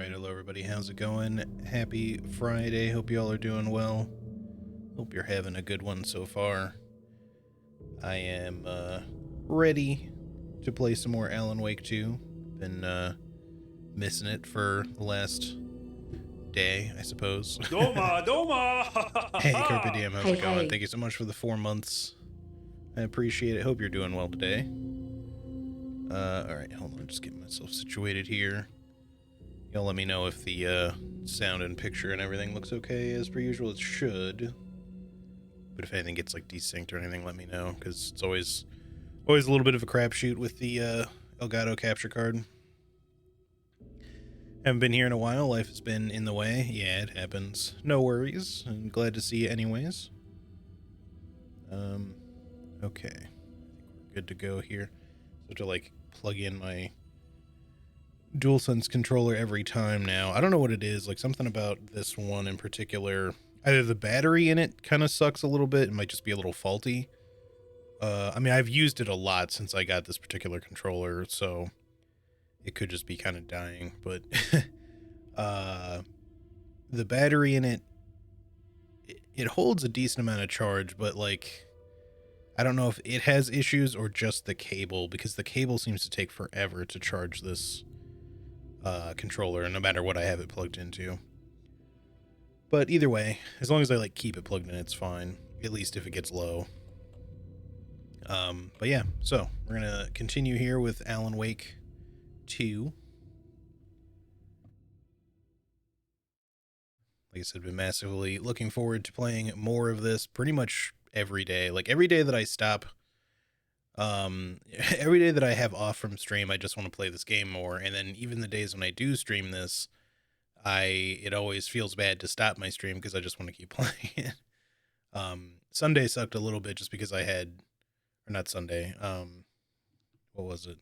Alright, hello everybody, how's it going? Happy Friday, hope you all are doing well. Hope you're having a good one so far. I am ready to play some more Alan Wake 2. Been missing it for the last day, I suppose. Doma, Doma! Hey, Carpe Diem, how's it going? Hey. Thank you so much for the 4 months. I appreciate it. Hope you're doing well today. Alright, hold on, just getting myself situated here. Y'all let me know if the sound and picture and everything looks okay as per usual. It should. But if anything gets like desynced or anything, let me know, because it's always a little bit of a crapshoot with the Elgato capture card. Haven't been here in a while. Life has been in the way. Yeah, it happens. No worries. I'm glad to see you anyways. Okay. I think we're good to go here. So to like plug in my DualSense controller every time now. I don't know what it is, like something about this one in particular. Either the battery in it kind of sucks a little bit, it might just be a little faulty. I mean, I've used it a lot since I got this particular controller, so it could just be kind of dying, but the battery in it, it holds a decent amount of charge, but like, I don't know if it has issues or just the cable, because the cable seems to take forever to charge this controller, no matter what I have it plugged into. But either way, as long as I like keep it plugged in, it's fine, at least if it gets low. But yeah, so we're gonna continue here with Alan Wake 2. Like I said, been massively looking forward to playing more of this pretty much every day. Like every day that I stop, every day that I have off from stream, I just want to play this game more. And then even the days when I do stream this, it always feels bad to stop my stream because I just want to keep playing it. Sunday sucked a little bit just because I had, or not Sunday, what was it?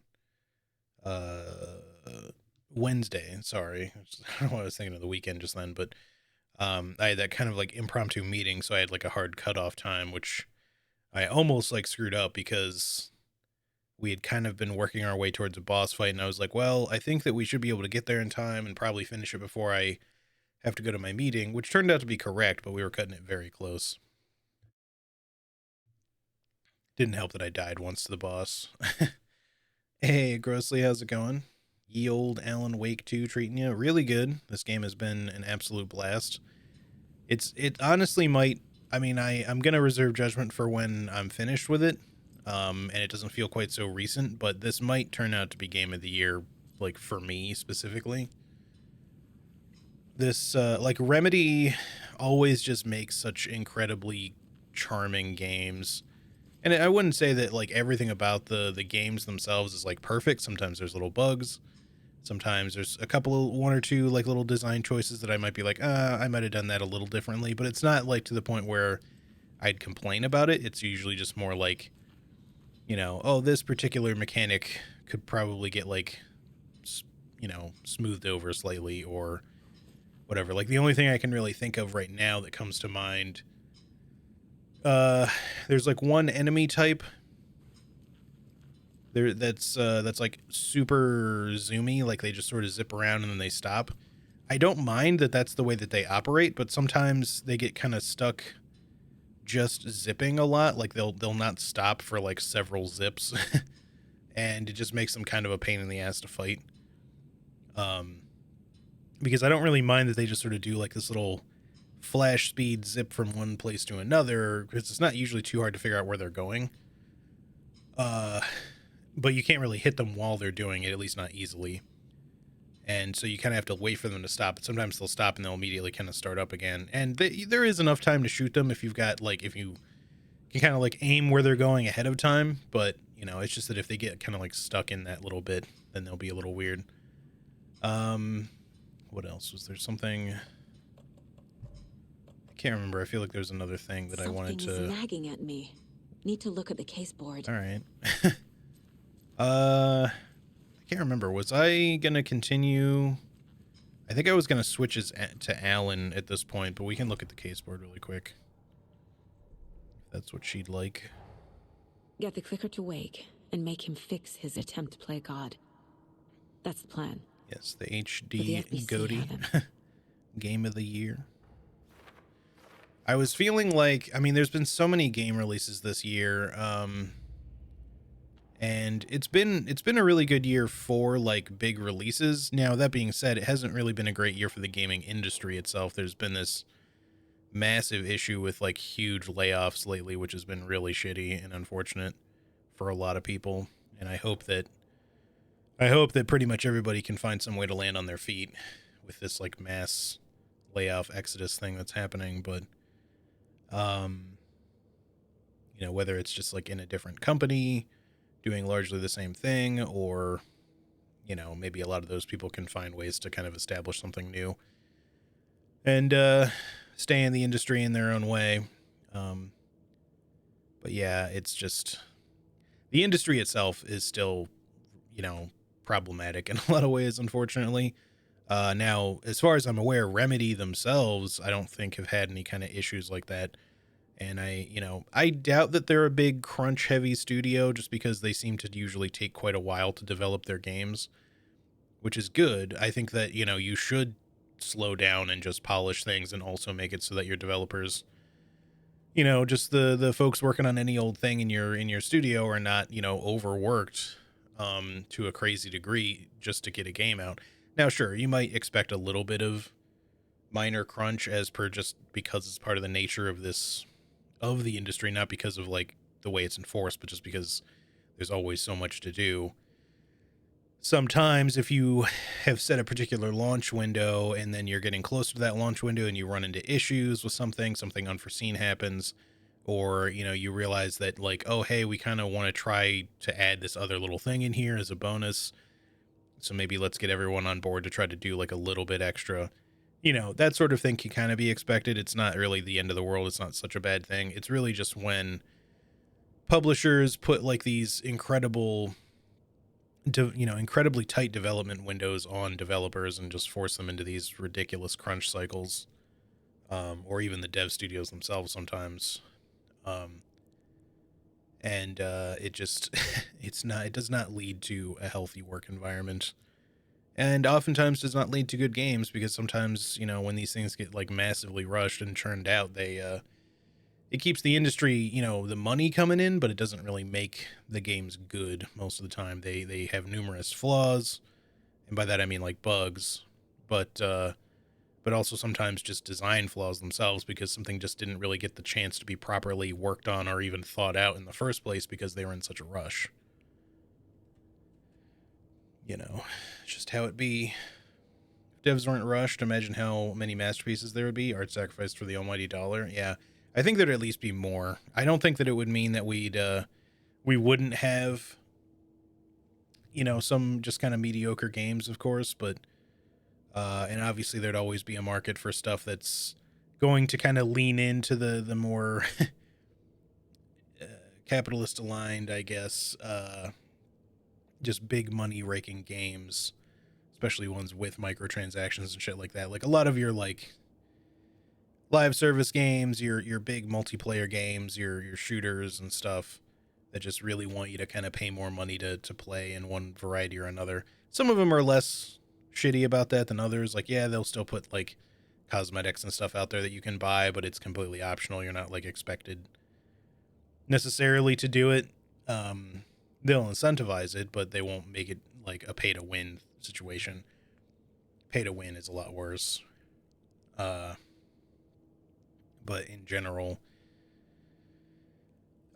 Wednesday, sorry. I don't know what I was thinking of the weekend just then, but I had that kind of like impromptu meeting, so I had like a hard cutoff time, which I almost like screwed up because we had kind of been working our way towards a boss fight, and I was like, well, I think that we should be able to get there in time and probably finish it before I have to go to my meeting, which turned out to be correct, but we were cutting it very close. Didn't help that I died once to the boss. Hey, Grossly, how's it going? Ye old Alan Wake 2 treating you really good. This game has been an absolute blast. It honestly might, I mean, I'm going to reserve judgment for when I'm finished with it. And it doesn't feel quite so recent, but this might turn out to be game of the year, like for me specifically. This, like Remedy always just makes such incredibly charming games. And I wouldn't say that like everything about the games themselves is like perfect. Sometimes there's little bugs. Sometimes there's a couple of one or two like little design choices that I might be like, I might have done that a little differently, but it's not like to the point where I'd complain about it. It's usually just more like, you know, oh, this particular mechanic could probably get like, you know, smoothed over slightly or whatever. Like the only thing I can really think of right now that comes to mind, there's like one enemy type there that's like super zoomy, like they just sort of zip around and then they stop. I don't mind that that's the way that they operate, but sometimes they get kind of stuck just zipping a lot, like they'll not stop for like several zips. And it just makes them kind of a pain in the ass to fight. Because I don't really mind that they just sort of do like this little flash speed zip from one place to another, because it's not usually too hard to figure out where they're going. But you can't really hit them while they're doing it, at least not easily. And so you kind of have to wait for them to stop. But sometimes they'll stop and they'll immediately kind of start up again. And there is enough time to shoot them if you've got like, if you can kind of like aim where they're going ahead of time. But you know, it's just that if they get kind of like stuck in that little bit, then they'll be a little weird. What else was there? Something I can't remember. I feel like there's another thing that I wanted to. Something's nagging at me. Need to look at the case board. All right. I can't remember. Was I gonna continue? I think I was gonna switch to Alan at this point, but we can look at the case board really quick. If that's what she'd like. Get the clicker to Wake and make him fix his attempt to play God. That's the plan. Yes, the For the HD FBC Goatee heaven. game of the year. I was feeling like, I mean, there's been so many game releases this year, and it's been a really good year for like big releases. Now, that being said, it hasn't really been a great year for the gaming industry itself. There's been this massive issue with like huge layoffs lately, which has been really shitty and unfortunate for a lot of people. And I hope that pretty much everybody can find some way to land on their feet with this like mass layoff exodus thing that's happening. But you know, whether it's just like in a different company doing largely the same thing, or you know, maybe a lot of those people can find ways to kind of establish something new and stay in the industry in their own way. But yeah, it's just the industry itself is still, you know, problematic in a lot of ways, unfortunately. Now, as far as I'm aware, Remedy themselves, I don't think have had any kind of issues like that. And I doubt that they're a big crunch heavy studio just because they seem to usually take quite a while to develop their games, which is good. I think that, you know, you should slow down and just polish things and also make it so that your developers, you know, just the folks working on any old thing in your studio are not, you know, overworked to a crazy degree just to get a game out. Now, sure, you might expect a little bit of minor crunch as per just because it's part of the nature of the industry, not because of like the way it's enforced, but just because there's always so much to do. Sometimes if you have set a particular launch window and then you're getting closer to that launch window and you run into issues with something unforeseen happens, or, you know, you realize that like, oh, hey, we kind of want to try to add this other little thing in here as a bonus. So maybe let's get everyone on board to try to do like a little bit extra. You know, that sort of thing can kind of be expected. It's not really the end of the world. It's not such a bad thing. It's really just when publishers put like these incredibly tight development windows on developers and just force them into these ridiculous crunch cycles, or even the dev studios themselves sometimes. And it just, it does not lead to a healthy work environment. And oftentimes does not lead to good games because sometimes, you know, when these things get like massively rushed and churned out, it keeps the industry, you know, the money coming in, but it doesn't really make the games good most of the time. They have numerous flaws, and by that I mean like bugs, but also sometimes just design flaws themselves because something just didn't really get the chance to be properly worked on or even thought out in the first place because they were in such a rush. You know, just how it be. If devs weren't rushed, imagine how many masterpieces there would be. Art sacrificed for the almighty dollar. Yeah, I think there'd at least be more. I don't think that it would mean that we wouldn't have, you know, some just kind of mediocre games, of course, but and obviously there'd always be a market for stuff that's going to kind of lean into the more capitalist aligned, I guess, just big money raking games, especially ones with microtransactions and shit like that. Like a lot of your like live service games, your big multiplayer games, your shooters and stuff that just really want you to kind of pay more money to play in one variety or another. Some of them are less shitty about that than others. Like, yeah, they'll still put like cosmetics and stuff out there that you can buy, but it's completely optional. You're not like expected necessarily to do it. They'll incentivize it, but they won't make it like a pay to win situation. Pay to win is a lot worse. But in general,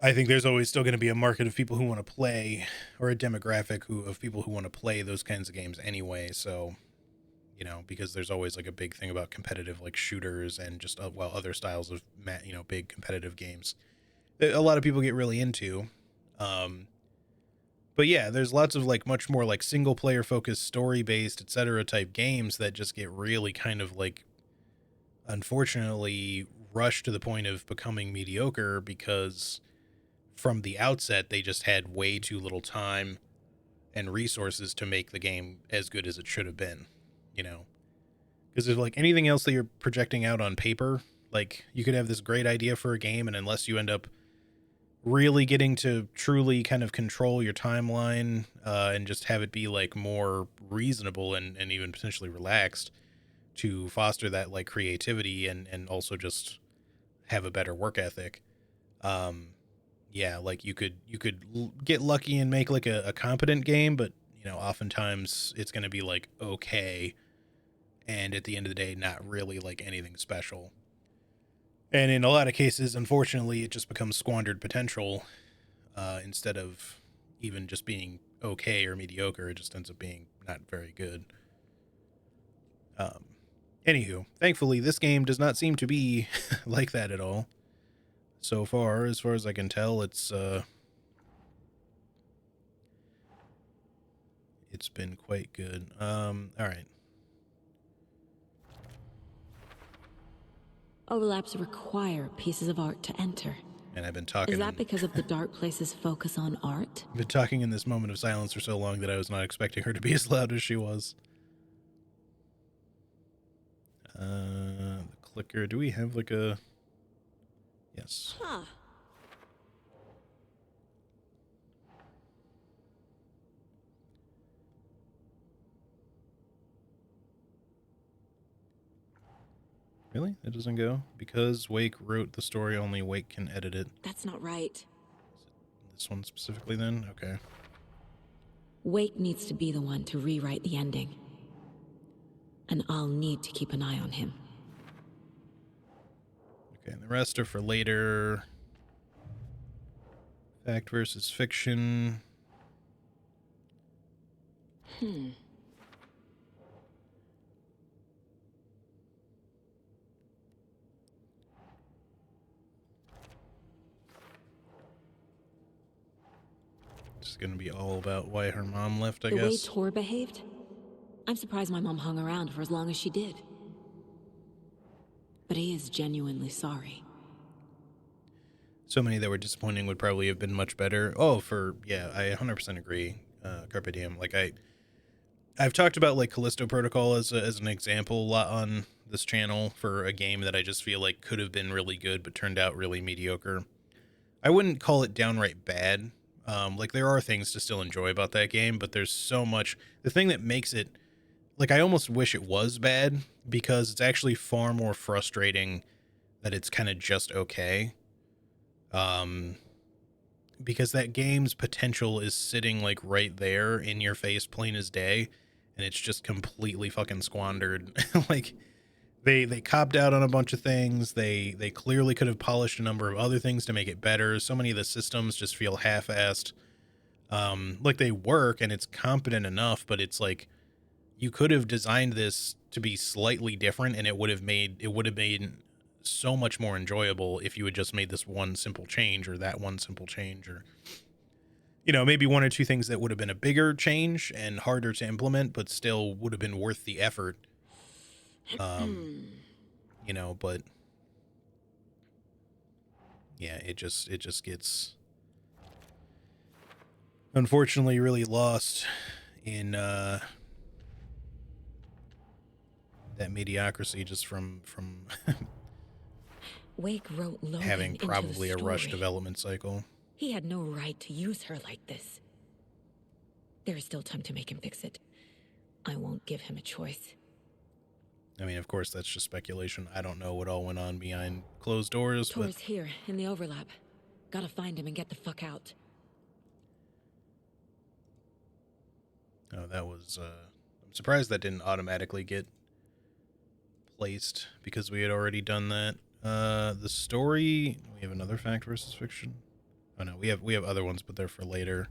I think there's always still going to be a market of people who want to play, or a demographic of people who want to play those kinds of games anyway. So, you know, because there's always like a big thing about competitive like shooters and just other styles of big competitive games that a lot of people get really into. But yeah, there's lots of like much more like single player focused, story based, etc. type games that just get really kind of like, unfortunately, rushed to the point of becoming mediocre because from the outset they just had way too little time and resources to make the game as good as it should have been, you know? Because if like anything else that you're projecting out on paper, like you could have this great idea for a game, and unless you end up really getting to truly kind of control your timeline and just have it be like more reasonable and even potentially relaxed to foster that like creativity and also just have a better work ethic. Um, yeah, like you could get lucky and make like a competent game, but you know, oftentimes it's going to be like okay, and at the end of the day, not really like anything special. And in a lot of cases, unfortunately, it just becomes squandered potential instead of even just being okay or mediocre. It just ends up being not very good. Um, Anywho, thankfully, this game does not seem to be like that at all. So far, as far as I can tell, it's been quite good. All right. Overlaps require pieces of art to enter. And I've been Is talking. that because of the Dark Place's focus on art? I've been talking in this moment of silence for so long that I was not expecting her to be as loud as she was. The clicker. Do we have like a? Yes. Huh. Really? It doesn't go? Because Wake wrote the story, only Wake can edit it. That's not right. This one specifically then? Okay. Wake needs to be the one to rewrite the ending. And I'll need to keep an eye on him. Okay, and the rest are for later. Fact versus fiction. It's going to be all about why her mom left, I The way guess. Tor behaved? I'm surprised my mom hung around for as long as she did. But he is genuinely sorry. So many that were disappointing would probably have been much better. Oh, yeah, I 100% agree. Carpe diem. Like I've talked about like Callisto Protocol as an example a lot on this channel for a game that I just feel like could have been really good but turned out really mediocre. I wouldn't call it downright bad. Like there are things to still enjoy about that game, but there's so much. The thing that makes it, like, I almost wish it was bad because it's actually far more frustrating that it's kind of just okay. Because that game's potential is sitting like right there in your face, plain as day, and it's just completely fucking squandered. Like they copped out on a bunch of things. They clearly could have polished a number of other things to make it better. So many of the systems just feel half-assed. Like they work and it's competent enough, but it's like you could have designed this to be slightly different and it would have made so much more enjoyable if you had just made this one simple change or that one simple change, or you know, maybe one or two things that would have been a bigger change and harder to implement but still would have been worth the effort. You know, but yeah, it just gets unfortunately really lost in that mediocrity just from Wake wrote Logan having into probably the a rush story. development cycle. He had no right to use her like this. There is still time to make him fix it. I won't give him a choice. I mean, of course, that's just speculation. I don't know what all went on behind closed doors, but Tor's here, in the overlap. Gotta find him and get the fuck out. oh, that was I'm surprised that didn't automatically get placed because we had already done that. The story, we have another fact versus fiction. Oh no, we have other ones, but they're for later.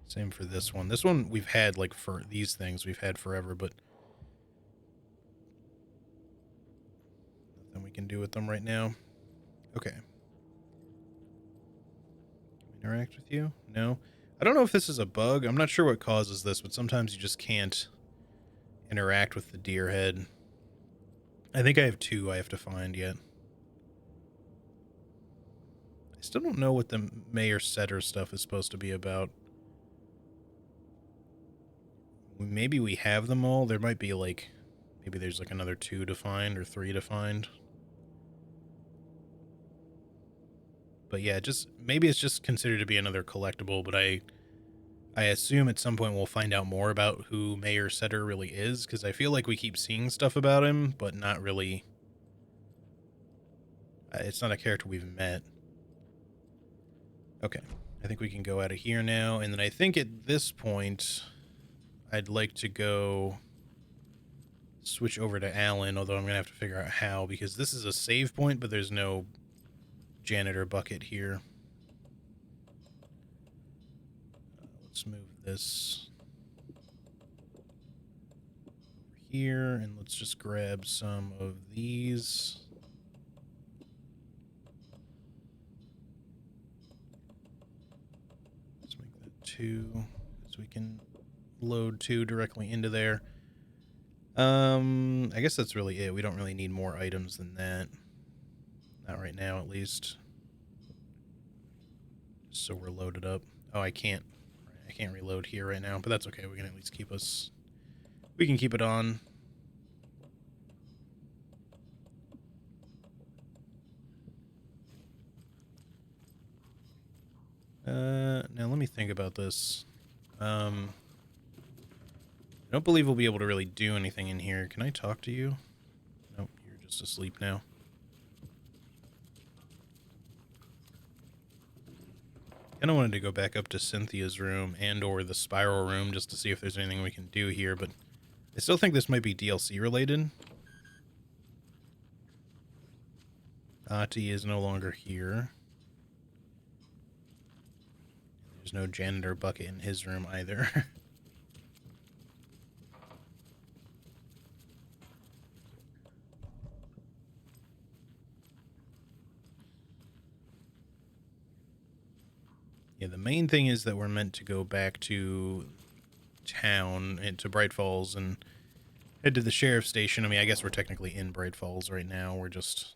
Same for this one. This one we've had like for these things we've had forever, but nothing we can do with them right now. Okay. Interact with you? No. I don't know if this is a bug. I'm not sure what causes this, but sometimes you just can't interact with the deer head. I think I have two I have to find yet. I still don't know what the Mayor Setter stuff is supposed to be about. Maybe we have them all. There might be like, maybe there's like another 2 to find or 3 to find. But yeah, just maybe it's just considered to be another collectible, but I I assume at some point we'll find out more about who Mayor Setter really is, because I feel like we keep seeing stuff about him, but not really. It's not a character we've met. Okay, I think we can go out of here now, and then I think at this point, I'd like to go switch over to Alan, although I'm going to have to figure out how, because this is a save point, but there's no janitor bucket here. Let's move this over here, and let's just grab some of these. Let's make that 2, so we can load 2 directly into there. I guess that's really it. We don't really need more items than that. Not right now, at least. Just so we're loaded up. Oh, I can't reload here right now, but that's okay. We can at least we can keep it on. Now let me think about this. I don't believe we'll be able to really do anything in here. Can I talk to you? Nope, you're just asleep now. I wanted to go back up to Cynthia's room and or the spiral room just to see if there's anything we can do here, but I still think this might be DLC related. Ati is no longer here. There's no janitor bucket in his room either. Yeah, the main thing is that we're meant to go back to town, into Bright Falls, and head to the sheriff's station. I mean, I guess we're technically in Bright Falls right now. We're just...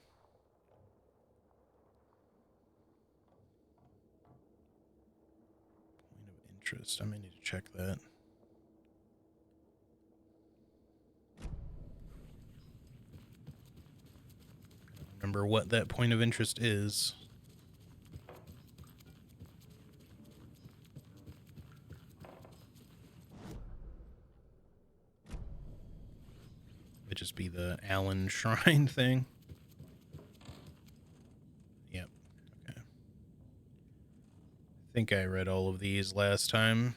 Point of interest. I may need to check that. I don't remember what that point of interest is. It'd just be the Allen Shrine thing. Yep. Okay. I think I read all of these last time.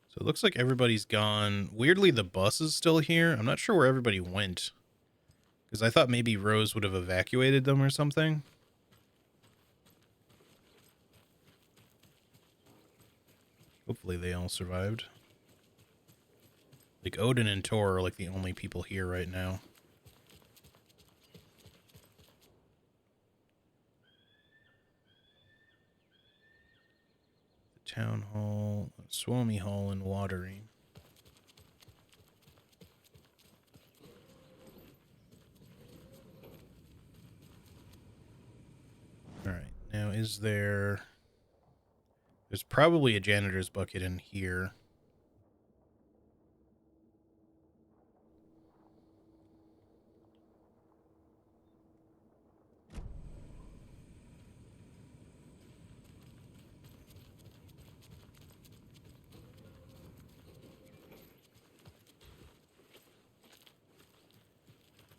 So it looks like everybody's gone. Weirdly, the bus is still here. I'm not sure where everybody went, because I thought maybe Rose would have evacuated them or something. Hopefully they all survived. Like, Odin and Tor are like the only people here right now. The Town Hall, Swami Hall, and Watering. Alright, now is there... There's probably a janitor's bucket in here.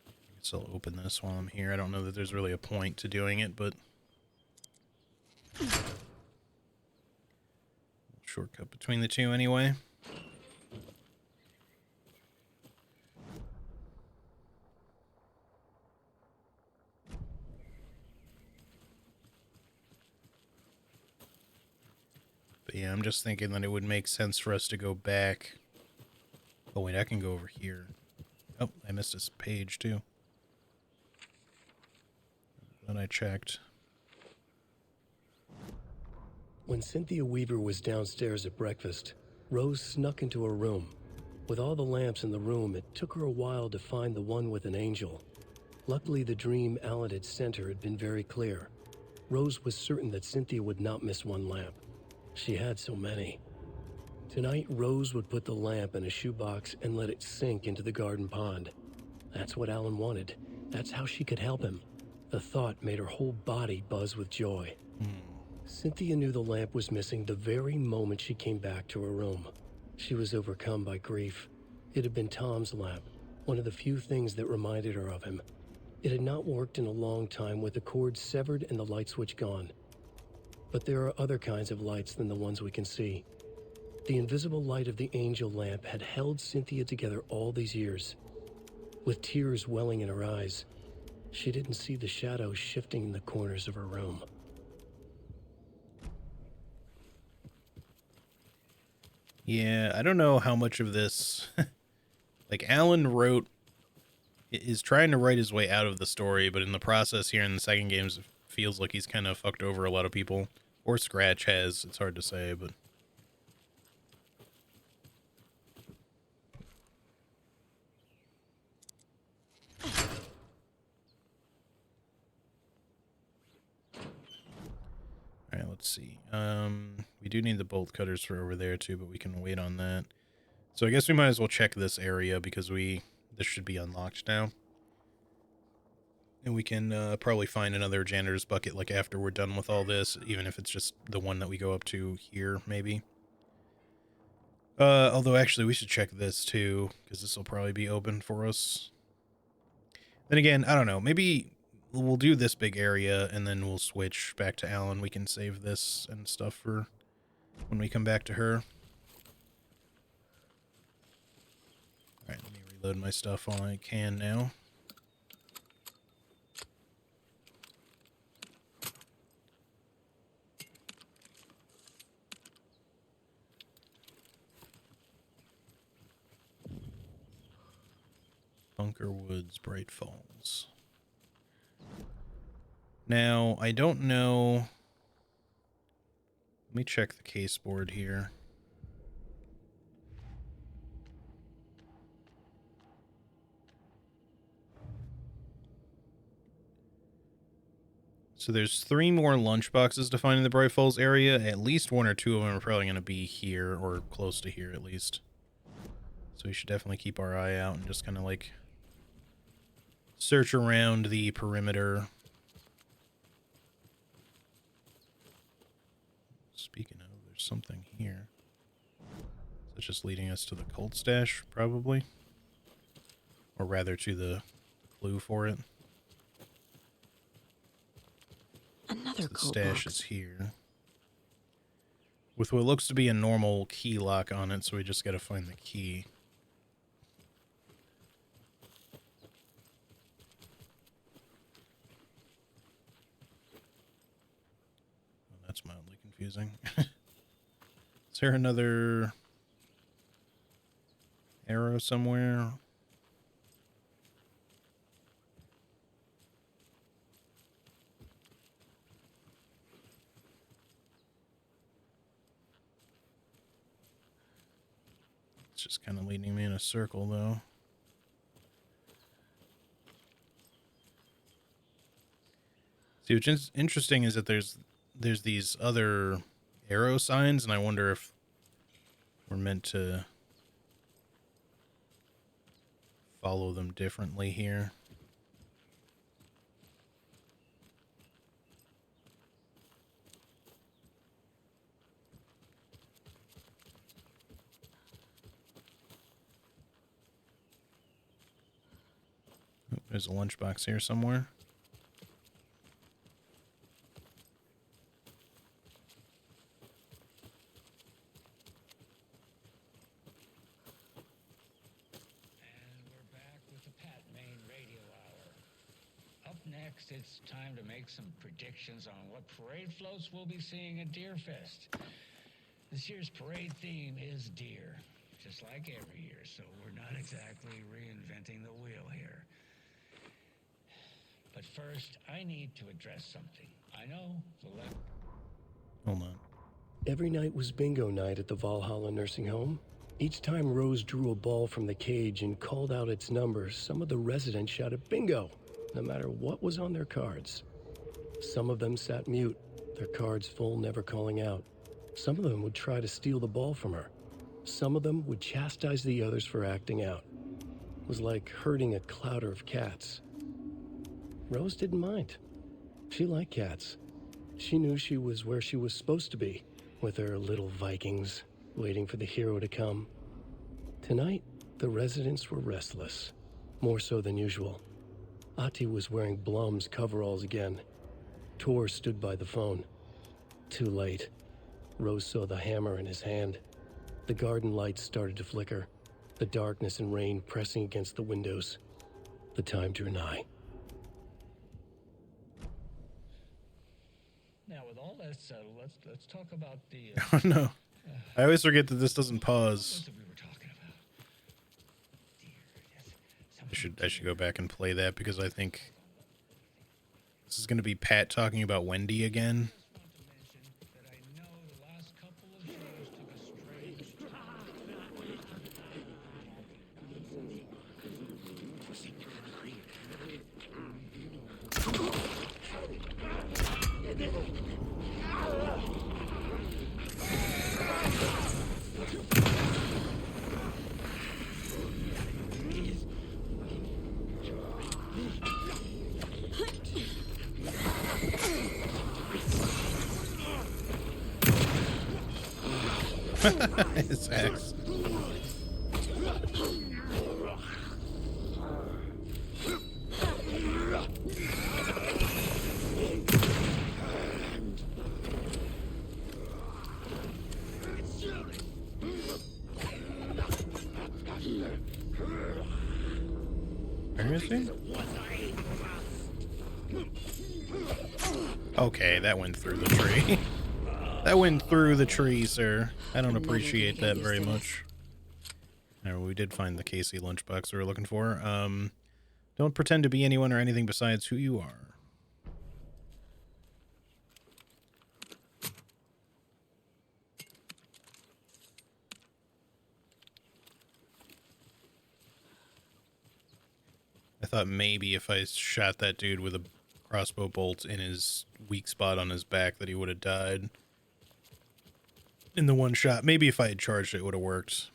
I guess I'll open this while I'm here. I don't know that there's really a point to doing it, but... Shortcut between the two anyway. But yeah, I'm just thinking that it would make sense for us to go back. Oh wait, I can go over here. Oh, I missed this page too. Then I checked. When Cynthia Weaver was downstairs at breakfast, Rose snuck into her room. With all the lamps in the room, it took her a while to find the one with an angel. Luckily, the dream Alan had sent her had been very clear. Rose was certain that Cynthia would not miss one lamp. She had so many. Tonight, Rose would put the lamp in a shoebox and let it sink into the garden pond. That's what Alan wanted, That's how she could help him. The thought made her whole body buzz with joy. Cynthia knew the lamp was missing the very moment she came back to her room. She was overcome by grief. It had been Tom's lamp, one of the few things that reminded her of him. It had not worked in a long time with the cord severed and the light switch gone. But there are other kinds of lights than the ones we can see. The invisible light of the angel lamp had held Cynthia together all these years. With tears welling in her eyes, she didn't see the shadows shifting in the corners of her room. Yeah, I don't know how much of this... like, Alan is trying to write his way out of the story, but in the process here in the second game, it feels like he's kind of fucked over a lot of people. Or Scratch has, it's hard to say, but... Alright, let's see. We do need the bolt cutters for over there too, but we can wait on that. So I guess we might as well check this area because this should be unlocked now. And we can probably find another janitor's bucket like after we're done with all this, even if it's just the one that we go up to here, maybe. Although actually we should check this too, because this will probably be open for us. Then again, I don't know, maybe we'll do this big area and then we'll switch back to Alan. We can save this and stuff for when we come back to her. Alright, let me reload my stuff while I can now. Bunker Woods, Bright Falls. Now, I don't know. Let me check the case board here. So there's 3 more lunchboxes to find in the Bright Falls area. At least 1 or 2 of them are probably going to be here, or close to here at least. So we should definitely keep our eye out and just kind of like search around the perimeter. Speaking of, there's something here. Is that just leading us to the cult stash, probably? Or rather to the clue for it. Another The cult stash box. is here. With what looks to be a normal key lock on it, so we just gotta find the key. Oh, that's mildly confusing. Is there another arrow somewhere? It's just kind of leading me in a circle, though. See, what's interesting is that there's these other arrow signs, and I wonder if we're meant to follow them differently here. Oh, there's a lunchbox here somewhere. Next, it's time to make some predictions on what parade floats we'll be seeing at Deerfest. This year's parade theme is deer, just like every year, so we're not exactly reinventing the wheel here. But first, I need to address something. I know the Hold on. Every night was bingo night at the Valhalla nursing home. Each time Rose drew a ball from the cage and called out its number, some of the residents shouted bingo, no matter what was on their cards. Some of them sat mute, their cards full, never calling out. Some of them would try to steal the ball from her. Some of them would chastise the others for acting out. It was like herding a clouder of cats. Rose didn't mind. She liked cats. She knew she was where she was supposed to be, with her little Vikings, waiting for the hero to come. Tonight, the residents were restless, more so than usual. Ati was wearing Blum's coveralls again. Tor stood by the phone. Too late. Rose saw the hammer in his hand. The garden lights started to flicker, the darkness and rain pressing against the windows. The time drew nigh. Now, with all that settled, let's talk about the Oh no. I always forget that this doesn't what pause. that we were talking about. Dear, yes, I should go back and play that because I think this is going to be Pat talking about Wendy again. I just want to mention that I know the last couple of shows took a strange His axe. Where is he? Okay, that went through the tree. That went through the tree, sir. I don't appreciate that very much. Alright, well, we did find the Casey lunchbox we were looking for. Don't pretend to be anyone or anything besides who you are. I thought maybe if I shot that dude with a crossbow bolt in his weak spot on his back that he would have died in the one shot. Maybe if I had charged it would have worked.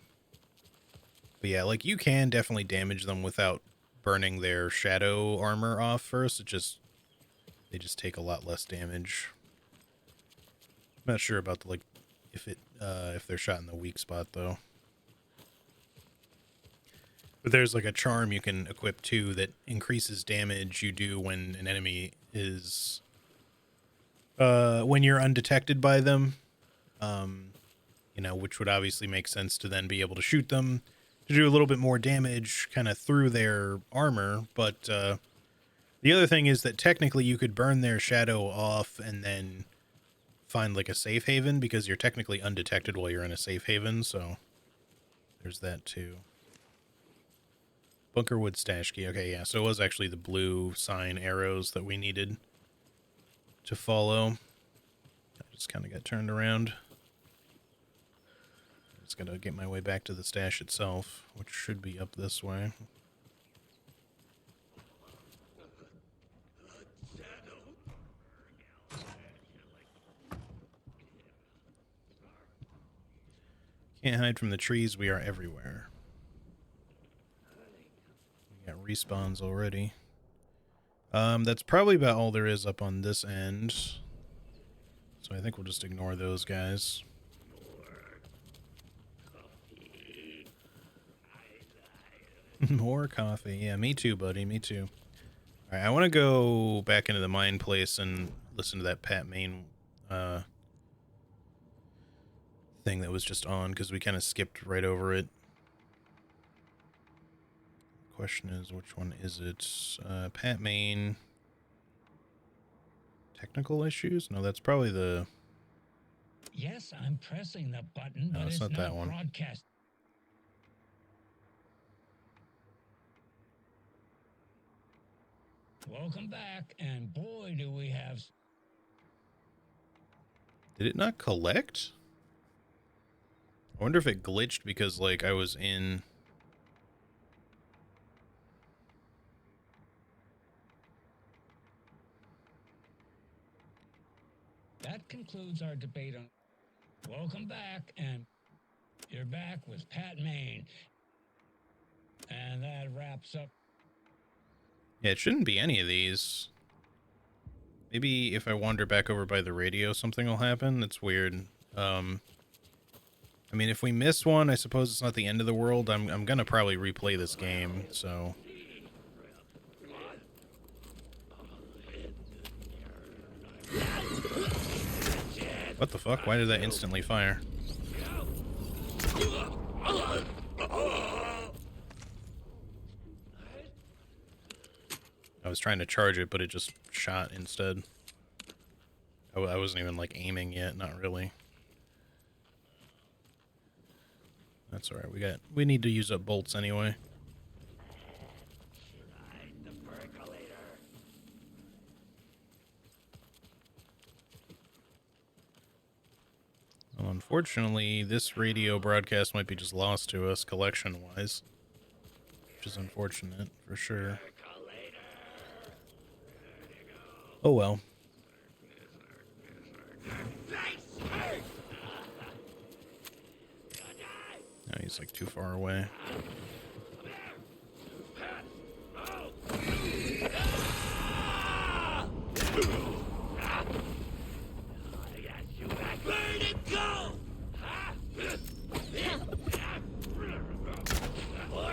But yeah, like you can definitely damage them without burning their shadow armor off first. They just take a lot less damage. I'm not sure about the if they're shot in the weak spot though. But there's like a charm you can equip too that increases damage you do when an enemy is when you're undetected by them. You know, which would obviously make sense to then be able to shoot them to do a little bit more damage kind of through their armor. But the other thing is that technically you could burn their shadow off and then find like a safe haven because you're technically undetected while you're in a safe haven. So there's that too. Bunkerwood stash key. Okay, yeah. So it was actually the blue sign arrows that we needed to follow. I just kind of got turned around. Just gotta get my way back to the stash itself, which should be up this way. Can't hide from the trees, we are everywhere. We got respawns already. That's probably about all there is up on this end. So I think we'll just ignore those guys. More coffee. Yeah, me too, buddy. Me too. All right, I want to go back into the mine place and listen to that Pat Main thing that was just on because we kind of skipped right over it. Question is, which one is it? Pat Main. Technical issues? No, that's probably the... Yes, I'm pressing the button, No, but it's it's not that one. broadcast. Welcome back, and boy, do we have... Did it not collect? I wonder if it glitched because, like, I was in... That concludes our debate on... Welcome back, and you're back with Pat Main. And that wraps up... Yeah, it shouldn't be any of these. Maybe if I wander back over by the radio, something will happen. That's weird. I mean, if we miss one, I suppose it's not the end of the world. I'm gonna probably replay this game, so... What the fuck? Why did that instantly fire? I was trying to charge it, but it just shot instead. I wasn't even, like, aiming yet. Not really. That's alright. We need to use up bolts anyway. Well, unfortunately, this radio broadcast might be just lost to us collection-wise. Which is unfortunate, for sure. Oh well. No, he's like too far away.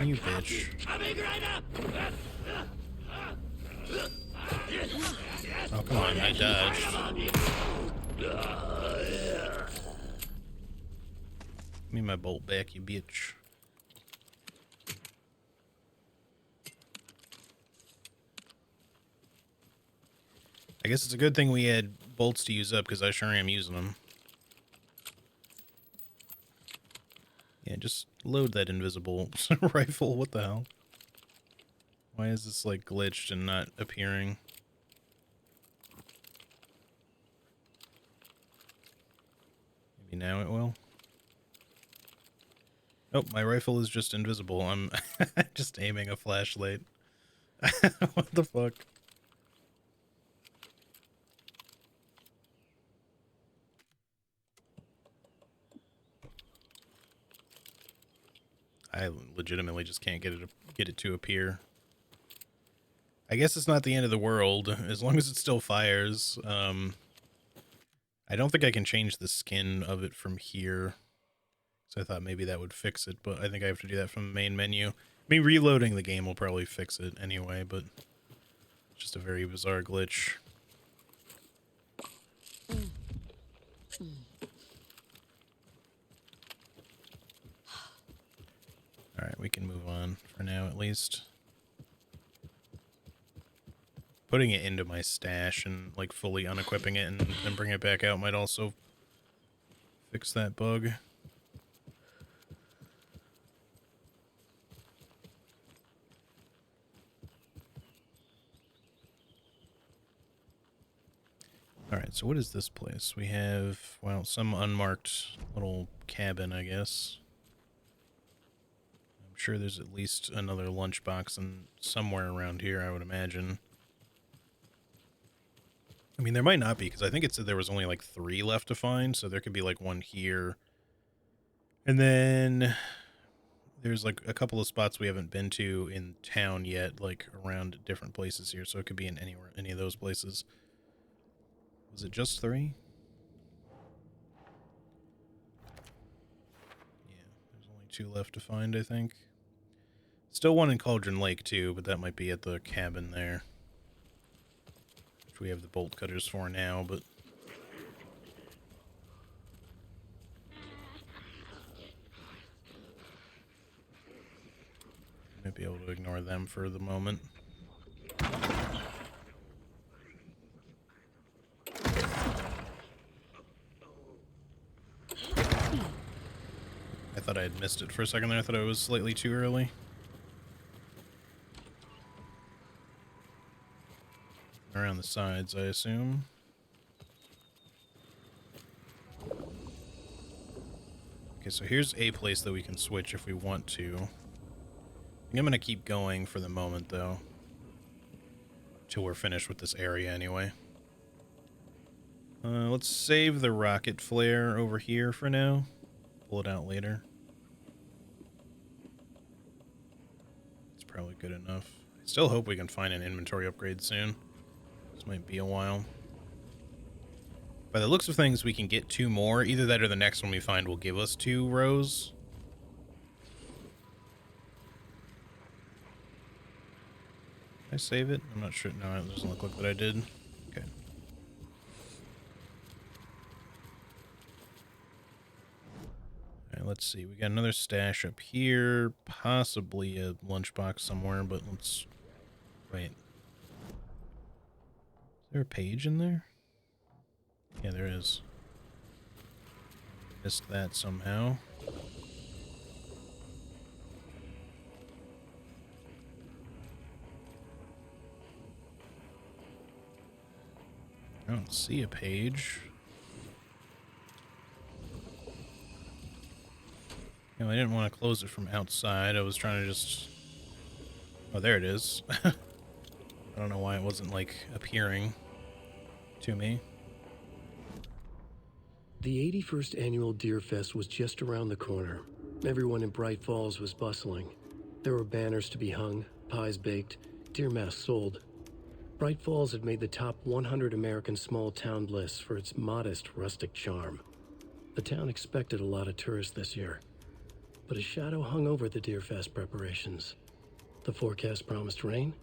You bitch. Oh, come on, I dodged. Give me my bolt back, you bitch. I guess it's a good thing we had bolts to use up, because I sure am using them. Yeah, just load that invisible rifle. What the hell? Why is this, like, glitched and not appearing? Maybe now it will. Oh, my rifle is just invisible. I'm just aiming a flashlight. What the fuck? I legitimately just can't get it to appear. I guess it's not the end of the world, as long as it still fires. I don't think I can change the skin of it from here. So I thought maybe that would fix it, but I think I have to do that from the main menu. I mean, reloading the game will probably fix it anyway, but it's just a very bizarre glitch. Alright, we can move on for now at least. Putting it into my stash and like fully unequipping it and then bring it back out might also fix that bug. Alright, so what is this place? We have, well, some unmarked little cabin, I guess. I'm sure there's at least another lunchbox in somewhere around here, I would imagine. I mean, there might not be, because I think it said there was only like 3 left to find, so there could be like one here. And then there's like a couple of spots we haven't been to in town yet, like around different places here, so it could be in any of those places. Was it just 3? Yeah, there's only 2 left to find, I think. Still one in Cauldron Lake, too, but that might be at the cabin there. Which we have the bolt cutters for now, but... might be able to ignore them for the moment. I thought I had missed it for a second there. I thought it was slightly too early. Around the sides, I assume. Okay, so here's a place that we can switch if we want to. I think I'm going to keep going for the moment, though. Till we're finished with this area, anyway. Let's save the rocket flare over here for now. Pull it out later. It's probably good enough, I Still hope we can find an inventory upgrade soon. This might be a while. By the looks of things, we can get 2 more. Either that or the next one we find will give us 2 rows. Did I save it? I'm not sure. No, it doesn't look like that I did. Okay. Alright, let's see. We got another stash up here. Possibly a lunchbox somewhere, but let's... Wait. Is there a page in there? Yeah, there is. Missed that somehow. I don't see a page. No, I didn't want to close it from outside. I was trying to just... Oh, there it is. I don't know why it wasn't, like, appearing to me. The 81st annual Deer Fest was just around the corner. Everyone in Bright Falls was bustling. There were banners to be hung, pies baked, deer masks sold. Bright Falls had made the top 100 American small town lists for its modest rustic charm. The town expected a lot of tourists this year, but a shadow hung over the Deer Fest preparations. The forecast promised rain.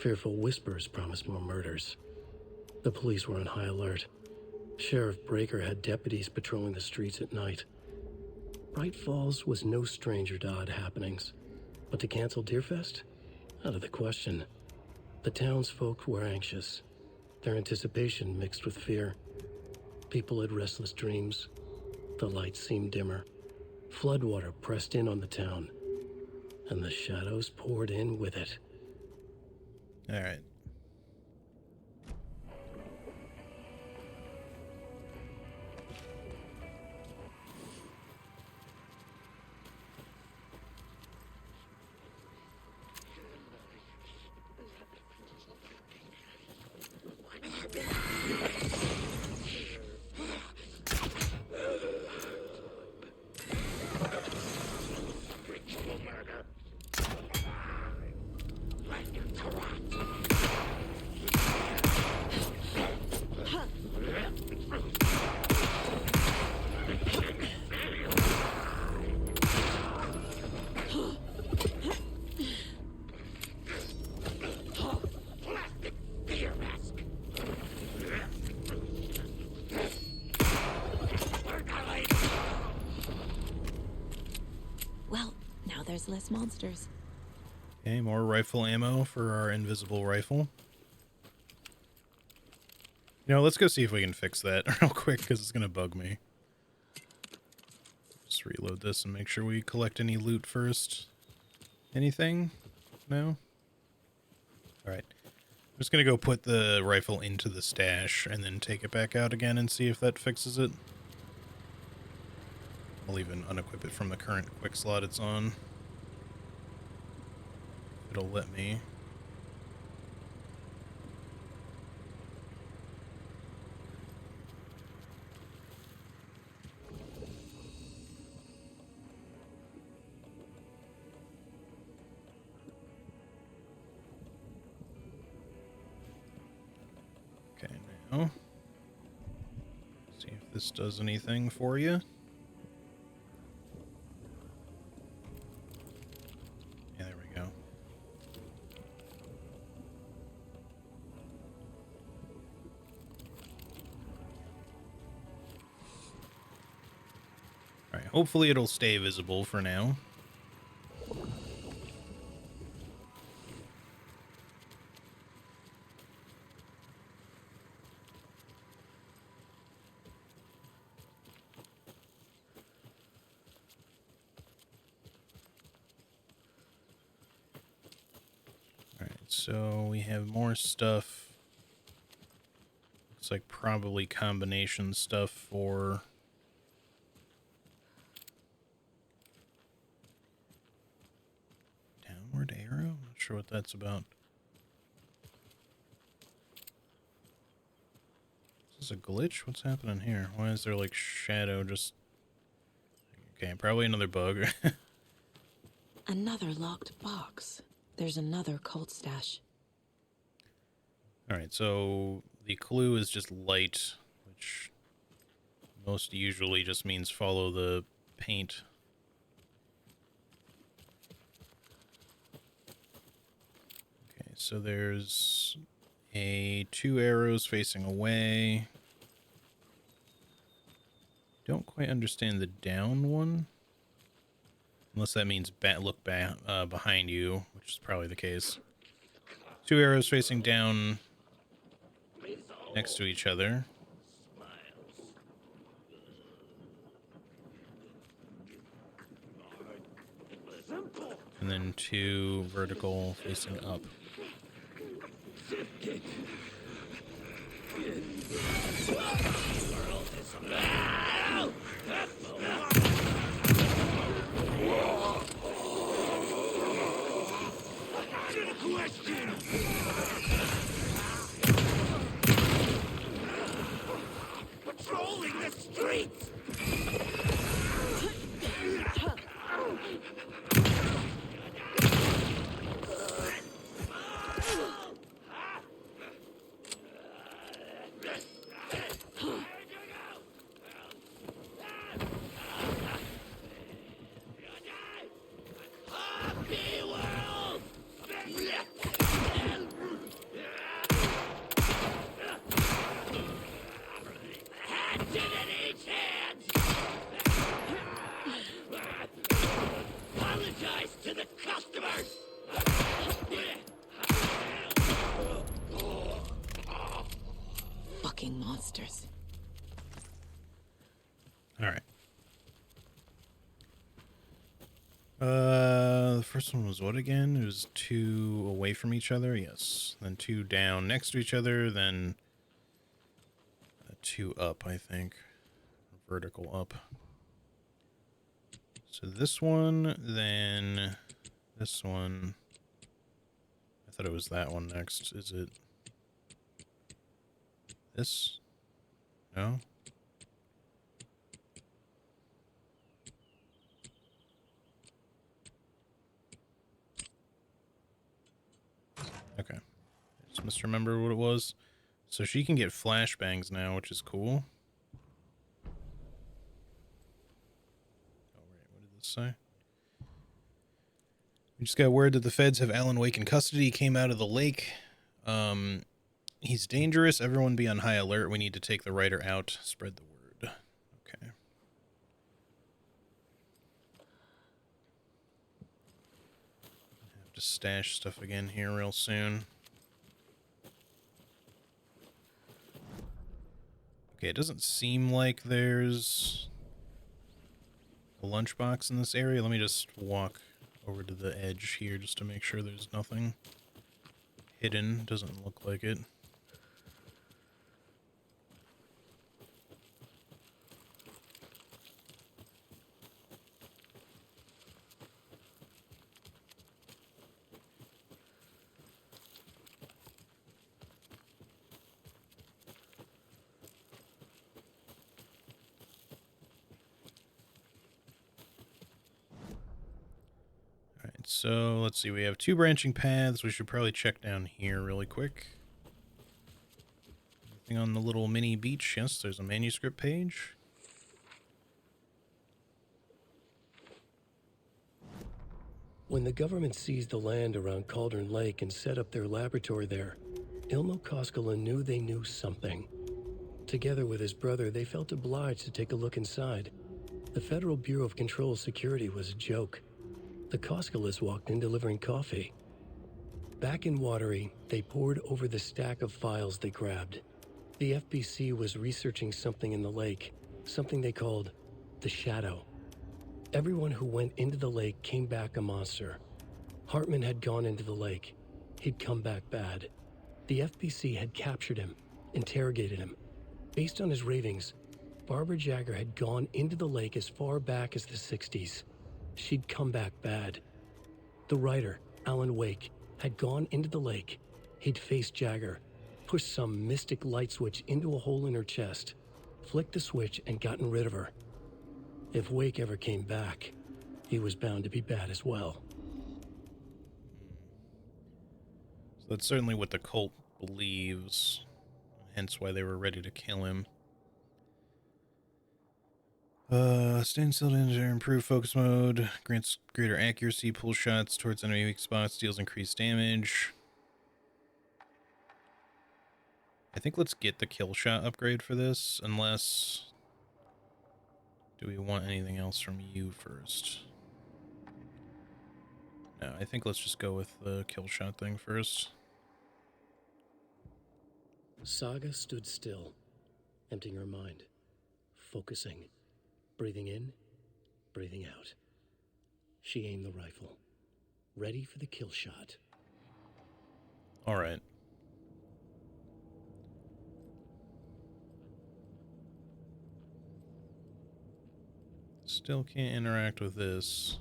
Fearful whispers promised more murders. The police were on high alert. Sheriff Breaker had deputies patrolling the streets at night. Bright Falls was no stranger to odd happenings, but to cancel Deerfest? Out of the question. The townsfolk were anxious, their anticipation mixed with fear. People had restless dreams. The lights seemed dimmer. Floodwater pressed in on the town, and the shadows poured in with it. All right. Well, now there's less monsters. Okay, more rifle ammo for our invisible rifle. You know, let's go see if we can fix that real quick, because it's going to bug me. Just reload this and make sure we collect any loot first. Anything? No? Alright. I'm just going to go put the rifle into the stash and then take it back out again and see if that fixes it. I'll even unequip it from the current quick slot it's on. It'll let me. Okay, now see if this does anything for you. Yeah, there we go. Alright, hopefully it'll stay visible for now. So we have more stuff. Looks like probably combination stuff for downward arrow. I'm not sure what that's about. Is this a glitch? What's happening here? Why is there like shadow just... Okay, probably another bug. Another locked box. There's another cult stash. All right, so the clue is just light, which most usually just means follow the paint. Okay, so there's two arrows facing away. Don't quite understand the down one. Unless that means look behind you, which is probably the case. Two arrows facing down next to each other. And then two vertical facing up. Patrolling the streets! Apologize to the customers! Fucking monsters. All right. The first one was what again? It was two away from each other. Yes. Then two down next to each other. Then two up, I think. Vertical up. So this one, then this one. I thought it was that one next. Is it this? No? Okay. Just must remember what it was. So she can get flashbangs now, which is cool. Oh, right. What did this say? We just got word that the feds have Alan Wake in custody. He came out of the lake. He's dangerous. Everyone be on high alert. We need to take the writer out. Spread the word. Okay. Have to stash stuff again here real soon. Okay, it doesn't seem like there's a lunchbox in this area. Let me just walk over to the edge here just to make sure there's nothing hidden. Doesn't look like it. So let's see, we have two branching paths. We should probably check down here really quick. Anything on the little mini beach? Yes, there's a manuscript page. When the government seized the land around Cauldron Lake and set up their laboratory there, Ilmo Koskela knew they knew something. Together with his brother, they felt obliged to take a look inside. The Federal Bureau of Control Security was a joke. The Koskelas walked in delivering coffee. Back in Watery, they pored over the stack of files they grabbed. The FBC was researching something in the lake, something they called the Shadow. Everyone who went into the lake came back a monster. Hartman had gone into the lake. He'd come back bad. The FBC had captured him, interrogated him. Based on his ravings, Barbara Jagger had gone into the lake as far back as the 60s. She'd come back bad. The writer, Alan Wake, had gone into the lake. He'd faced Jagger, pushed some mystic light switch into a hole in her chest, flicked the switch and gotten rid of her. If Wake ever came back, he was bound to be bad as well. So that's certainly what the cult believes, hence why they were ready to kill him. Stand still to enter improved focus mode, grants greater accuracy, pull shots towards enemy weak spots, deals increased damage. I think let's get the kill shot upgrade for this, unless... Do we want anything else from you first? No, I think let's just go with the kill shot thing first. Saga stood still, emptying her mind, focusing, breathing in, breathing out. She aimed the rifle, ready for the kill shot. All right. Still can't interact with this.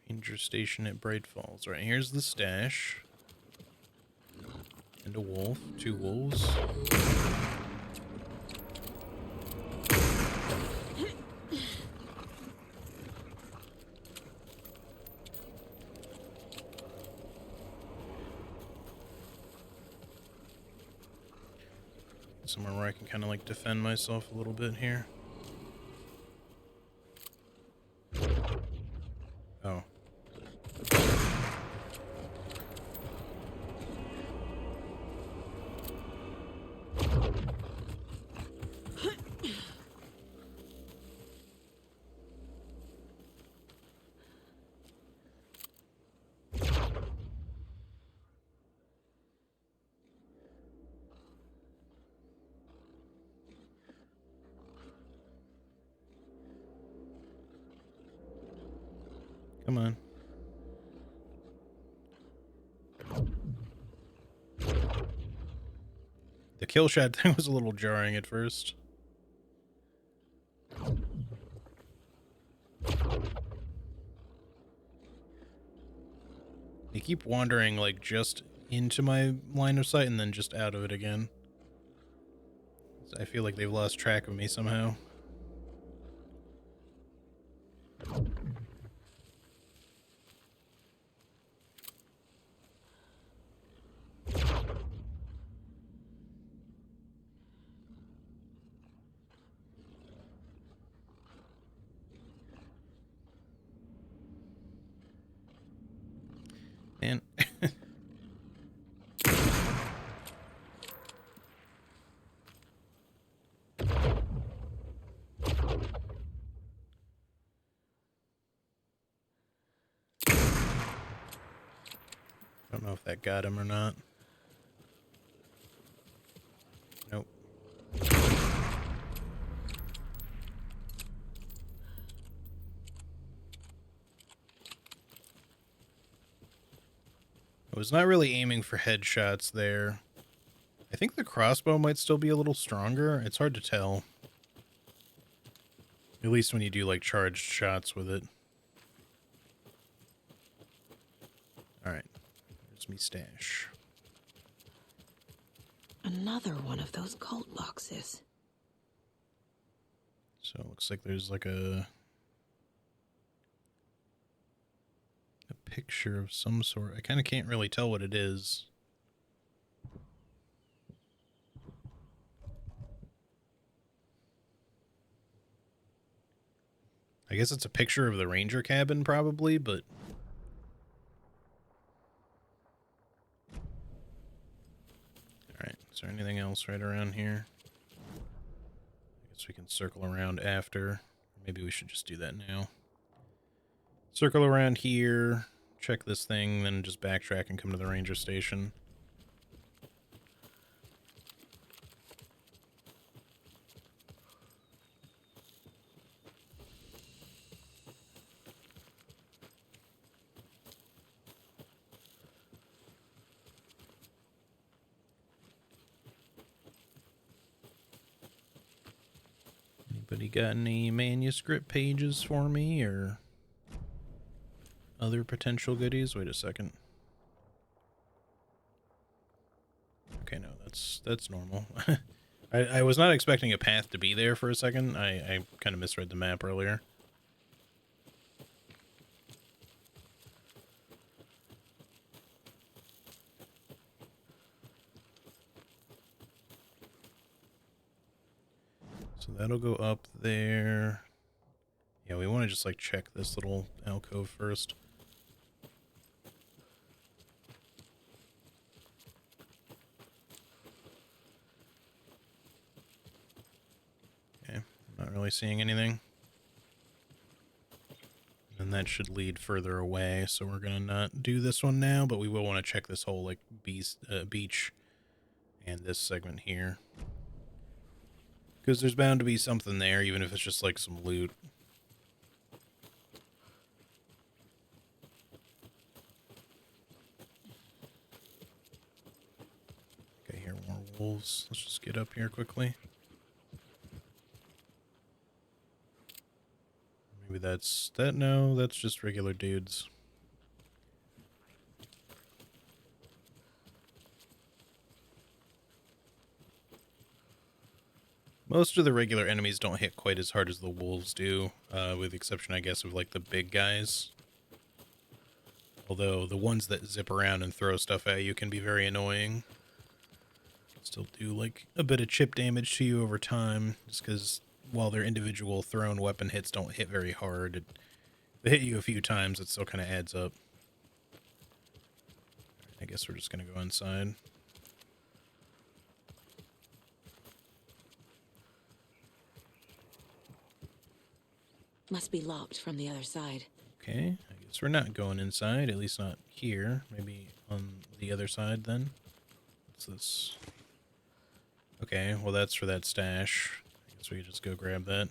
Ranger station at Bright Falls. Right, here's the stash. And a wolf. 2 wolves. Somewhere where I can kind of like defend myself a little bit here. Oh. Come on. The kill shot thing was a little jarring at first. They keep wandering like just into my line of sight and then just out of it again. I feel like they've lost track of me somehow. Man. Don't know if that got him or not. Nope. I was not really aiming for headshots there. I think the crossbow might still be a little stronger. It's hard to tell. At least when you do like charged shots with it. Alright. There's me stash. Another one of those cult boxes. So it looks like there's like a picture of some sort. I kind of can't really tell what it is. I guess it's a picture of the ranger cabin probably, but alright, is there anything else right around here? I guess we can circle around after. Maybe we should just do that now. Circle around here, check this thing, then just backtrack and come to the ranger station. Anybody got any manuscript pages for me or other potential goodies? Wait a second. Okay, no, that's normal. I was not expecting a path to be there for a second. I kind of misread the map earlier. So that'll go up there. Yeah, we want to just like check this little alcove first. Okay, not really seeing anything. And that should lead further away, so we're gonna not do this one now, but we will want to check this whole like beach and this segment here. Because there's bound to be something there, even if it's just like some loot. Okay, here, more wolves. Let's just get up here quickly. Maybe that's that. No, that's just regular dudes. Most of the regular enemies don't hit quite as hard as the wolves do, with the exception, I guess, of like the big guys. Although the ones that zip around and throw stuff at you can be very annoying. Still do like a bit of chip damage to you over time, just because while their individual thrown weapon hits don't hit very hard, they hit you a few times, it still kind of adds up. I guess we're just gonna go inside. Must be locked from the other side. Okay, I guess we're not going inside, at least not here. Maybe on the other side then. What's this? Okay, well that's for that stash. I guess we could just go grab that.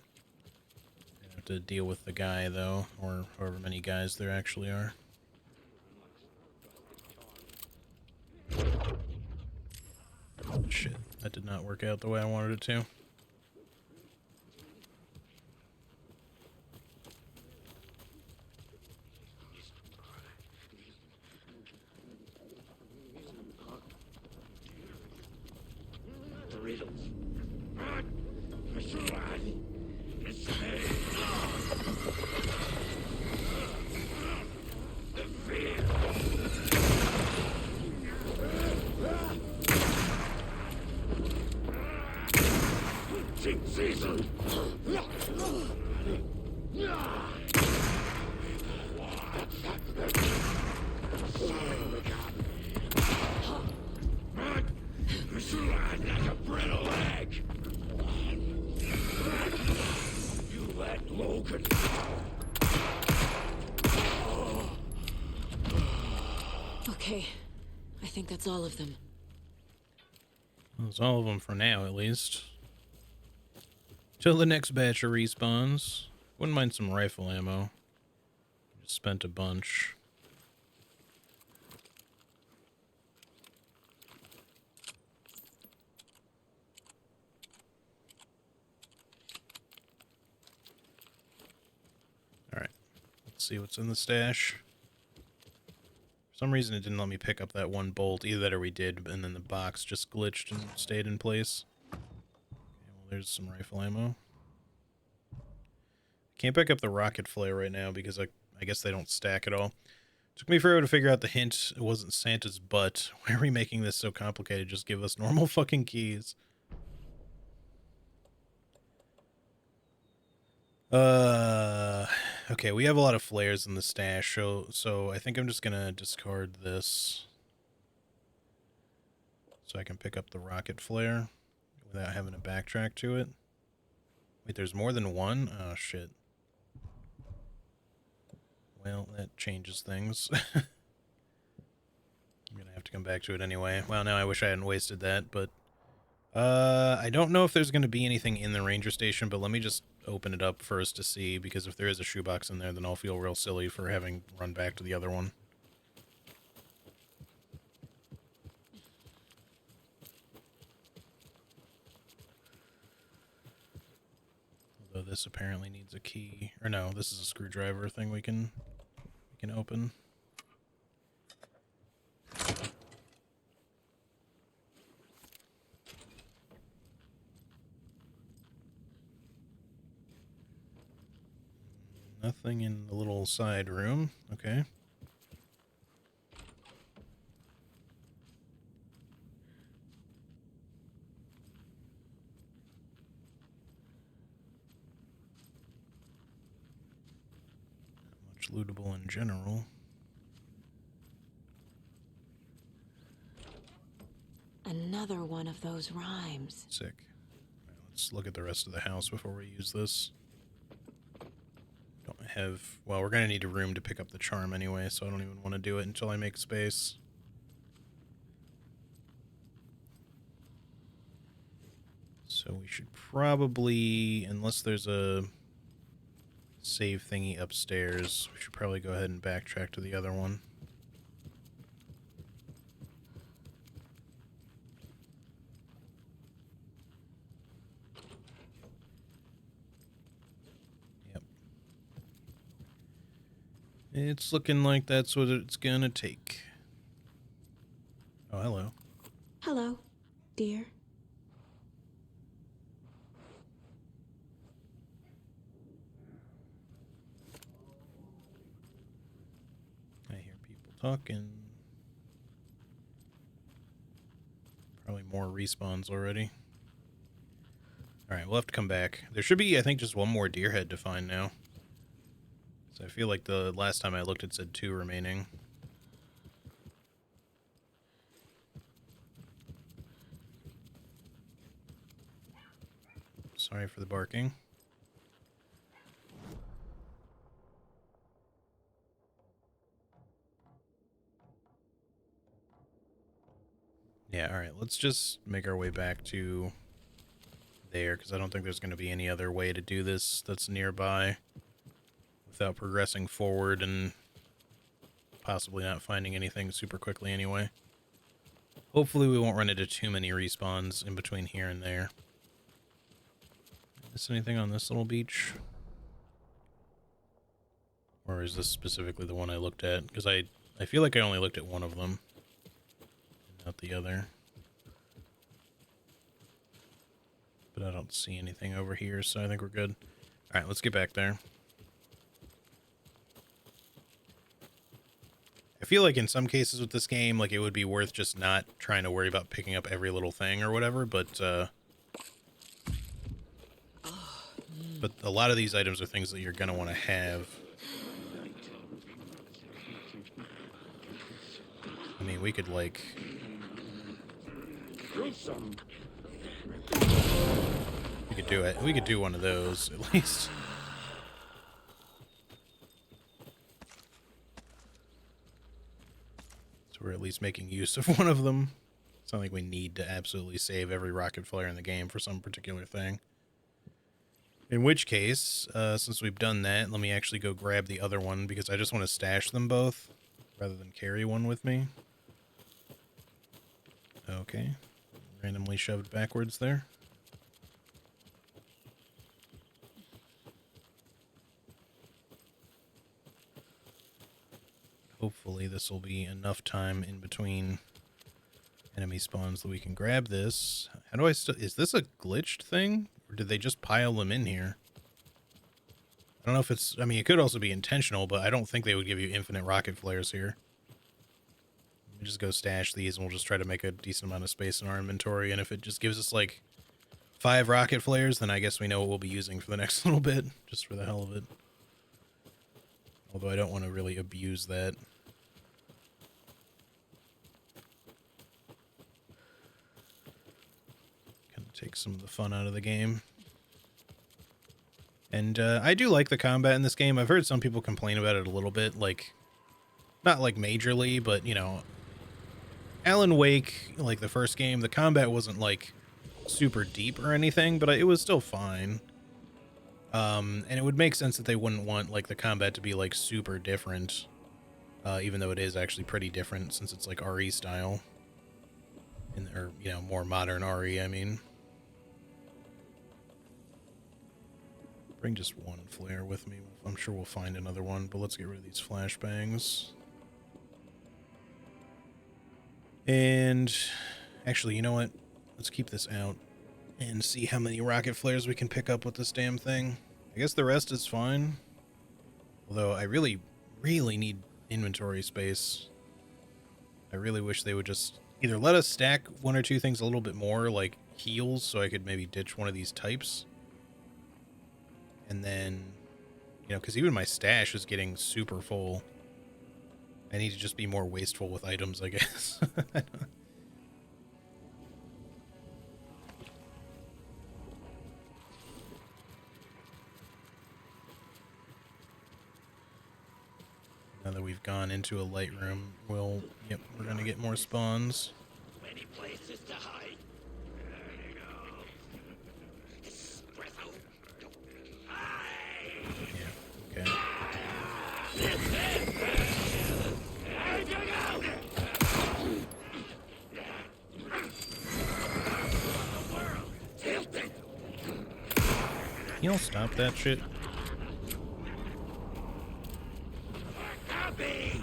We have to deal with the guy though, or however many guys there actually are. Shit, that did not work out the way I wanted it to. Okay, I think that's all of them. That's all of them for now, at least. Till the next batch of respawns. Wouldn't mind some rifle ammo. Just spent a bunch. Alright. Let's see what's in the stash. For some reason it didn't let me pick up that one bolt. Either that or we did, and then the box just glitched and stayed in place. Okay, well, there's some rifle ammo. Can't pick up the rocket flare right now because I guess they don't stack at all. Took me forever to figure out the hint. It wasn't Santa's butt. Why are we making this so complicated? Just give us normal fucking keys. Okay, we have a lot of flares in the stash, so I think I'm just gonna discard this so I can pick up the rocket flare without having to backtrack to it. Wait, there's more than one? Oh, shit. Well, that changes things. I'm gonna have to come back to it anyway. Well, now I wish I hadn't wasted that, but I don't know if there's gonna be anything in the ranger station, but let me just open it up first to see, because if there is a shoebox in there, then I'll feel real silly for having run back to the other one. Although this apparently needs a key. Or no, this is a screwdriver thing we can open. Nothing in the little side room. Okay. Not much lootable in general. Another one of those rhymes. Sick. Right, let's look at the rest of the house before we use this. Don't have... Well, we're going to need a room to pick up the charm anyway, so I don't even want to do it until I make space. So we should probably, unless there's a save thingy upstairs, we should probably go ahead and backtrack to the other one. Yep. It's looking like that's what it's gonna take. Oh, hello. Hello, dear. I hear people talking. Probably more respawns already. Alright, we'll have to come back. There should be, I think, just one more deer head to find now. So I feel like the last time I looked it said 2 remaining. Sorry for the barking. Yeah, alright, let's just make our way back to there, because I don't think there's going to be any other way to do this that's nearby without progressing forward and possibly not finding anything super quickly anyway. Hopefully we won't run into too many respawns in between here and there. Is anything on this little beach? Or is this specifically the one I looked at? Because I feel like I only looked at one of them. Not the other. But I don't see anything over here, so I think we're good. Alright, let's get back there. I feel like in some cases with this game, like it would be worth just not trying to worry about picking up every little thing or whatever, but a lot of these items are things that you're going to want to have. I mean, we could like... We could do it. We could do one of those, at least. So we're at least making use of one of them. It's not like we need to absolutely save every rocket flare in the game for some particular thing. In which case, since we've done that, let me actually go grab the other one, because I just want to stash them both, rather than carry one with me. Okay. Randomly shoved backwards there. Hopefully this will be enough time in between enemy spawns that we can grab this. How do I still... Is this a glitched thing? Or did they just pile them in here? I don't know if it's... I mean, it could also be intentional, but I don't think they would give you infinite rocket flares here. Let me just go stash these, and we'll just try to make a decent amount of space in our inventory. And if it just gives us, like, 5 rocket flares, then I guess we know what we'll be using for the next little bit, just for the hell of it. Although I don't want to really abuse that. Kind of take some of the fun out of the game. And I do like the combat in this game. I've heard some people complain about it a little bit, like, not like majorly, but, you know, Alan Wake, like the first game, the combat wasn't like super deep or anything, but it was still fine. And it would make sense that they wouldn't want like the combat to be like super different, even though it is actually pretty different since it's like RE style, or you know, more modern RE. I mean, Bring just one flare with me. I'm sure we'll find another one, but let's get rid of these flashbangs. And actually, you know what? Let's keep this out and see how many rocket flares we can pick up with this damn thing. I guess the rest is fine. Although I really, really need inventory space. I really wish they would just either let us stack one or two things a little bit more, like heals, so I could maybe ditch one of these types. And then, you know, because even my stash is getting super full. I need to just be more wasteful with items, I guess. Now that we've gone into a light room, yep, we're gonna get more spawns. Many places to hide. There you go. Espresso. Hi! Yeah, okay. There you go! The world tilted. You don't stop that shit. Copy.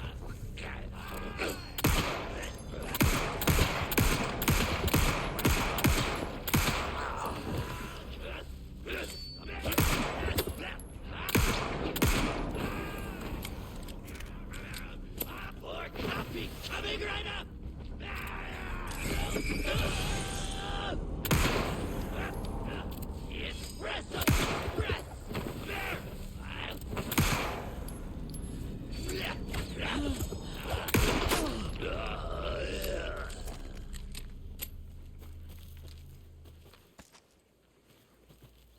More copy coming right up. Espresso. Press.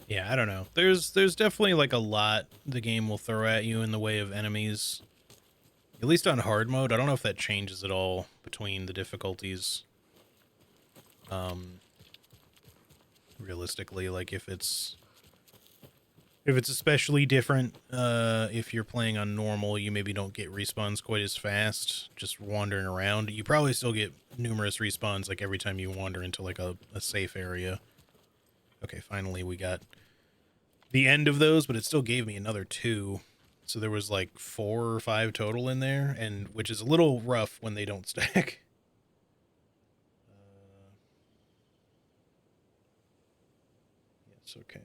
Yeah, I don't know. There's definitely like a lot the game will throw at you in the way of enemies. At least on hard mode. I don't know if that changes at all between the difficulties. Realistically, like if it's especially different, if you're playing on normal, you maybe don't get respawns quite as fast just wandering around. You probably still get numerous respawns like every time you wander into like a safe area. Okay, finally we got the end of those, but it still gave me another 2. So there was like 4 or 5 total in there, and which is a little rough when they don't stack. Yes, okay.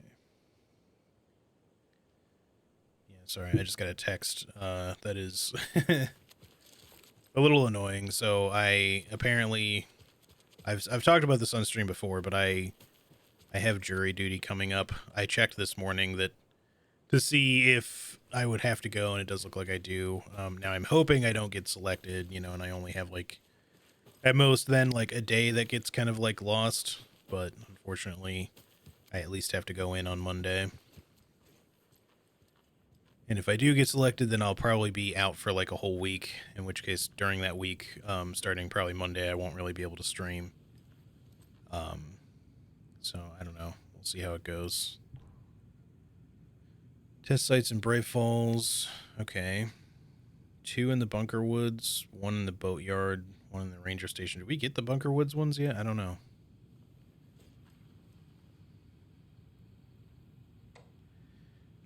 Yeah, sorry, I just got a text that is a little annoying. So I've talked about this on stream before, but I have jury duty coming up. I checked this morning to see if I would have to go, and it does look like I do. Now I'm hoping I don't get selected, you know, and I only have like at most then like a day that gets kind of like lost, but unfortunately I at least have to go in on Monday. And if I do get selected, then I'll probably be out for like a whole week, in which case during that week, starting probably Monday, I won't really be able to stream. So I don't know. We'll see how it goes. Test sites in Brave Falls. Okay. 2 in the Bunker Woods, 1 in the Boatyard, 1 in the Ranger Station. Did we get the Bunker Woods ones yet? I don't know.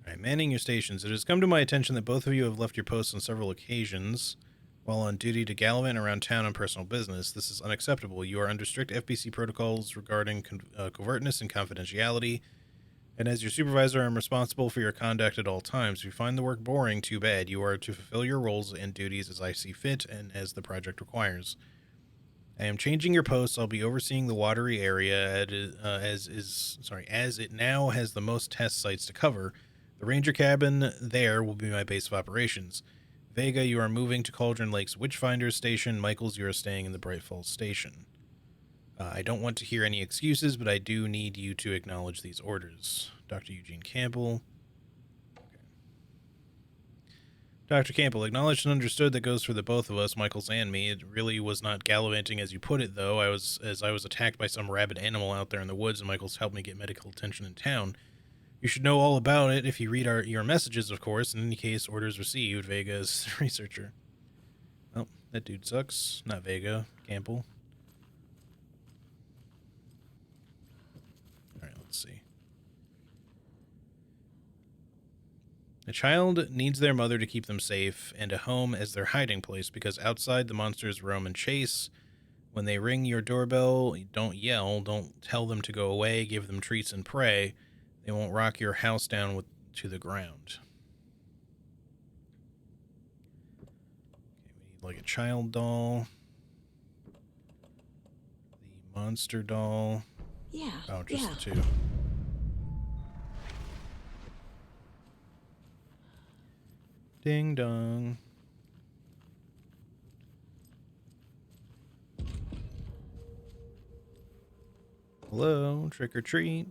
Alright, manning your stations. It has come to my attention that both of you have left your posts on several occasions while on duty to gallivant around town on personal business. This is unacceptable. You are under strict FBC protocols regarding covertness and confidentiality, and as your supervisor, I'm responsible for your conduct at all times. If you find the work boring, too bad. You are to fulfill your roles and duties as I see fit and as the project requires. I am changing your posts. I'll be overseeing the watery area as it now has the most test sites to cover. The ranger cabin there will be my base of operations. Vega, you are moving to Cauldron Lake's Witchfinder Station. Michaels, you are staying in the Bright Falls Station. I don't want to hear any excuses, but I do need you to acknowledge these orders. Dr. Eugene Campbell. Okay. Dr. Campbell, acknowledged and understood that goes for the both of us, Michaels and me. It really was not gallivanting as you put it, though. I was attacked by some rabid animal out there in the woods, and Michaels helped me get medical attention in town. You should know all about it if you read your messages, of course. In any case, orders received. Vega is the researcher. Oh, that dude sucks. Not Vega. Campbell. Alright, let's see. A child needs their mother to keep them safe and a home as their hiding place because outside the monsters roam and chase. When they ring your doorbell, don't yell, don't tell them to go away, give them treats and pray. They won't rock your house down to the ground. Okay, we need like a child doll. The monster doll. Yeah. Oh, just yeah. the two. Ding dong. Hello, trick or treat.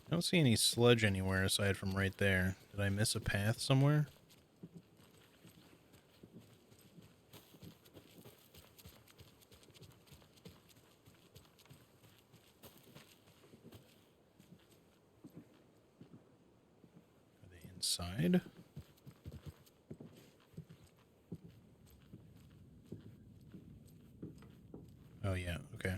I don't see any sludge anywhere aside from right there. Did I miss a path somewhere? Are they inside? Oh yeah, okay.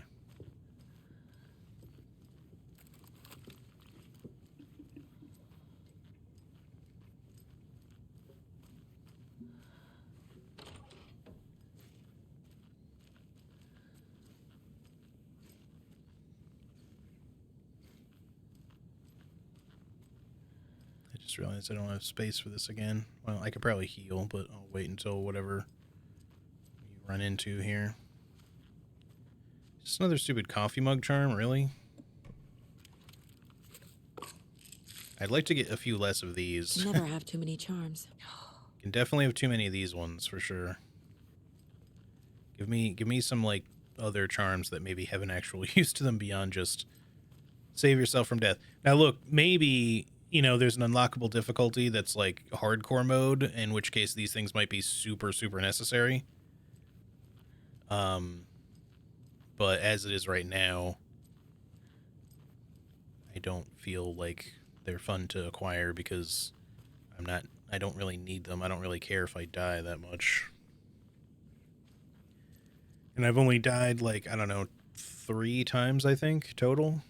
I just realized I don't have space for this again. Well, I could probably heal, but I'll wait until whatever we run into here. Just another stupid coffee mug charm, really? I'd like to get a few less of these. Never have too many charms. Can definitely have too many of these ones for sure. Give me some like other charms that maybe have an actual use to them beyond just save yourself from death. Now look, maybe, you know, there's an unlockable difficulty that's like hardcore mode, in which case these things might be super, super necessary. But as it is right now, I don't feel like they're fun to acquire because I don't really need them. I don't really care if I die that much. And I've only died like, I don't know, 3 times, I think, total.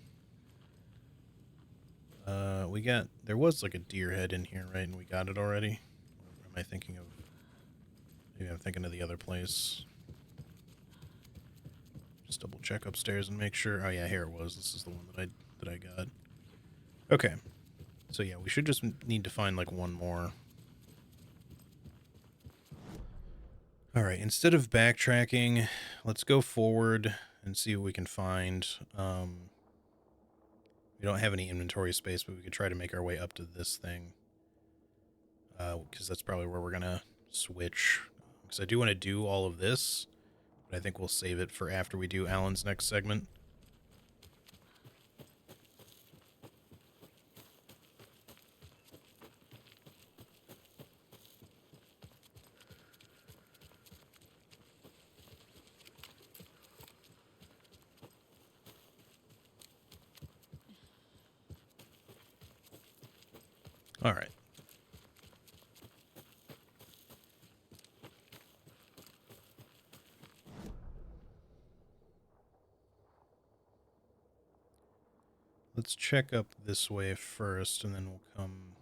There was like a deer head in here, right? And we got it already? Or am I thinking of, maybe I'm thinking of the other place. Just double check upstairs and make sure. Oh yeah, here it was. This is the one that I got. Okay. So yeah, we should just need to find like one more. All right, instead of backtracking, let's go forward and see what we can find. We don't have any inventory space, but we could try to make our way up to this thing. Because that's probably where we're going to switch. Because I do want to do all of this, but I think we'll save it for after we do Alan's next segment. All right. Let's check up this way first, and then we'll come...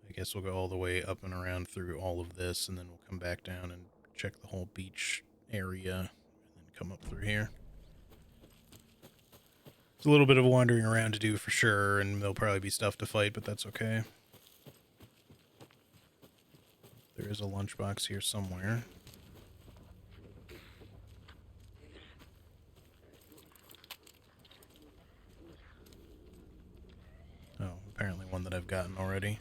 I guess we'll go all the way up and around through all of this, and then we'll come back down and check the whole beach area, and then come up through here. It's a little bit of wandering around to do for sure, and there'll probably be stuff to fight, but that's okay. There is a lunchbox here somewhere. Oh, apparently one that I've gotten already.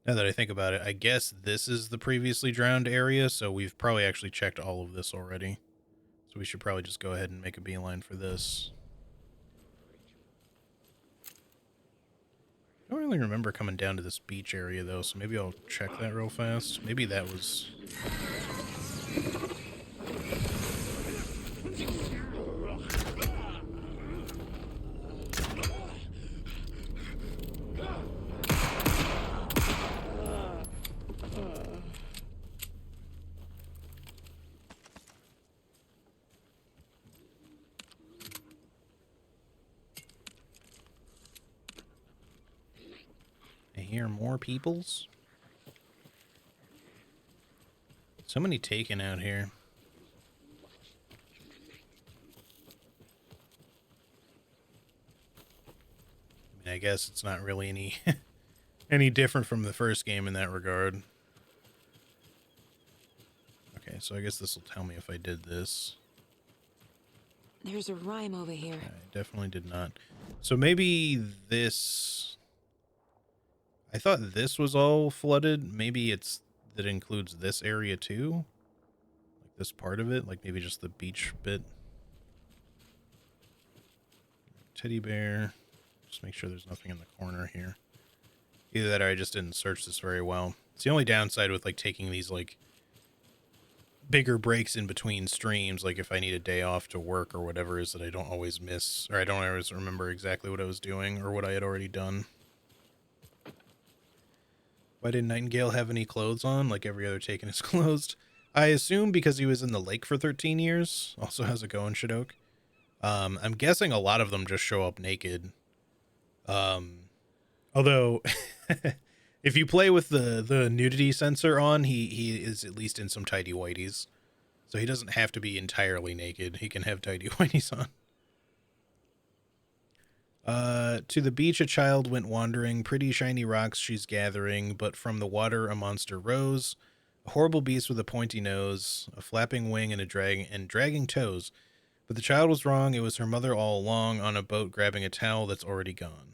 Now that I think about it, I guess this is the previously drowned area, so we've probably actually checked all of this already. So we should probably just go ahead and make a beeline for this. I don't really remember coming down to this beach area, though, so maybe I'll check that real fast. Maybe that was... hear more peoples. So many taken out here. I mean, I guess it's not really any any different from the first game in that regard. Okay, so I guess this will tell me if I did this. There's a rhyme over here. Yeah, I definitely did not. So maybe this... I thought this was all flooded. Maybe it's that includes this area too? Like this part of it? Like maybe just the beach bit? Teddy bear. Just make sure there's nothing in the corner here. Either that or I just didn't search this very well. It's the only downside with like taking these like bigger breaks in between streams, like if I need a day off to work or whatever, is that I don't always miss, or I don't always remember exactly what I was doing or what I had already done. Why didn't Nightingale have any clothes on? Like every other Taken is closed. I assume because he was in the lake for 13 years. Also, how's it going, Shadok? I'm guessing a lot of them just show up naked. Although, if you play with the nudity sensor on, he is at least in some tidy whities. So he doesn't have to be entirely naked. He can have tidy whities on. To the beach a child went wandering, pretty shiny rocks she's gathering, but from the water a monster rose, a horrible beast with a pointy nose, a flapping wing and dragging toes. But the child was wrong, it was her mother all along, on a boat grabbing a towel that's already gone.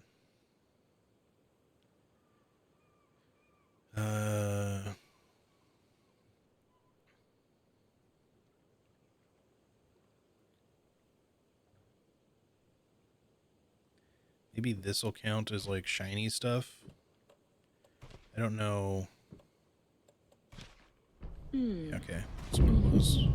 Maybe this'll count as like shiny stuff. I don't know. Okay, that's what it was.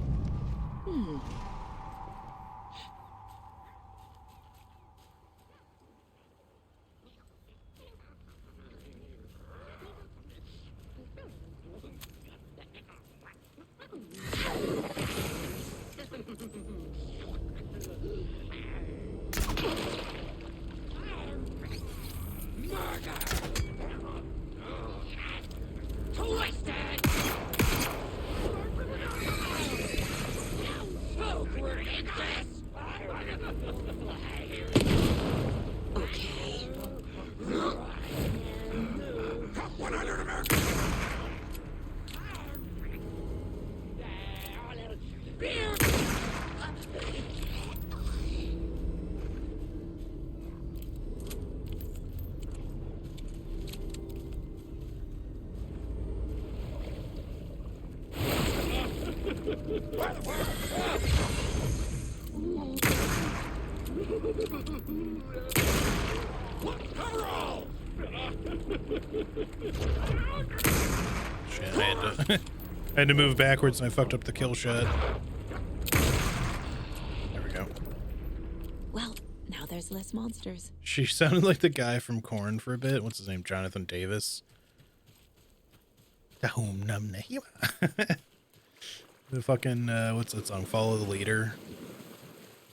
Twisted! Oh, we're in this! Okay. Top 100 America! Beer! Coverall! Shit, I had to move backwards and I fucked up the kill shot. There we go. Well, now there's less monsters. She sounded like the guy from Korn for a bit. What's his name? Jonathan Davis. The fucking, what's that song? Follow the Leader.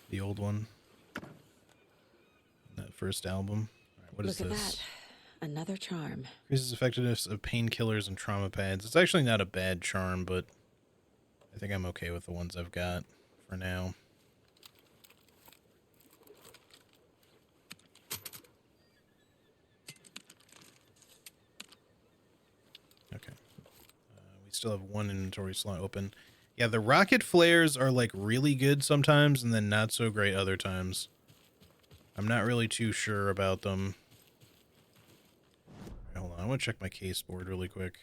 The old one. That first album. All right, what is Look at this? that. Another charm. Increases effectiveness of painkillers and trauma pads. It's actually not a bad charm, but I think I'm okay with the ones I've got for now. Okay. We still have one inventory slot open. Yeah, the rocket flares are like really good sometimes and then not so great other times. I'm not really too sure about them. Right, hold on, I want to check my case board really quick.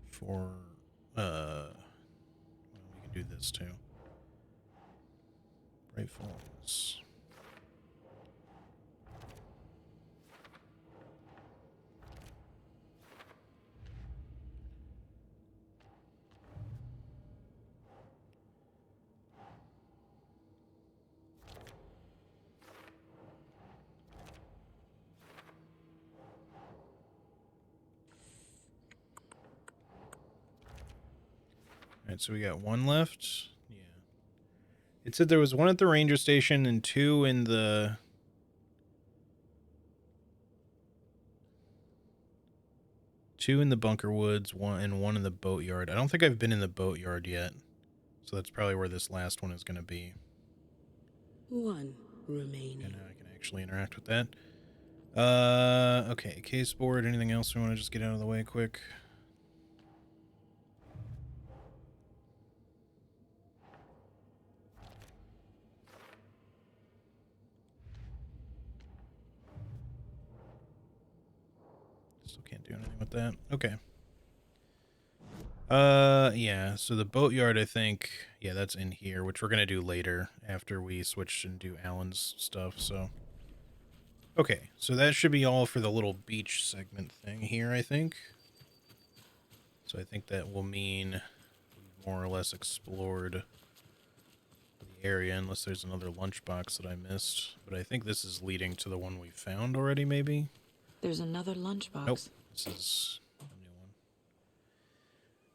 For, well, we can do this too. Bright Falls. Alright, so we got one left. Yeah. It said there was one at the ranger station and two in the 2 in the bunker woods, one in the boatyard. I don't think I've been in the boatyard yet, so that's probably where this last one is going to be. One remaining. And now I can actually interact with that. Okay, case board. Anything else we want to just get out of the way quick? Still can't do anything with that. Okay. Yeah, so the boatyard, I think, yeah, that's in here, which we're gonna do later after we switch and do Alan's stuff, so. Okay, so that should be all for the little beach segment thing here, I think. So I think that will mean we've more or less explored the area, unless there's another lunchbox that I missed. But I think this is leading to the one we found already, maybe? There's another lunchbox. Nope, this is a new one.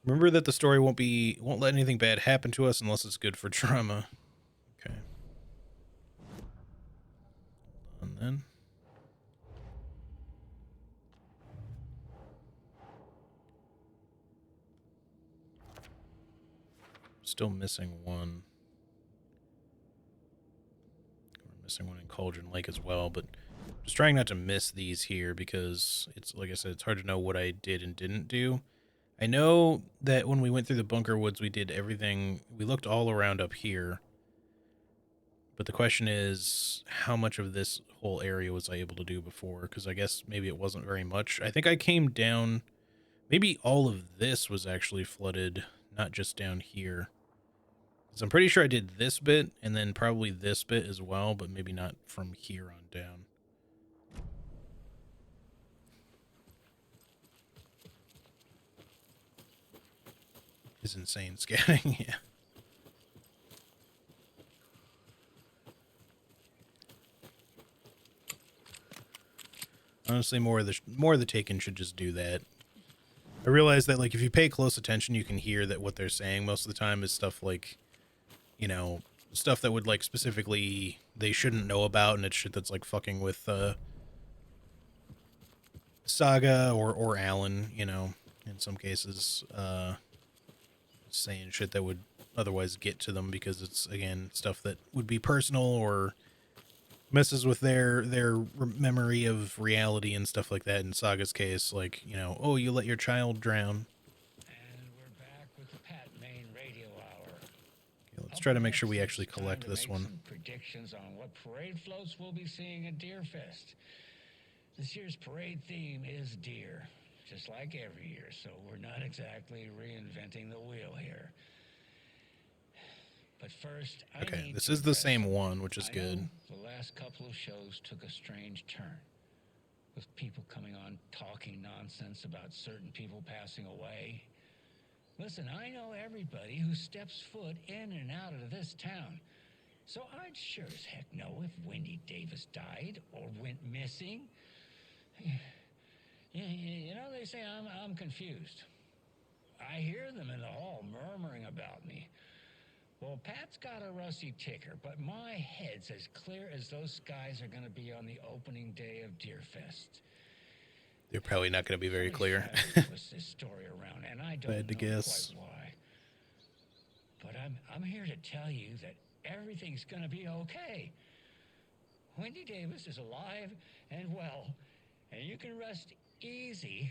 Remember that the story won't let anything bad happen to us unless it's good for trauma. Okay. Hold on then. Still missing one. We're missing one in Cauldron Lake as well, but just trying not to miss these here because it's, like I said, it's hard to know what I did and didn't do. I know that when we went through the bunker woods, we did everything. We looked all around up here. But the question is, how much of this whole area was I able to do before? Because I guess maybe it wasn't very much. I think I came down... Maybe all of this was actually flooded, not just down here. Because I'm pretty sure I did this bit, and then probably this bit as well, but maybe not from here on down. Is insane scatting, yeah. Honestly, more of the Taken should just do that. I realize that, like, if you pay close attention, you can hear that what they're saying most of the time is stuff like, you know, stuff that would, like, specifically they shouldn't know about, and it's shit that's, like, fucking with Saga or Alan, you know, in some cases, saying shit that would otherwise get to them because it's, again, stuff that would be personal or messes with their memory of reality and stuff like that. In Saga's case, like, you know, oh, you let your child drown. And we're back with the Pat Main Radio Hour. Okay, let's try to make sure we actually collect this one. Some predictions on what parade floats we'll be seeing at Deerfest. This year's parade theme is deer, just like every year, so we're not exactly reinventing the wheel here. But first, Okay, this is the same one, which is good. The last couple of shows took a strange turn, with people coming on talking nonsense about certain people passing away. Listen, I know everybody who steps foot in and out of this town, so I'd sure as heck know if Wendy Davis died or went missing. You know, they say I'm confused. I hear them in the hall murmuring about me. Well, Pat's got a rusty ticker, but my head's as clear as those skies are going to be on the opening day of Deerfest. They're probably not going to be very clear. Twist this story around, and I don't I had to know guess. quite why. But I'm here to tell you that everything's going to be okay. Wendy Davis is alive and well, and you can rest easy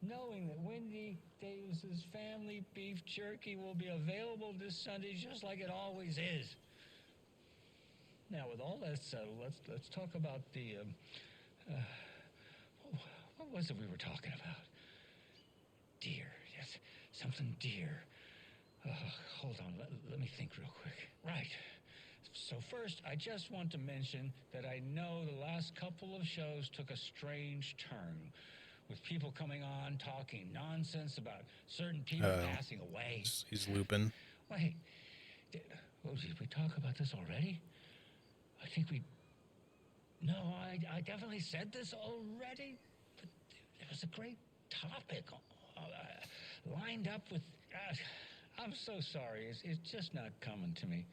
knowing that Wendy Davis's family beef jerky will be available this Sunday just like it always is. Now, with all that settled, let's talk about the what was it we were talking about? Deer, yes, something deer. Hold on, let me think real quick. Right. So first, I just want to mention that I know the last couple of shows took a strange turn, with people coming on talking nonsense about certain people passing away. He's looping. Wait, did we talk about this already? I think we... No, I definitely said this already, but it was a great topic lined up with... I'm so sorry, it's just not coming to me.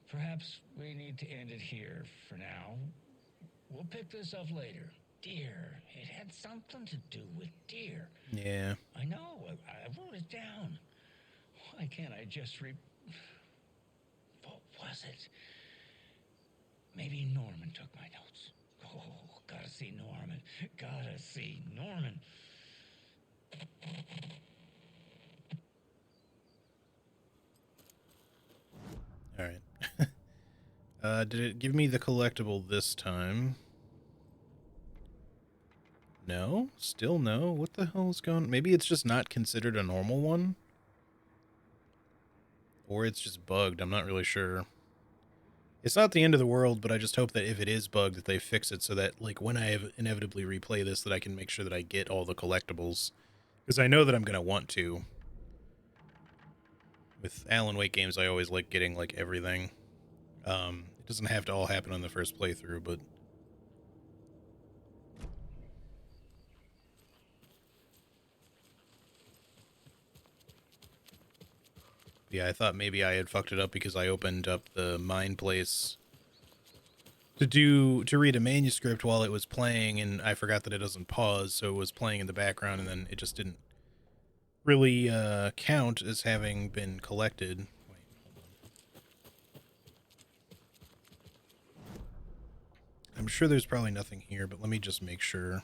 Perhaps we need to end it here for now. We'll pick this up later. deer. It had something to do with deer. Yeah. I know. I wrote it down. Why can't I just What was it? Maybe Norman took my notes. Oh, gotta see Norman. Gotta see Norman. All right. Did it give me the collectible this time? No? Still no? What the hell is going on? Maybe it's just not considered a normal one? Or it's just bugged. I'm not really sure. It's not the end of the world, but I just hope that if it is bugged, that they fix it so that, like, when I inevitably replay this, that I can make sure that I get all the collectibles. Because I know that I'm going to want to. With Alan Wake games, I always like getting, like, everything. It doesn't have to all happen on the first playthrough, but... Yeah, I thought maybe I had fucked it up because I opened up the mine place to read a manuscript while it was playing, and I forgot that it doesn't pause, so it was playing in the background, and then it just didn't really count as having been collected. Wait, hold on. I'm sure there's probably nothing here, but let me just make sure,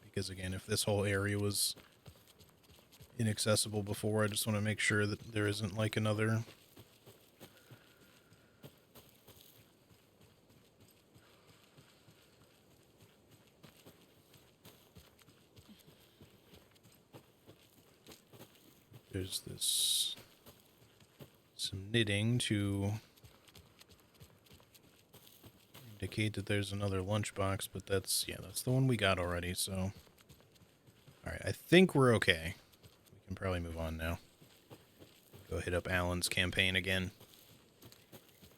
because again, if this whole area was inaccessible before, I just want to make sure that there isn't like another there's some knitting to indicate that there's another lunchbox, but that's the one we got already, so all right, I think we're okay. Can probably move on now. Go hit up Alan's campaign again.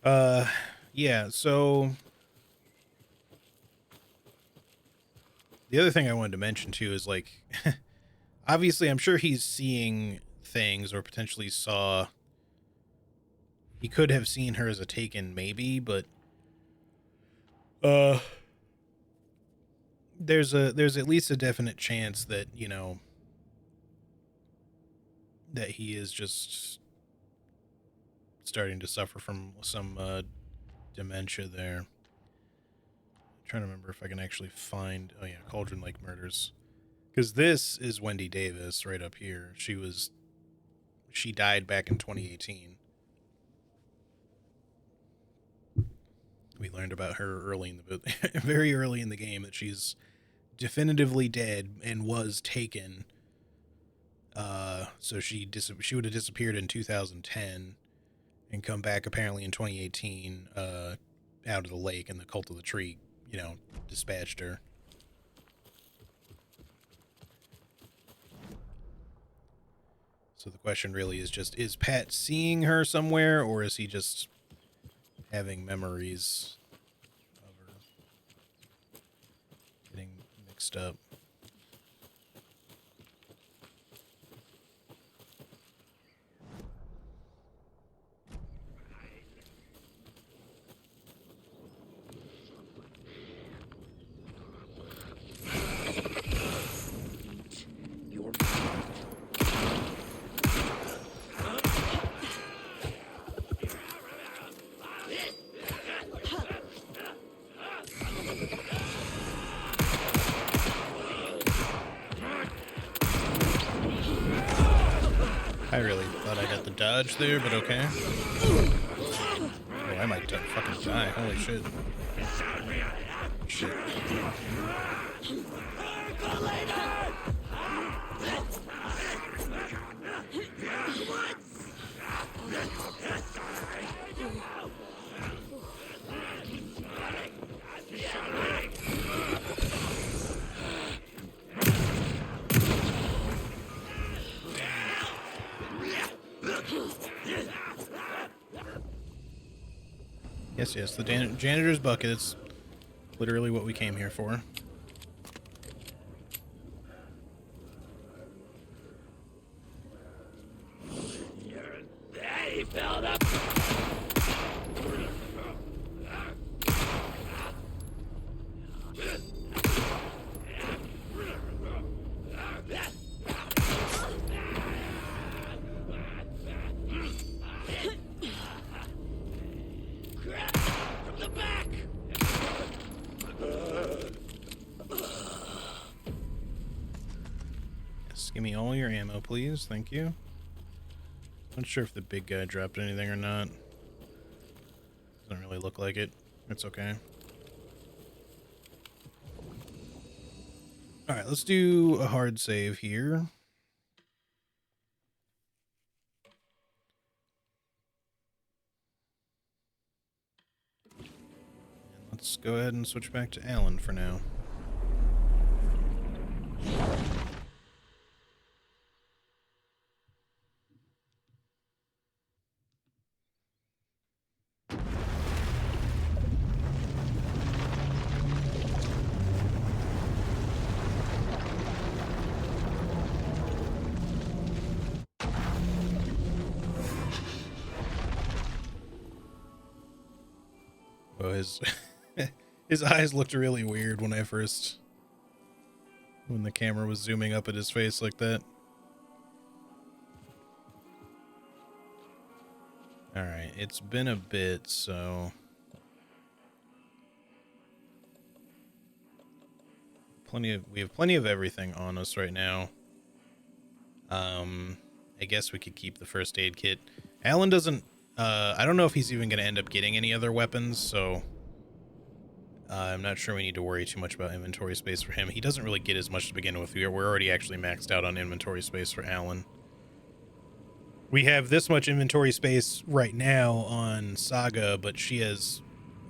Yeah, so the other thing I wanted to mention too is, like, obviously I'm sure he's seeing things, or potentially saw, he could have seen her as a Taken maybe, but there's at least a definite chance that, you know, that he is just starting to suffer from some dementia there. I'm trying to remember if I can actually find... Oh yeah, Cauldron Lake Murders. Because this is Wendy Davis right up here. She died back in 2018. We learned about her early in the very early in the game, that she's definitively dead and was taken. So she would have disappeared in 2010 and come back apparently in 2018 out of the lake, and the Cult of the Tree, you know, dispatched her. So the question really is just, is Pat seeing her somewhere, or is he just having memories of her getting mixed up? I really thought I got the dodge there, but okay. Oh, I might fucking die. Holy shit. Shit. Yes, the janitor's bucket. It's literally what we came here for. Hey, filled up. Just give me all your ammo, please. Thank you. Not sure if the big guy dropped anything or not. Doesn't really look like it. It's okay. Alright, let's do a hard save here. And let's go ahead and switch back to Alan for now. Oh, his eyes looked really weird when the camera was zooming up at his face like that. Alright, it's been a bit, so we have plenty of everything on us right now. I guess we could keep the first aid kit. Alan doesn't I don't know if he's even going to end up getting any other weapons, so I'm not sure we need to worry too much about inventory space for him. He doesn't really get as much to begin with. We're already actually maxed out on inventory space for Alan. We have this much inventory space right now on Saga, but she has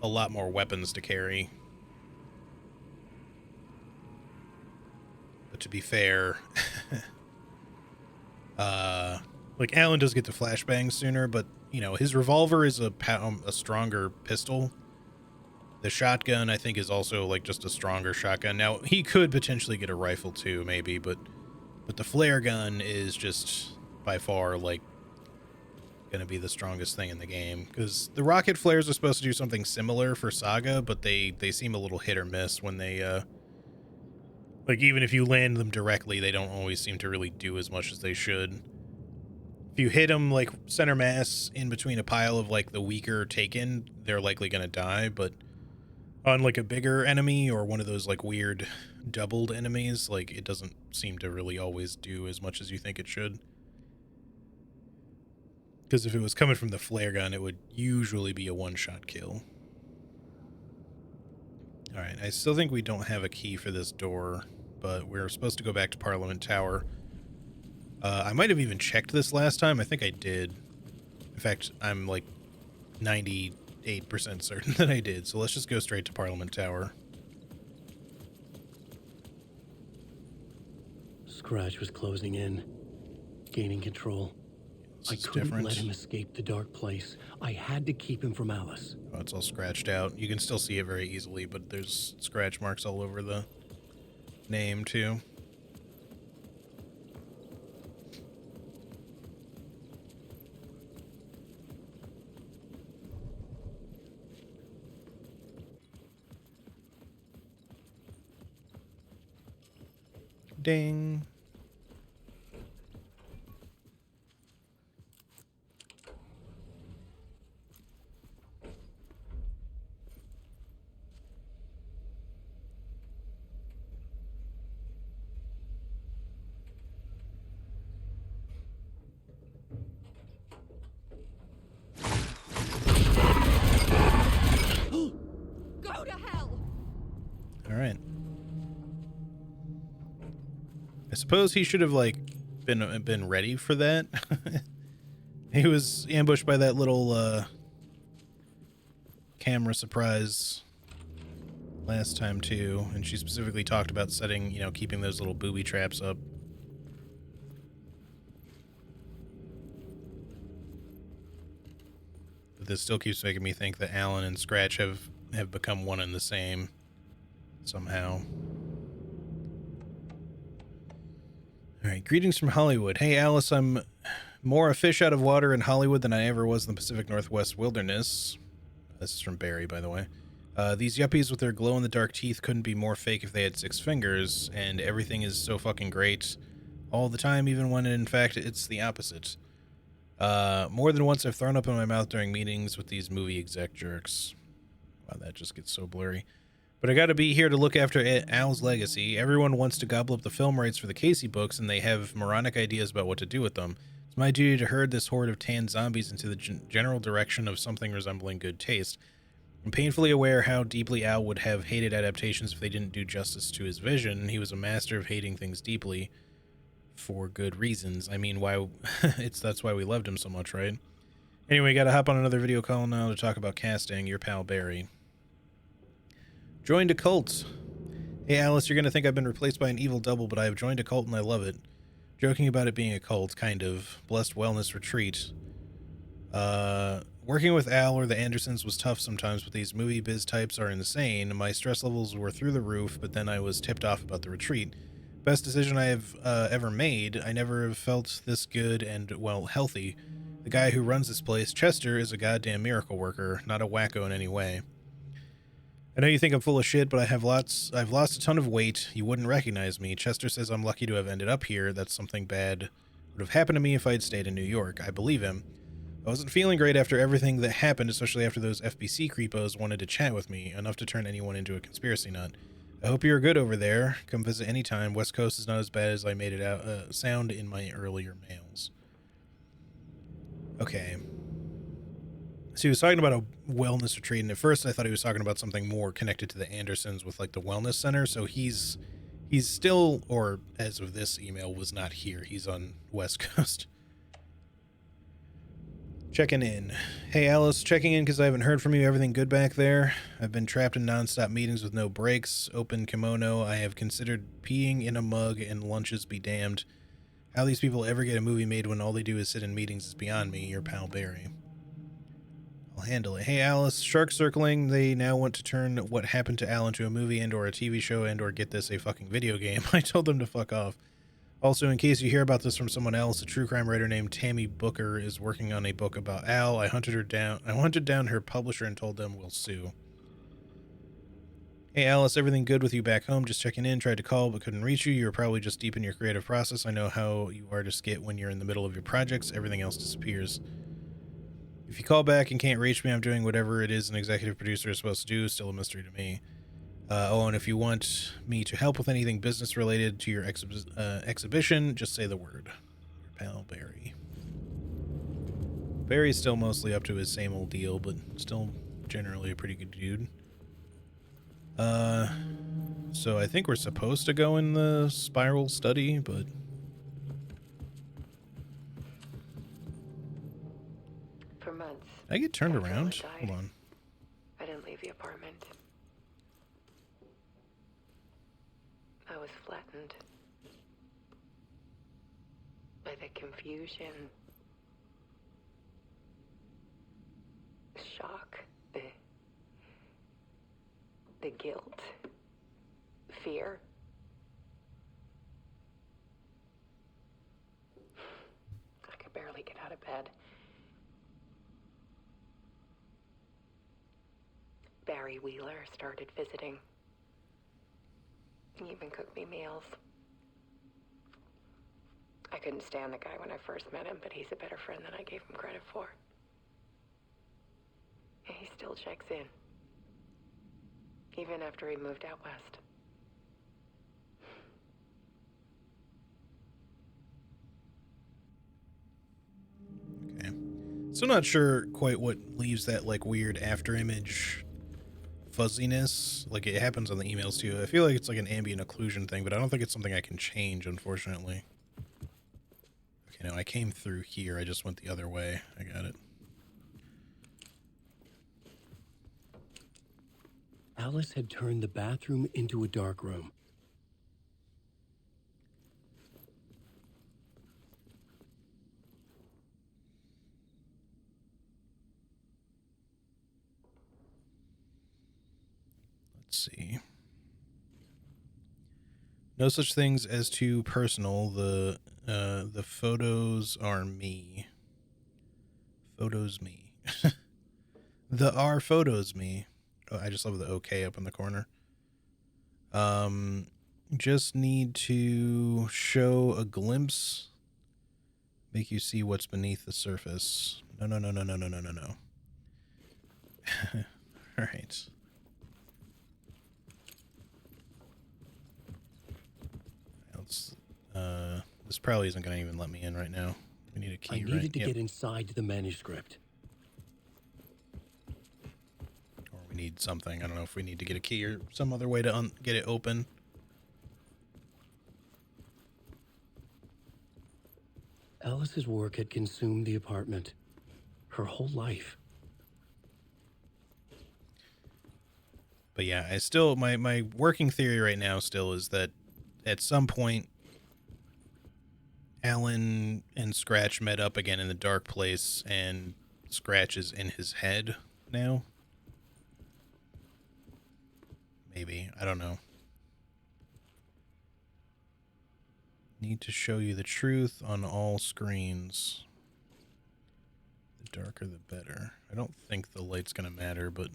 a lot more weapons to carry. But to be fair, like Alan does get to flashbang sooner, but you know, his revolver is a stronger pistol. The shotgun, I think, is also like just a stronger shotgun. Now, he could potentially get a rifle too, maybe, but the flare gun is just by far like going to be the strongest thing in the game, because the rocket flares are supposed to do something similar for Saga, but they seem a little hit or miss when they like, even if you land them directly, they don't always seem to really do as much as they should. If you hit them like center mass in between a pile of like the weaker Taken, they're likely going to die, but on like a bigger enemy or one of those like weird doubled enemies, like it doesn't seem to really always do as much as you think it should. Because if it was coming from the flare gun, it would usually be a one-shot kill. Alright, I still think we don't have a key for this door, but we're supposed to go back to Parliament Tower. I might have even checked this last time. I think I did. In fact, I'm like 98% certain that I did. So let's just go straight to Parliament Tower. Scratch was closing in, gaining control. I couldn't let him escape the dark place. I had to keep him from Alice. Oh, it's all scratched out. You can still see it very easily, but there's scratch marks all over the name too. Ding. Go to hell! All right. I suppose he should have like been ready for that. He was ambushed by that little camera surprise last time too, and she specifically talked about setting, you know, keeping those little booby traps up. But this still keeps making me think that Alan and Scratch have become one and the same somehow. All right, greetings from Hollywood. Hey, Alice, I'm more a fish out of water in Hollywood than I ever was in the Pacific Northwest wilderness. This is from Barry, by the way. These yuppies with their glow-in-the-dark teeth couldn't be more fake if they had 6 fingers, and everything is so fucking great all the time, even when in fact it's the opposite. More than once I've thrown up in my mouth during meetings with these movie exec jerks. Wow, that just gets so blurry. But I gotta be here to look after Al's legacy. Everyone wants to gobble up the film rights for the Casey books, and they have moronic ideas about what to do with them. It's my duty to herd this horde of tan zombies into the general direction of something resembling good taste. I'm painfully aware how deeply Al would have hated adaptations if they didn't do justice to his vision. He was a master of hating things deeply for good reasons. I mean, why that's why we loved him so much, right? Anyway, gotta hop on another video call now to talk about casting. Your pal Barry. Joined a cult. Hey Alice, you're gonna think I've been replaced by an evil double, but I have joined a cult and I love it. Joking about it being a cult, kind of. Blessed wellness retreat. Working with Al or the Andersons was tough sometimes, but these movie biz types are insane. My stress levels were through the roof, but then I was tipped off about the retreat. Best decision I have ever made. I never have felt this good and, well, healthy. The guy who runs this place, Chester, is a goddamn miracle worker, not a wacko in any way. I know you think I'm full of shit, but I've lost a ton of weight. You wouldn't recognize me. Chester says I'm lucky to have ended up here. That something bad would have happened to me if I'd stayed in New York. I believe him. I wasn't feeling great after everything that happened, especially after those FBC creepos wanted to chat with me, enough to turn anyone into a conspiracy nut. I hope you're good over there. Come visit anytime. West Coast is not as bad as I made it out sound in my earlier mails. Okay. So he was talking about a wellness retreat, and at first I thought he was talking about something more connected to the Andersons with like the wellness center. So he's still, or as of this email, was not here. He's on West Coast. Checking in. Hey Alice, checking in because I haven't heard from you. Everything good back there? I've been trapped in non-stop meetings with no breaks. Open kimono. I have considered peeing in a mug, and lunches be damned. How these people ever get a movie made when all they do is sit in meetings is beyond me. Your pal Barry. I'll handle it. Hey Alice, Shark Circling, they now want to turn What Happened to Al into a movie and or a TV show and or get this a fucking video game. I told them to fuck off. Also, in case you hear about this from someone else, a true crime writer named Tammy Booker is working on a book about Al. I hunted down her publisher and told them we'll sue. Hey Alice, everything good with you back home? Just checking in, tried to call but couldn't reach you. You were probably just deep in your creative process. I know how you are to skit when you're in the middle of your projects. Everything else disappears. If you call back and can't reach me, I'm doing whatever it is an executive producer is supposed to do. Still a mystery to me. And if you want me to help with anything business related to your exhibition, just say the word. Your pal Barry. Barry's still mostly up to his same old deal, but still generally a pretty good dude. So I think we're supposed to go in the spiral study, but... For months. Did I get turned after around? Ellen died, Hold on. I didn't leave the apartment. I was flattened by the confusion, shock, the guilt, fear. I could barely get out of bed. Barry Wheeler started visiting. He even cooked me meals. I couldn't stand the guy when I first met him, but he's a better friend than I gave him credit for. And he still checks in. Even after he moved out west. Okay. Still not sure quite what leaves that like weird after image fuzziness. Like it happens on the emails too. I feel like it's like an ambient occlusion thing, but I don't think it's something I can change, unfortunately. Okay, no, I came through here. I just went the other way. I got it. Alice had turned the bathroom into a dark room. Let's see. No such things as too personal. The photos are me. Photos me. The are photos me. Oh, I just love the okay up in the corner. Just need to show a glimpse. Make you see what's beneath the surface. No. All right. This probably isn't going to even let me in right now. We need a key, I right? needed to Yep. get inside the manuscript. Or we need something. I don't know if we need to get a key or some other way to get it open. Alice's work had consumed the apartment. Her whole life. But yeah, I still, my working theory right now still is that at some point, Alan and Scratch met up again in the dark place, and Scratch is in his head now. Maybe. I don't know. Need to show you the truth on all screens. The darker the better. I don't think the light's gonna matter, but...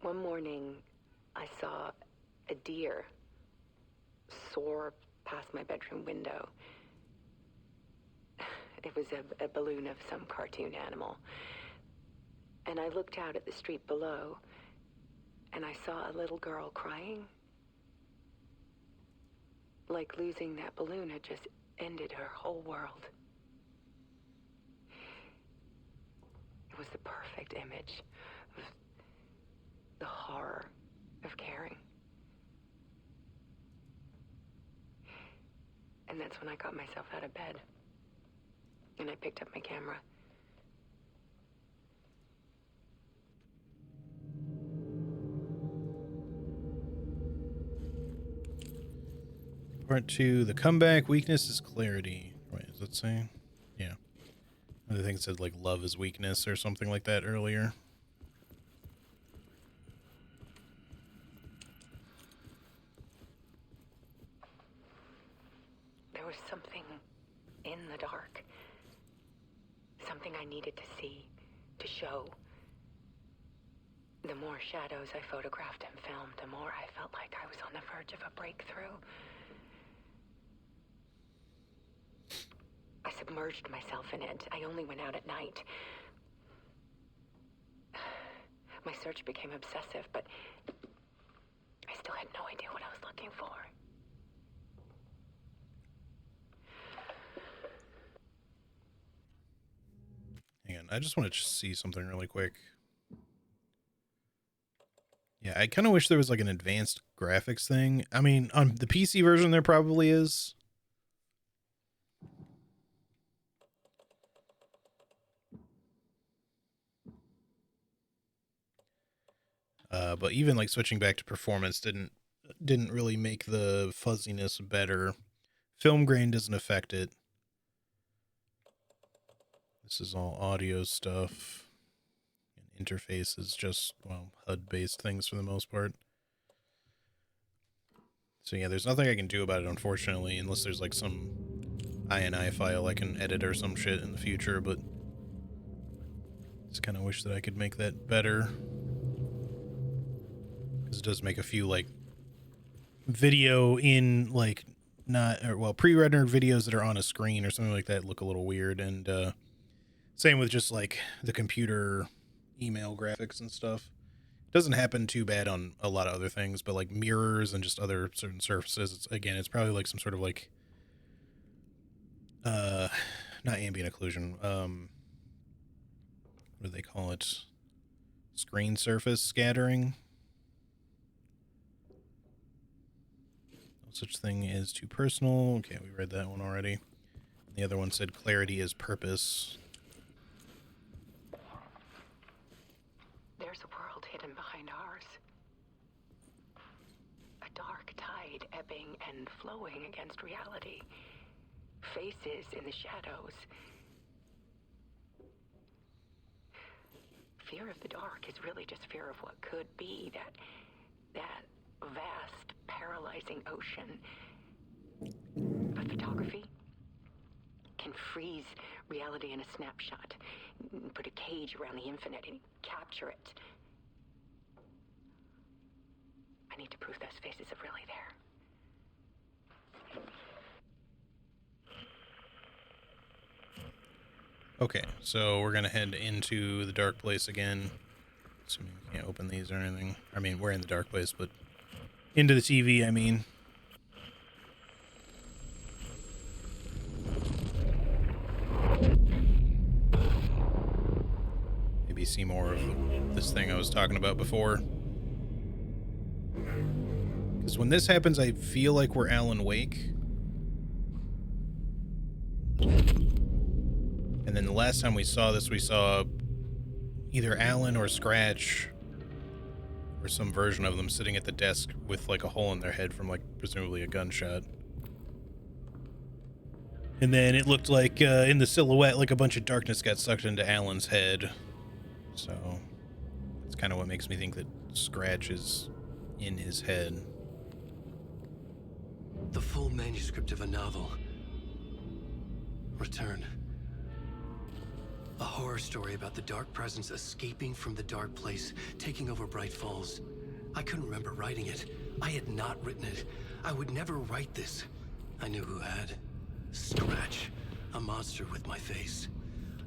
One morning, I saw a deer soar past my bedroom window. It was a balloon of some cartoon animal. And I looked out at the street below, and I saw a little girl crying. Like losing that balloon had just ended her whole world. It was the perfect image of the horror of caring. And that's when I got myself out of bed. And I picked up my camera. Part 2, the comeback weakness is clarity. Wait, does it say? Yeah. I think it said like love is weakness or something like that earlier. There was something in the dark. Something I needed to see, to show. The more shadows I photographed and filmed, the more I felt like I was on the verge of a breakthrough. I submerged myself in it. I only went out at night. My search became obsessive, but I still had no idea what I was looking for. Hang on, I just want to see something really quick. Yeah, I kind of wish there was like an advanced graphics thing. I mean, on the PC version there probably is. But even like switching back to performance didn't really make the fuzziness better. Film grain doesn't affect it. This is all audio stuff. And interface is just, well, HUD-based things for the most part. So yeah, there's nothing I can do about it, unfortunately, unless there's like some INI file I can edit or some shit in the future, but just kind of wish that I could make that better. Because it does make a few, like, video in, like, not, or, well, pre-rendered videos that are on a screen or something like that look a little weird, and, same with just, like, the computer email graphics and stuff. It doesn't happen too bad on a lot of other things, but, like, mirrors and just other certain surfaces, it's probably, like, some sort of, like, not ambient occlusion, what do they call it? Screen surface scattering? Such thing as too personal. Okay, we read that one already. The other one said clarity is purpose. There's a world hidden behind ours. A dark tide ebbing and flowing against reality. Faces in the shadows. Fear of the dark is really just fear of what could be, that vast, paralyzing ocean. But photography can freeze reality in a snapshot, put a cage around the infinite and capture it. I need to prove those faces are really there. Okay, so we're gonna head into the dark place again. Assuming we can't open these or anything. I mean, we're in the dark place, but into the TV, I mean. Maybe see more of this thing I was talking about before. Because when this happens, I feel like we're Alan Wake. And then the last time we saw this, we saw either Alan or Scratch or some version of them sitting at the desk with like a hole in their head from like presumably a gunshot. And then it looked like in the silhouette like a bunch of darkness got sucked into Alan's head. So that's kind of what makes me think that Scratch is in his head. The full manuscript of a novel. Return. A horror story about the dark presence escaping from the dark place, taking over Bright Falls. I couldn't remember writing it. I had not written it. I would never write this. I knew who had. Scratch. A monster with my face.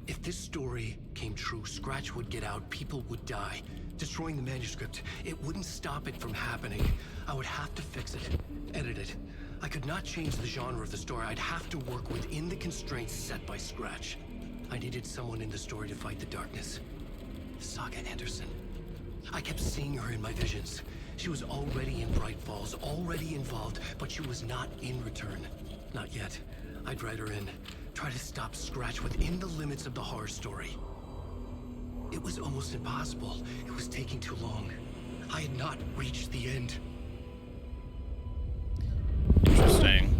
If this story came true, Scratch would get out, people would die. Destroying the manuscript, it wouldn't stop it from happening. I would have to fix it, edit it. I could not change the genre of the story. I'd have to work within the constraints set by Scratch. I needed someone in the story to fight the darkness. Saga Anderson. I kept seeing her in my visions. She was already in Bright Falls, already involved, but she was not in Return. Not yet. I'd write her in, try to stop Scratch within the limits of the horror story. It was almost impossible. It was taking too long. I had not reached the end. Interesting.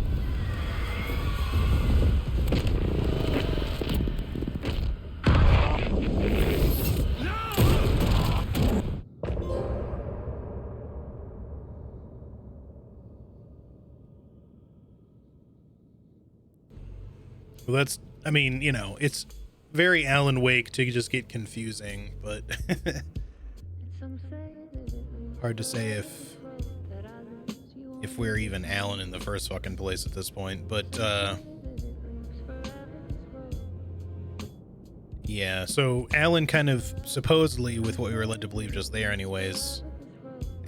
Well, that's, I mean, you know, it's very Alan Wake to just get confusing, but hard to say if we're even Alan in the first fucking place at this point, but yeah, so Alan kind of supposedly, with what we were led to believe just there anyways,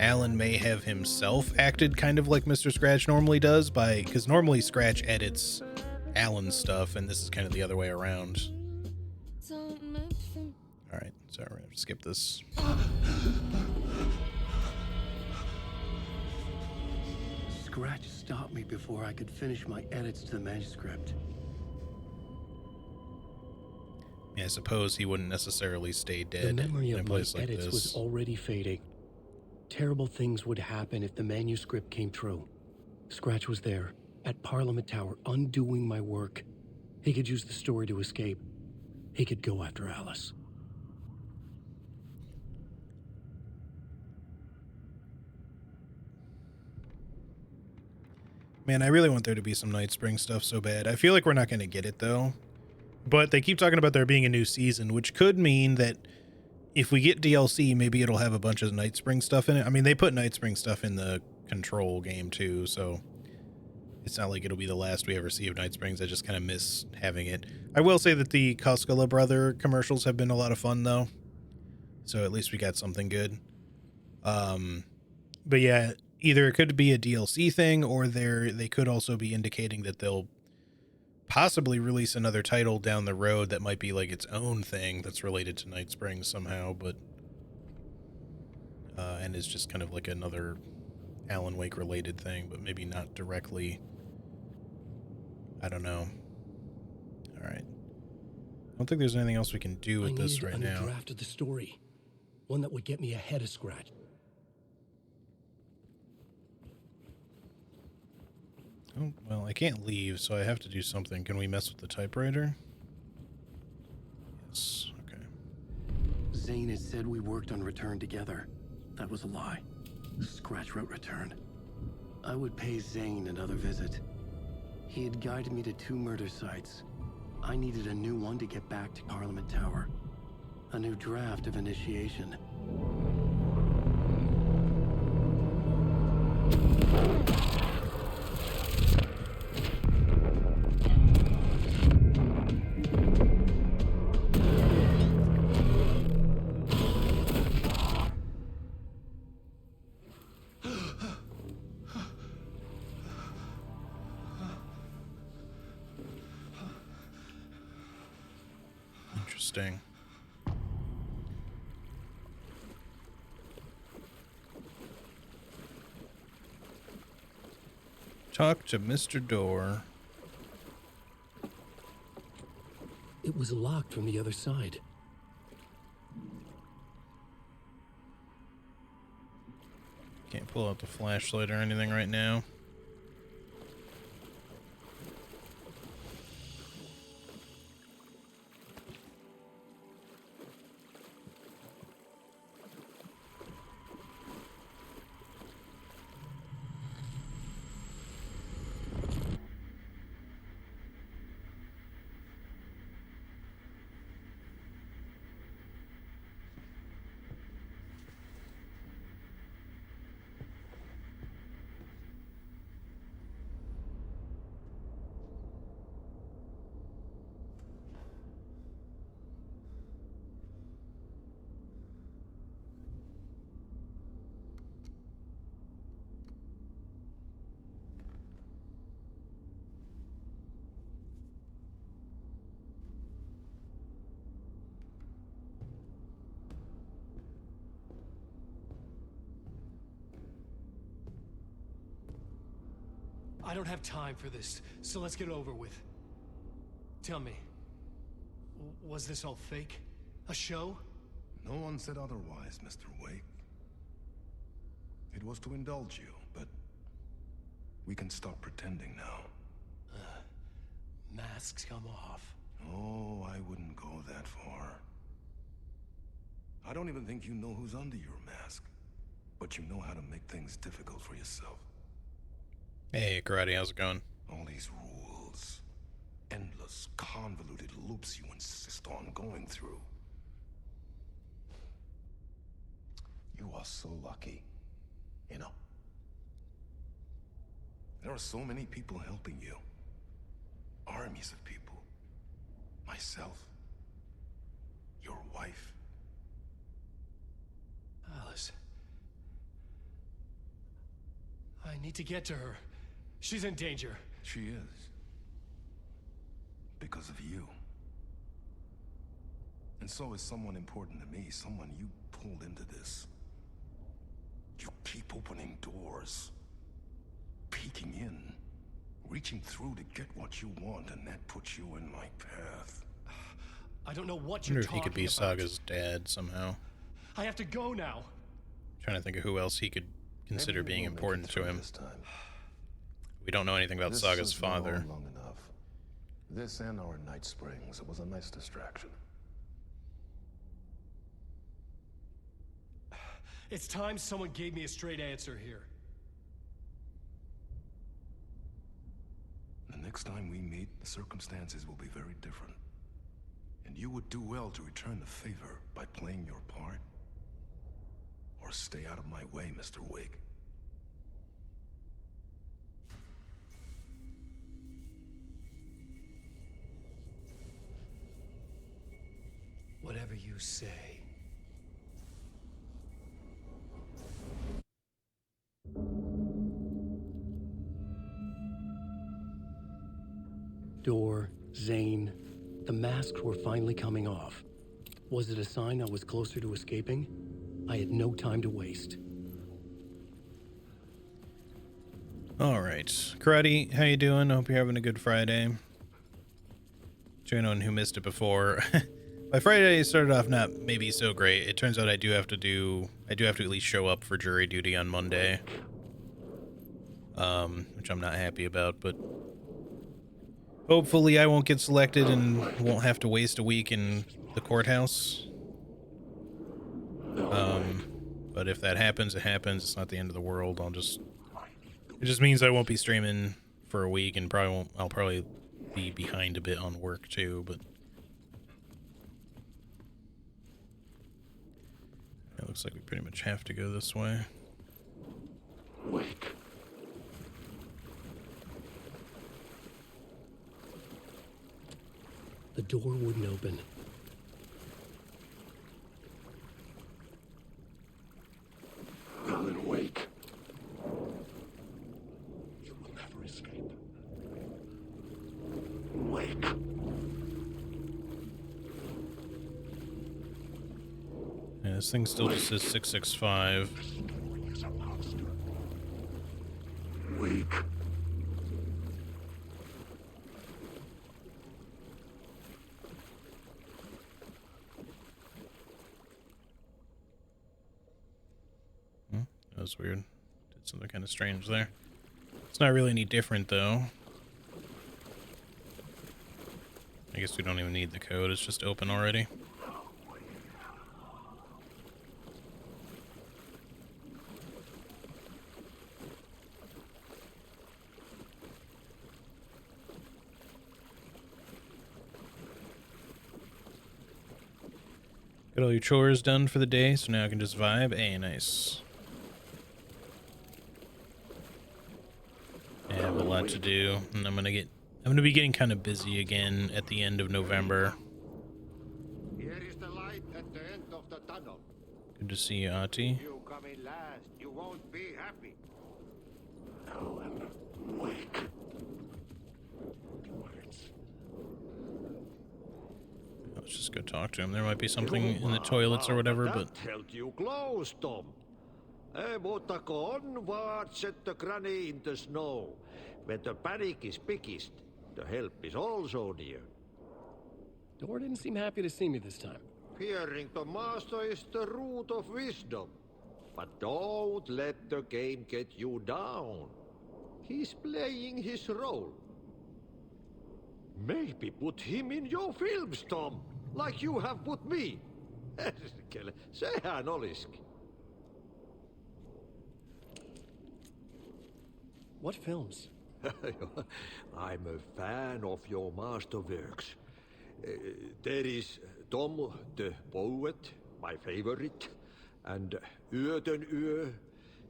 Alan may have himself acted kind of like Mr. Scratch normally does because normally Scratch edits Alan's stuff, and this is kind of the other way around. Alright, so we're gonna skip this. Scratch stopped me before I could finish my edits to the manuscript. Yeah, I suppose he wouldn't necessarily stay dead The memory in a of my place like edits this. was already fading. Terrible things would happen if the manuscript came true. Scratch was there, at Parliament Tower, undoing my work. He could use the story to escape. He could go after Alice. Man, I really want there to be some Night Spring stuff so bad. I feel like we're not going to get it, though. But they keep talking about there being a new season, which could mean that if we get DLC, maybe it'll have a bunch of Night Spring stuff in it. I mean, they put Night Spring stuff in the Control game, too, so it's not like it'll be the last we ever see of Night Springs. I just kind of miss having it. I will say that the Koskela Brother commercials have been a lot of fun, though. So at least we got something good. But yeah, either it could be a DLC thing, or they could also be indicating that they'll possibly release another title down the road that might be like its own thing that's related to Night Springs somehow, but and is just kind of like another Alan Wake related thing, but maybe not directly. I don't know. All right. I don't think there's anything else we can do with this right now. I needed a new draft of the story, one that would get me ahead of Scratch. Oh, well, I can't leave, so I have to do something. Can we mess with the typewriter? Yes, okay. Zane had said we worked on Return together. That was a lie. Scratch wrote Return. I would pay Zane another visit. He had guided me to 2 murder sites. I needed a new one to get back to Parliament Tower. A new draft of initiation. Interesting. Talk to Mr. Door. It was locked from the other side. Can't pull out the flashlight or anything right now. I don't have time for this, so let's get it over with. Tell me, was this all fake? A show? No one said otherwise, Mr. Wake. It was to indulge you, but we can stop pretending now. Masks come off. Oh, I wouldn't go that far. I don't even think you know who's under your mask, but you know how to make things difficult for yourself. Hey, Karate, how's it going? All these rules. Endless, convoluted loops you insist on going through. You are so lucky. You know? There are so many people helping you. Armies of people. Myself. Your wife. Alice. I need to get to her. She's in danger. She is. Because of you. And so is someone important to me, someone you pulled into this. You keep opening doors. Peeking in. Reaching through to get what you want, and that puts you in my path. I don't know what I you're wonder if he talking could be about. Saga's dad somehow. I have to go now. Trying to think of who else he could consider Maybe being we'll make important it to through him. this time. We don't know anything about This Saga's has been father. on long enough. This and our Night Springs, it was a nice distraction. It's time someone gave me a straight answer here. The next time we meet, the circumstances will be very different. And you would do well to return the favor by playing your part. Or stay out of my way, Mr. Wake. Whatever you say. Door, Zane, the masks were finally coming off. Was it a sign I was closer to escaping? I had no time to waste. All right, Karate, how you doing? I hope you're having a good Friday. To anyone who missed it before, my Friday started off not maybe so great. It turns out I do have to at least show up for jury duty on Monday, which I'm not happy about. But hopefully, I won't get selected and won't have to waste a week in the courthouse. But if that happens, it happens. It's not the end of the world. It just means I won't be streaming for a week and I'll probably be behind a bit on work too, but it looks like we pretty much have to go this way. Wake. The door wouldn't open. Alan, wake. You will never escape. Wake. Yeah, this thing still just says 665. Story is a monster. Wake. That was weird. Did something kind of strange there. It's not really any different though. I guess we don't even need the code, it's just open already. Got all your chores done for the day, so now I can just vibe. Hey, nice. I have a lot to do, and I'm gonna be getting kind of busy again at the end of November. Here is the light at the end of the tunnel. Good to see you, Ati. You come in last, you won't be happy. Alan, wake. Words. Let's just go talk to him. There might be something in the toilets or whatever, but That held you close, Tom. Mutta on watch at the granny in the snow. When the panic is biggest, the help is also near. Door didn't seem happy to see me this time. Fearing the master is the root of wisdom. But don't let the game get you down. He's playing his role. Maybe put him in your films, Tom, like you have put me. Sehän olisikin. What films? I'm a fan of your masterworks. There is Tom the Poet, my favorite, and Öden Ö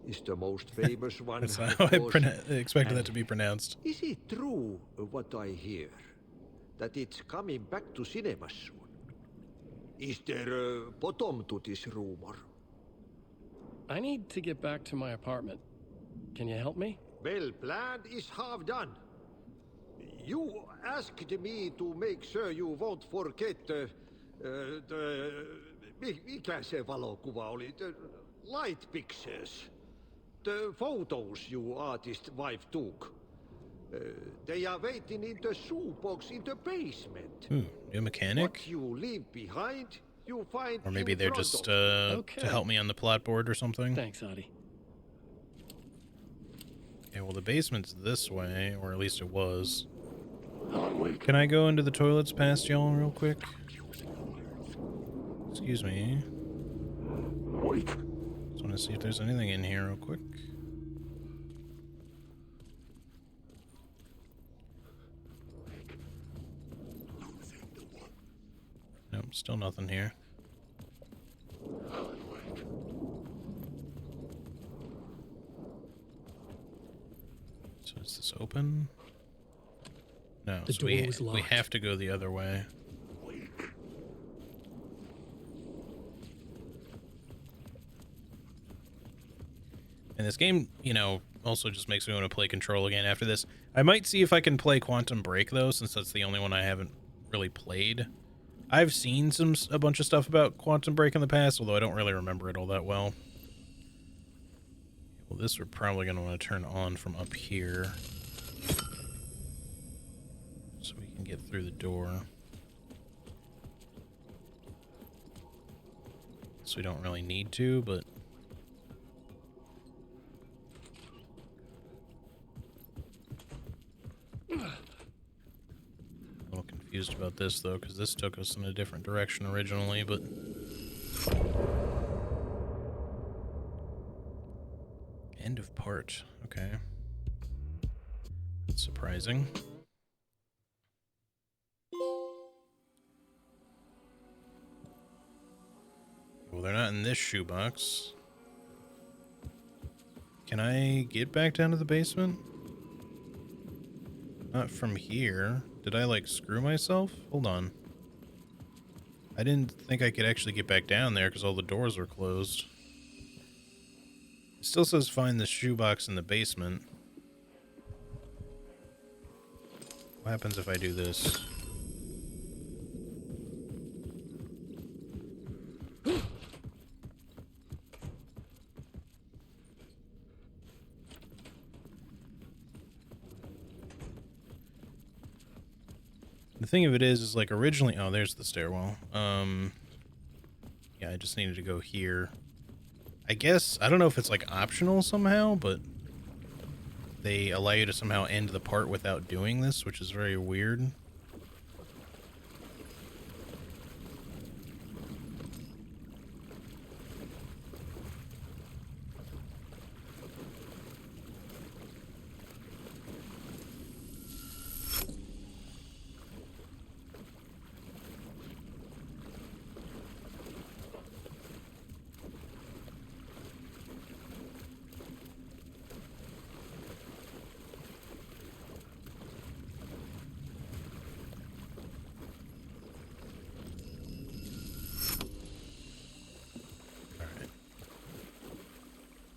is the most famous one. that's of not how I course. expected that And to be pronounced. Is it true what I hear? That it's coming back to cinemas soon? Is there a bottom to this rumor? I need to get back to my apartment. Can you help me? Well, plan is half done. You asked me to make sure you won't forget mikä se valokuva oli? The light pictures. The photos you artist wife took. They are waiting in the shoebox in the basement. New mechanic? What you leave behind, you find Or maybe in they're front just of you. to help me on the plot board or something. Thanks, Adi. Okay, well the basement's this way, or at least it was. Alan, wake. Can I go into the toilets past y'all real quick? Excuse me. Wake. Just want to see if there's anything in here real quick. Nope, still nothing here. Alan, wake. So is this open? No, The so door we was locked. have to go the other way. Wake. And this game, you know, also just makes me want to play Control again after this. I might see if I can play Quantum Break, though, since that's the only one I haven't really played. I've seen a bunch of stuff about Quantum Break in the past, although I don't really remember it all that well. Well, this we're probably going to want to turn on from up here, so we can get through the door. So we don't really need to, but... A little confused about this, though, because this took us in a different direction originally, but... End of part. Okay. That's surprising. Well, they're not in this shoebox. Can I get back down to the basement? Not from here. Did I, like, screw myself? Hold on. I didn't think I could actually get back down there because all the doors were closed. It still says find the shoebox in the basement. What happens if I do this? The thing of it is like originally, oh, there's the stairwell. Yeah, I just needed to go here. I guess, I don't know if it's like optional somehow, but they allow you to somehow end the part without doing this, which is very weird.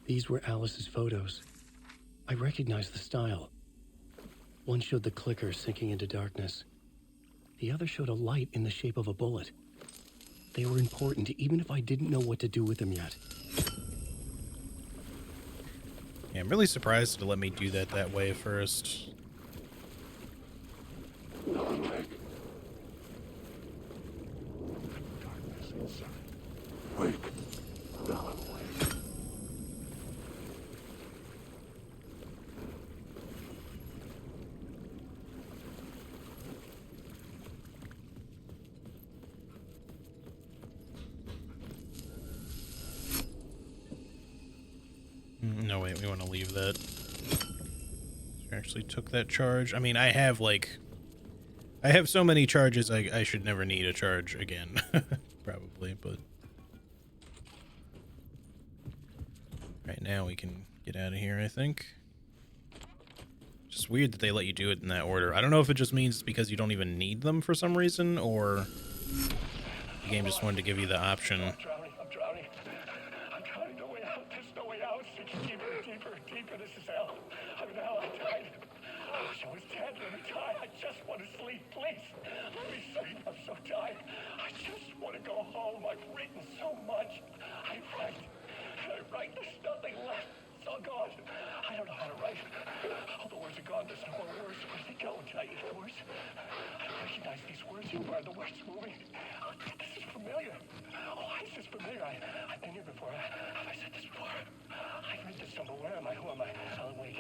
These were Alice's photos. I recognized the style. One showed the clicker sinking into darkness. The other showed a light in the shape of a bullet. They were important, even if I didn't know what to do with them yet. Yeah, I'm really surprised to let me do that way first. Wake. No, wait, we want to leave that. We actually took that charge. I mean, I have so many charges, I should never need a charge again. Probably, but... Right now we can get out of here, I think. Just weird that they let you do it in that order. I don't know if it just means it's because you don't even need them for some reason, or the game just wanted to give you the option. I'm drowning. I'm drowning. No way out. There's no way out. It's deeper. This is hell. I'm in hell. I died. I wish I was dead. Let me die. I just want to sleep. Please. Let me sleep. I'm so tired. I just want to go home. I've written so much. I write. There's nothing left. It's all gone. I don't know how to write. All the words are gone. There's no more words. Where did they go? Did I eat the words? I recognize these words. Where are the words moving? Oh, this is familiar. Oh, why is this familiar? I've been here before. Have I said this before? I've read this somewhere. Where am I? Who am I? Alan Wake.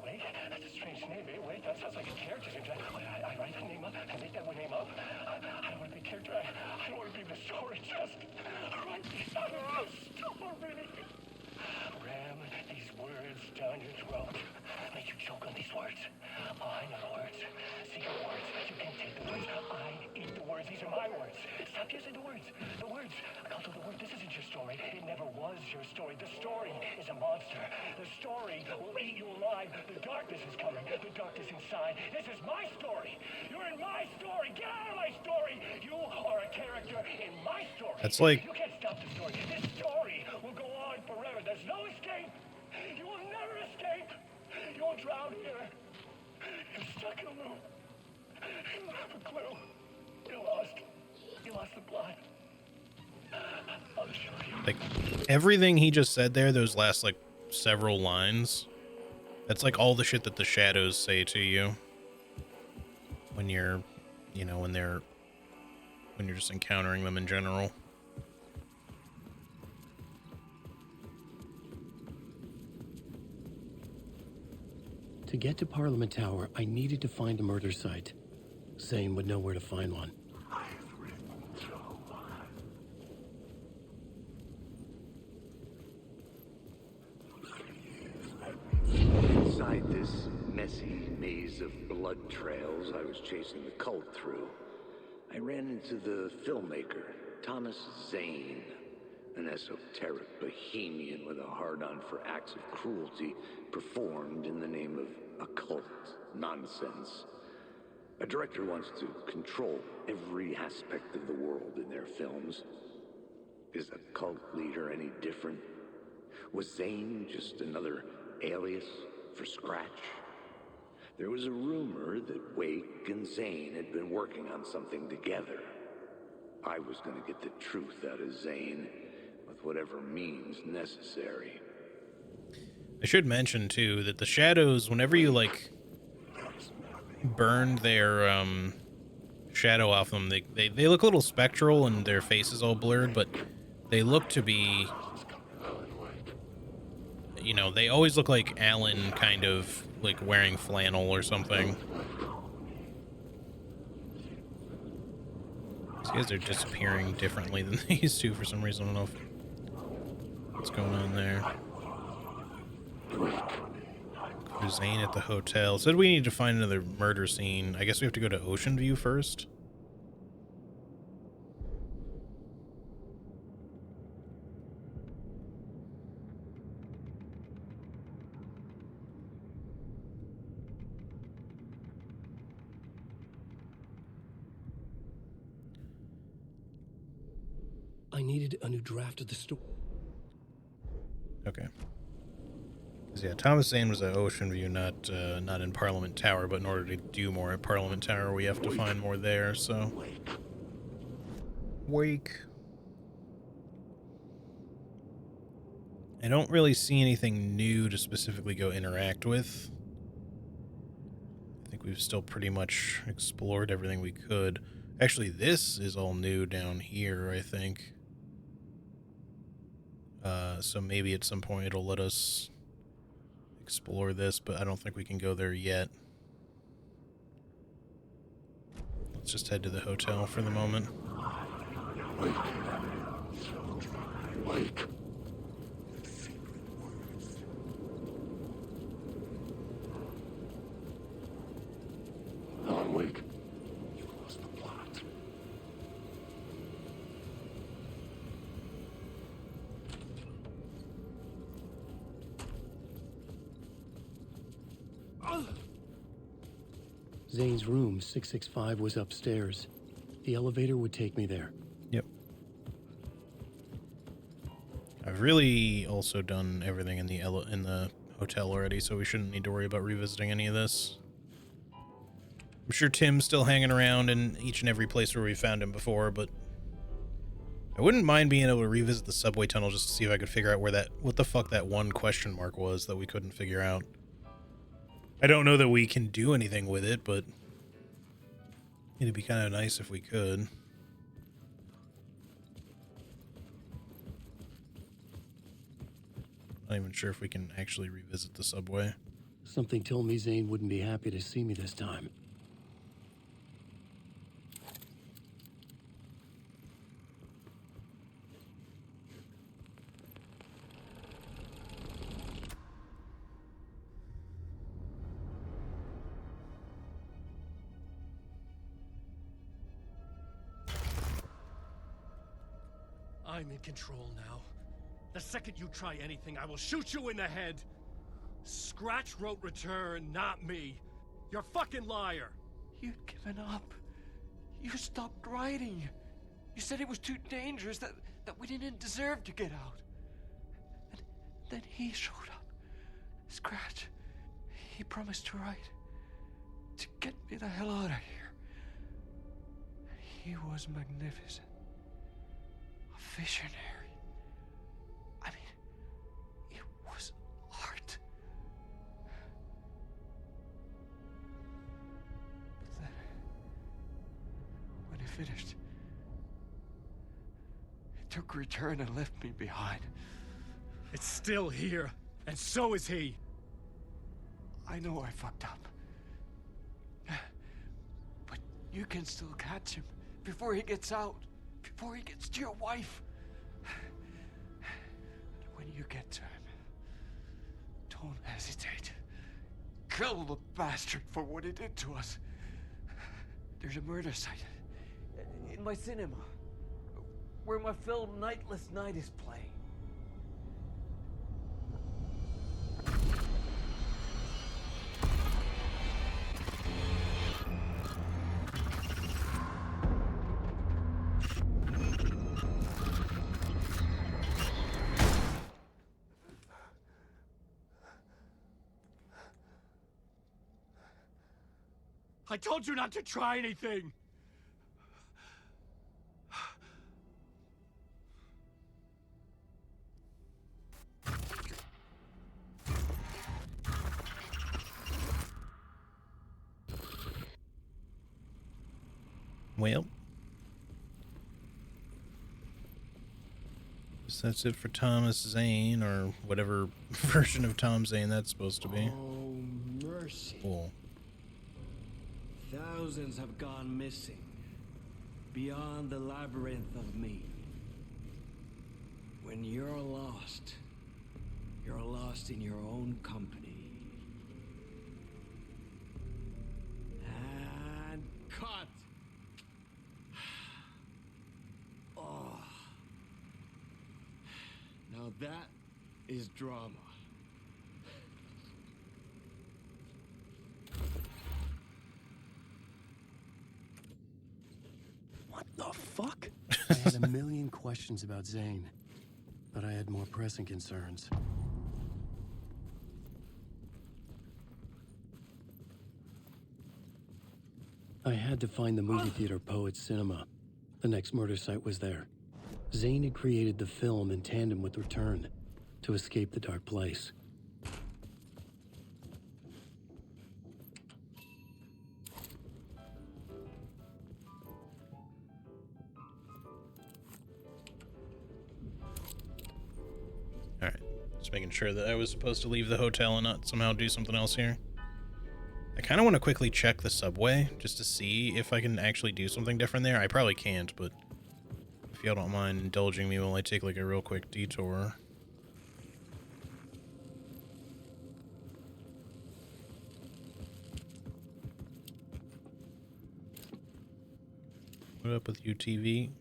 Wake? That's a strange name, eh? Wake? That sounds like a character name. I write that name up. I make that name up. I don't want to be a character. I don't want to be the story. Just write these out of the story. Ram these words down your throat. Make you choke on these words. Oh, I know the words. Secret words. You can't take the words. I eat the words. These are my words. Stop using the words. The words. Alto, the word. This isn't your story. It never was your story. The story is a monster. The story will eat you alive. The darkness is coming. The darkness inside. This is my story. You're in my story. Get out of my story. You are a character in my story. That's like... You can't stop the story. This story will go on forever. There's no escape. You will never escape. You will drown here. You're stuck in a loop. You don't have a clue. You're lost. You lost the plot. I'll show you. Like, everything he just said there, those last, like, several lines, that's like all the shit that the shadows say to you when you're, you know, when you're just encountering them in general. To get to Parliament Tower, I needed to find a murder site. Zane would know where to find one. I've written so much. Inside this messy maze of blood trails I was chasing the cult through, I ran into the filmmaker, Thomas Zane. An esoteric bohemian with a hard-on for acts of cruelty performed in the name of occult nonsense. A director wants to control every aspect of the world in their films. Is a cult leader any different? Was Zane just another alias for Scratch? There was a rumor that Wake and Zane had been working on something together. I was going to get the truth out of Zane with whatever means necessary. I should mention, too, that the shadows, whenever you, like, burn their shadow off them, they look a little spectral and their face is all blurred, but they look to be, you know, they always look like Alan kind of like wearing flannel or something. These guys are disappearing differently than they used to for some reason. I don't know what's going on there. Zane at the hotel. Said we need to find another murder scene. I guess we have to go to Ocean View first. I needed a new draft of the story. Okay. Yeah, Thomas Zane was at Ocean View, not in Parliament Tower, but in order to do more at Parliament Tower, we have to find more there, so... Wake. I don't really see anything new to specifically go interact with. I think we've still pretty much explored everything we could. Actually, this is all new down here, I think. So maybe at some point it'll let us explore this, but I don't think we can go there yet. Let's just head to the hotel for the moment. Alan Wake, you lost the plot. Zane's room, 665, was upstairs. The elevator would take me there. Yep. I've really also done everything in the hotel already, so we shouldn't need to worry about revisiting any of this. I'm sure Tim's still hanging around in each and every place where we found him before, but I wouldn't mind being able to revisit the subway tunnel just to see if I could figure out what the fuck that one question mark was that we couldn't figure out. I don't know that we can do anything with it, but it'd be kind of nice if we could. Not even sure if we can actually revisit the subway. Something told me Zane wouldn't be happy to see me this time. I'm in control now. The second you try anything, I will shoot you in the head. Scratch wrote Return, not me. You're a fucking liar. You'd given up. You stopped writing. You said it was too dangerous, that we didn't deserve to get out. And then he showed up. Scratch. He promised to write. To get me the hell out of here. He was magnificent. A visionary. I mean, it was art. But then, when he finished, he took Return and left me behind. It's still here, and so is he. I know I fucked up. But you can still catch him before he gets out, before he gets to your wife. And when you get to him, don't hesitate. Kill the bastard for what he did to us. There's a murder site in my cinema. where my film Nightless Night is playing. I told you not to try anything! Well, guess that's it for Thomas Zane, or whatever version of Tom Zane that's supposed to be. Oh, mercy. Cool. Thousands have gone missing, beyond the labyrinth of me. When you're lost in your own company. And cut! Oh. Now that is drama. What the fuck? I had a million questions about Zane, but I had more pressing concerns. I had to find the movie theater Poets Cinema. The next murder site was there. Zane had created the film in tandem with Return to escape the dark place. Alright, just making sure that I was supposed to leave the hotel and not somehow do something else here. I kind of want to quickly check the subway, just to see if I can actually do something different there. I probably can't, but if y'all don't mind indulging me while I take like a real quick detour. What up with UTV?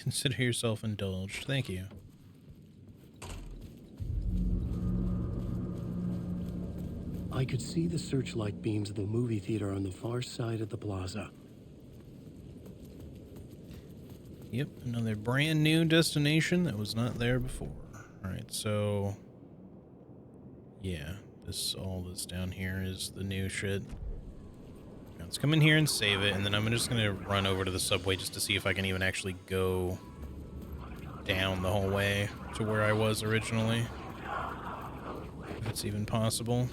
Consider yourself indulged. Thank you. I could see the searchlight beams of the movie theater on the far side of the plaza. Yep, another brand new destination that was not there before. Alright, so yeah, all this down here is the new shit. Let's come in here and save it, and then I'm just gonna run over to the subway just to see if I can even actually go down the whole way to where I was originally. If it's even possible.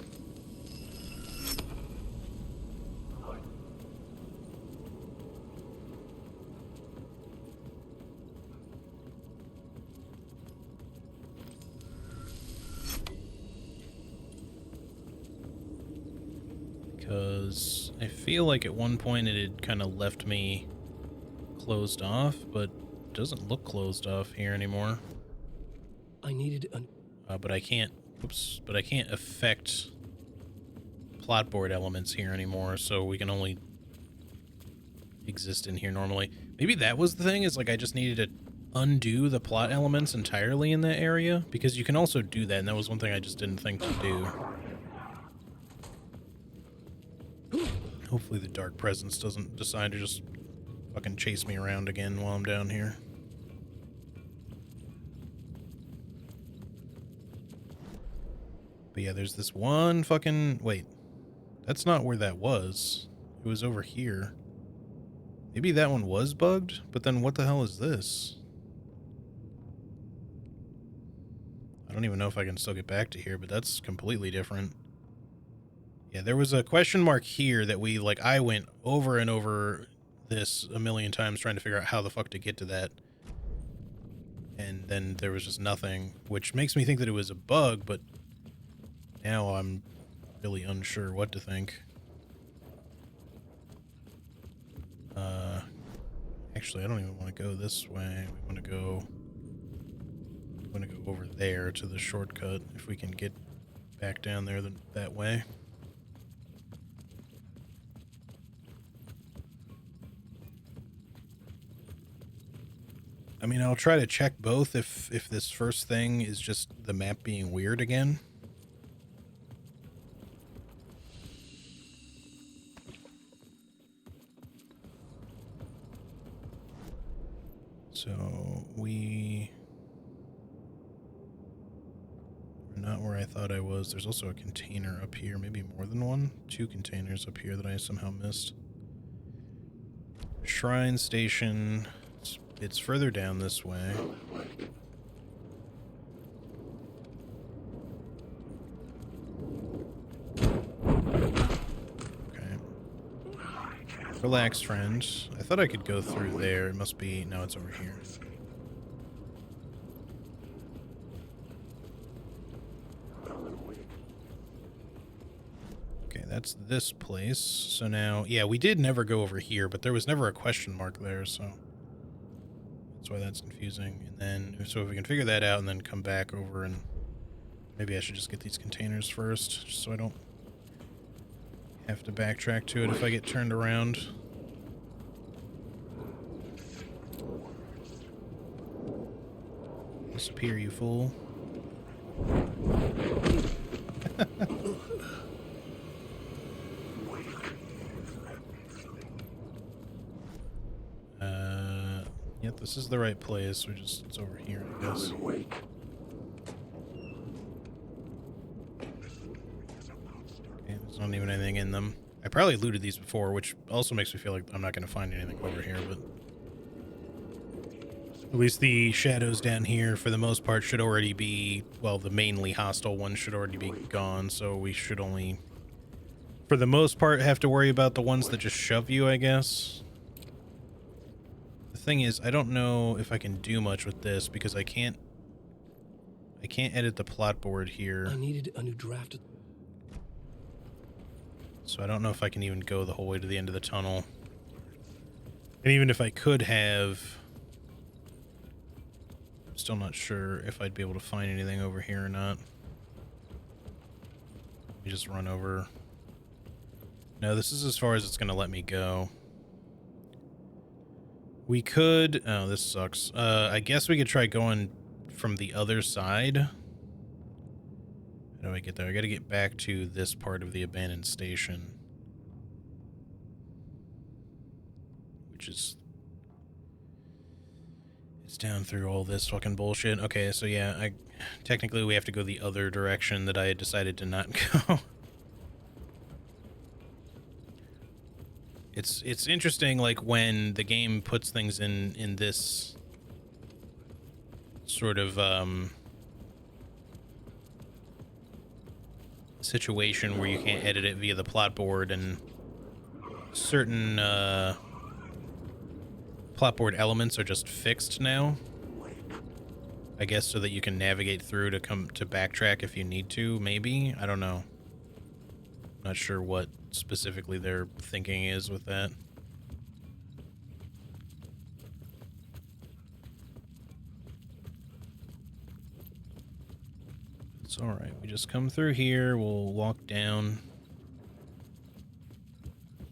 Because I feel like at one point it had kind of left me closed off, but it doesn't look closed off here anymore. I needed an... but I can't, oops, but I can't affect plotboard elements here anymore, so we can only exist in here normally. Maybe that was the thing, is like I just needed to undo the plot elements entirely in that area, because you can also do that, and that was one thing I just didn't think to do. Hopefully the dark presence doesn't decide to just fucking chase me around again while I'm down here. But yeah, there's this one fucking... Wait. That's not where that was. It was over here. Maybe that one was bugged? But then what the hell is this? I don't even know if I can still get back to here, but that's completely different. Yeah, there was a question mark here that we, like, I went over and over this a million times trying to figure out how the fuck to get to that. And then there was just nothing, which makes me think that it was a bug, but now I'm really unsure what to think. Actually, I don't even want to go this way. We want to go over there to the shortcut if we can get back down there that way. I mean, I'll try to check both if this first thing is just the map being weird again. So we're not where I thought I was. There's also a container up here, maybe more than one. 2 containers up here that I somehow missed. Shrine station. It's further down this way. Okay. Relax, friend. I thought I could go through there. It must be... No, it's over here. Okay, that's this place. So now... Yeah, we did never go over here, but there was never a question mark there, so... That's why that's confusing. And then, so if we can figure that out and then come back over and... Maybe I should just get these containers first, just so I don't have to backtrack to it if I get turned around. Disappear, you fool. Yep, this is the right place. It's over here, I guess. Okay, there's not even anything in them. I probably looted these before, which also makes me feel like I'm not going to find anything over here, but... At least the shadows down here, for the most part, should already be... Well, the mainly hostile ones should already be gone, so we should only, for the most part, have to worry about the ones that just shove you, I guess. The thing is, I don't know if I can do much with this, because I can't edit the plot board here. I needed a new draft. So I don't know if I can even go the whole way to the end of the tunnel. And even if I could have... I'm still not sure if I'd be able to find anything over here or not. Let me just run over. No, this is as far as it's going to let me go. We could... Oh, this sucks. I guess we could try going from the other side. How do I get there? I got to get back to this part of the abandoned station. Which is... It's down through all this fucking bullshit. Okay, so yeah, technically we have to go the other direction that I had decided to not go. It's interesting, like, when the game puts things in this sort of situation where you can't edit it via the plot board, and certain plot board elements are just fixed now, I guess, so that you can navigate through to backtrack if you need to, maybe? I don't know. Not sure what specifically their thinking is with that. It's alright, we just come through here, we'll walk down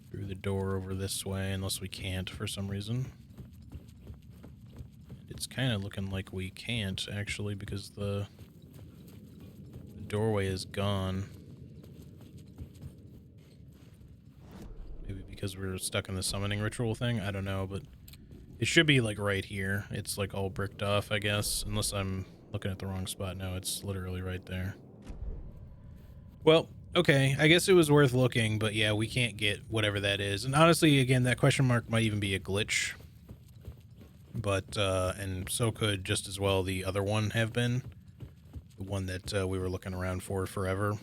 through the door over this way, unless we can't for some reason. It's kind of looking like we can't, actually, because the doorway is gone. Maybe because we're stuck in the summoning ritual thing? I don't know, but it should be, like, right here. It's, like, all bricked off, I guess, unless I'm looking at the wrong spot. No, it's literally right there. Well, okay, I guess it was worth looking, but yeah, we can't get whatever that is. And honestly, again, that question mark might even be a glitch. But, and so could just as well the other one have been. The one that we were looking around for forever.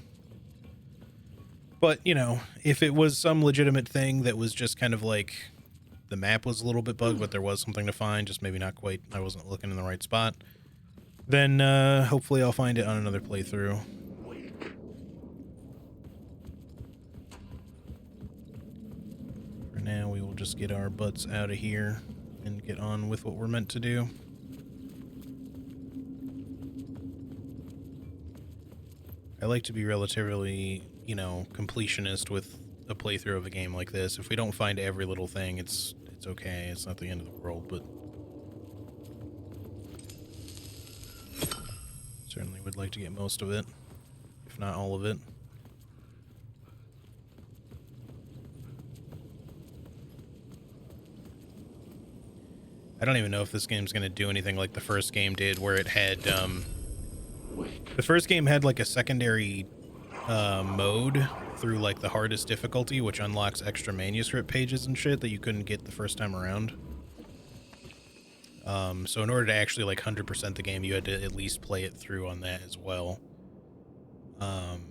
But, you know, if it was some legitimate thing that was just kind of like the map was a little bit bugged, but there was something to find, just maybe not quite, I wasn't looking in the right spot, then hopefully I'll find it on another playthrough. For now, we will just get our butts out of here. and get on with what we're meant to do. I like to be relatively, you know, completionist with a playthrough of a game like this. If we don't find every little thing, it's okay. It's not the end of the world, but certainly would like to get most of it, if not all of it. I don't even know if this game's going to do anything like the first game did, where it had, the first game had like a secondary mode through like the hardest difficulty, which unlocks extra manuscript pages and shit that you couldn't get the first time around. So in order to actually like 100% the game, you had to at least play it through on that as well. And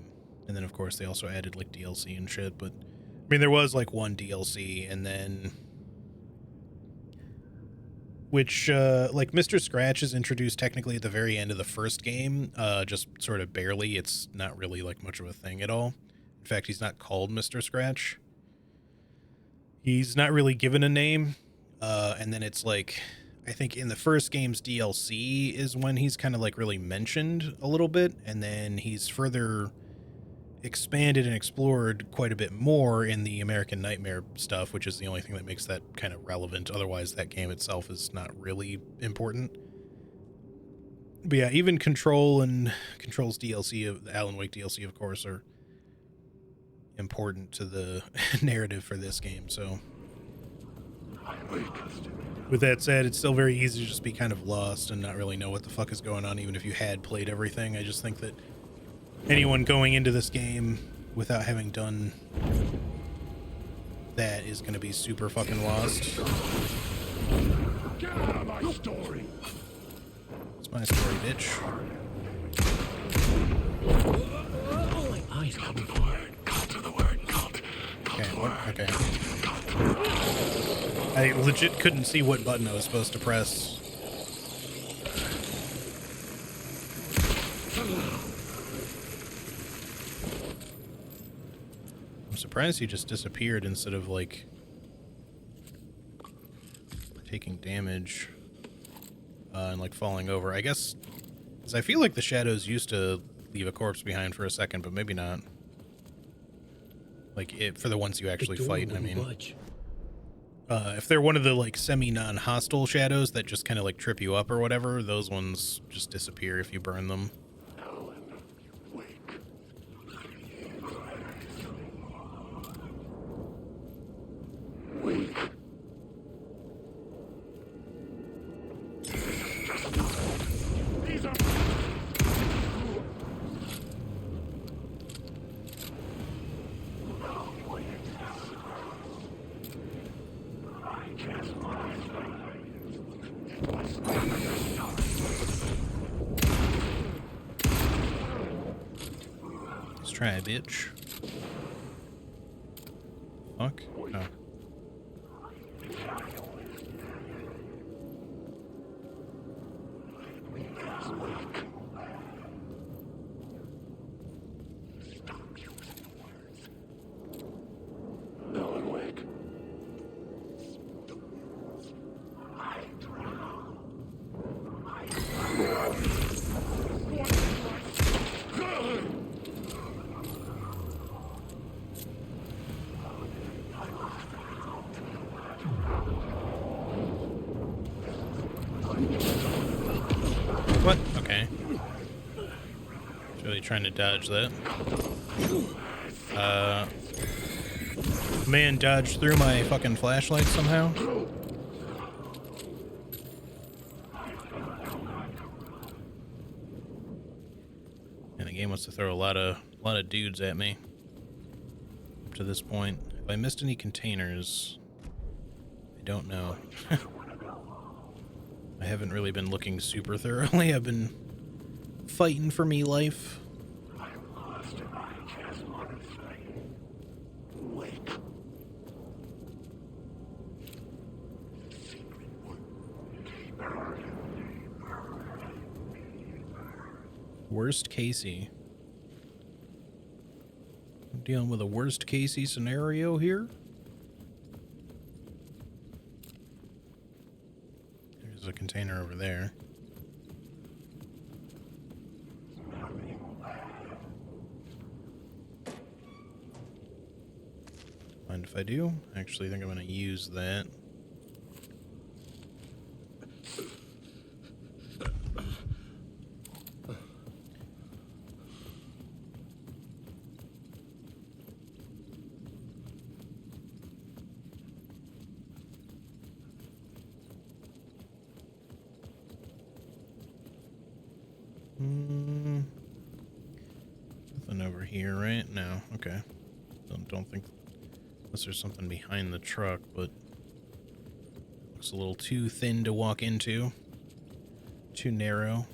then of course they also added like DLC and shit, but I mean there was like one DLC, and then which like Mr. Scratch is introduced technically at the very end of the first game, just sort of barely. It's not really like much of a thing at all. In fact, he's not called Mr. Scratch. He's not really given a name. And then it's like, I think in the first game's DLC is when he's kind of like really mentioned a little bit, and then he's further expanded and explored quite a bit more in the American Nightmare stuff, which is the only thing that makes that kind of relevant. Otherwise, that game itself is not really important. But yeah, even Control and Control's DLC, of the Alan Wake DLC, of course, are important to the narrative for this game. So with that said, it's still very easy to just be kind of lost and not really know what the fuck is going on, even if you had played everything. I just think that anyone going into this game without having done that is going to be super fucking lost. Get out of my story! It's my story, bitch. Eyes cut to the word, cut to the word, cut. Okay, what? Okay. I legit couldn't see what button I was supposed to press. I'm surprised he just disappeared instead of, like, taking damage and, like, falling over. I guess, because I feel like the shadows used to leave a corpse behind for a second, but maybe not. Like, for the ones you actually fight, I mean. If they're one of the, like, semi-non-hostile shadows that just kind of, like, trip you up or whatever, those ones just disappear if you burn them. Wake. These are... Let's try it, bitch. Fuck? Oh. Alan Wake. What? Okay. Just really trying to dodge that. Man dodged through my fucking flashlight somehow. And the game wants to throw a lot of dudes at me up to this point. Have I missed any containers? I don't know. I haven't really been looking super thoroughly. I've been fighting for me life. Worst Casey. I'm dealing with a worst Casey scenario here. over there. Mind if I do? Actually, I think I'm going to use that. Nothing over here, right? No. Okay. Don't think, unless there's something behind the truck, but looks a little too thin to walk into. Too narrow.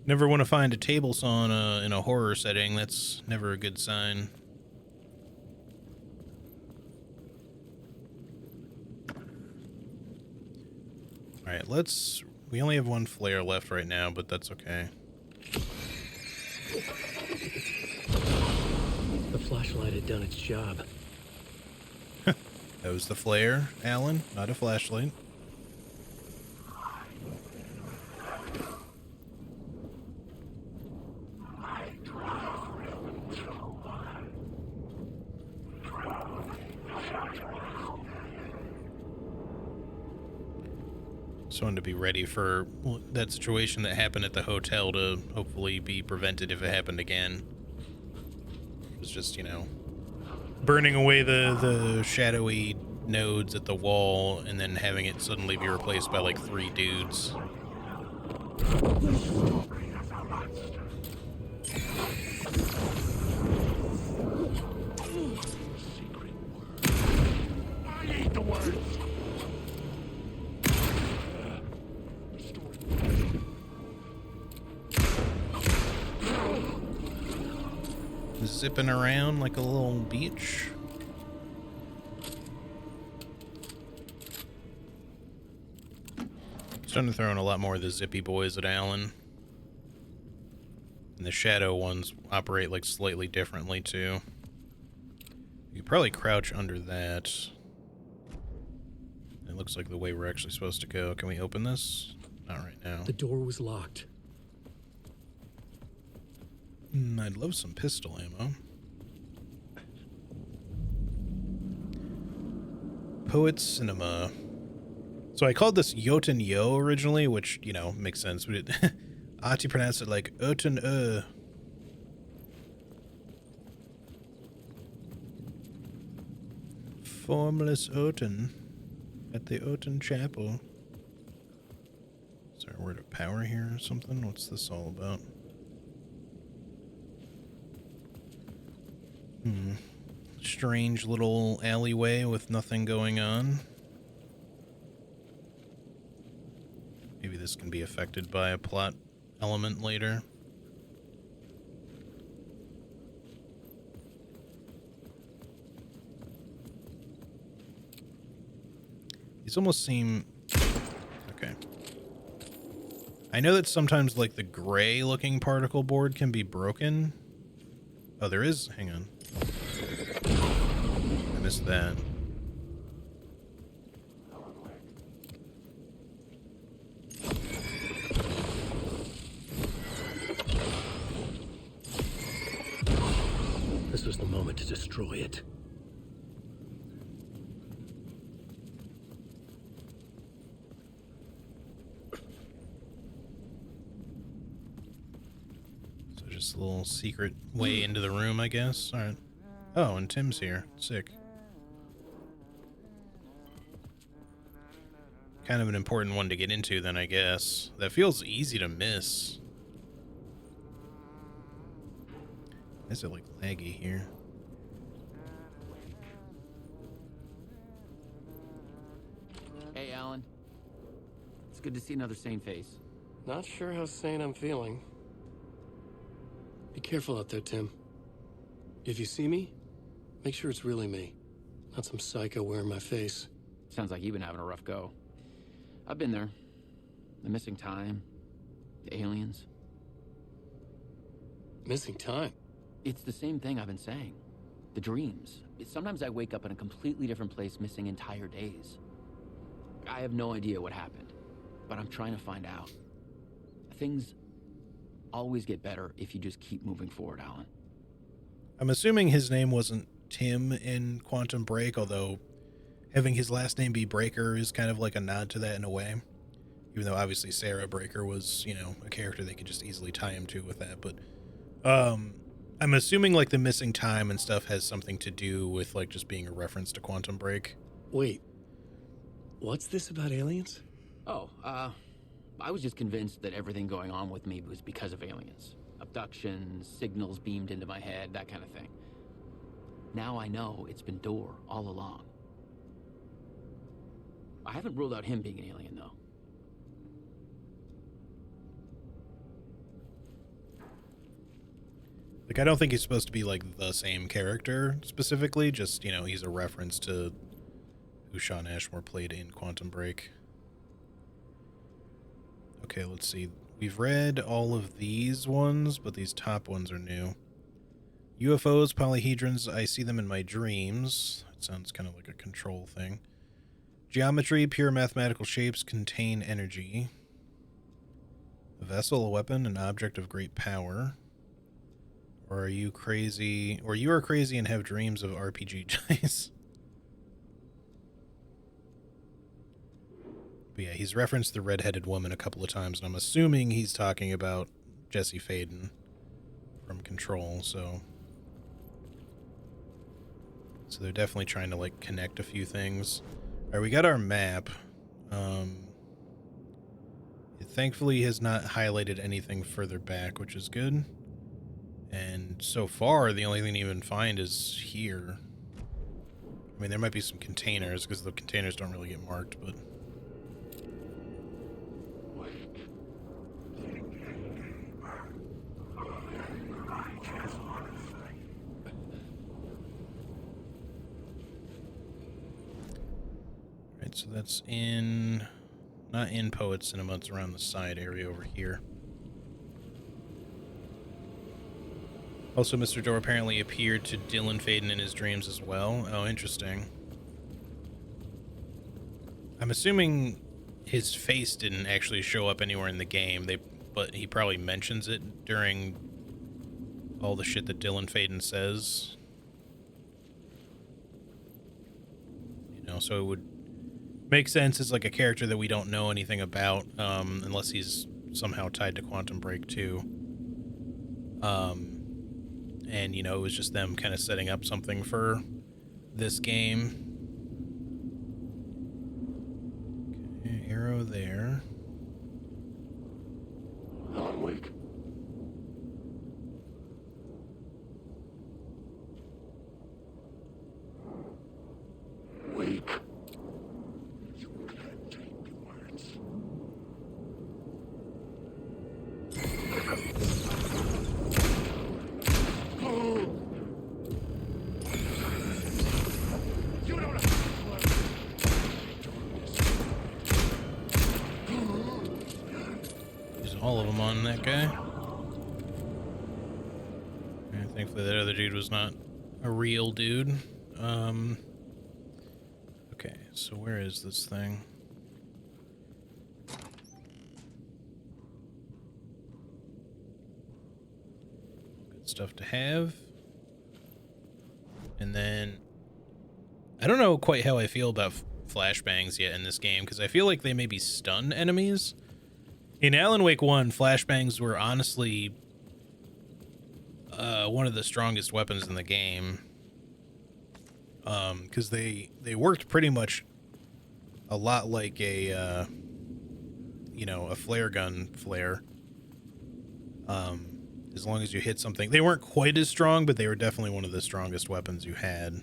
Never want to find a table saw in a horror setting. That's never a good sign. Alright, we only have one flare left right now, but that's okay. The flashlight had done its job. That was the flare, Alan, not a flashlight. Just wanted to be ready for that situation that happened at the hotel to hopefully be prevented if it happened again. It was just, you know, burning away the shadowy nodes at the wall and then having it suddenly be replaced by like 3 dudes. Zipping around like a little beach. Starting to throw in a lot more of the zippy boys at Alan. And the shadow ones operate like slightly differently too. You could probably crouch under that. It looks like the way we're actually supposed to go. Can we open this? Not right now. The door was locked. I'd love some pistol ammo. Poet Cinema. So I called this Jotun Yo originally, which, you know, makes sense. But Ahti pronounced it like Jotun. Formless Jotun at the Jotun Chapel. Is there a word of power here or something? What's this all about? Strange little alleyway with nothing going on. Maybe this can be affected by a plot element later. These almost seem... Okay. I know that sometimes, like, the gray-looking particle board can be broken. Oh, there is... Hang on. I missed that. This was the moment to destroy it. So just a little secret way into the room, I guess. All right. Oh, and Tim's here. Sick. Kind of an important one to get into then, I guess. That feels easy to miss. Why is it like laggy here? Hey, Alan. It's good to see another sane face. Not sure how sane I'm feeling. Be careful out there, Tim. If you see me, make sure it's really me, not some psycho wearing my face. Sounds like you've been having a rough go. I've been there. The missing time, the aliens. Missing time? It's the same thing I've been saying. The dreams. Sometimes I wake up in a completely different place, missing entire days. I have no idea what happened, but I'm trying to find out. Things always get better if you just keep moving forward, Alan. I'm assuming his name wasn't Tim in Quantum Break, although having his last name be Breaker is kind of like a nod to that in a way. Even though obviously Sarah Breaker was, you know, a character they could just easily tie him to with that. But I'm assuming like the missing time and stuff has something to do with like just being a reference to Quantum Break. Wait, what's this about aliens? Oh, I was just convinced that everything going on with me was because of aliens. Abductions, signals beamed into my head, that kind of thing. Now I know it's been Door all along. I haven't ruled out him being an alien, though. Like, I don't think he's supposed to be like the same character specifically, just, you know, he's a reference to who Shawn Ashmore played in Quantum Break. Okay, let's see. We've read all of these ones, but these top ones are new. UFOs, polyhedrons, I see them in my dreams. It sounds kind of like a control thing. Geometry, pure mathematical shapes contain energy. A vessel, a weapon, an object of great power. Or are you crazy? Or you are crazy and have dreams of RPG dice. But yeah, he's referenced the red-headed woman a couple of times, and I'm assuming he's talking about Jesse Faden from Control, so they're definitely trying to like connect a few things. All right, we got our map. It thankfully has not highlighted anything further back, which is good. And so far, the only thing to even find is here. I mean, there might be some containers, because the containers don't really get marked, but... Alright, so that's in... Not in Poet Cinema, it's around the side area over here. Also, Mr. Door apparently appeared to Dylan Faden in his dreams as well. Oh, interesting. I'm assuming his face didn't actually show up anywhere in the game, but he probably mentions it during all the shit that Dylan Faden says. You know, so it would make sense as like a character that we don't know anything about, unless he's somehow tied to Quantum Break too. And, you know, it was just them kind of setting up something for this game. Okay, arrow there. Alan Wake. Wake. You can't take the words. You don't have to Use all of them on that guy. And thankfully that other dude was not a real dude. Okay, so where is this thing? Good stuff to have. And then I don't know quite how I feel about flashbangs yet in this game, because I feel like they maybe stun enemies. In Alan Wake 1, flashbangs were honestly one of the strongest weapons in the game. Because they worked pretty much a lot like a, you know, a flare gun flare. As long as you hit something. They weren't quite as strong, but they were definitely one of the strongest weapons you had.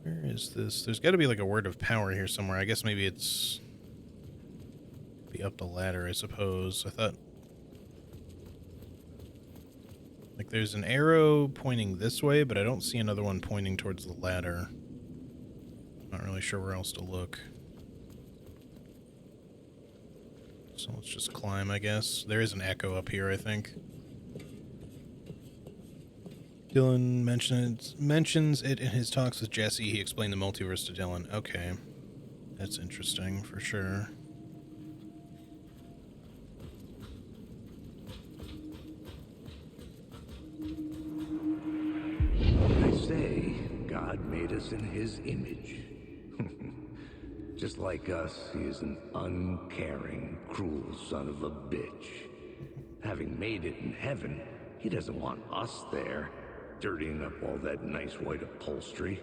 Where is this? There's got to be like a word of power here somewhere. I guess maybe it's be up the ladder, I suppose. I thought like there's an arrow pointing this way, but I don't see another one pointing towards the ladder. Not really sure where else to look. So let's just climb, I guess. There is an echo up here, I think. Dylan mentions it in his talks with Jesse. He explained the multiverse to Dylan. Okay. That's interesting, for sure. They say God made us in his image. Just like us, he is an uncaring, cruel son of a bitch. Having made it in heaven, he doesn't want us there, dirtying up all that nice white upholstery.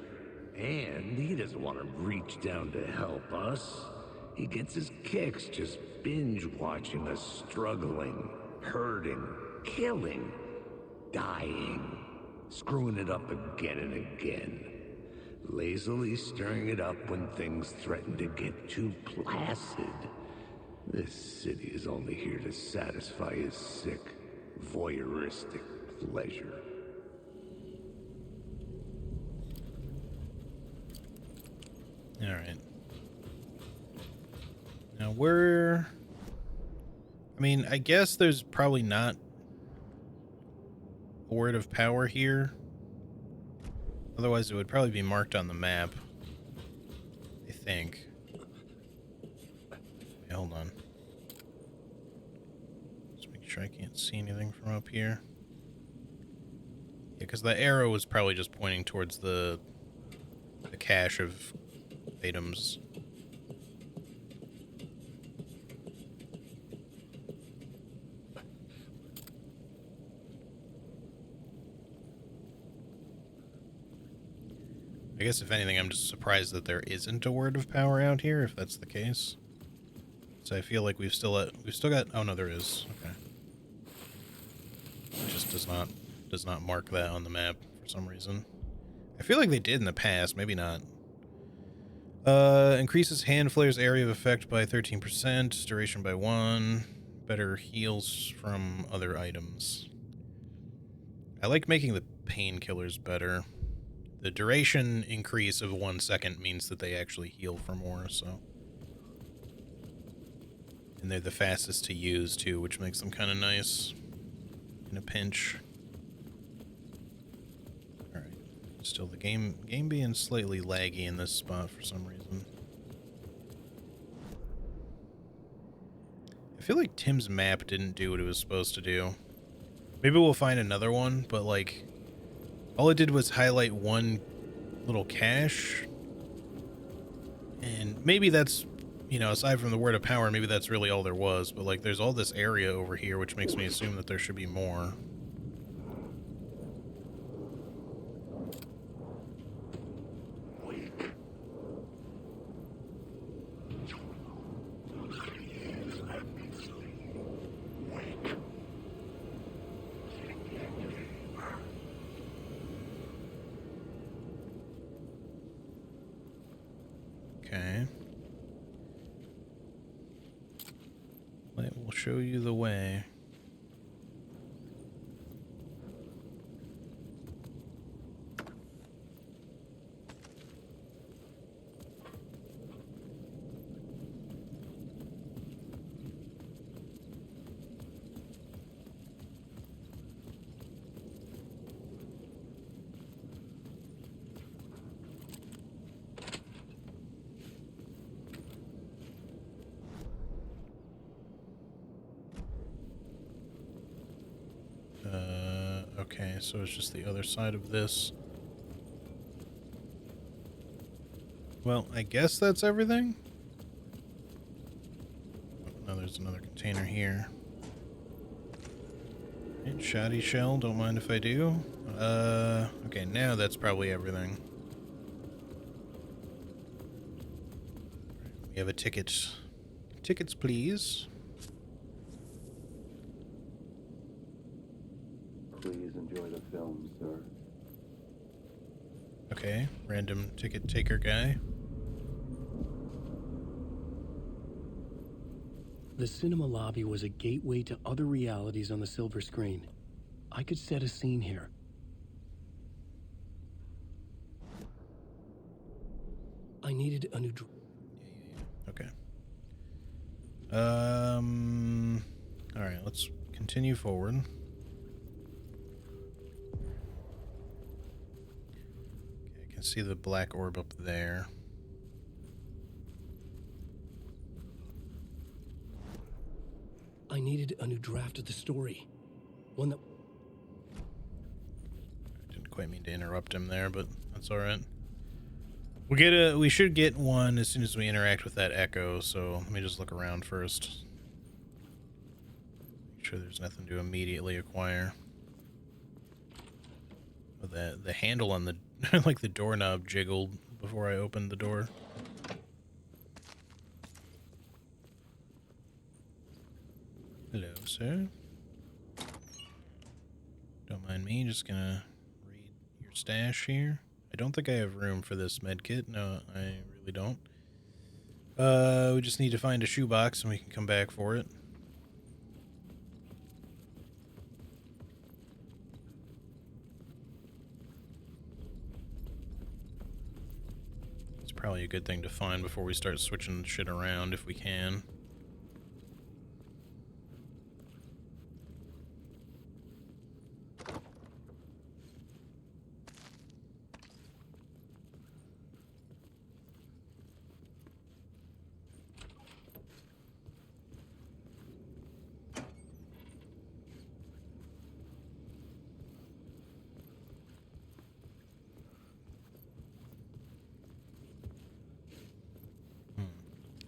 And he doesn't want to reach down to help us. He gets his kicks just binge-watching us struggling, hurting, killing, dying, screwing it up again and again. Lazily stirring it up when things threaten to get too placid. This city is only here to satisfy his sick, voyeuristic pleasure. All right. Now I mean, I guess there's probably not a word of power here. Otherwise, it would probably be marked on the map. I think. Okay, hold on. Just make sure I can't see anything from up here. Yeah, because the arrow was probably just pointing towards the cache of items. I guess if anything, I'm just surprised that there isn't a word of power out here, if that's the case. So I feel like we've still got, oh no, there is. Okay. It just does not mark that on the map for some reason. I feel like they did in the past, maybe not. Increases hand flare's area of effect by 13%, duration by 1, better heals from other items. I like making the painkillers better. The duration increase of 1 second means that they actually heal for more, so. And they're the fastest to use, too, which makes them kind of nice in a pinch. Alright. Still, the game being slightly laggy in this spot for some reason. I feel like Tim's map didn't do what it was supposed to do. Maybe we'll find another one, but, like, all it did was highlight one little cache. And maybe that's, you know, aside from the word of power, maybe that's really all there was. But, like, there's all this area over here, which makes me assume that there should be more. Okay. Light will show you the way. Okay, so it's just the other side of this. Well, I guess that's everything. Oh, no, there's another container here. And shoddy shell, don't mind if I do. Okay, now that's probably everything. We have a ticket. Tickets, please. Please enjoy the film, sir. Okay, random ticket taker guy. The cinema lobby was a gateway to other realities on the silver screen. I could set a scene here. I needed a new... Okay. Alright, let's continue forward. Okay, I can see the black orb up there. I needed a new draft of the story. One that... I didn't quite mean to interrupt him there, but that's alright. We should get one as soon as we interact with that echo, so let me just look around first. Make sure there's nothing to immediately acquire. Oh, the handle on the like the doorknob jiggled before I opened the door. Hello, sir. Don't mind me, just gonna read your stash here. I don't think I have room for this medkit. No, I really don't. We just need to find a shoebox and we can come back for it. It's probably a good thing to find before we start switching shit around if we can.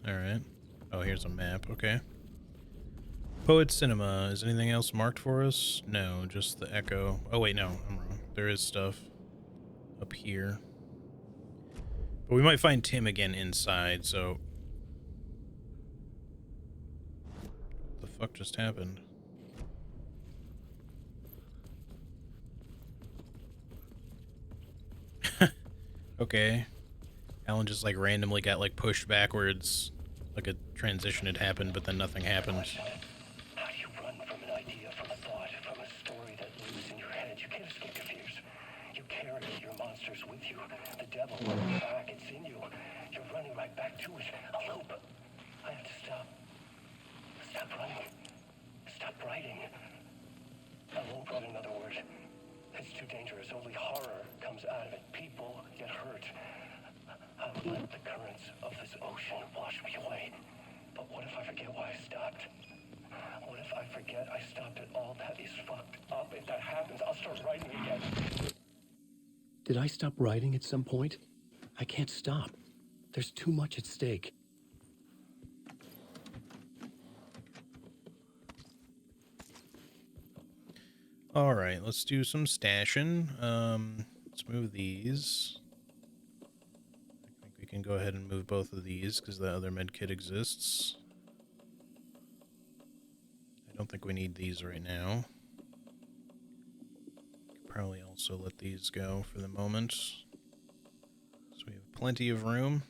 Alright. Oh, here's a map. Okay. Poet Cinema. Is anything else marked for us? No, just the echo. Oh, wait, no. I'm wrong. There is stuff up here. But we might find Tim again inside, so... What the fuck just happened? Okay. Alan just like randomly got like pushed backwards, like a transition had happened, but then nothing happened. How do you run from an idea, from a thought, from a story that lives in your head? You can't escape your fears. You carry your monsters with you. The devil is back. It's in you. You're running right back to it. A loop. I have to stop. Stop running. Stop writing. I won't write another word. It's too dangerous. Only horror comes out of it. People get hurt. I'll let the currents of this ocean wash me away. But what if I forget why I stopped? What if I forget I stopped at all? That is fucked up. If that happens, I'll start writing again. Did I stop writing at some point? I can't stop. There's too much at stake. All right, let's do some stashing. Let's move these. I think we can go ahead and move both of these because the other med kit exists. I don't think we need these right now. Could probably also let these go for the moment. So we have plenty of room.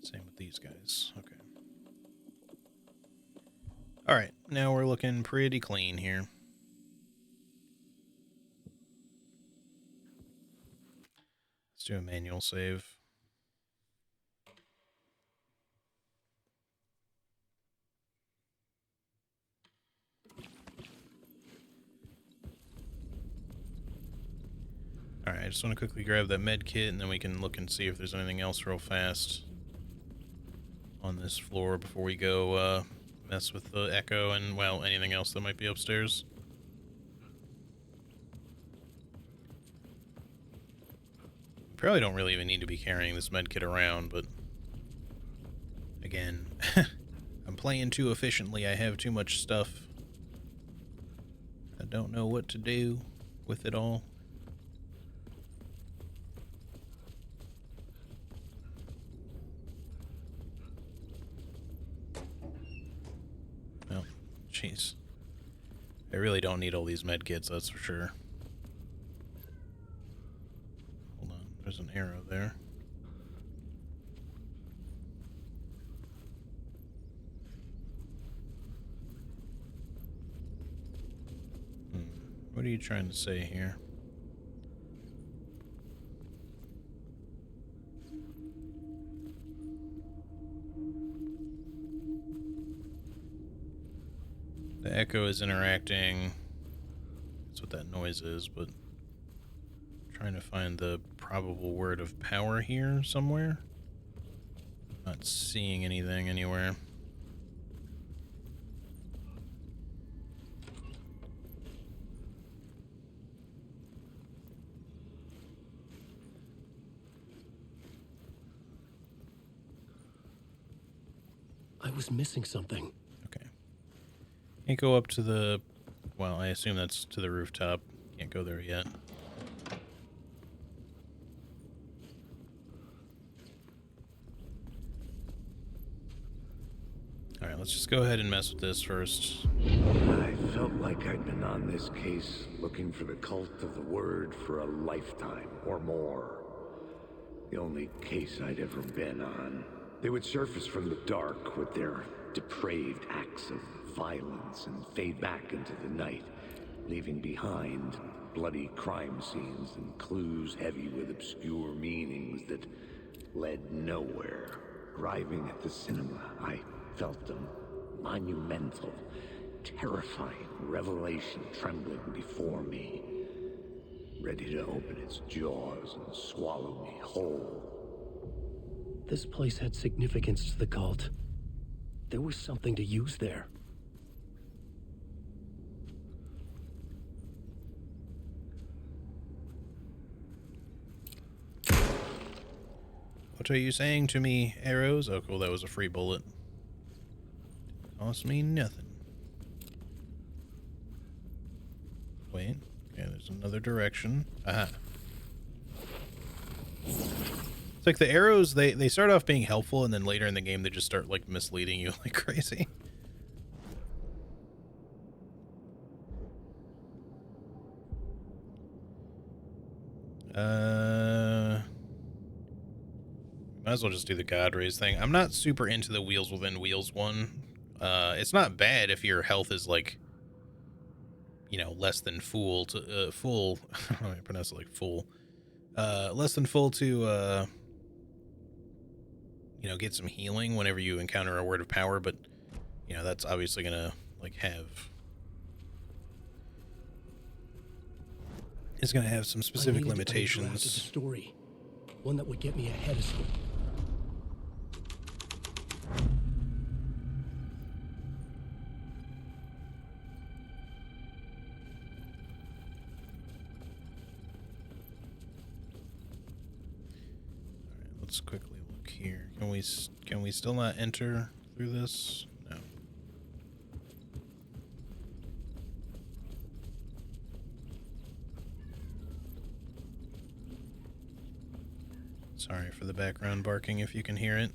Same with these guys. Okay. All right, now we're looking pretty clean here. Let's do a manual save. Alright, I just want to quickly grab that med kit and then we can look and see if there's anything else real fast on this floor before we go mess with the echo and, well, anything else that might be upstairs. Probably don't really even need to be carrying this medkit around, but again, I'm playing too efficiently. I have too much stuff. I don't know what to do with it all. Well, jeez. I really don't need all these medkits, that's for sure. There's an arrow there. What are you trying to say here? The echo is interacting. That's what that noise is, but trying to find the probable word of power here somewhere. Not seeing anything anywhere. I was missing something. Okay. Can't go up to the... Well, I assume that's to the rooftop. Can't go there yet. Alright, let's just go ahead and mess with this first. I felt like I'd been on this case looking for the cult of the word for a lifetime or more. The only case I'd ever been on. They would surface from the dark with their depraved acts of violence and fade back into the night, leaving behind bloody crime scenes and clues heavy with obscure meanings that led nowhere. Arriving at the cinema, I felt a monumental, terrifying revelation trembling before me, ready to open its jaws and swallow me whole. This place had significance to the cult. There was something to use there. What are you saying to me, arrows? Oh, cool, that was a free bullet. Cost me nothing. Wait, okay, there's another direction. Aha. It's like the arrows, they start off being helpful, and then later in the game they just start, like, misleading you like crazy. Might as well just do the God Rays thing. I'm not super into the Wheels Within Wheels one. It's not bad if your health is, like, you know, less than full to, full. How do I pronounce it like full? Less than full to, you know, get some healing whenever you encounter a word of power, but, you know, that's obviously gonna, like, it's gonna have some specific limitations. The story, one that would get me ahead of school. Let's quickly look here. Can we still not enter through this? No. Sorry for the background barking if you can hear it.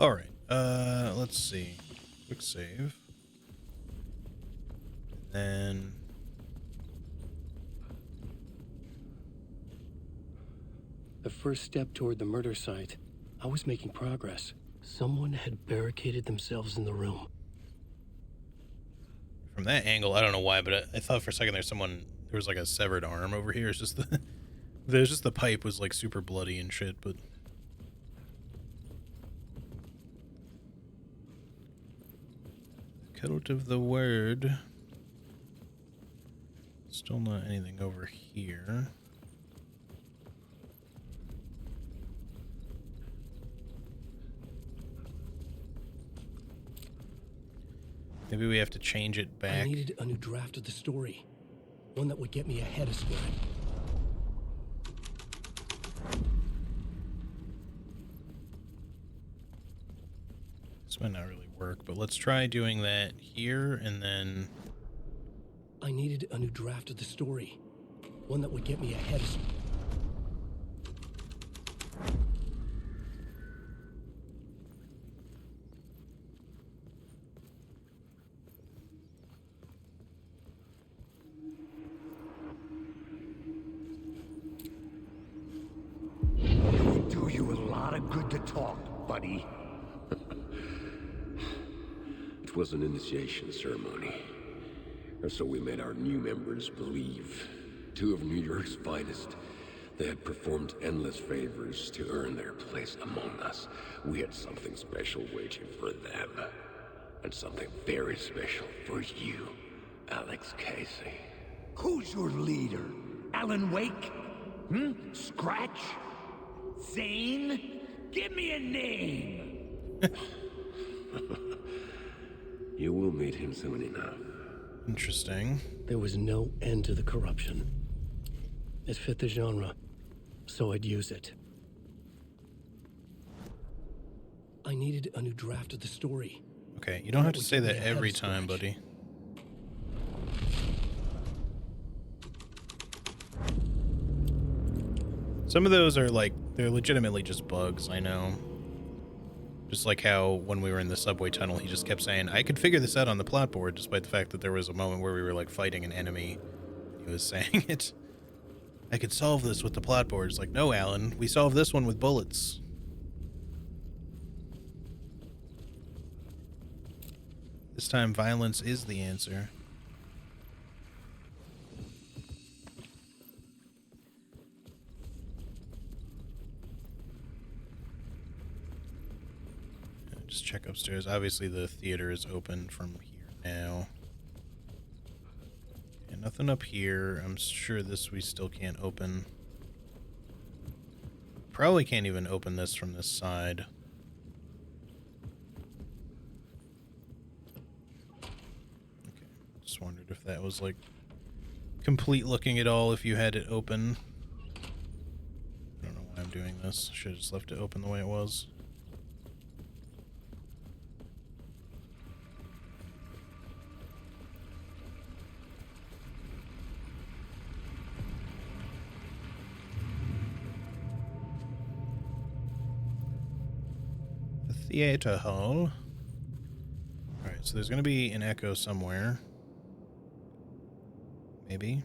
All right. Let's see. Quick save. And then the first step toward the murder site. I was making progress. Someone had barricaded themselves in the room. from that angle, I don't know why, but I thought for a second there was like a severed arm over here. It's just the pipe was like super bloody and shit, but cult of the word. Still not anything over here. Maybe we have to change it back. I needed a new draft of the story. One that would get me ahead of Squad. This might not really work, but let's try doing that here, and then... I needed a new draft of the story. One that would get me ahead of Squad. Buddy. It was an initiation ceremony. Or so we made our new members believe. Two of New York's finest. They had performed endless favors to earn their place among us. We had something special waiting for them. And something very special for you, Alex Casey. Who's your leader? Alan Wake? Scratch? Zane? Give me a name! You will meet him soon enough. Interesting. There was no end to the corruption. It fit the genre, so I'd use it. I needed a new draft of the story. Okay, you don't have to say that every time, buddy. Some of those are like, they're legitimately just bugs, I know. Just like how when we were in the subway tunnel, he just kept saying, I could figure this out on the plot board, despite the fact that there was a moment where we were like fighting an enemy. He was saying it. I could solve this with the plot board. It's like, no, Alan, we solved this one with bullets. This time, violence is the answer. Just check upstairs. Obviously, the theater is open from here now. And nothing up here. I'm sure this we still can't open. Probably can't even open this from this side. Okay, just wondered if that was like complete looking at all if you had it open. I don't know why I'm doing this. Should have just left it open the way it was. Theater hall. Alright, so there's going to be an echo somewhere. Maybe.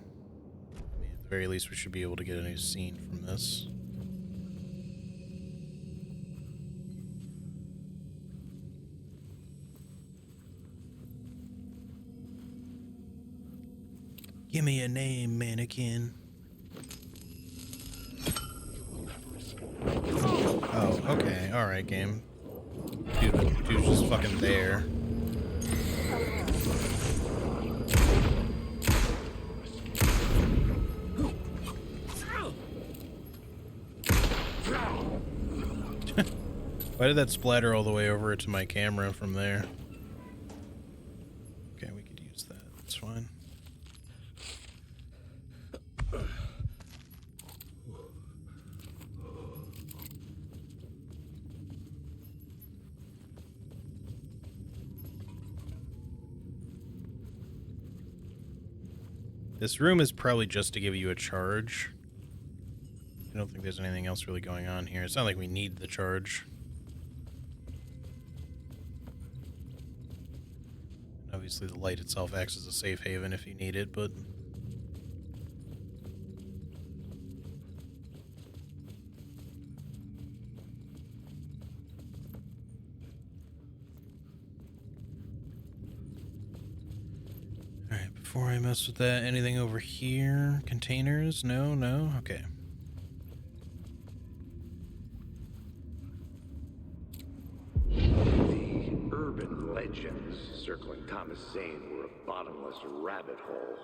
I mean, at the very least, we should be able to get a new scene from this. Give me a name, mannequin. Oh, okay. Alright, game. Dude's just fucking there. Why did that splatter all the way over to my camera from there? Okay, we could use that. That's fine. This room is probably just to give you a charge. I don't think there's anything else really going on here. It's not like we need the charge. Obviously the light itself acts as a safe haven if you need it, but... Alright, before I mess with that, anything over here? Containers? No, no? Okay. The urban legends circling Thomas Zane were a bottomless rabbit hole.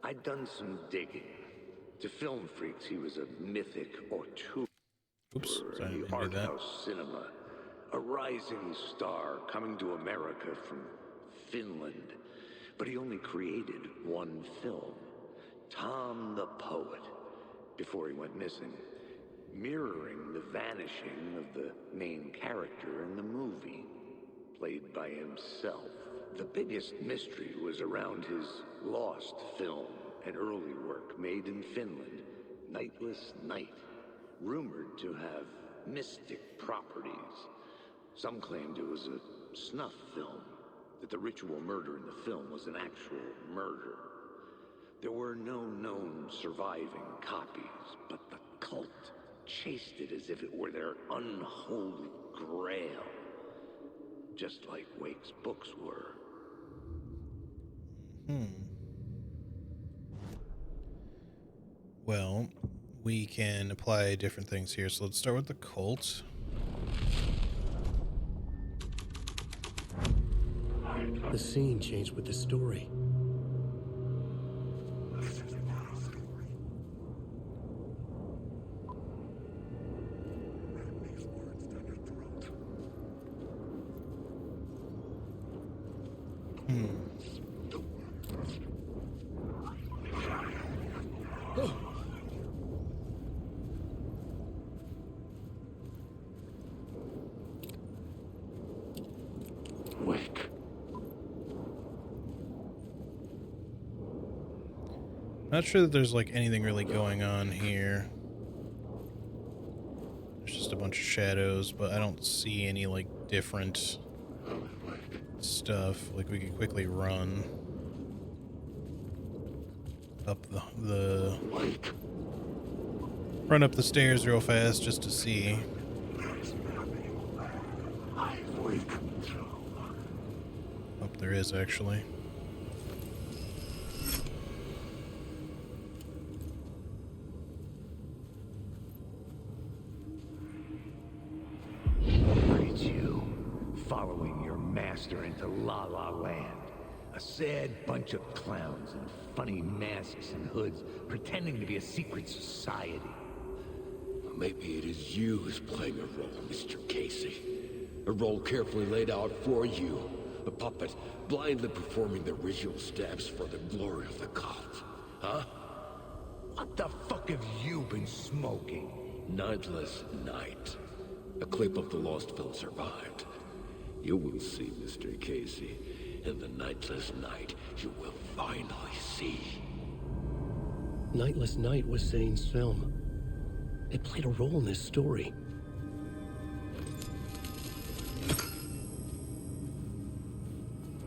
I'd done some digging. To film freaks, he was a mythic auteur in the art house cinema. A rising star coming to America from Finland. But he only created one film, Tom the Poet, before he went missing, mirroring the vanishing of the main character in the movie, played by himself. The biggest mystery was around his lost film, an early work made in Finland, Nightless Night, rumored to have mystic properties. Some claimed it was a snuff film, that the ritual murder in the film was an actual murder. There were no known surviving copies, but the cult chased it as if it were their unholy grail, just like Wake's books were. Well, we can apply different things here. So let's start with the cult. The scene changed with the story. Wake. Not sure that there's like anything really going on here. There's just a bunch of shadows, but I don't see any like different stuff. Like we could quickly run up the run up the stairs real fast just to see. Oh, there is actually. Look at you, following your master into La La Land. A sad bunch of clowns in funny masks and hoods, pretending to be a secret society. Maybe it is you who's playing a role, Mr. Casey. A role carefully laid out for you. A puppet blindly performing the ritual steps for the glory of the cult. Huh? What the fuck have you been smoking? Nightless Night. A clip of the lost film survived. You will see, Mr. Casey. In the Nightless Night, you will finally see. Nightless Night was Zane's film. It played a role in this story.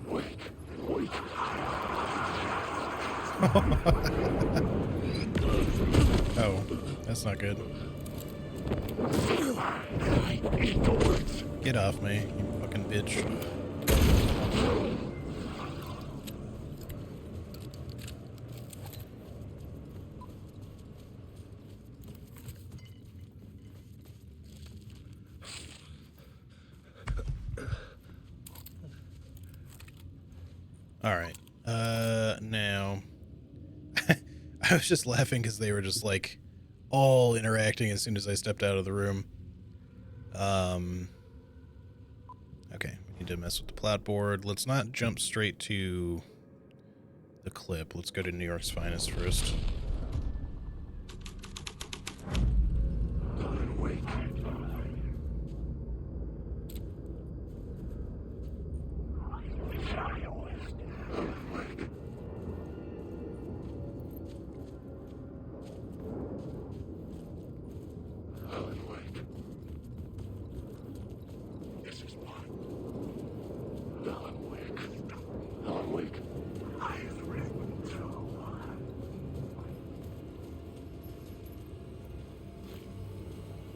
Wake. Oh, that's not good. Get off me, you fucking bitch. All right. Now I was just laughing because they were just like all interacting as soon as I stepped out of the room. Okay, we need to mess with the plot board. Let's not jump straight to the clip. Let's go to New York's Finest first.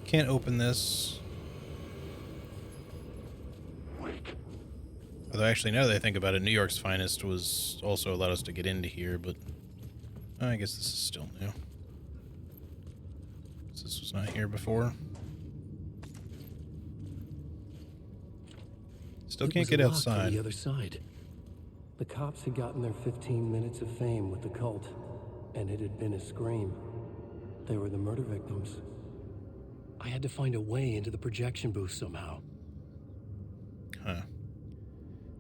Can't open this. Although actually, now that I think about it, New York's Finest was also allowed us to get into here, but I guess this is still new. This was not here before. Still can't get outside. The other side. The cops had gotten their 15 minutes of fame with the cult, and it had been a scream. They were the murder victims. I had to find a way into the projection booth somehow. Huh.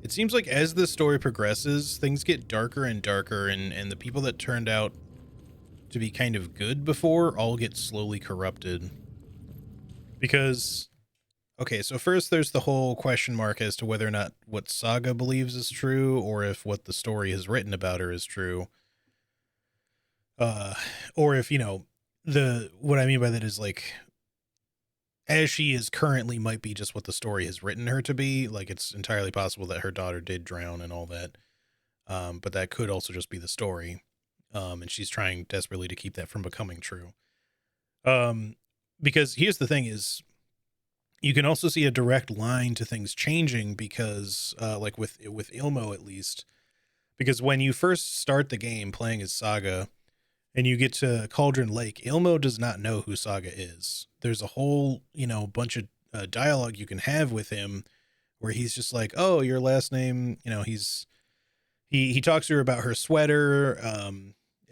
It seems like as the story progresses, things get darker and darker, and the people that turned out to be kind of good before all get slowly corrupted. Because, okay, so first there's the whole question mark as to whether or not what Saga believes is true, or if what the story has written about her is true. Or if, you know, what I mean by that is like, as she is currently might be just what the story has written her to be. Like, it's entirely possible that her daughter did drown and all that. But that could also just be the story. And she's trying desperately to keep that from becoming true. Because here's the thing is, you can also see a direct line to things changing because, like with Ilmo at least, because when you first start the game playing as Saga, and you get to Cauldron Lake, Ilmo does not know who Saga is. There's a whole, bunch of dialogue you can have with him where he's just like, oh, your last name, he talks to her about her sweater,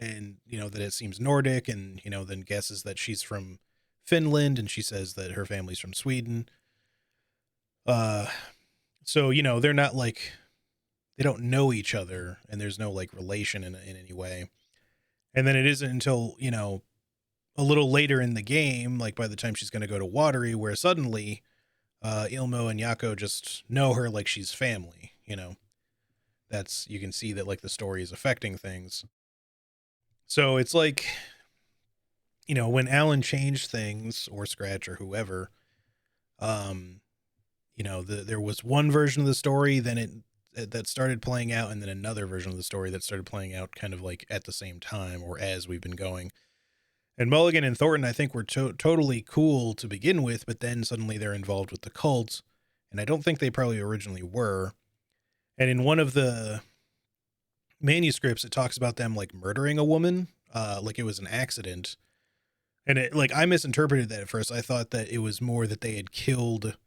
and, that it seems Nordic, and, then guesses that she's from Finland, and she says that her family's from Sweden. So, they're not like, they don't know each other, and there's no like relation in any way. And then it isn't until, a little later in the game, like by the time she's going to go to Watery, where suddenly Ilmo and Yako just know her like she's family, you can see that like the story is affecting things. So it's like, when Alan changed things, or Scratch or whoever, there was one version of the story, then that started playing out, and then another version of the story that started playing out kind of like at the same time, or as we've been going. And Mulligan and Thornton, I think, were totally cool to begin with, but then suddenly they're involved with the cult, and I don't think they probably originally were. And in one of the manuscripts, it talks about them like murdering a woman, like it was an accident. And I misinterpreted that at first. I thought that it was more that they had killed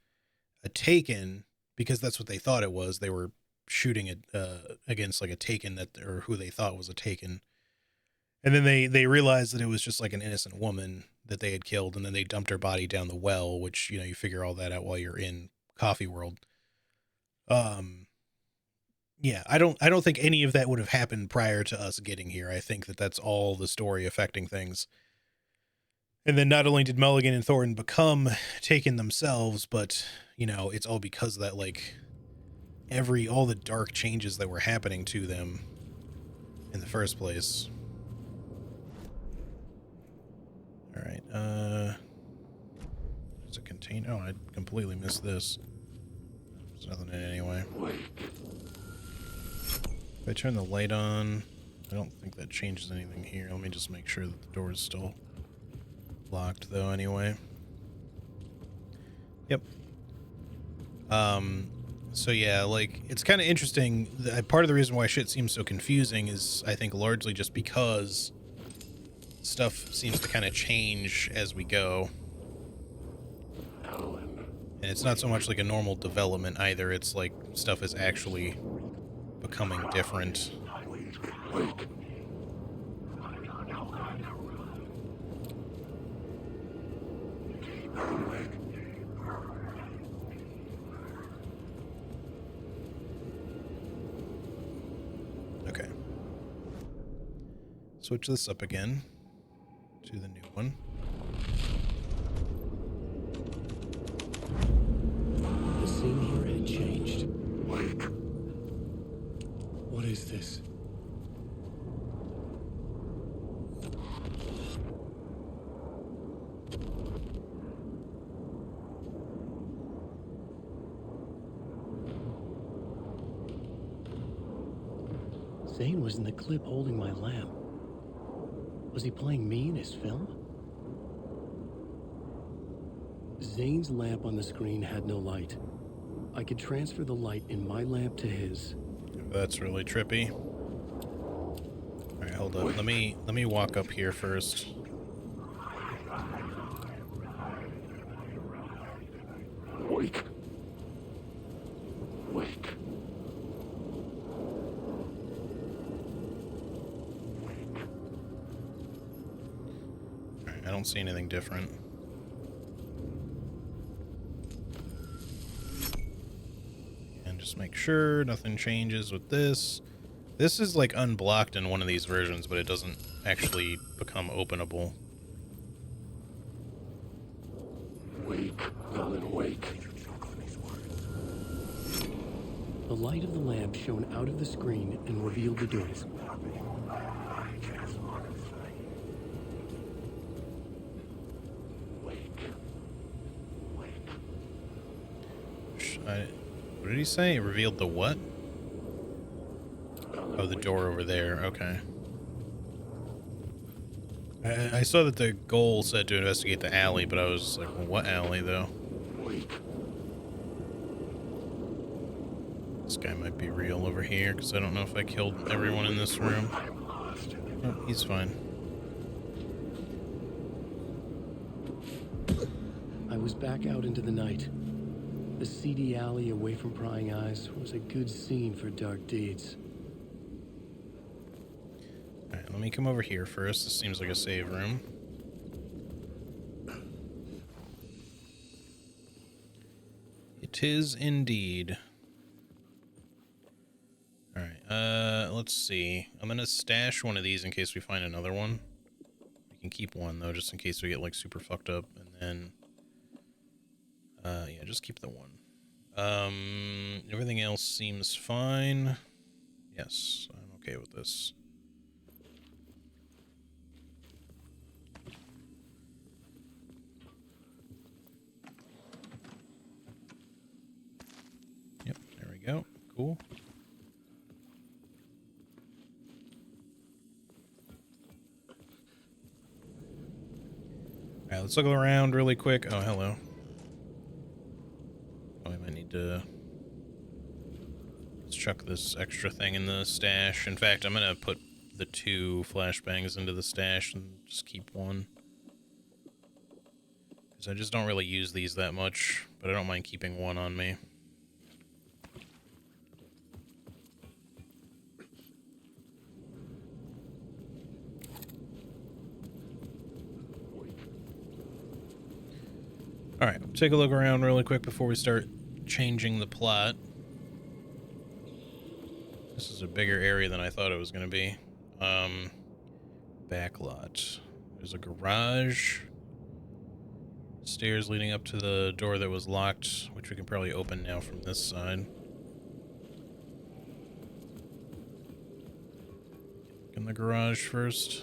a Taken, because that's what they thought it was. They were shooting it against like a Taken or who they thought was a Taken. And then they realized that it was just like an innocent woman that they had killed, and then they dumped her body down the well, which, you figure all that out while you're in Coffee World. Yeah, I don't think any of that would have happened prior to us getting here. I think that that's all the story affecting things. And then not only did Mulligan and Thornton become Taken themselves, but, it's all because of that, like, all the dark changes that were happening to them in the first place. All right, there's a container. Oh, I completely missed this. There's nothing in it anyway. If I turn the light on, I don't think that changes anything here. Let me just make sure that the door is still locked, though, anyway. Yep. So yeah, like, it's kind of interesting. Part of the reason why shit seems so confusing is, I think, largely just because stuff seems to kind of change as we go. And it's not so much like a normal development either. It's like stuff is actually becoming different. Okay. Switch this up again to the new one. The scene here had changed. What is this? Zane was in the clip holding my lamp. Was he playing me in his film? Zane's lamp on the screen had no light. I could transfer the light in my lamp to his. That's really trippy. All right, hold up. Let me walk up here first. Wake. Wake. All right, I don't see anything different. Just make sure nothing changes with this. This is like unblocked in one of these versions, but it doesn't actually become openable. Wake, Alan, wake. The light of the lamp shone out of the screen and revealed the door. What did he say? It revealed the what? Oh, the door over there. Okay. I saw that the goal said to investigate the alley, but I was like, well, what alley, though? This guy might be real over here, because I don't know if I killed everyone in this room. Oh, he's fine. was back out into the night. The seedy alley away from prying eyes was a good scene for dark deeds. Alright, let me come over here first. This seems like a save room. It is indeed. Alright, let's see. I'm gonna stash one of these in case we find another one. We can keep one, though, just in case we get, like, super fucked up. And then... yeah, just keep the one. Everything else seems fine. Yes, I'm okay with this. Yep, there we go. Cool. Alright, let's look around really quick. Oh, hello. Oh, I might need to... Let's chuck this extra thing in the stash. In fact, I'm gonna put the 2 flashbangs into the stash and just keep one. Because I just don't really use these that much, but I don't mind keeping one on me. Alright, take a look around really quick before we start changing the plot. This is a bigger area than I thought it was going to be. Backlot. There's a garage. Stairs leading up to the door that was locked, which we can probably open now from this side. In the garage first.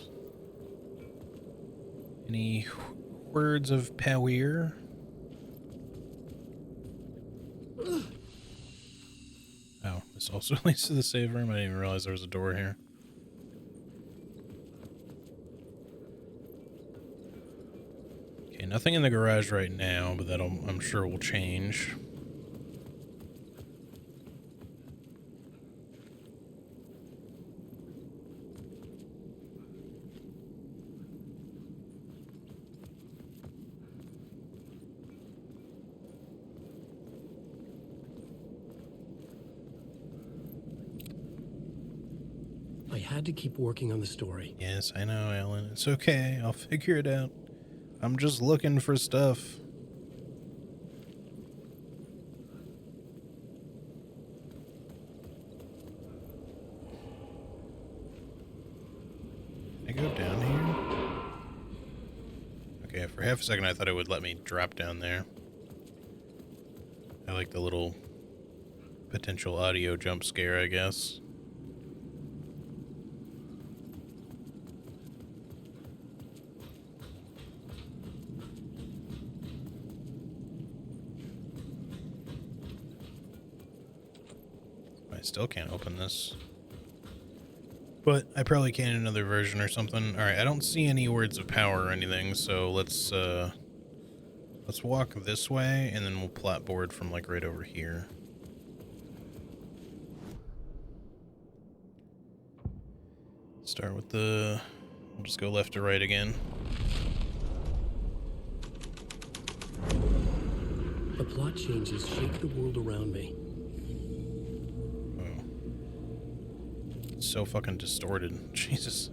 Any words of power? Oh, this also leads to the save room. I didn't even realize there was a door here. Okay, nothing in the garage right now, but I'm sure will change. I had to keep working on the story. Yes, I know, Alan. It's okay. I'll figure it out. I'm just looking for stuff. Can I go down here? Okay, for half a second I thought it would let me drop down there. I like the little potential audio jump scare, I guess. I still can't open this. But I probably can in another version or something. Alright, I don't see any words of power or anything, so let's walk this way, and then we'll plot board from, like, right over here. Start with the... We'll just go left to right again. The plot changes shake the world around me. It's so fucking distorted. Jesus.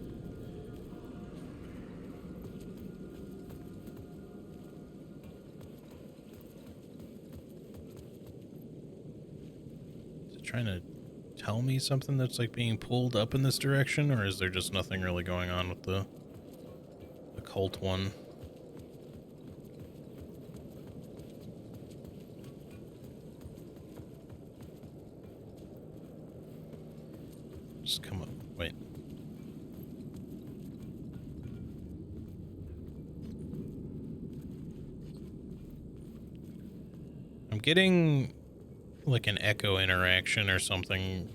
Is it trying to tell me something that's like being pulled up in this direction, or is there just nothing really going on with the cult one? Just come up. Wait. I'm getting like an echo interaction or something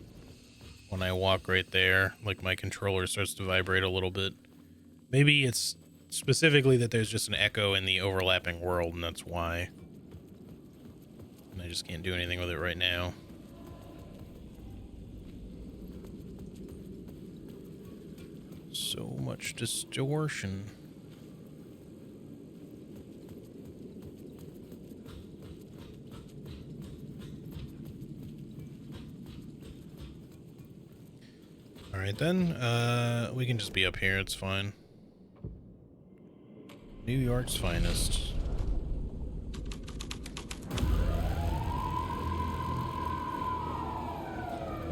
when I walk right there. Like my controller starts to vibrate a little bit. Maybe it's specifically that there's just an echo in the overlapping world, and that's why. And I just can't do anything with it right now. So much distortion. All right, then. We can just be up here. It's fine. New York's finest.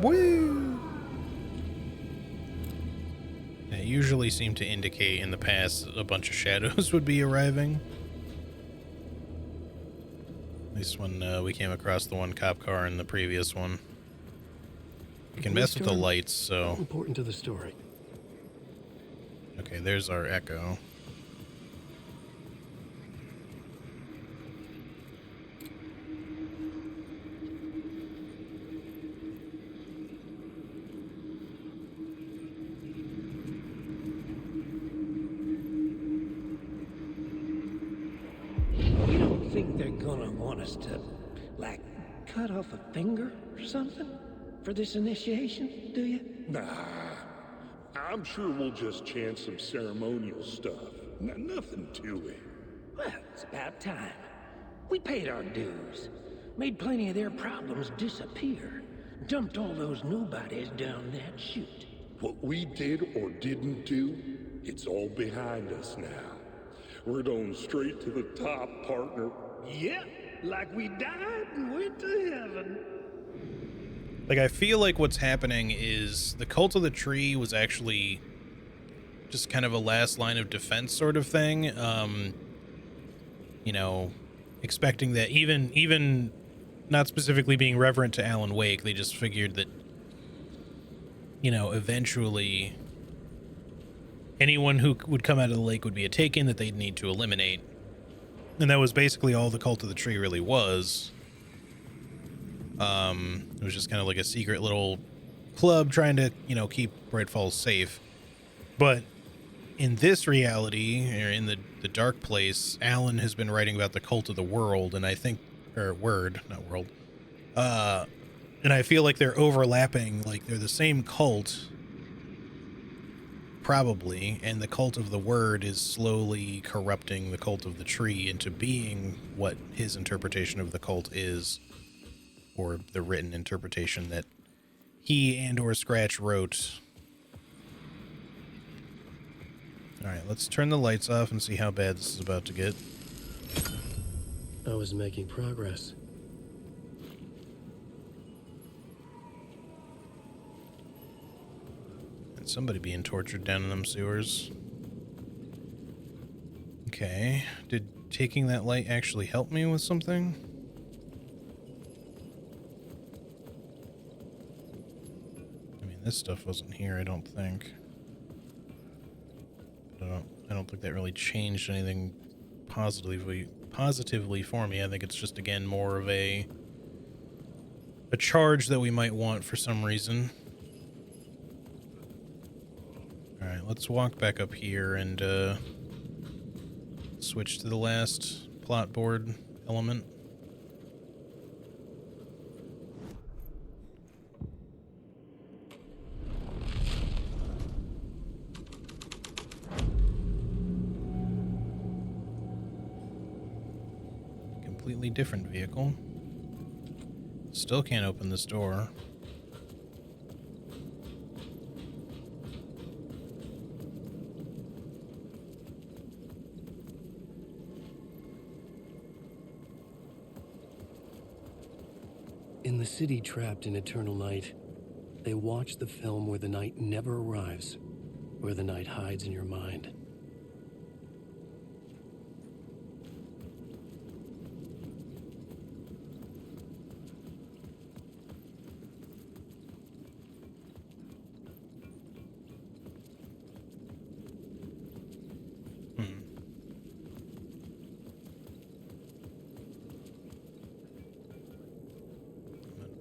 Woo! They usually seem to indicate in the past a bunch of shadows would be arriving. At least when we came across the one cop car in the previous one. We can mess with the lights, so... Important to the story. Okay, there's our Echo. You don't think they're gonna want us to, like, cut off a finger or something for this initiation, do you? Nah, I'm sure we'll just chant some ceremonial stuff. Nothing to it. Well, it's about time. We paid our dues, made plenty of their problems disappear, dumped all those nobodies down that chute. What we did or didn't do, it's all behind us now. We're going straight to the top, partner. Yeah, like we died and went to heaven. Like, I feel like what's happening is the Cult of the Tree was actually just kind of a last line of defense sort of thing. You know, expecting that even not specifically being reverent to Alan Wake, they just figured that, you know, eventually anyone who would come out of the lake would be a Taken that they'd need to eliminate. And that was basically all the Cult of the Tree really was. It was just kind of like a secret little club trying to, you know, keep Bright Falls safe. But in this reality, or in the dark place, Alan has been writing about the Cult of the World, and I think, or Word, not World. And I feel like they're overlapping, like they're the same cult, probably, and the Cult of the Word is slowly corrupting the Cult of the Tree into being what his interpretation of the cult is, or the written interpretation that he and or Scratch wrote. All right, let's turn the lights off and see how bad this is about to get. I was making progress. And somebody being tortured down in them sewers. Okay, did taking that light actually help me with something? I mean, this stuff wasn't here, I don't think. I don't think that really changed anything positively for me. I think it's just, again, more of a charge that we might want for some reason. Alright, let's walk back up here and switch to the last plot board element. Completely different vehicle. Still can't open this door. In the city trapped in eternal night, they watch the film where the night never arrives, where the night hides in your mind.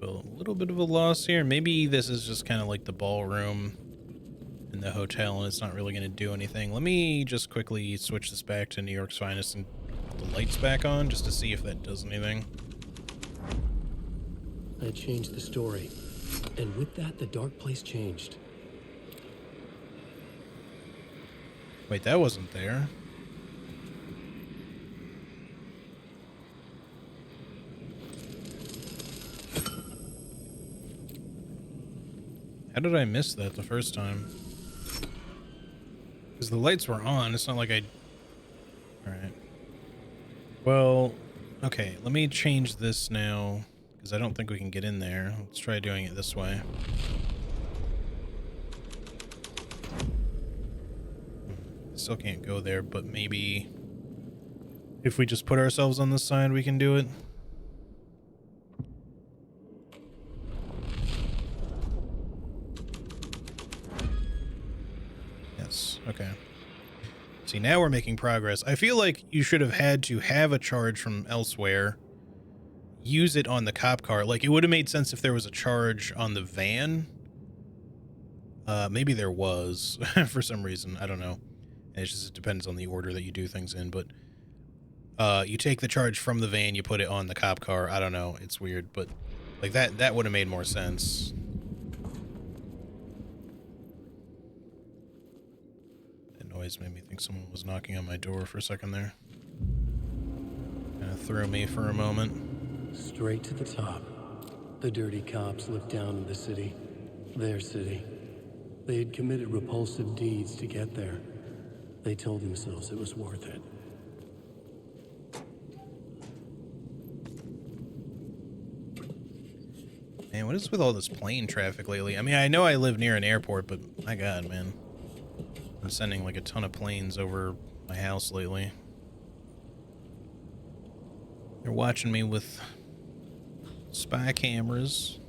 A little bit of a loss here. Maybe this is just kind of like the ballroom in the hotel and it's not really going to do anything. Let me just quickly switch this back to New York's Finest and put the lights back on just to see if that does anything. I changed the story, and with that, the dark place changed. Wait, that wasn't there. How did I miss that the first time? Because the lights were on. It's not like I... Alright. Well, okay. Let me change this now. Because I don't think we can get in there. Let's try doing it this way. Still can't go there, but maybe... if we just put ourselves on this side, we can do it. Yes, okay. See, now we're making progress. I feel like you should have had to have a charge from elsewhere, use it on the cop car. Like, it would have made sense if there was a charge on the van. Maybe there was, for some reason. I don't know. It just depends on the order that you do things in, but... you take the charge from the van, you put it on the cop car. I don't know. It's weird, but like that would have made more sense. That noise made me think someone was knocking on my door for a second there. Kind of threw me for a moment. Straight to the top. The dirty cops looked down on the city. Their city. They had committed repulsive deeds to get there. They told themselves it was worth it. Man, what is with all this plane traffic lately? I mean, I know I live near an airport, but my God, man. I'm sending like a ton of planes over my house lately. They're watching me with spy cameras.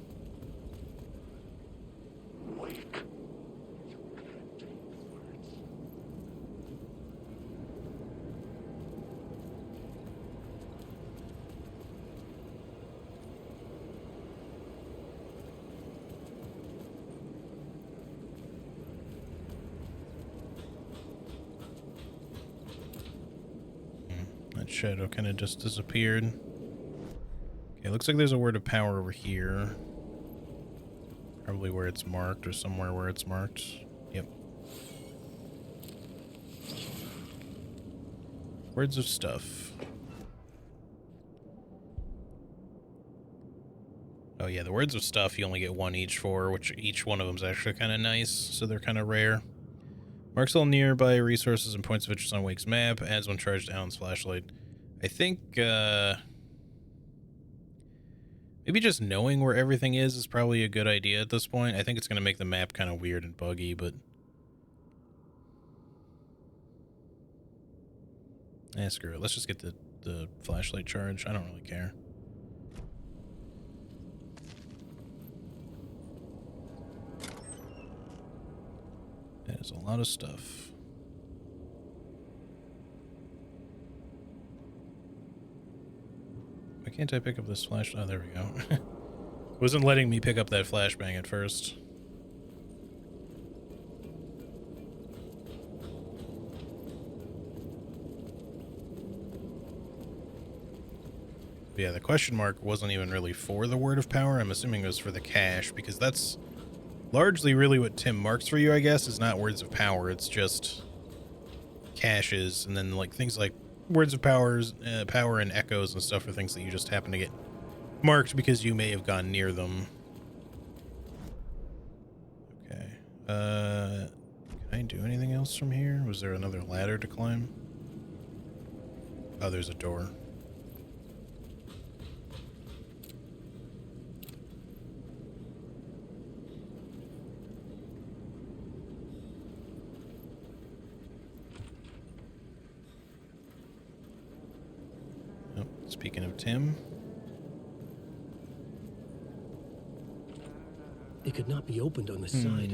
Shadow kind of just disappeared. Okay, looks like there's a word of power over here. Probably where it's marked or somewhere where it's marked. Yep. Words of stuff. Oh yeah, the words of stuff you only get one each for, which each one of them is actually kind of nice, so they're kind of rare. Marks all nearby resources and points of interest on Wake's map. Adds when charged to Alan's flashlight. I think, maybe just knowing where everything is probably a good idea at this point. I think it's going to make the map kind of weird and buggy, but... screw it. Let's just get the flashlight charge. I don't really care. That is a lot of stuff. Why can't I pick up this flash? Oh, there we go. Wasn't letting me pick up that flashbang at first. But yeah, the question mark wasn't even really for the word of power. I'm assuming it was for the cache, because that's largely really what Tim marks for you, I guess, is not words of power. It's just caches, and then like things like words of powers, power and echoes and stuff are things that you just happen to get marked because you may have gone near them. Okay. Can I do anything else from here? Was there another ladder to climb? Oh, there's a door. Speaking of Tim. It could not be opened on the side.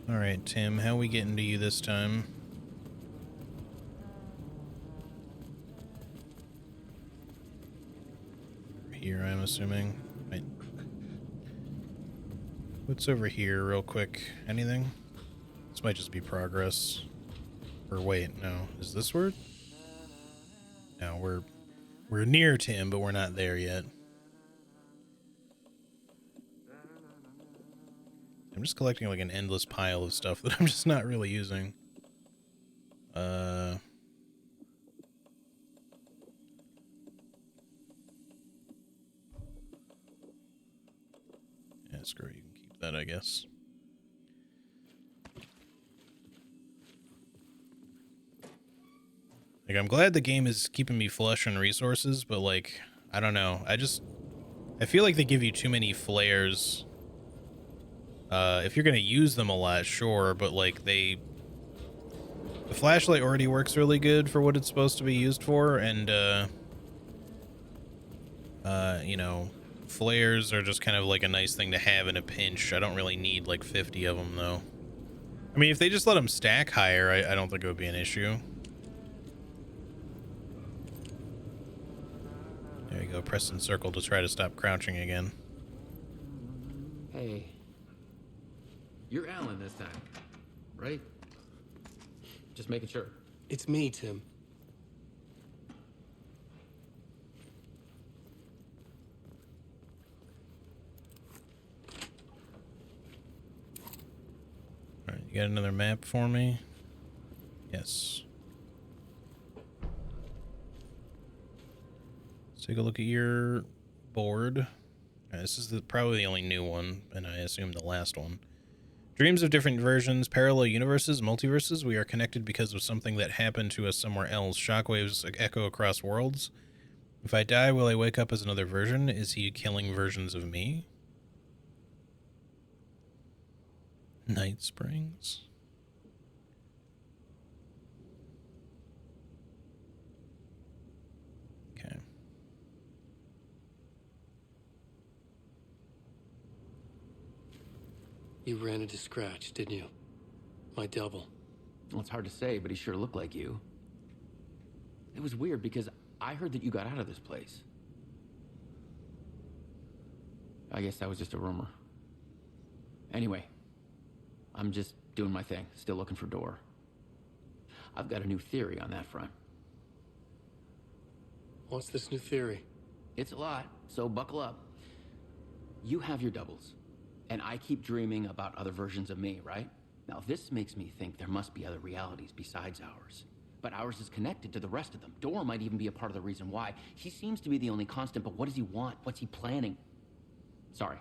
Alright, Tim, how we getting to you this time? Here, I'm assuming. Right. What's over here real quick? Anything? This might just be progress. Or wait, no. Is this word? No, we're near Tim, but we're not there yet. I'm just collecting like an endless pile of stuff that I'm just not really using. screw it, you can keep that, I guess. Like, I'm glad the game is keeping me flush on resources, but, like, I don't know. I feel like they give you too many flares. If you're gonna use them a lot, sure, but, like, the flashlight already works really good for what it's supposed to be used for, and, you know, flares are just kind of like a nice thing to have in a pinch. I don't really need, like, 50 of them, though. I mean, if they just let them stack higher, I don't think it would be an issue. There you go, press and circle to try to stop crouching again. Hey. You're Alan this time, right? Just making sure. It's me, Tim. Alright, you got another map for me? Yes. Let's take a look at your board. This is probably the only new one, and I assume the last one. Dreams of different versions, parallel universes, multiverses. We are connected because of something that happened to us somewhere else. Shockwaves echo across worlds. If I die, will I wake up as another version? Is he killing versions of me? Night Springs. Okay. You ran into Scratch, didn't you? My double. Well, it's hard to say, but he sure looked like you. It was weird because I heard that you got out of this place. I guess that was just a rumor. Anyway, I'm just doing my thing, still looking for Door. I've got a new theory on that front. What's this new theory? It's a lot, so buckle up. You have your doubles, and I keep dreaming about other versions of me, right? Now, this makes me think there must be other realities besides ours. But ours is connected to the rest of them. Door might even be a part of the reason why. He seems to be the only constant, but what does he want? What's he planning? Sorry.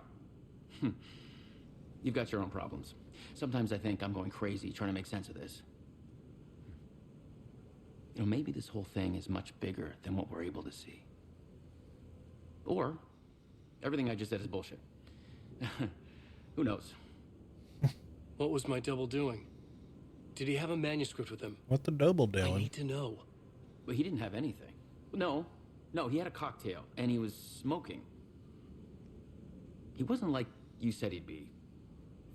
You've got your own problems. Sometimes I think I'm going crazy trying to make sense of this. You know, maybe this whole thing is much bigger than what we're able to see. Or everything I just said is bullshit. Who knows? What was my double doing? Did he have a manuscript with him? What the double doing? I need to know. Well, he didn't have anything. No, he had a cocktail, and he was smoking. He wasn't like you said he'd be.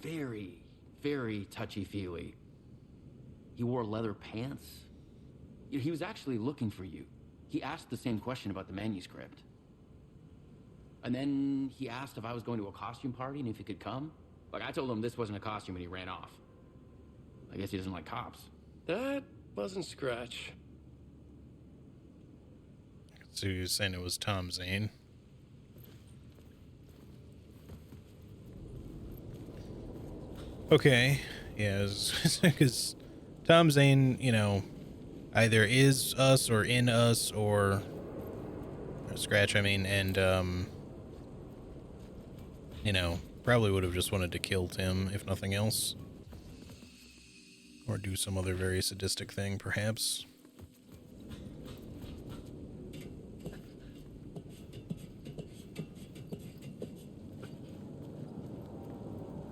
Very, very touchy-feely. He wore leather pants. He was actually looking for you. He asked the same question about the manuscript. And then he asked if I was going to a costume party and if he could come. Like, I told him this wasn't a costume and he ran off. I guess he doesn't like cops. That wasn't Scratch. So you're saying it was Tom Zane? Okay, yeah, because Tom Zane, you know, either is us or in us or Scratch, I mean, and, you know, probably would have just wanted to kill Tim, if nothing else. Or do some other very sadistic thing, perhaps.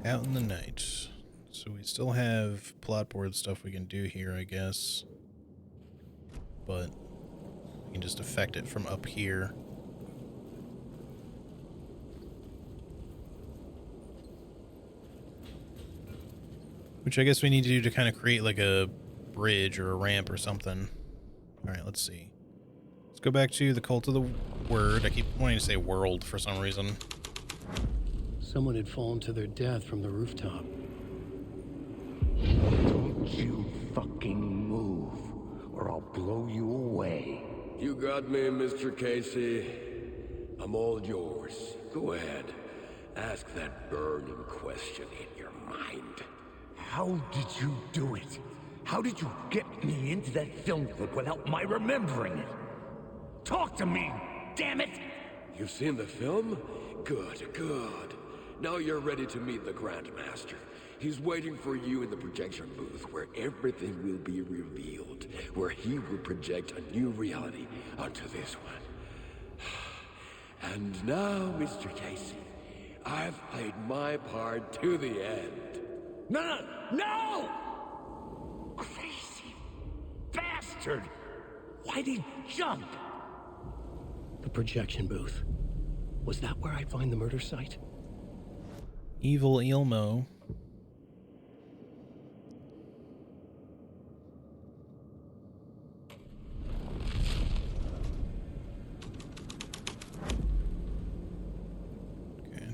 Out in the night. So we still have plot board stuff we can do here, I guess. But we can just affect it from up here. Which I guess we need to do to kind of create like a bridge or a ramp or something. Alright, let's see. Let's go back to the Cult of the Word. I keep wanting to say world for some reason. Someone had fallen to their death from the rooftop. Don't you fucking move, or I'll blow you away. You got me, Mr. Casey. I'm all yours. Go ahead. Ask that burning question in your mind. How did you do it? How did you get me into that film clip without my remembering it? Talk to me, damn it! You've seen the film? Good, good. Now you're ready to meet the Grandmaster. He's waiting for you in the projection booth where everything will be revealed, where he will project a new reality onto this one. And now, Mr. Casey, I've played my part to the end. No! No! Crazy bastard! Why'd he jump? The projection booth. Was that where I'd find the murder site? Evil Ilmo.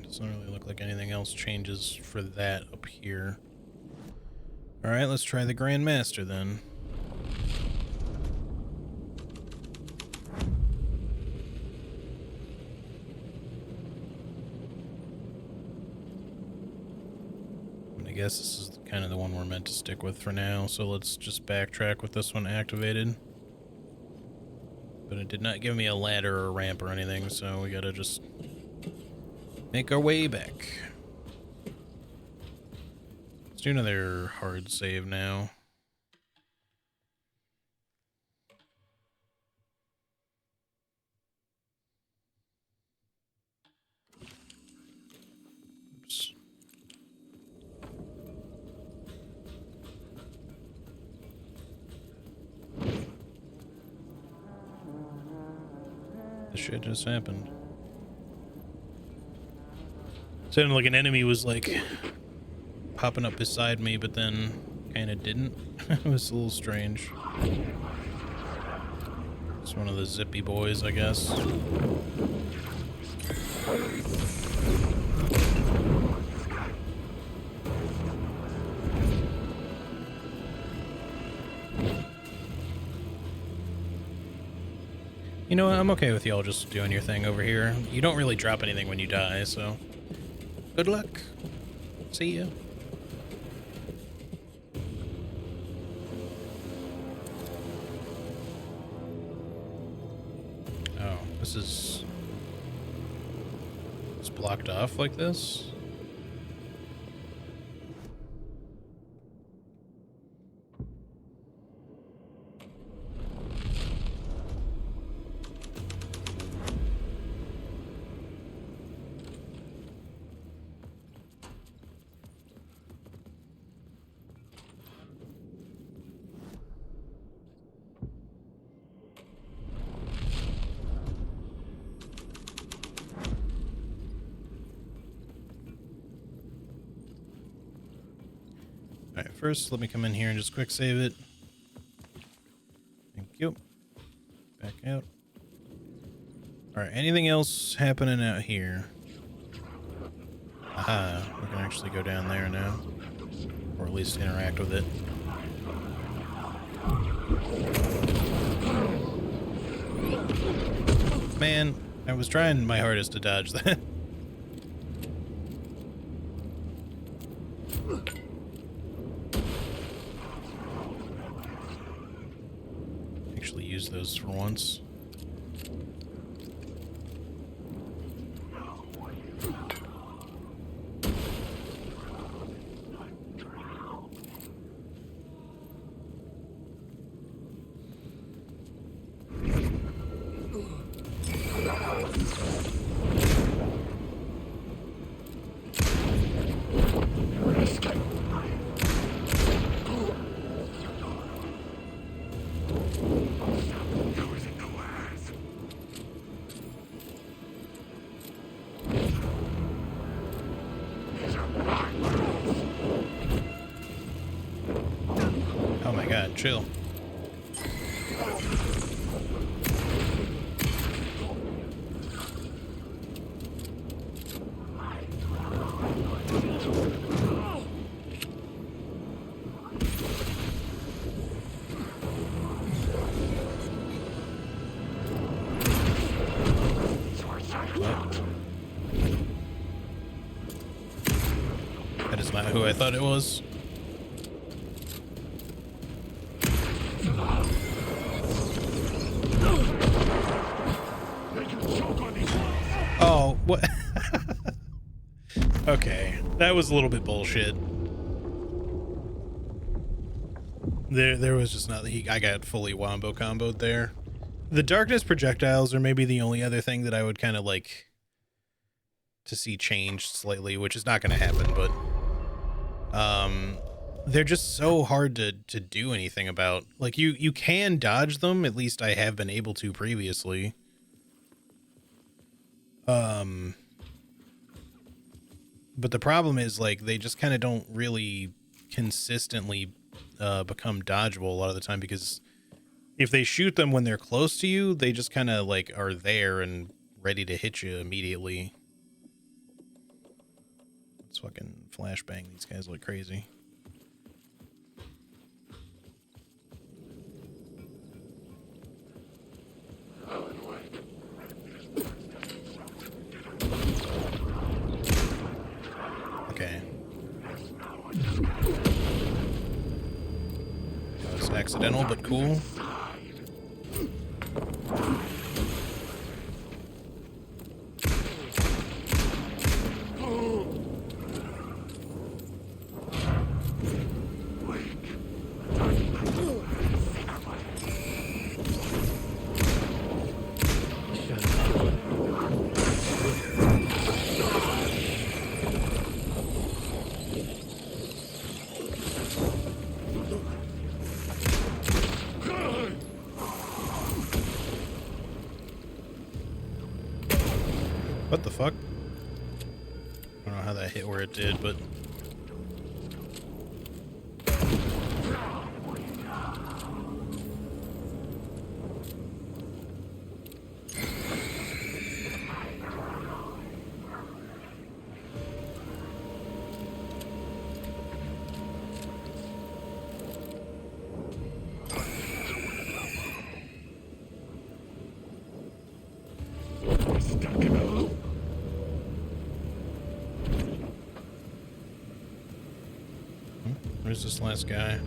Doesn't really look like anything else changes for that up here. Alright, let's try the Grandmaster then. I guess this is kind of the one we're meant to stick with for now, so let's just backtrack with this one activated. But it did not give me a ladder or a ramp or anything, so we gotta just make our way back. Let's do another hard save now. Oops. This shit just happened. Sounded like an enemy was like popping up beside me, but then kind of didn't. It was a little strange. It's one of the zippy boys, I guess. You know what? I'm okay with y'all just doing your thing over here. You don't really drop anything when you die, so good luck. See ya. Oh, this is... It's blocked off like this? Alright, first let me come in here and just quick save it. Thank you. Back out. Alright, anything else happening out here? Aha, we can actually go down there now. Or at least interact with it. Man, I was trying my hardest to dodge that. Actually use those for once. Oh my god, chill. That is not who I thought it was. Oh, what? Okay, that was a little bit bullshit. There was just not. I got fully wombo comboed there. The darkness projectiles are maybe the only other thing that I would kind of like to see changed slightly, which is not going to happen, but they're just so hard to do anything about. Like you can dodge them, at least I have been able to previously. But the problem is, like, they just kind of don't really consistently become dodgeable a lot of the time, because if they shoot them when they're close to you, they just kind of like are there and ready to hit you immediately. Let's fucking flashbang these guys like crazy. Okay. That was accidental, but cool. What the fuck? I don't know how that hit where it did, but... Where's this last guy?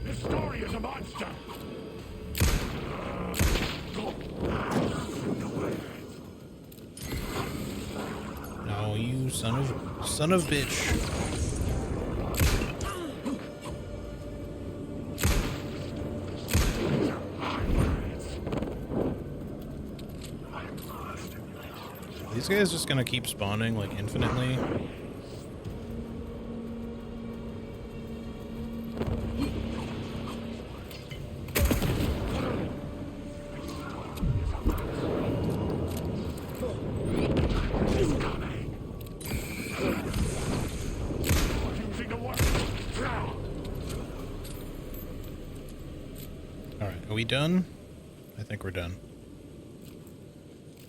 This story is a monster. No, you son of bitch. These guys just gonna keep spawning like infinitely. Are we done? I think we're done.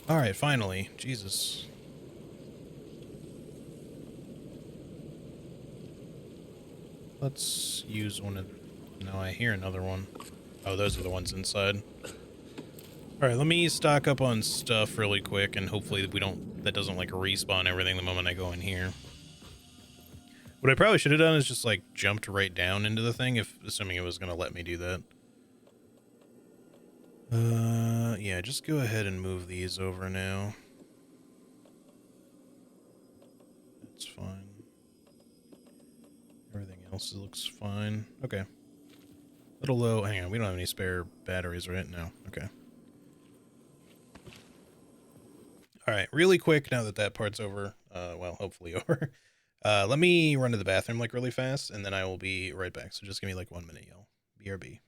All right, finally. Jesus. Let's use one of... No, I hear another one. Oh, those are the ones inside. All right, let me stock up on stuff really quick, and hopefully we don't... that doesn't, like, respawn everything the moment I go in here. What I probably should have done is just, like, jumped right down into the thing, assuming it was going to let me do that. Yeah, just go ahead and move these over now. That's fine. Everything else looks fine. Okay. Little low. Hang on, we don't have any spare batteries, right? No. Okay. Alright, really quick, now that that part's over. Well, hopefully over. Let me run to the bathroom, like, really fast, and then I will be right back. So just give me, like, 1 minute, y'all. BRB.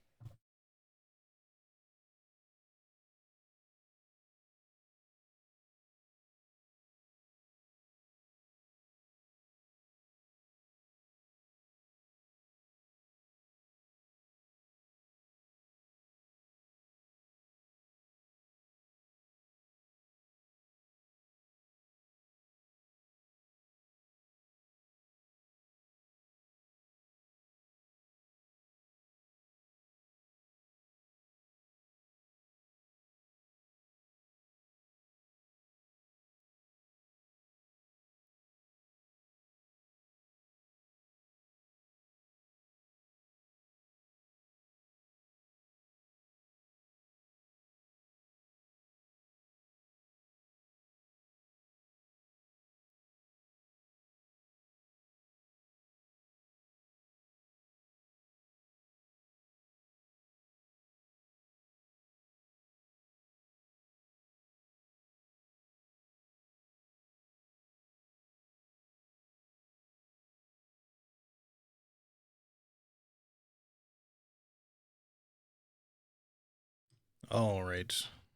All right.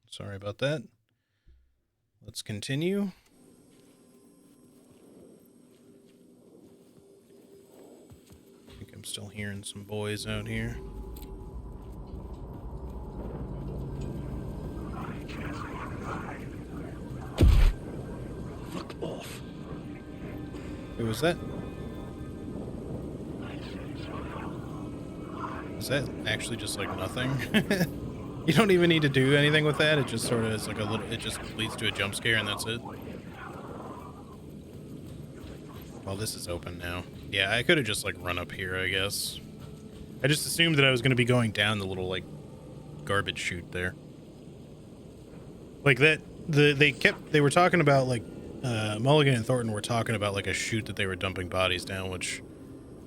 Sorry about that. Let's continue. I think I'm still hearing some boys out here. Fuck off. Who was that? Is that actually just like nothing? You don't even need to do anything with that. It just sort of is like a little, it just leads to a jump scare and that's it. Well, this is open now. Yeah, I could have just like run up here, I guess. I just assumed that I was going to be going down the little like garbage chute there. Like that, they were talking about like, Mulligan and Thornton were talking about like a chute that they were dumping bodies down, which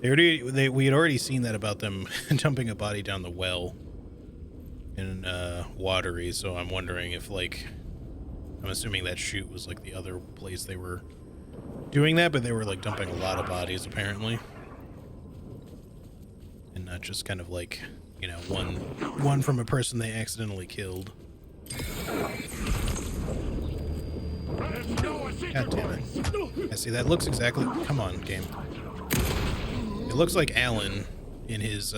we had already seen that about them dumping a body down the well in Watery, so I'm wondering if like, I'm assuming that chute was like the other place they were doing that, but they were like dumping a lot of bodies apparently, and not just kind of like, you know, one from a person they accidentally killed. God damn it. I see, that looks exactly, come on, game. It looks like Alan in his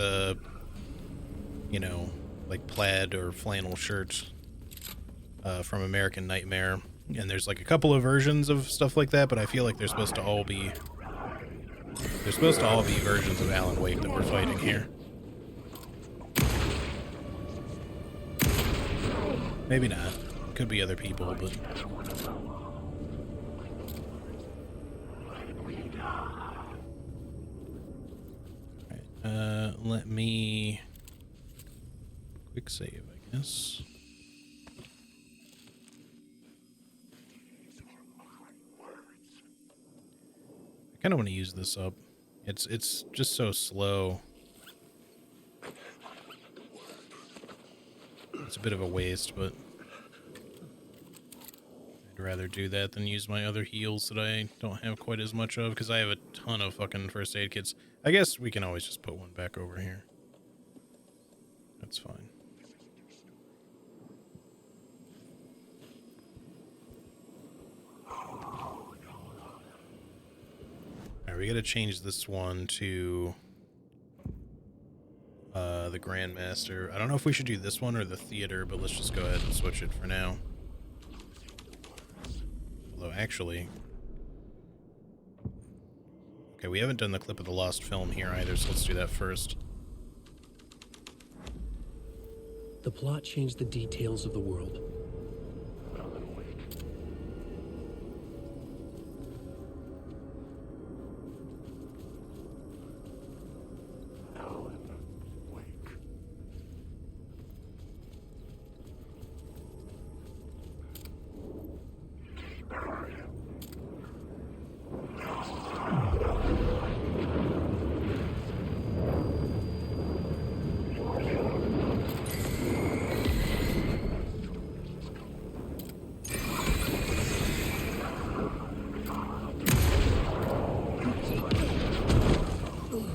you know, like plaid or flannel shirt from American Nightmare, and there's like a couple of versions of stuff like that, but I feel like they're supposed to all be versions of Alan Wake that we're fighting here. Maybe not. Could be other people, but let me quick save, I guess. I kind of want to use this up. It's just so slow. It's a bit of a waste, but I'd rather do that than use my other heals that I don't have quite as much of, because I have a ton of fucking first aid kits. I guess we can always just put one back over here. That's fine. Alright, we gotta change this one to the Grandmaster. I don't know if we should do this one or the theater, but let's just go ahead and switch it for now. Although, actually... Okay, we haven't done the clip of the lost film here either, so let's do that first. The plot changed the details of the world.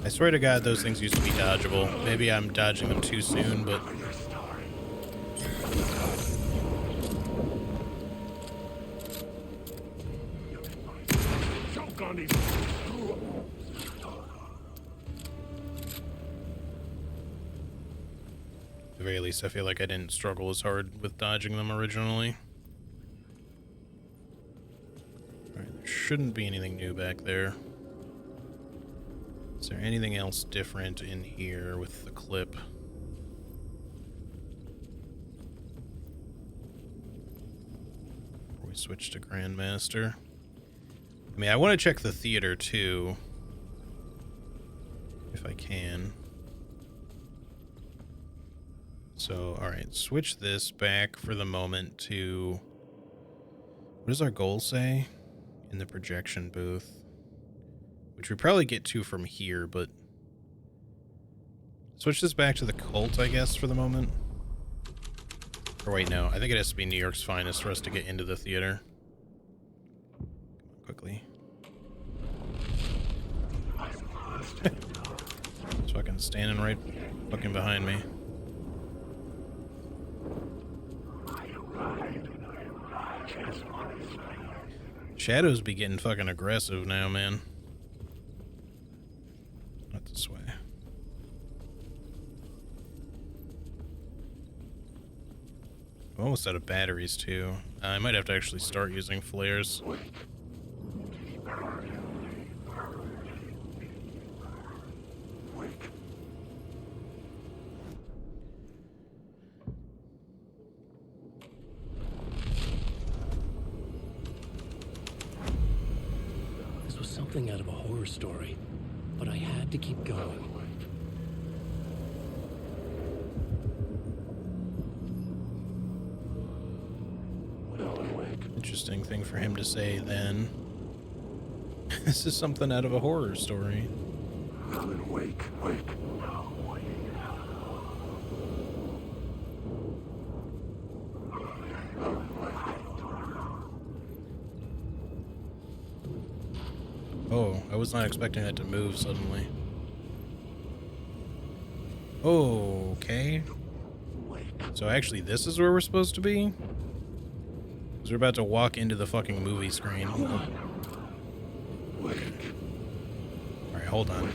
I swear to God, those things used to be dodgeable. Maybe I'm dodging them too soon, but... At the very least, I feel like I didn't struggle as hard with dodging them originally. Alright, there shouldn't be anything new back there. Is there anything else different in here with the clip? Before we switch to Grandmaster. I mean, I want to check the theater too, if I can. So, alright, switch this back for the moment to... What does our goal say? In the projection booth. Which we probably get to from here, but... Switch this back to the cult, I guess, for the moment. Or wait, no. I think it has to be New York's Finest for us to get into the theater. Quickly. It's fucking standing right fucking behind me. Shadows be getting fucking aggressive now, man. Not this way. I'm almost out of batteries, too. I might have to actually start using flares. This was something out of a horror story, but I had to keep going. Interesting thing for him to say then. This is something out of a horror story. Alan Wake, wake. Oh, I was not expecting that to move suddenly. Okay. So actually, this is where we're supposed to be? Because we're about to walk into the fucking movie screen. Alright, hold on.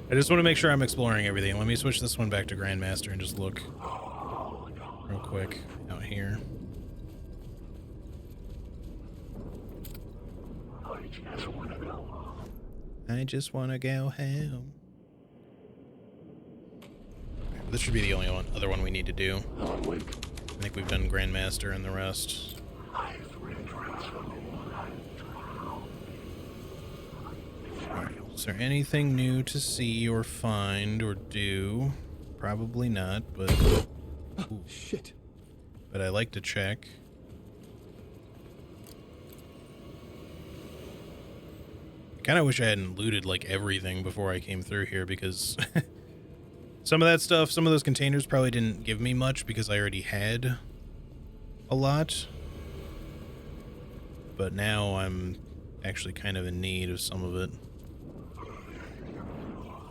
I just want to make sure I'm exploring everything. Let me switch this one back to Grandmaster and just look real quick out here. I just want to go home. This should be the only other one we need to do. I think we've done Grandmaster and the rest. Alright, is there anything new to see or find or do? Probably not, but... Oh, shit. But I like to check. Kind of wish I hadn't looted like everything before I came through here, because some of that stuff, some of those containers probably didn't give me much because I already had a lot. But now I'm actually kind of in need of some of it.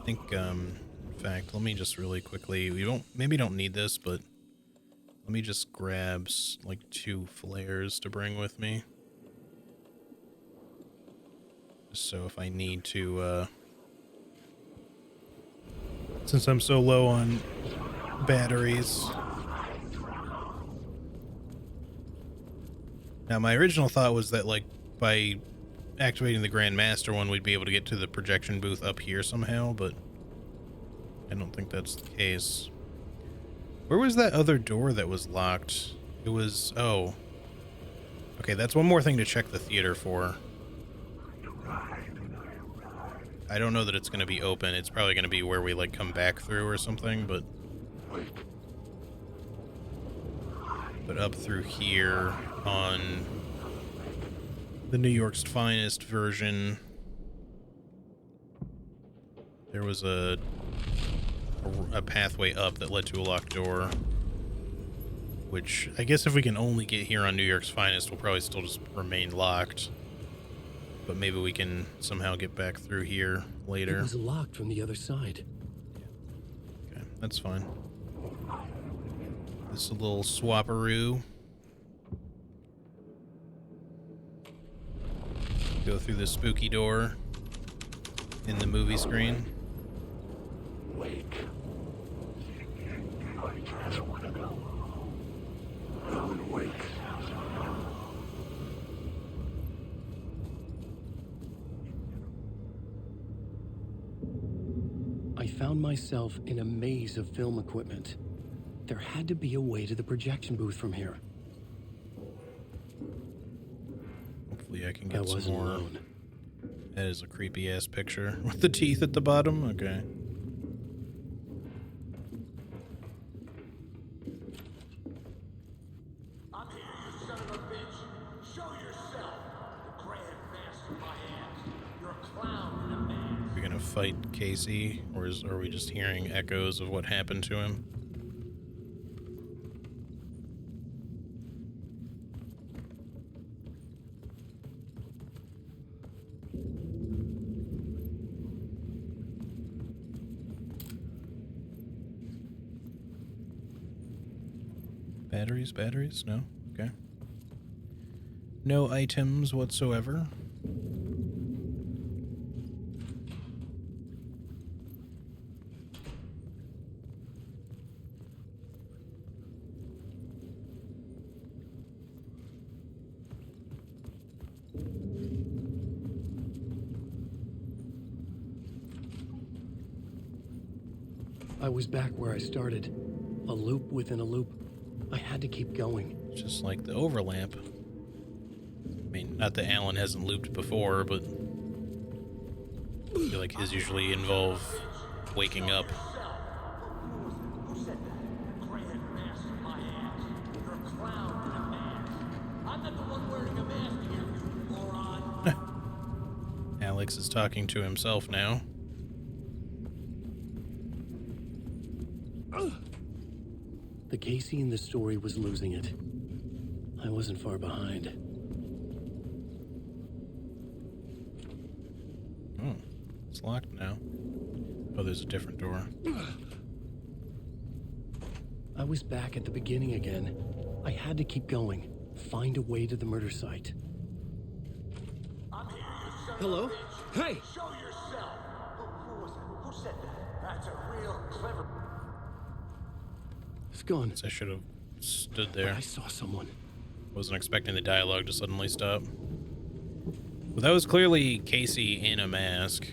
I think, in fact, let me just really quickly, maybe don't need this, but let me just grab like 2 flares to bring with me. So if I need to, since I'm so low on batteries. Now, my original thought was that, like, by activating the Grandmaster one, we'd be able to get to the projection booth up here somehow, but I don't think that's the case. Where was that other door that was locked? It was, oh. Okay, that's one more thing to check the theater for. I don't know that it's going to be open. It's probably going to be where we, like, come back through or something, but up through here on the New York's Finest version, there was a pathway up that led to a locked door, which I guess if we can only get here on New York's Finest, we'll probably still just remain locked. But maybe we can somehow get back through here later. It was locked from the other side. Okay, that's fine. This is a little swapperoo. Go through the spooky door in the movie screen. Wake. I just want to go. Alan Wake. I found myself in a maze of film equipment. There had to be a way to the projection booth from here. Hopefully I can get I some wasn't more. alone. That is a creepy ass picture with the teeth at the bottom. Okay. I'm here, you son of a bitch. Show yourself. The Grandmaster my ass. You're a clown in a mask. We're gonna fight Casey, or are we just hearing echoes of what happened to him? Batteries? No? Okay. No items whatsoever. I was back where I started. A loop within a loop. I had to keep going. Just like the overlamp. I mean, not that Alan hasn't looped before, but I feel like his usually involve waking up. Alex is talking to himself now. The Casey in the story was losing it. I wasn't far behind. Oh, it's locked now. Oh, there's a different door. I was back at the beginning again. I had to keep going. Find a way to the murder site. Hello? Hey! Show yourself! Who was it? Who said that? That's a real clever... It's gone. I should have stood there. I saw someone. Wasn't expecting the dialogue to suddenly stop. Well, that was clearly Casey in a mask.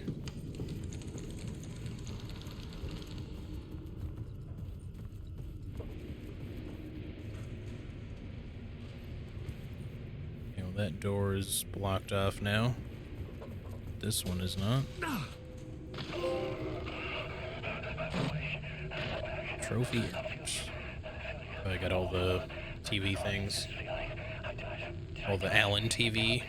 You know, that door is blocked off now. This one is not. Trophy. I got all the TV things. All the Allen TV.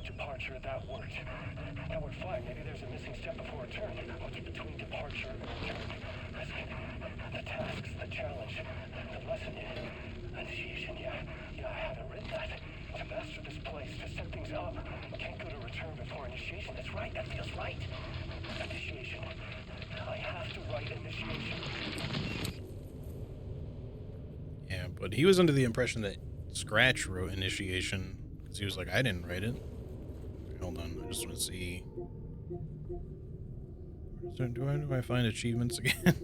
Departure, that worked. That worked fine. Maybe there's a missing step before return. What's between departure and return? The tasks, the challenge, the lesson, initiation, yeah, I haven't written that. To master this place, to set things up. Can't go to return before initiation. That's right, that feels right. Initiation. I have to write initiation. Yeah, but he was under the impression that Scratch wrote initiation, because he was like, I didn't write it. Hold on, I just want to see. Do I find achievements again?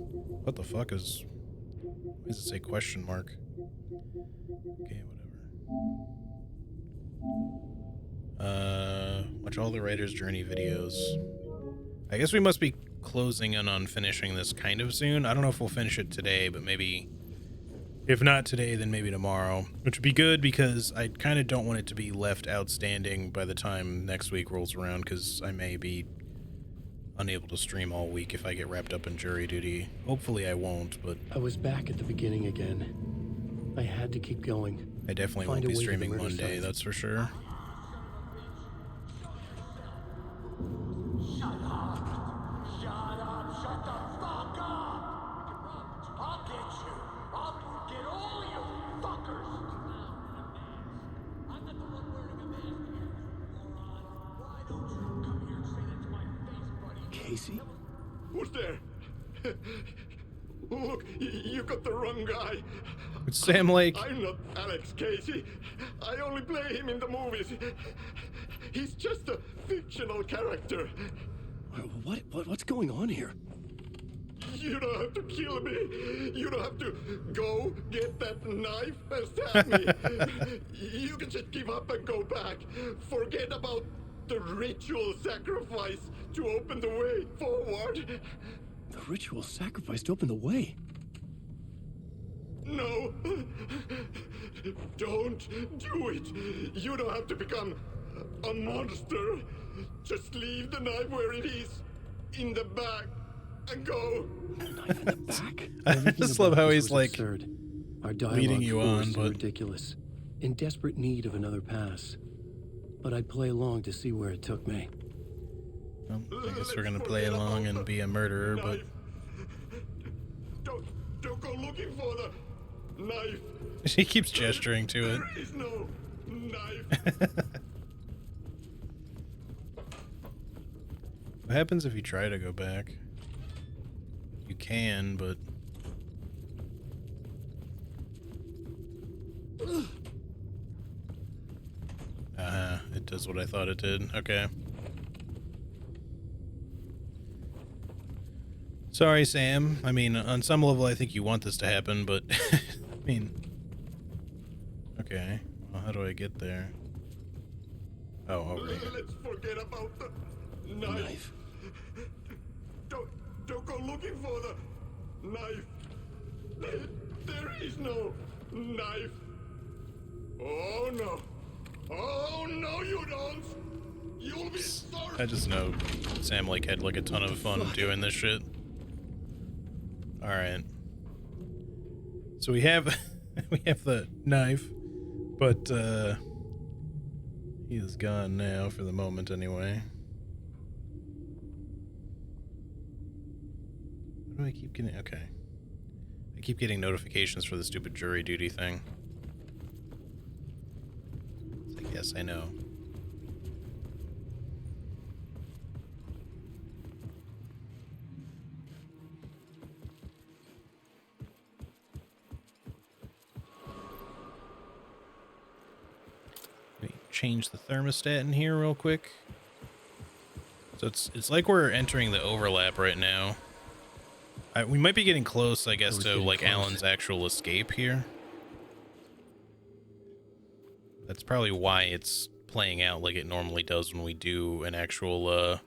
What the fuck is... Why does it say question mark? Okay, whatever. Watch all the writer's journey videos. I guess we must be closing in on finishing this kind of soon. I don't know if we'll finish it today, but maybe... If not today, then maybe tomorrow, which would be good because I kind of don't want it to be left outstanding by the time next week rolls around, because I may be unable to stream all week if I get wrapped up in jury duty. Hopefully I won't, but... I was back at the beginning again. I had to keep going. I definitely won't be streaming Monday, that's for sure. Casey? Who's there? Look, you got the wrong guy. It's Sam Lake. I'm not Alex Casey. I only play him in the movies. He's just a fictional character. What's going on here? You don't have to kill me. You don't have to go get that knife and stab me. You can just give up and go back. Forget about the ritual sacrifice to open the way forward. The ritual sacrifice to open the way? No. Don't do it. You don't have to become a monster. Just leave the knife where it is, in the back, and go. Knife in the back? I just love how he's like absurd. Our leading you on, but ridiculous. In desperate need of another pass. But I'd play along to see where it took me. Well, I guess we're gonna play along and be a murderer, but Don't go looking for the knife. she keeps gesturing to it. There is no knife. What happens if you try to go back? You can, but it does what I thought it did. Okay. Sorry, Sam. I mean, on some level, I think you want this to happen, but I mean, okay. Well, how do I get there? Oh, over here. Let's forget about the knife. Don't go looking for the knife. There is no knife. Oh no. Oh no, you don't. You'll be sorry. I just know Sam Lake had like a ton of fun doing this shit. All right. So we have we have the knife, but he is gone now for the moment anyway. What do I keep getting? Okay. I keep getting notifications for the stupid jury duty thing. It's like, yes, I know. Let me change the thermostat in here real quick. So it's like we're entering the overlap right now. We might be getting close, I guess, to like Alan's actual escape here. That's probably why it's playing out like it normally does when we do an actual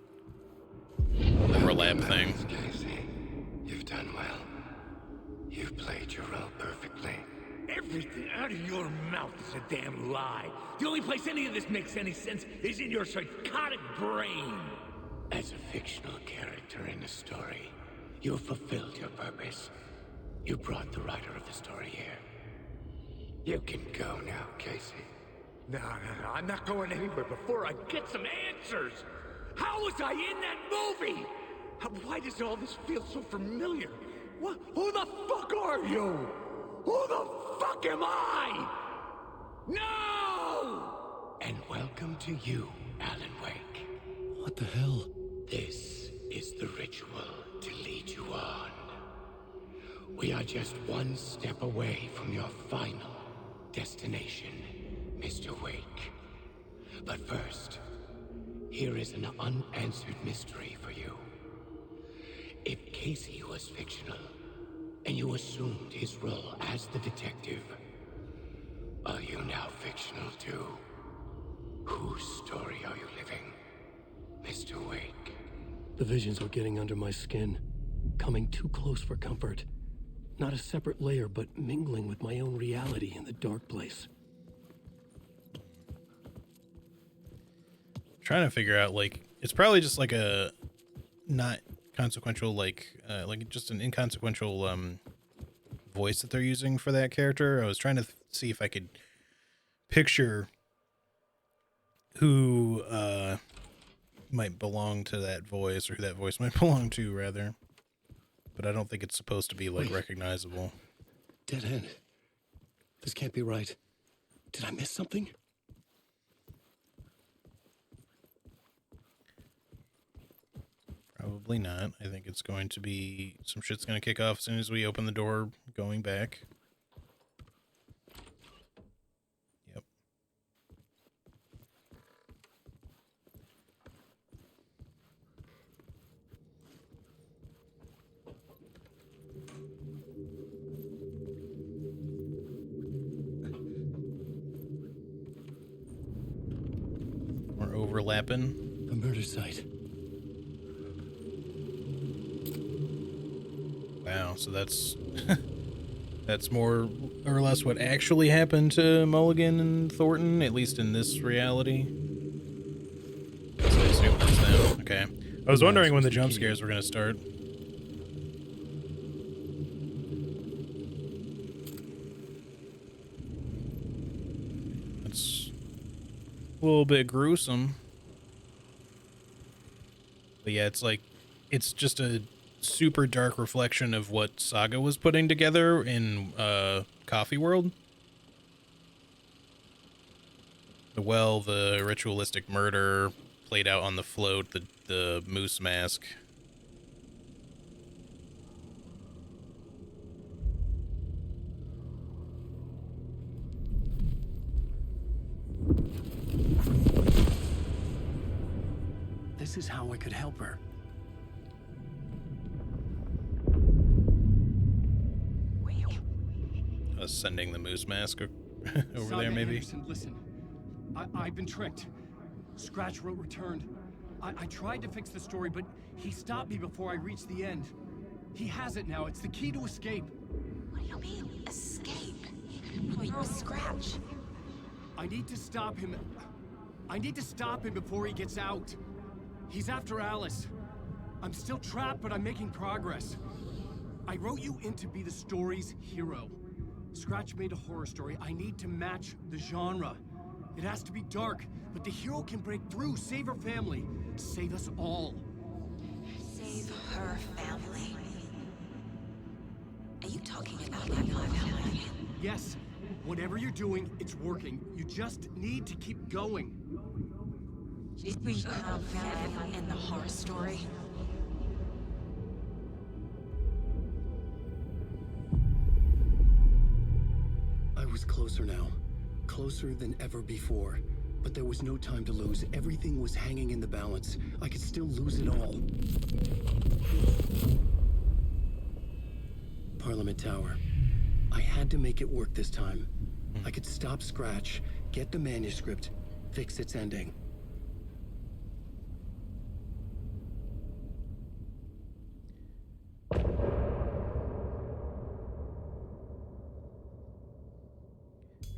overlap thing. Casey, you've done well. You've played your role perfectly. Everything out of your mouth is a damn lie. The only place any of this makes any sense is in your psychotic brain. As a fictional character in a story, you fulfilled your purpose. You brought the writer of the story here. You can go now, Casey. No, I'm not going anywhere before I get some answers. How was I in that movie? Why does all this feel so familiar? What? Who the fuck are you? Who the fuck am I? No! And welcome to you, Alan Wake. What the hell? This is the ritual to lead you on. We are just one step away from your final destination, Mr. Wake. But first, here is an unanswered mystery for you. If Casey was fictional, and you assumed his role as the detective, are you now fictional too? Whose story are you living, Mr. Wake? The visions were getting under my skin, coming too close for comfort. Not a separate layer, but mingling with my own reality in the dark place. Trying to figure out, like, it's probably just like a not consequential, like just an inconsequential voice that they're using for that character. I was trying to see if I could picture who might belong to that voice, or who that voice might belong to, rather. But I don't think it's supposed to be, like, recognizable. Dead end. This can't be right. Did I miss something? Probably not. I think it's going to be... some shit's going to kick off as soon as we open the door going back. Yep. We're overlapping. The murder site. Wow, so that's that's more or less what actually happened to Mulligan and Thornton, at least in this reality. So I assume that's them. Okay. I was wondering when the jump scares were going to start. That's a little bit gruesome. But yeah, it's just a super dark reflection of what Saga was putting together in Coffee World. The ritualistic murder played out on the float, the moose mask. This is how I could help her. Sending the moose mask over Saga there, maybe. Anderson, listen. I've been tricked. Scratch wrote returned. I tried to fix the story, but he stopped me before I reached the end. He has it now. It's the key to escape. What do you mean, escape? Oh, you're a Scratch. I need to stop him. I need to stop him before he gets out. He's after Alice. I'm still trapped, but I'm making progress. I wrote you in to be the story's hero. Scratch made a horror story. I need to match the genre. It has to be dark, but the hero can break through, save her family, save us all. Save her family? Are you talking about my family? Yes. Whatever you're doing, it's working. You just need to keep going. We have family in the horror story. I was closer now. Closer than ever before. But there was no time to lose. Everything was hanging in the balance. I could still lose it all. Parliament Tower. I had to make it work this time. I could stop Scratch, get the manuscript, fix its ending.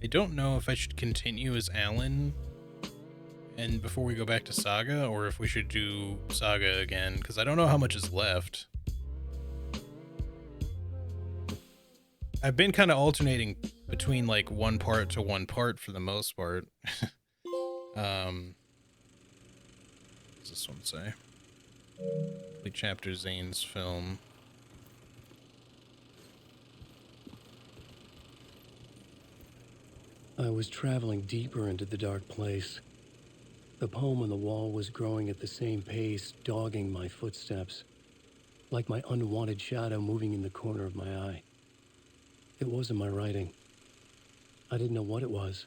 I don't know if I should continue as Alan and before we go back to Saga, or if we should do Saga again, because I don't know how much is left. I've been kind of alternating between like one part to one part for the most part. What does this one say? Complete chapter Zane's film. I was traveling deeper into the dark place. The poem on the wall was growing at the same pace, dogging my footsteps, like my unwanted shadow moving in the corner of my eye. It wasn't my writing. I didn't know what it was.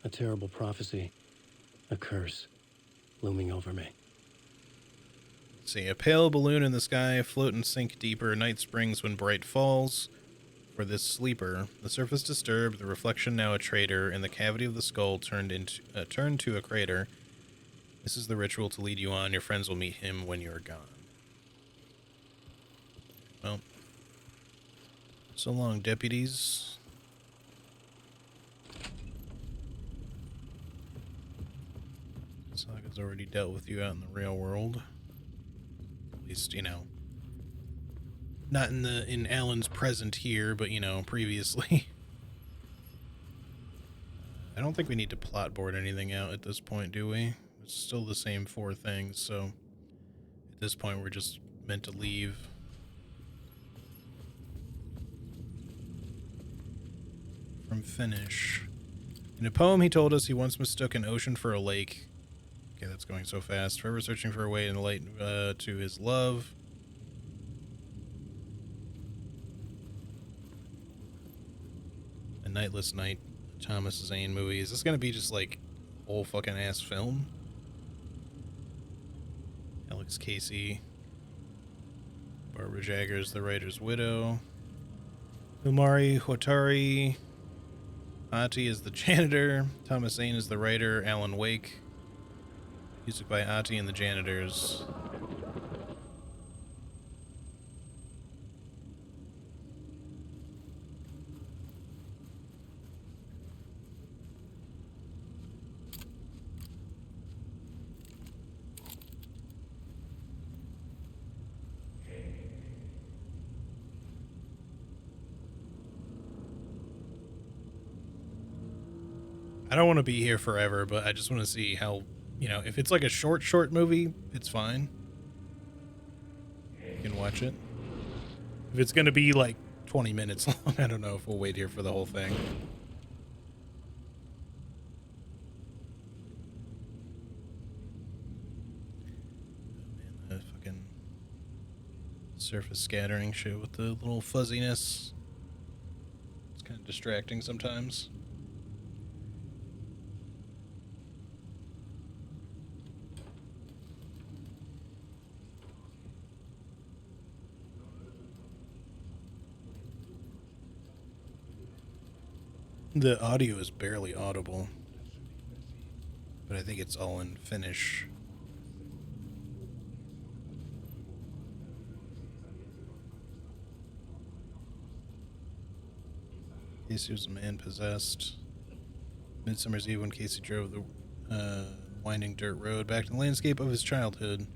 A terrible prophecy, a curse, looming over me. See, a pale balloon in the sky, float and sink deeper, night springs when bright falls. For this sleeper, the surface disturbed, the reflection now a traitor, and the cavity of the skull turned to a crater. This is the ritual to lead you on. Your friends will meet him when you are gone. Well, so long, deputies. Saga's already dealt with you out in the real world. At least, you know. Not in Alan's present here, but, you know, previously. I don't think we need to plot board anything out at this point, do we? It's still the same 4 things, so at this point we're just meant to leave. From Finish. In a poem he told us he once mistook an ocean for a lake. Okay, that's going so fast. Forever searching for a way in the light to his love. A Nightless Night, Thomas Zane movie. Is this gonna be just like whole fucking ass film? Alex Casey, Barbara Jagger's the writer's widow. Umari Hotari, Ati is the janitor. Thomas Zane is the writer. Alan Wake. Music by Ati and the Janitors. I don't want to be here forever, but I just want to see how, you know, if it's like a short movie, it's fine. You can watch it. If it's going to be like 20 minutes long, I don't know if we'll wait here for the whole thing. Oh man, the fucking surface scattering shit with the little fuzziness. It's kind of distracting sometimes. The audio is barely audible, but I think it's all in Finnish. Casey was a man possessed. Midsummer's Eve when Casey drove the winding dirt road back to the landscape of his childhood.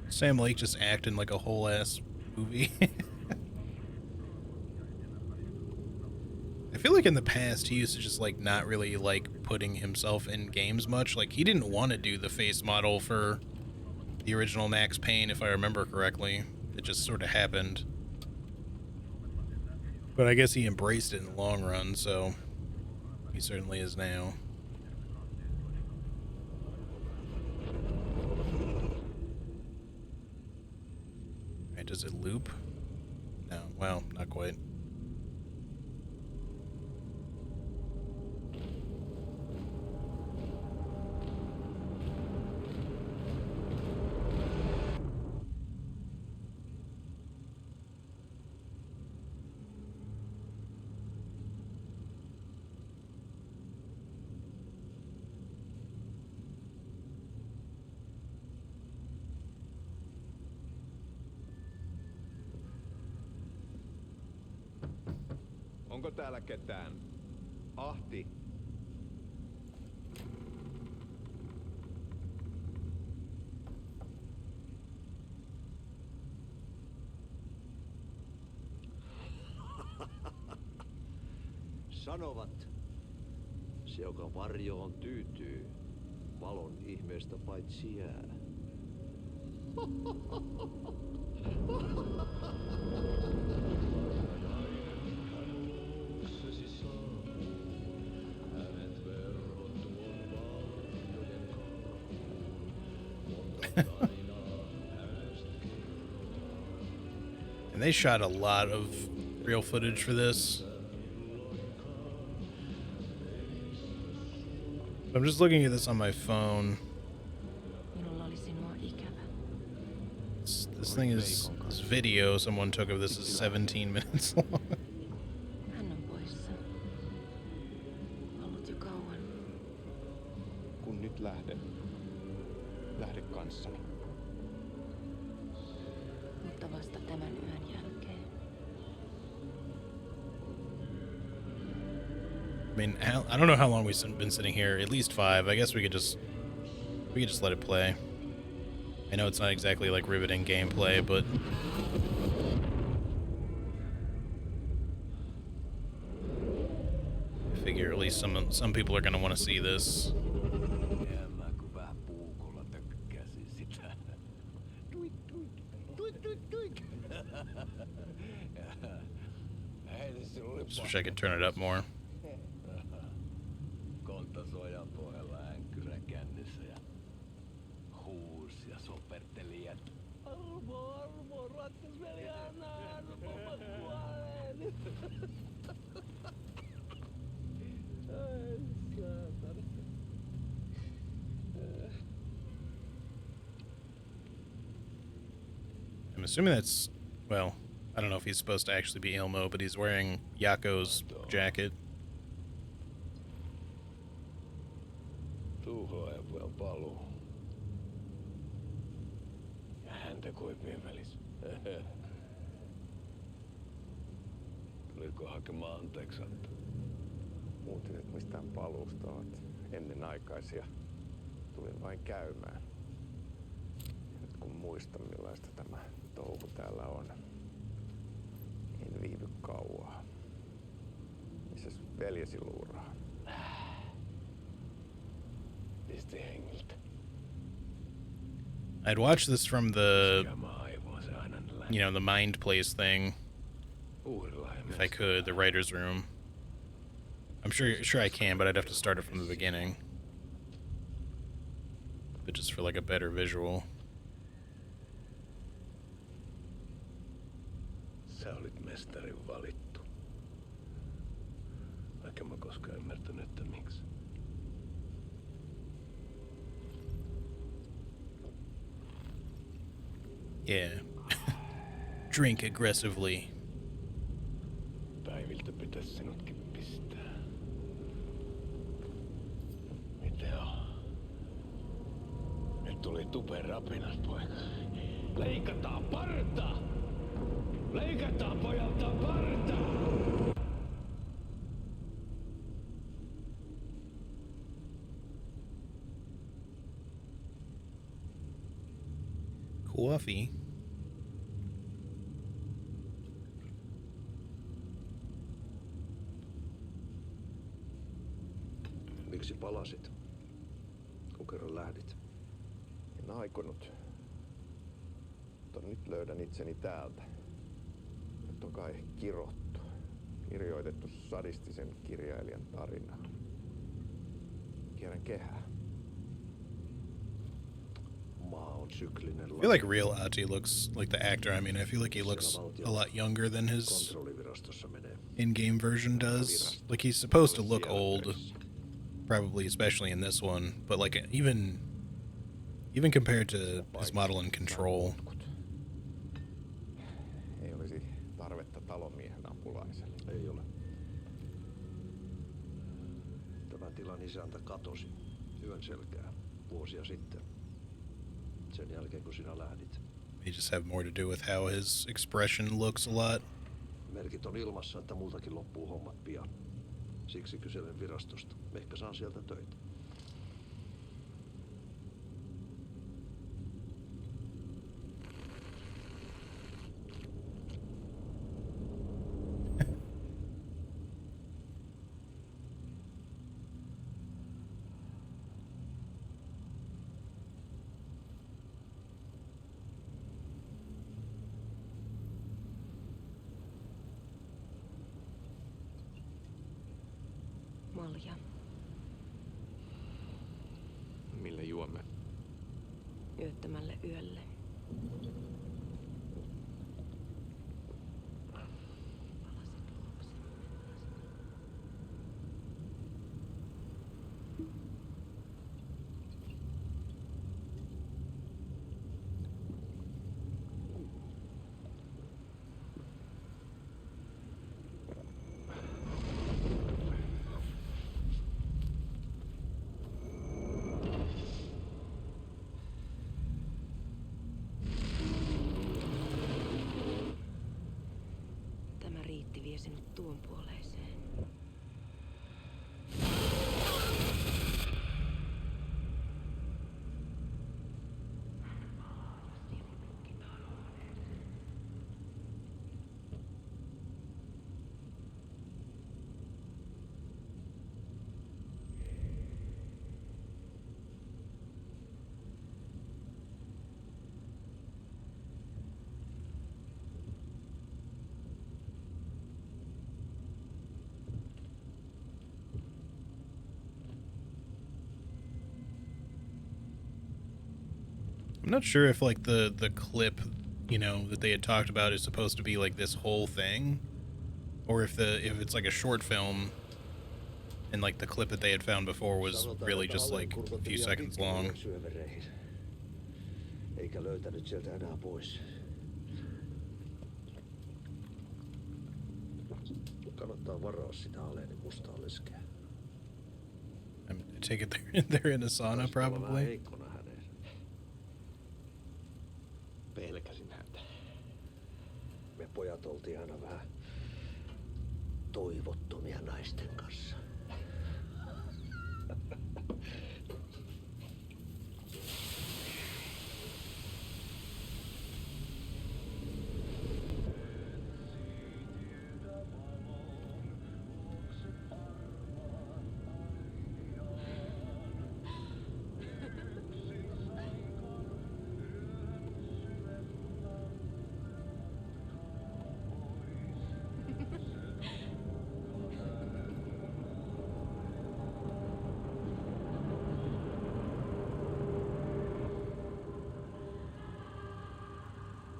Sam Lake just acting like a whole ass movie. I feel like in the past he used to just like not really like putting himself in games much. Like he didn't want to do the face model for the original Max Payne, if I remember correctly. It just sort of happened. But I guess he embraced it in the long run, so he certainly is now. Does it loop? No, well, not quite. Onko täällä ketään? Ahti. Sanovat, se joka varjoon tyytyy, valon ihmeestä paitsi jää. And they shot a lot of real footage for this. I'm just looking at this on my phone. This thing is, this video someone took of this is 17 minutes long. Kun nyt lähde kanssani. Mutta vasta tämän yön jälkeen. I mean, I don't know how long we've been sitting here. At least 5. I guess we could just let it play. I know it's not exactly like riveting gameplay, but I figure at least some people are gonna want to see this. Just wish I could turn it up more. I'm assuming that's, well, I don't know if he's supposed to actually be Ilmo, but he's wearing Yako's jacket. Tuhoajapujan paluu. Ja häntä koipien välissä. Tulitko hakemaan anteeksi? Muuten et mistään paluusta oot. ennenaikaisia. Tulin vain käymään. Nyt kun muistan millaista tämä touhu täällä on, en viivy kauaa. Missäs veljesi luuraa? Pisti hengiltä. I'd watch this from the, the Mind Place thing. If I could, the writer's room. I'm sure I can, but I'd have to start it from the beginning. But just for like a better visual. Sä olit mestarin valittu. Vaikka mä koskaan ymmärtänyt, että miksi. Yeah. Drink aggressively. Päiviltä pitäis sinutkin pistää. Mitä on? Nyt tuli tupen rapinat, poika. Leikataan parta! Leikataan pojalta parta! Coffee. Miksi palasit, kun kerran lähdit? En aikonut. Mutta nyt löydän itseni täältä. Nyt on kai kirottu. Kirjoitettu sadistisen kirjailijan tarinaa. Kierrän kehää. Maa on syklinen. I feel like Real Ati looks like the actor. I mean, I feel like he looks a lot younger than his in-game version does. Like he's supposed to look old. Probably, especially in this one, but like even compared to his model in Control. Ei olisi tarvetta talonmiehen apulaiselle. Ei ole. Tämän tilan isäntä katosi yön selkään vuosia sitten. Sen jälkeen kun sinä lähdit. May just have more to do with how his expression looks a lot. Merkit on ilmassa, että multakin loppuu hommat pian. Siksi kyselen virastosta. Ehkä saan sieltä töitä. Malja. Millä juomme? Yöttömälle yölle. Vie sinut tuon puoleiseen. I'm not sure if like the clip, that they had talked about is supposed to be like this whole thing, or if it's like a short film, and like the clip that they had found before was really just like a few seconds long. Eikä löytänyt sieltä enää pois. Kannattaa varaa sitä Aleeni mustaa leskeä. I take it they're in a sauna probably. Pelkäsin häntä. Me pojat oltiin aina vähän toivottomia naisten kanssa.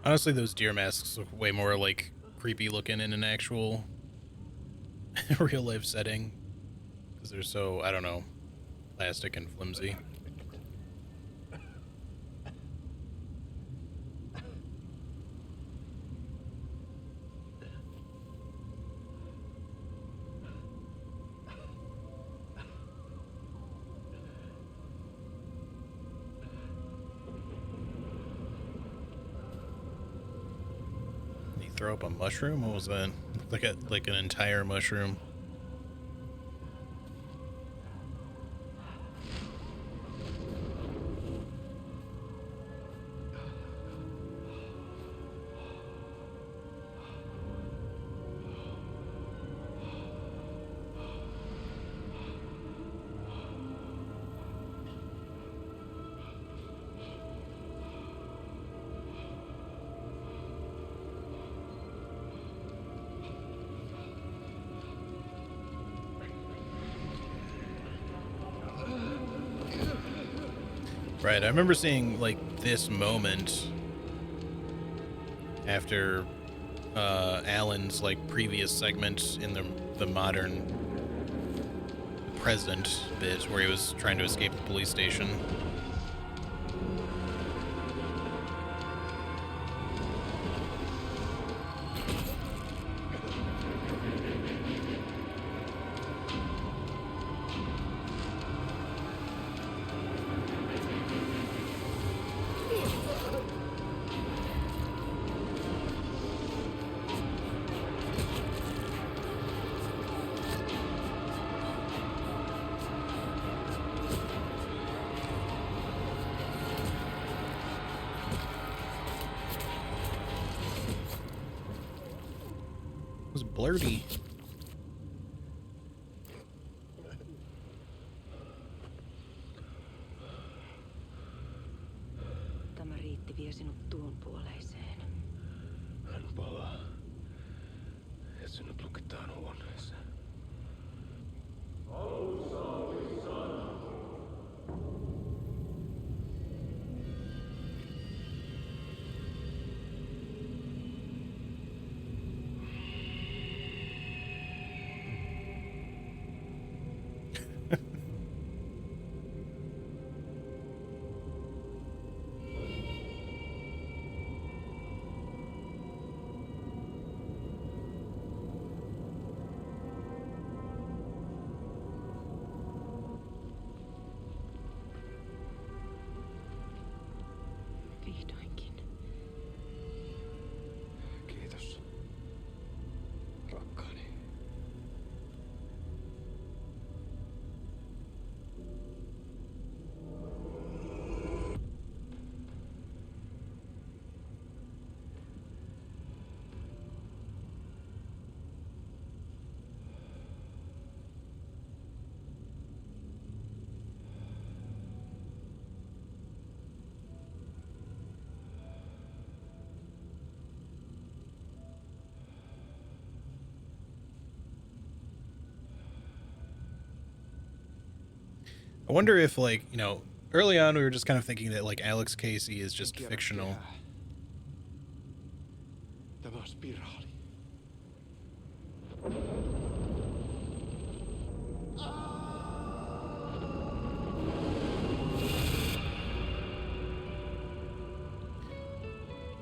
Honestly, those deer masks look way more like creepy looking in an actual real life setting because they're so, I don't know, plastic and flimsy. Throw up a mushroom? What was that? Like an entire mushroom. Right, I remember seeing like this moment after Alan's like previous segment in the modern present bit where he was trying to escape the police station. Was blurty. Tämä riitti vie sinut tuon puoleiseen. Hän palaa. Ja sinut lukitaan huoneeseen. Vihdoinkin. Kiitos. Rakkaani. I wonder if, like, you know, early on we were just kind of thinking that, like, Alex Casey is just fictional. Tämä on spiraali.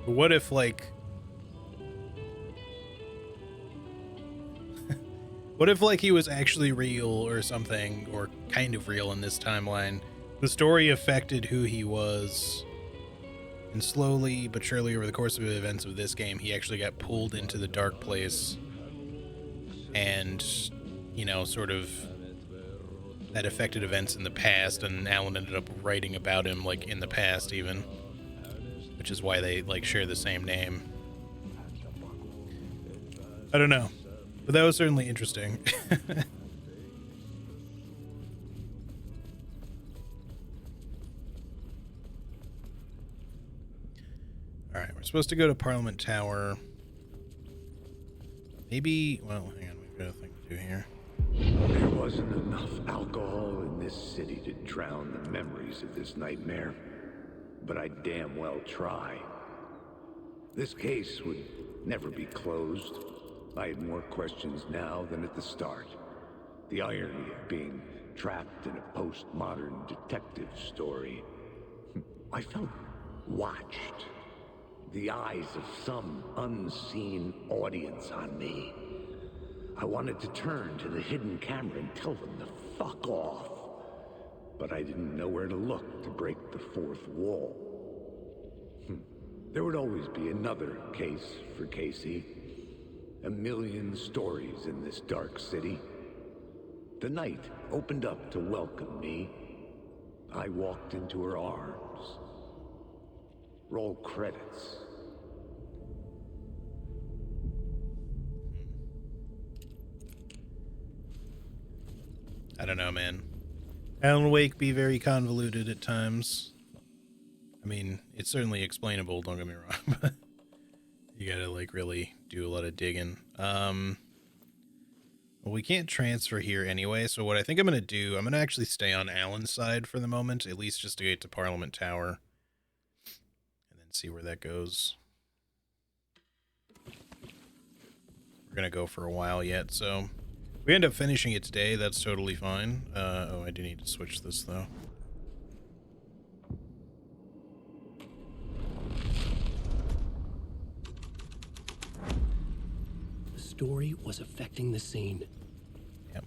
But what if, like... what if, like, he was actually real or something, or kind of real in this timeline? The story affected who he was, and slowly but surely over the course of the events of this game, he actually got pulled into the dark place, and, you know, sort of that affected events in the past, and Alan ended up writing about him, like, in the past even, which is why they, like, share the same name. I don't know, but that was certainly interesting. Alright, we're supposed to go to Parliament Tower. Maybe, well, hang on, we've got a thing to do here. There wasn't enough alcohol in this city to drown the memories of this nightmare, but I damn well try. This case would never be closed. I had more questions now than at the start. The irony of being trapped in a postmodern detective story. I felt watched. The eyes of some unseen audience on me. I wanted to turn to the hidden camera and tell them to fuck off. But I didn't know where to look to break the fourth wall. There would always be another case for Casey. A million stories in this dark city. The night opened up to welcome me. I walked into her arms. Roll credits. I don't know, man. Alan Wake be very convoluted at times. I mean, it's certainly explainable, don't get me wrong, but you gotta, like, really do a lot of digging. Well, we can't transfer here anyway, so what I think I'm gonna do, I'm gonna actually stay on Alan's side for the moment, at least just to get to Parliament Tower, and then see where that goes. We're gonna go for a while yet, so if we end up finishing it today, that's totally fine. Oh, I do need to switch this, though. The story was affecting the scene. Yep.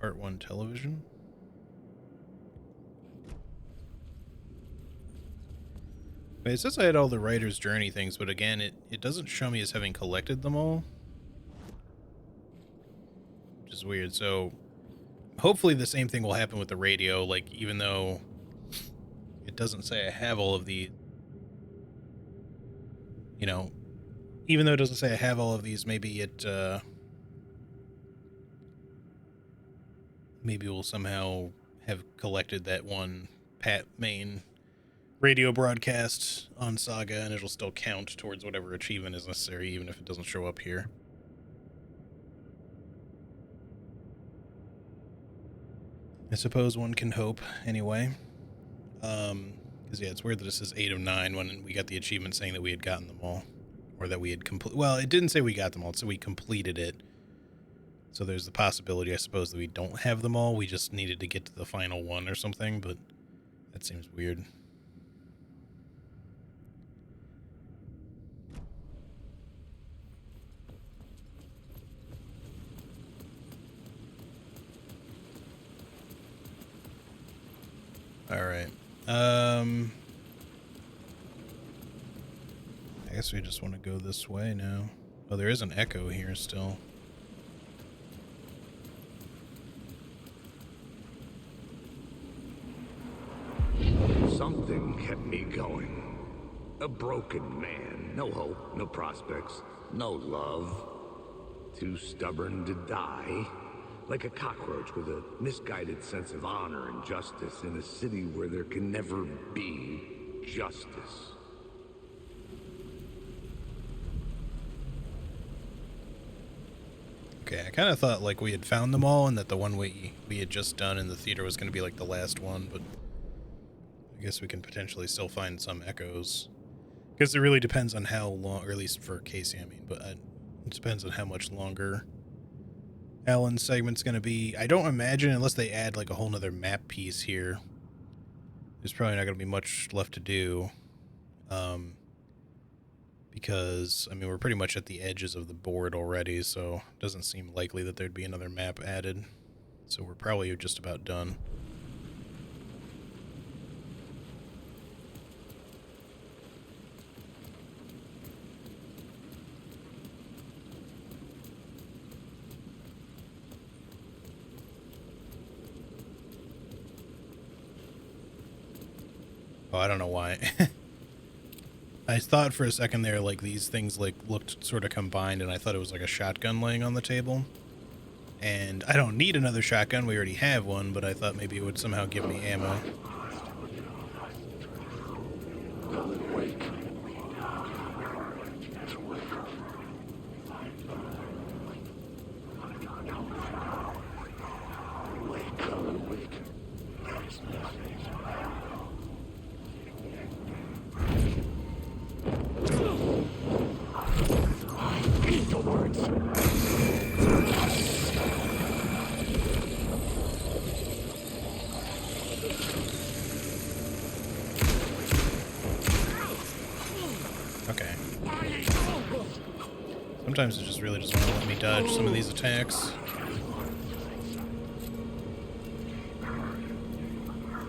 Part 1 television. It says I had all the writer's journey things, but again, it doesn't show me as having collected them all. Which is weird. So hopefully the same thing will happen with the radio, like, even though it doesn't say I have all of the, you know, even though it doesn't say I have all of these, maybe it, maybe we'll somehow have collected that one main radio broadcast on Saga, and it'll still count towards whatever achievement is necessary, even if it doesn't show up here. I suppose one can hope, anyway. Because, yeah, it's weird that this is 8 of 9 when we got the achievement saying that we had gotten them all. Or that we had well, it didn't say we got them all, so we completed it. So there's the possibility, I suppose, that we don't have them all. We just needed to get to the final one or something, but that seems weird. All right. I guess we just want to go this way now. Oh, there is an echo here still. Something kept me going. A broken man. No hope, no prospects, no love. Too stubborn to die. Like a cockroach with a misguided sense of honor and justice in a city where there can never be justice. Okay, I kind of thought like we had found them all and that the one we had just done in the theater was going to be like the last one, but I guess we can potentially still find some echoes. Because it really depends on how long, or at least for Casey, I mean, but it depends on how much longer Alan's segment's going to be. I don't imagine, unless they add like a whole nother map piece here, there's probably not going to be much left to do. Because, I mean, we're pretty much at the edges of the board already, so it doesn't seem likely that there'd be another map added. So we're probably just about done. Oh, I don't know why. I thought for a second there, like, these things, like, looked sort of combined, and I thought it was like a shotgun laying on the table. And I don't need another shotgun, we already have one, but I thought maybe it would somehow give me ammo. sometimes it just really doesn't want to let me dodge some of these attacks.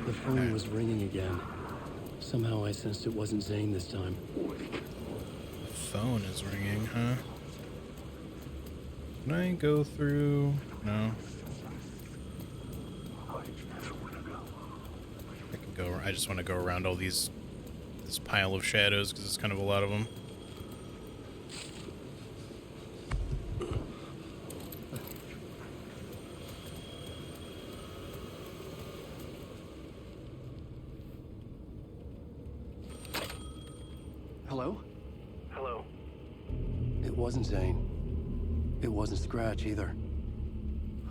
The phone was ringing again. Somehow I sensed it wasn't Zane this time. The phone is ringing, huh? Can I go through? No. I can go. I just want to go around all this pile of shadows because it's kind of a lot of them. Hello? Hello. It wasn't Zane. It wasn't Scratch either.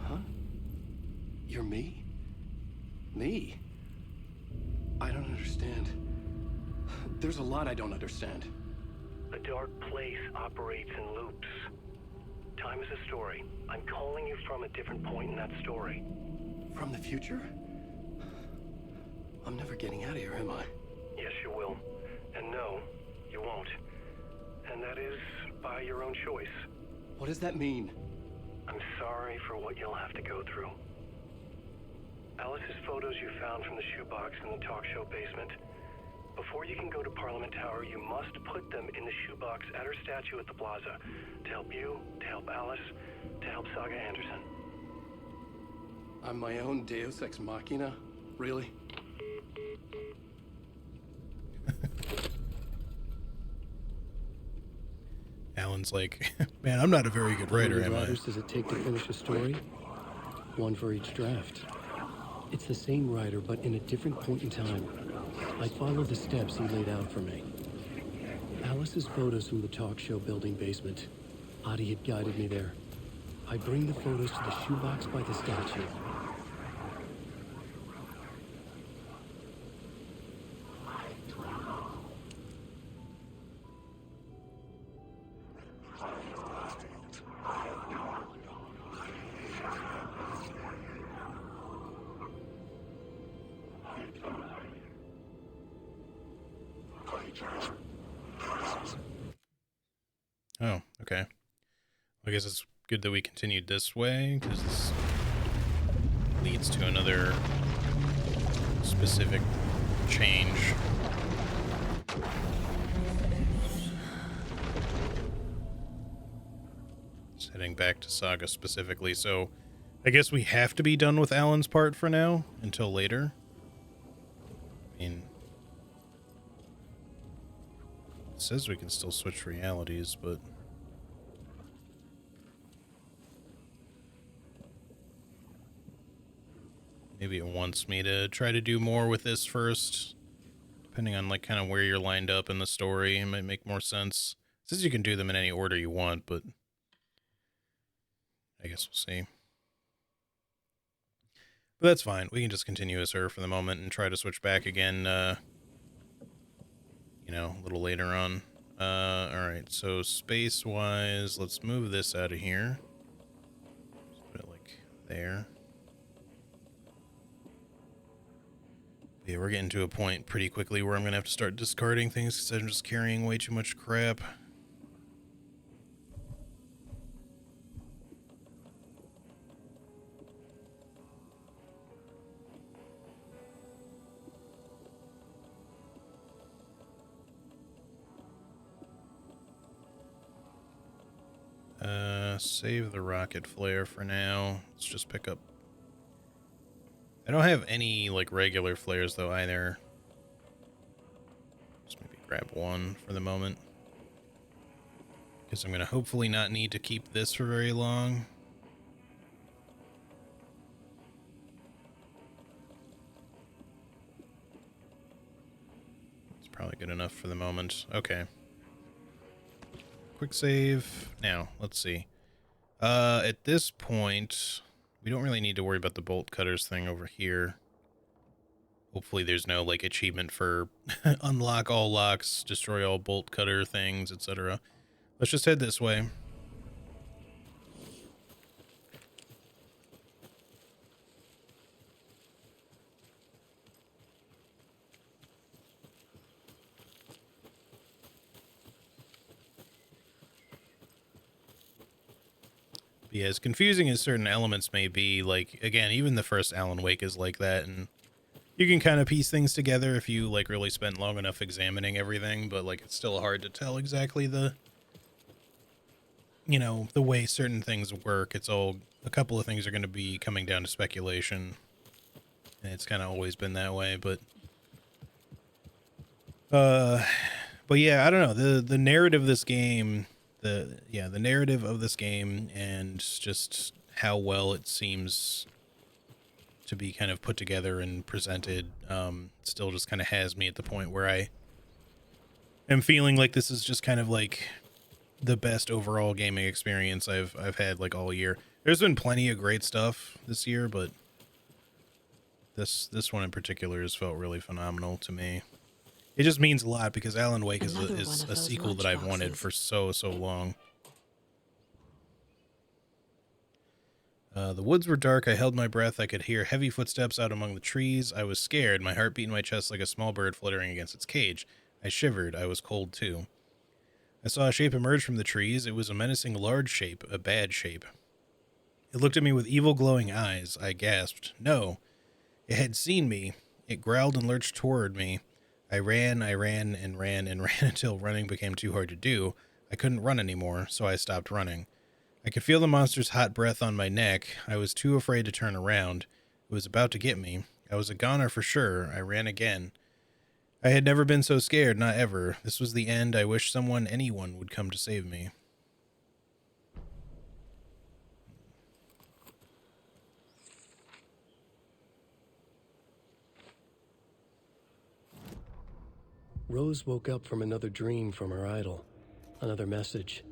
Huh? You're me? Me? I don't understand. There's a lot I don't understand. A dark place operates in loops. Time is a story. I'm calling you from a different point in that story. From the future? I'm never getting out of here, am I? Yes, you will. And no, you won't. And that is by your own choice. What does that mean? I'm sorry for what you'll have to go through. Alice's photos you found from the shoebox in the talk show basement. Before you can go to Parliament Tower, you must put them in the shoebox at her statue at the plaza. To help you, to help Alice, to help Saga Anderson. I'm my own Deus Ex Machina? Really? Alan's like, man, I'm not a very good writer, How am many I? writers does it take to finish a story? One for each draft. It's the same writer, but in a different point in time. I followed the steps he laid out for me. Alice's photos from the talk show building basement. Adi had guided me there. I bring the photos to the shoebox by the statue. Oh, okay. I guess it's good that we continued this way, because this leads to another specific change. Just heading back to Saga specifically, so I guess we have to be done with Alan's part for now, until later. I mean, it says we can still switch realities, but maybe it wants me to try to do more with this first, depending on like kind of where you're lined up in the story. It might make more sense. It says you can do them in any order you want, but I guess we'll see. But that's fine. We can just continue as her for the moment and try to switch back again, you know, a little later on. Alright, so space-wise, let's move this out of here. Just put it like there. Yeah, we're getting to a point pretty quickly where I'm going to have to start discarding things because I'm just carrying way too much crap. Save the rocket flare for now. Let's just pick up. I don't have any like regular flares though either. Just maybe grab one for the moment. Because I'm gonna hopefully not need to keep this for very long. It's probably good enough for the moment. Okay. Quick save. Now, let's see. At this point, we don't really need to worry about the bolt cutters thing over here. Hopefully there's no, like, achievement for unlock all locks, destroy all bolt cutter things, etc. Let's just head this way. Yeah, as confusing as certain elements may be, like, again, even the first Alan Wake is like that, and you can kind of piece things together if you, like, really spend long enough examining everything, but, like, it's still hard to tell exactly the, you know, the way certain things work. It's all, a couple of things are going to be coming down to speculation, and it's kind of always been that way, but yeah, I don't know, the narrative of this game, the narrative of this game, and just how well it seems to be kind of put together and presented, still just kind of has me at the point where I am feeling like this is just kind of like the best overall gaming experience I've had like all year. There's been plenty of great stuff this year, but this one in particular has felt really phenomenal to me. It just means a lot because Alan Wake is a sequel that I've wanted for so long. The woods were dark. I held my breath. I could hear heavy footsteps out among the trees. I was scared. My heart beat in my chest like a small bird fluttering against its cage. I shivered. I was cold too. I saw a shape emerge from the trees. It was a menacing large shape, a bad shape. It looked at me with evil glowing eyes. I gasped. No. It had seen me. It growled and lurched toward me. I ran until running became too hard to do. I couldn't run anymore, so I stopped running. I could feel the monster's hot breath on my neck. I was too afraid to turn around. It was about to get me. I was a goner for sure. I ran again. I had never been so scared, not ever. This was the end. I wish anyone would come to save me. Rose woke up from another dream from her idol, another message.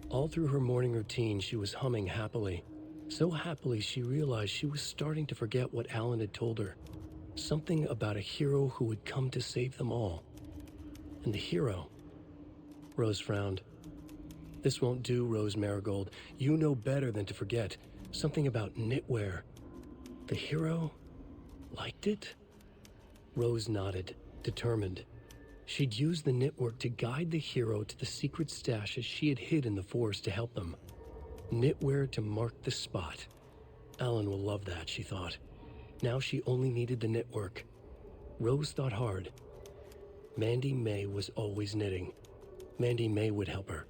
All through her morning routine, she was humming happily. So happily, she realized she was starting to forget what Alan had told her. Something about a hero who would come to save them all. And the hero... Rose frowned. This won't do, Rose Marigold. You know better than to forget. Something about knitwear. The hero liked it? Rose nodded, determined. She'd use the knitwork to guide the hero to the secret stashes she had hid in the forest to help them. Knitwear to mark the spot. Alan will love that, she thought. Now she only needed the knitwork. Rose thought hard. Mandy May was always knitting. Mandy May would help her.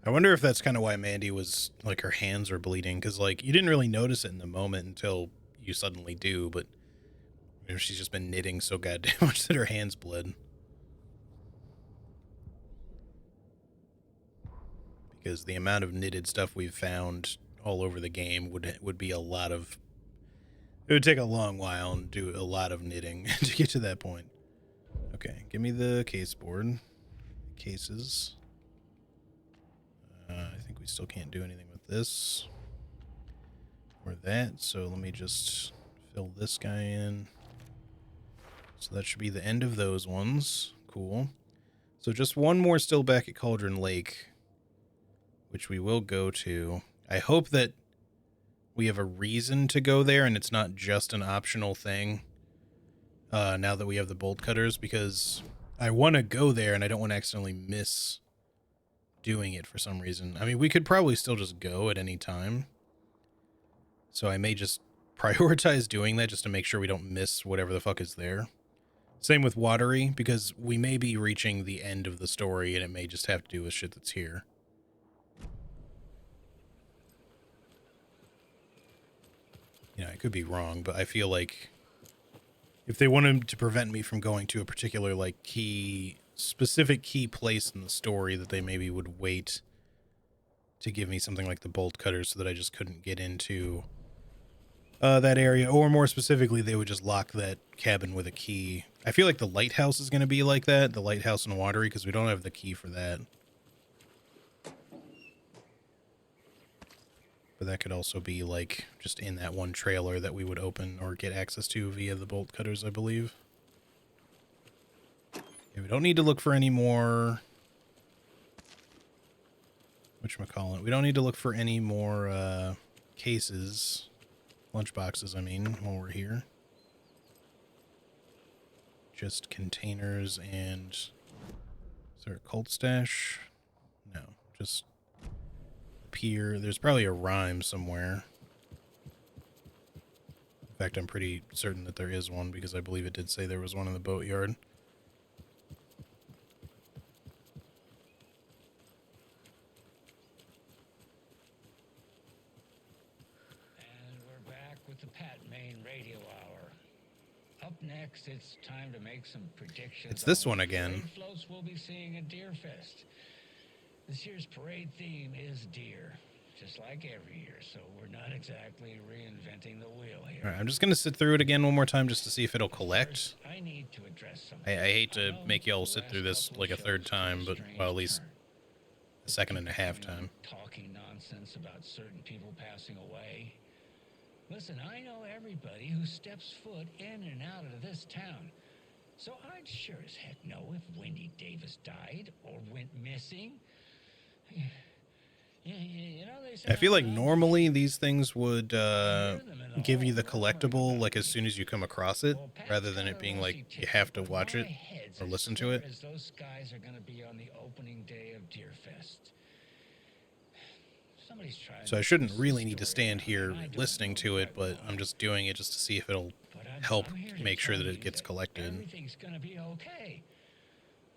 I wonder if that's kind of why Mandy was, like, her hands were bleeding, because, like, you didn't really notice it in the moment until you suddenly do, but maybe she's just been knitting so goddamn much that her hands bled. Because the amount of knitted stuff we've found all over the game would be a lot of... It would take a long while and do a lot of knitting to get to that point. Okay, give me the case board. Cases. I think we still can't do anything with this. Or that, so let me just fill this guy in. So that should be the end of those ones. Cool. So just one more still back at Cauldron Lake, which we will go to. I hope that we have a reason to go there and it's not just an optional thing now that we have the bolt cutters, because I want to go there and I don't want to accidentally miss doing it for some reason. I mean, we could probably still just go at any time. So I may just prioritize doing that just to make sure we don't miss whatever the fuck is there. Same with Watery, because we may be reaching the end of the story and it may just have to do with shit that's here. You know, I could be wrong, but I feel like if they wanted to prevent me from going to a particular, like, specific key place in the story, that they maybe would wait to give me something like the bolt cutters so that I just couldn't get into that area, or more specifically, they would just lock that cabin with a key. I feel like the lighthouse is going to be like that, the lighthouse in Watery, because we don't have the key for that. But that could also be, like, just in that one trailer that we would open or get access to via the bolt cutters, I believe. Okay, we don't need to look for any more... whatchamacallit? We don't need to look for any more cases. Lunchboxes, I mean, while we're here. Just containers and... Is there a cult stash? No, just up here. There's probably a rhyme somewhere. In fact, I'm pretty certain that there is one because I believe it did say there was one in the boatyard. And we're back with the Pat Main Radio Hour. Up next, it's time to make some predictions. It's this on one what again. parade floats we'll be seeing at Deer Fest. This year's parade theme is deer, just like every year, so we're not exactly reinventing the wheel here. All right, I'm just going to sit through it again one more time just to see if it'll collect. I need to address something. I hate to make y'all sit through this like a third time, but, well, at least a second and a half time. Talking nonsense about certain people passing away. Listen, I know everybody who steps foot in and out of this town. So I'd sure as heck know if Wendy Davis died or went missing. You know, they say I feel like normally these things would give you the collectible like as soon as you come across it, rather than it being like you have to watch it or listen to it. As those guys are going to be on the opening day of Deer Fest. Somebody's trying. So I shouldn't really need to stand here listening to it, but I'm just doing it just to see if it'll help make sure that it gets collected. Everything's going to be okay.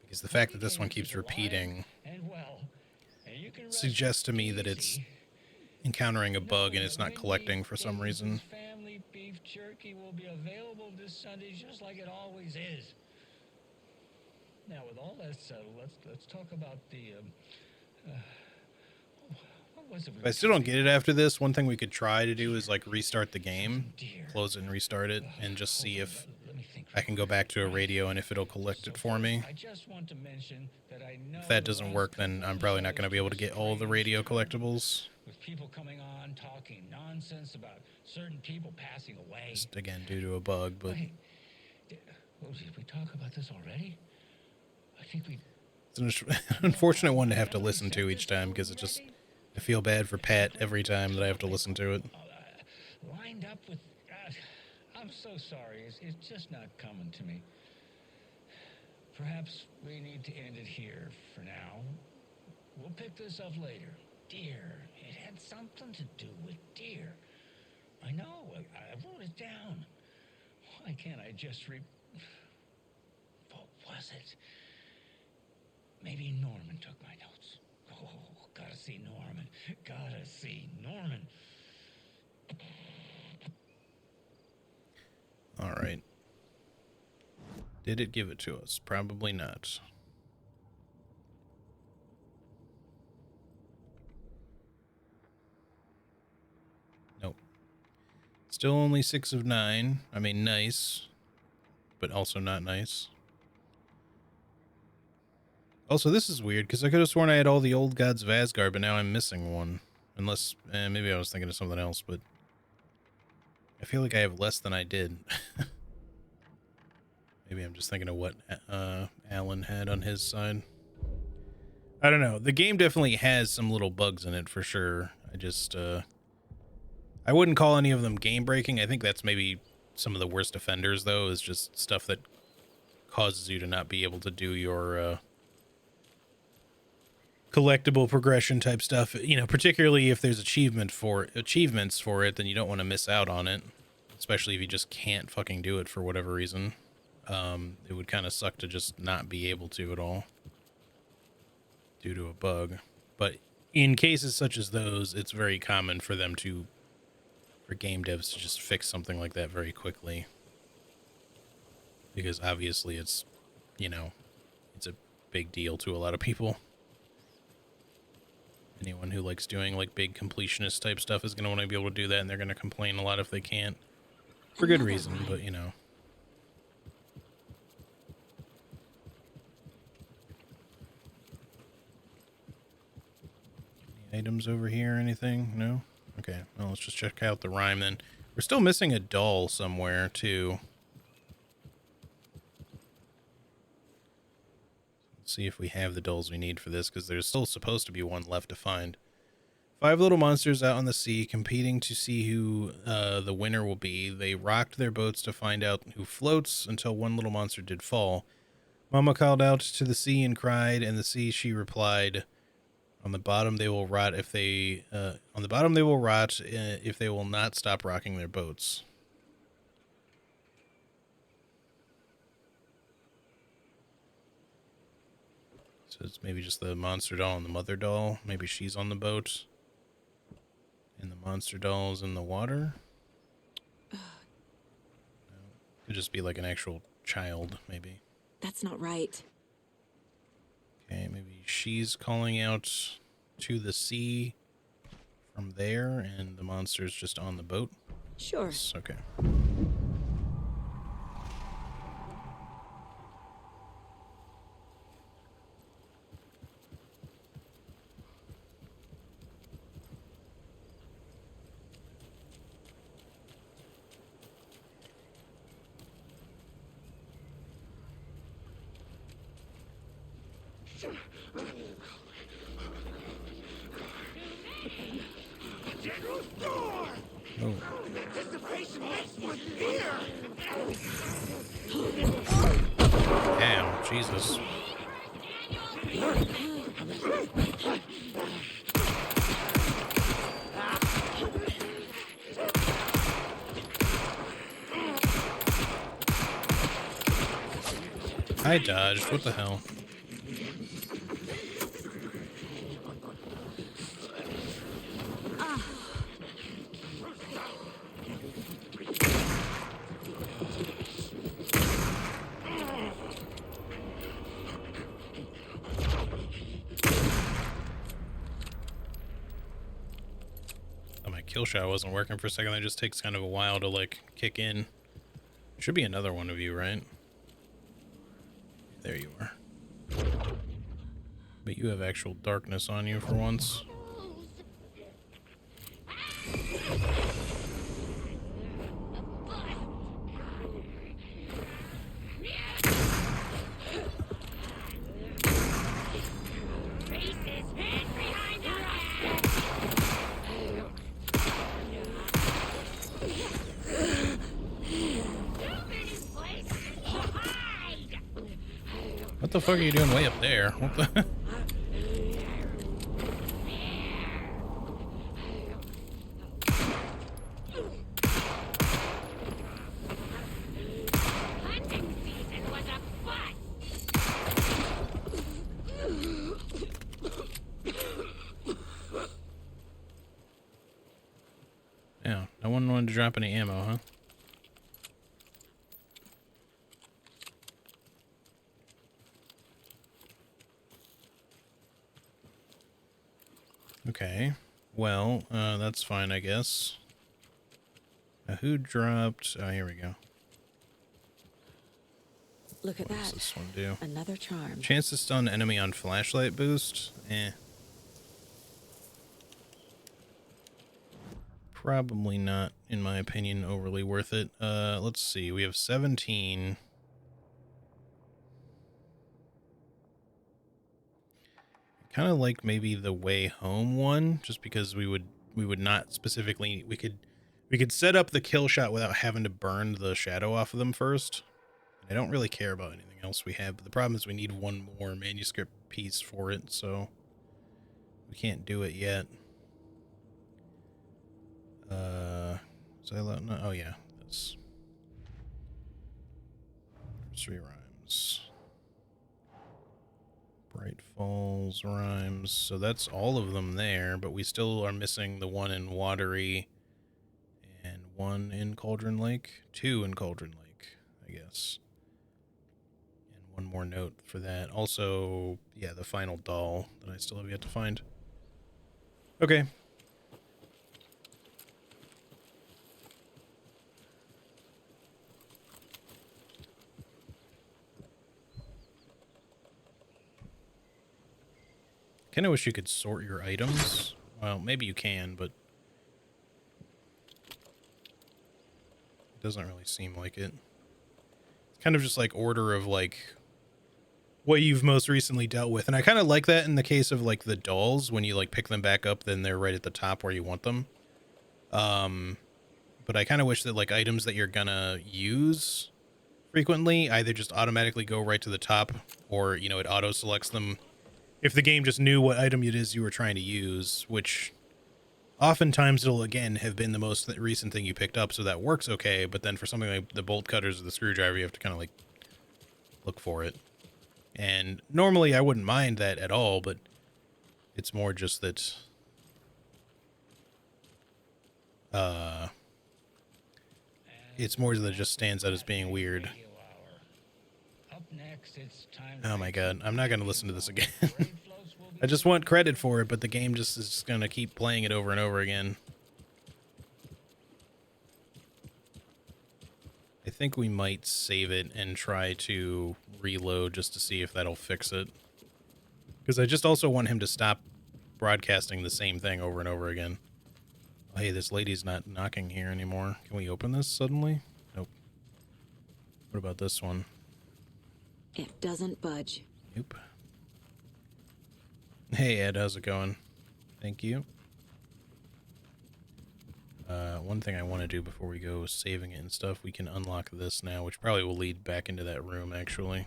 Because the fact that this one keeps repeating suggests to me that it's encountering a bug and it's not collecting for some reason. Family beef jerky will be available this Sunday just like it always is. Now, with all that settled, let's talk about the what was it? If I still don't get it after this, one thing we could try to do is like restart the game, close it and restart it, and just see if I can go back to a radio and if it'll collect it for me. I just want to mention that I know If that doesn't work, then I'm probably not going to be able to get all the radio collectibles. with people coming on talking nonsense about certain people passing away. Just again due to a bug, but Did we talk about this already? I think we. it's an unfortunate one to have to listen to each time because it just I feel bad for Pat every time that I have to listen to it. Lined up with. I'm so sorry. It's just not coming to me. Perhaps we need to end it here for now. We'll pick this up later. Deer. It had something to do with deer. I know. I wrote it down. Why can't I just What was it? Maybe Norman took my notes. Oh, gotta see Norman. Gotta see Norman. All right. Did it give it to us? Probably not. Nope. Still only 6 of 9. I mean, nice, but also not nice. Also, this is weird, because I could have sworn I had all the old gods of Asgard, but now I'm missing one. Unless, maybe I was thinking of something else, but I feel like I have less than I did. Maybe I'm just thinking of what Alan had on his side. I don't know. The game definitely has some little bugs in it for sure. I just, I wouldn't call any of them game breaking. I think that's maybe some of the worst offenders, though, is just stuff that causes you to not be able to do your collectible progression type stuff. You know, particularly if there's achievements for it, then you don't want to miss out on it. Especially if you just can't fucking do it for whatever reason. It would kind of suck to just not be able to at all due to a bug. But in cases such as those, it's very common for them for game devs to just fix something like that very quickly. Because obviously it's, you know, it's a big deal to a lot of people. Anyone who likes doing like big completionist type stuff is going to want to be able to do that, and they're going to complain a lot if they can't. For good reason, but you know. Any items over here, anything? No? Okay, well, let's just check out the rhyme then. We're still missing a doll somewhere, too. Let's see if we have the dolls we need for this, because there's still supposed to be one left to find. 5 little monsters out on the sea, competing to see who the winner will be. They rocked their boats to find out who floats, until one little monster did fall. Mama called out to the sea and cried, and the sea, she replied, On the bottom, they will rot if they on the bottom they will rot if they will not stop rocking their boats. So it's maybe just the monster doll and the mother doll. Maybe she's on the boat. And the monster doll's in the water. No. Could just be like an actual child, maybe. That's not right. Okay, maybe she's calling out to the sea from there, and the monster's just on the boat. Sure. Yes, okay. Oh. Anticipation makes one fear. Damn, Jesus. I dodged. What the hell? Kill shot wasn't working for a second. That just takes kind of a while to like kick in. Should be another one of you, right? There you are. But you have actual darkness on you for once. What the fuck are you doing way up there? What the? Yeah, no one wanted to drop any ammo, huh? Okay, well, that's fine, I guess. Who dropped... Oh, here we go. Look at What that. does this one do? Another charm. Chance to stun enemy on flashlight boost? Eh. Probably not, in my opinion, overly worth it. Let's see. We have 17... kind of like maybe the way home one, just because we would not specifically, we could set up the kill shot without having to burn the shadow off of them first. I don't really care about anything else we have, but the problem is we need one more manuscript piece for it, so we can't do it yet. Is that allowed? No, oh yeah, this. 3 rhymes. Bright Falls rhymes. So that's all of them there, but we still are missing the one in Watery and one in Cauldron Lake. 2 in Cauldron Lake, I guess. And one more note for that. Also, yeah, the final doll that I still have yet to find. Okay. Kind of wish you could sort your items. Well, maybe you can, but it doesn't really seem like it. It's kind of just like order of like what you've most recently dealt with. And I kind of like that in the case of like the dolls. When you like pick them back up, then they're right at the top where you want them. But I kind of wish that like items that you're gonna use frequently either just automatically go right to the top, or, you know, it auto selects them if the game just knew what item it is you were trying to use, which oftentimes it'll again have been the most recent thing you picked up, so that works okay. But then for something like the bolt cutters or the screwdriver, you have to kind of like look for it. And normally I wouldn't mind that at all, but it's more just that it's more that it just stands out as being weird. Up next, it's time Oh my god, I'm not going to listen to this again. I just want credit for it, but the game just is going to keep playing it over and over again. I think we might save it and try to reload just to see if that'll fix it. Because I just also want him to stop broadcasting the same thing over and over again. Oh, hey, this lady's not knocking here anymore. Can we open this suddenly? Nope. What about this one? It doesn't budge. Nope. Hey, Ed, how's it going? Thank you. One thing I want to do before we go saving it and stuff, we can unlock this now, which probably will lead back into that room, actually.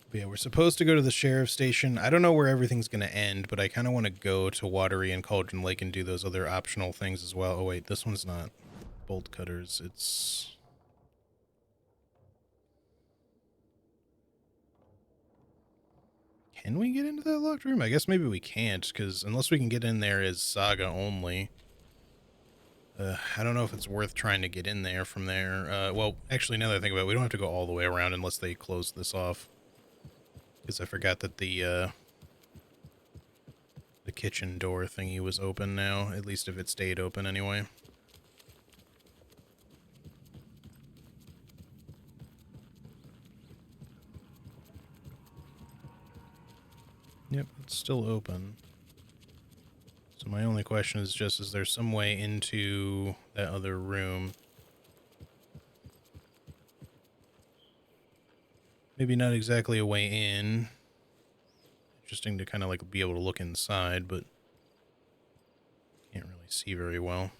But yeah, we're supposed to go to the sheriff's station. I don't know where everything's going to end, but I kind of want to go to Watery and Cauldron Lake and do those other optional things as well. Oh, wait, this one's not bolt cutters. It's... Can we get into that locked room? I guess maybe we can't, because unless we can get in there as Saga only. I don't know if it's worth trying to get in there from there. Well, actually, now that I think about it, we don't have to go all the way around unless they close this off. Because I forgot that the kitchen door thingy was open now, at least if it stayed open anyway. Yep, it's still open. So my only question is just, is there some way into that other room? Maybe not exactly a way in. Interesting to kind of like be able to look inside, but can't really see very well.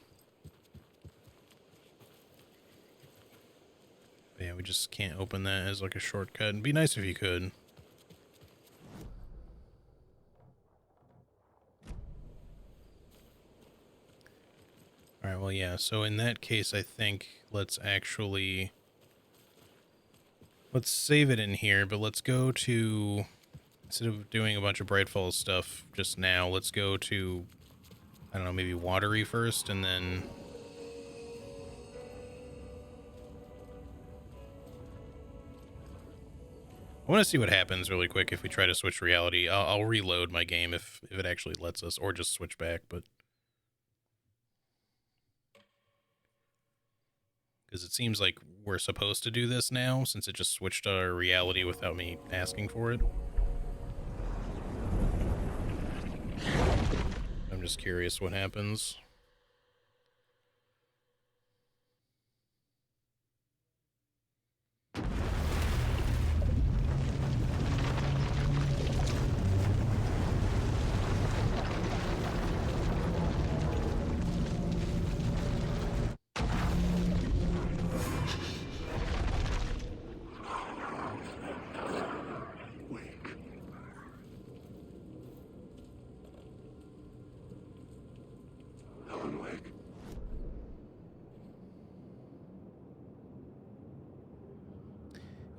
But yeah, we just can't open that as like a shortcut. It'd be nice if you could. Alright, well, yeah, so in that case, I think let's save it in here, but let's go to, instead of doing a bunch of Bright Falls stuff just now, let's go to, I don't know, maybe Watery first, and then... I want to see what happens really quick if we try to switch reality. I'll reload my game if it actually lets us, or just switch back, but... Because it seems like we're supposed to do this now, since it just switched our reality without me asking for it. I'm just curious what happens.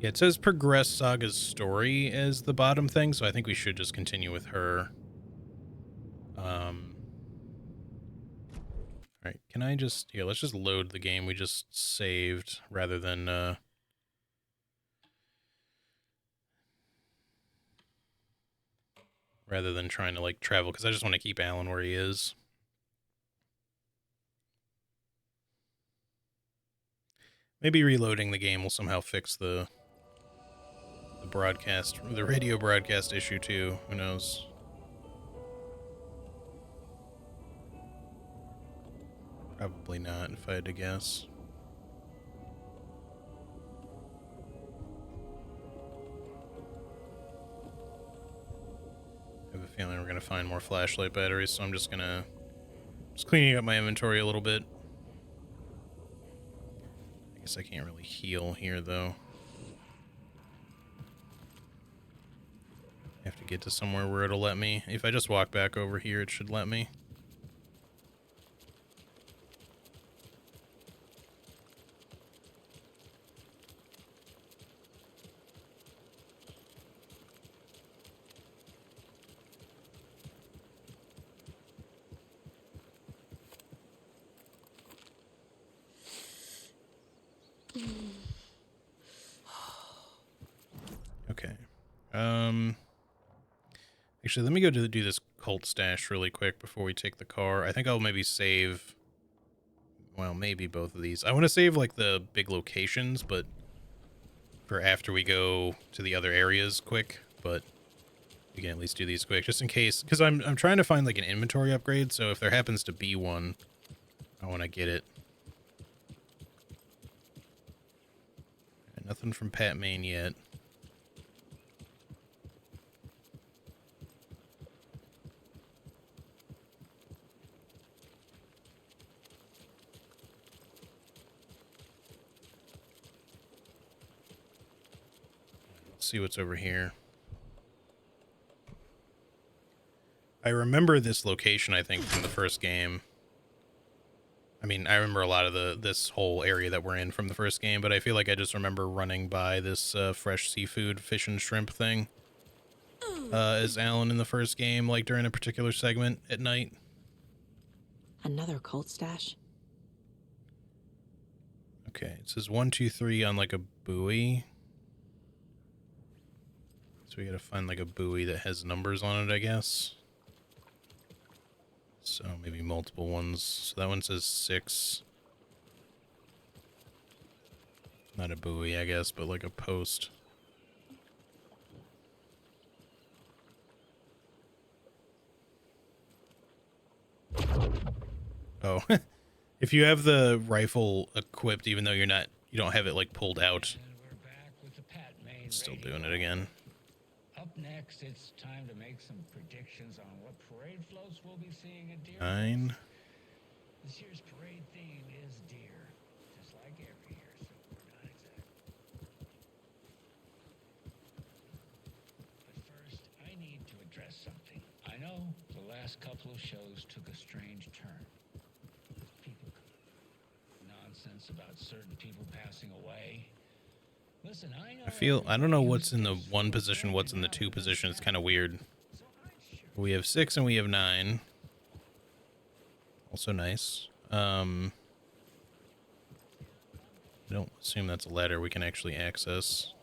Yeah, it says progress Saga's story as the bottom thing, so I think we should just continue with her. Alright, can I just... Yeah, let's just load the game we just saved, rather than, trying to, like, travel, because I just want to keep Alan where he is. Maybe reloading the game will somehow fix the broadcast, the radio broadcast issue too. Who knows? Probably not, if I had to guess. I have a feeling we're going to find more flashlight batteries, so I'm just going to Just cleaning up my inventory a little bit. I guess I can't really heal here, though. I have to get to somewhere where it'll let me. If I just walk back over here, it should let me. Okay. Actually, let me go do this cult stash really quick before we take the car. I think I'll maybe save, well, maybe both of these. I want to save like the big locations, but for after we go to the other areas quick, but we can at least do these quick just in case, because I'm trying to find like an inventory upgrade, so if there happens to be one, I want to get it. Nothing from Pat Main yet. Let's see what's over here. I remember this location, I think, from the first game. I mean, I remember a lot of this whole area that we're in from the first game, but I feel like I just remember running by this fresh seafood, fish and shrimp thing as Alan in the first game, like during a particular segment at night. Another cult stash? Okay, it says 1, 2, 3 on like a buoy. So we gotta find like a buoy that has numbers on it, I guess. So maybe multiple ones. So that one says 6. Not a buoy, I guess, but like a post. Oh, if you have the rifle equipped, even though you don't have it like pulled out, it's still doing it again. Up next, it's time to make some predictions on what parade floats we'll be seeing at Deer. 9. This year's parade theme is deer, just like every year, so we're not exact. But first, I need to address something. I know the last couple of shows took a strange turn. People nonsense about certain people passing away. Listen, I don't know what's in the 1 position, what's in the 2 position. It's kind of weird. We have 6 and we have 9. Also nice. I don't assume that's a ladder we can actually access.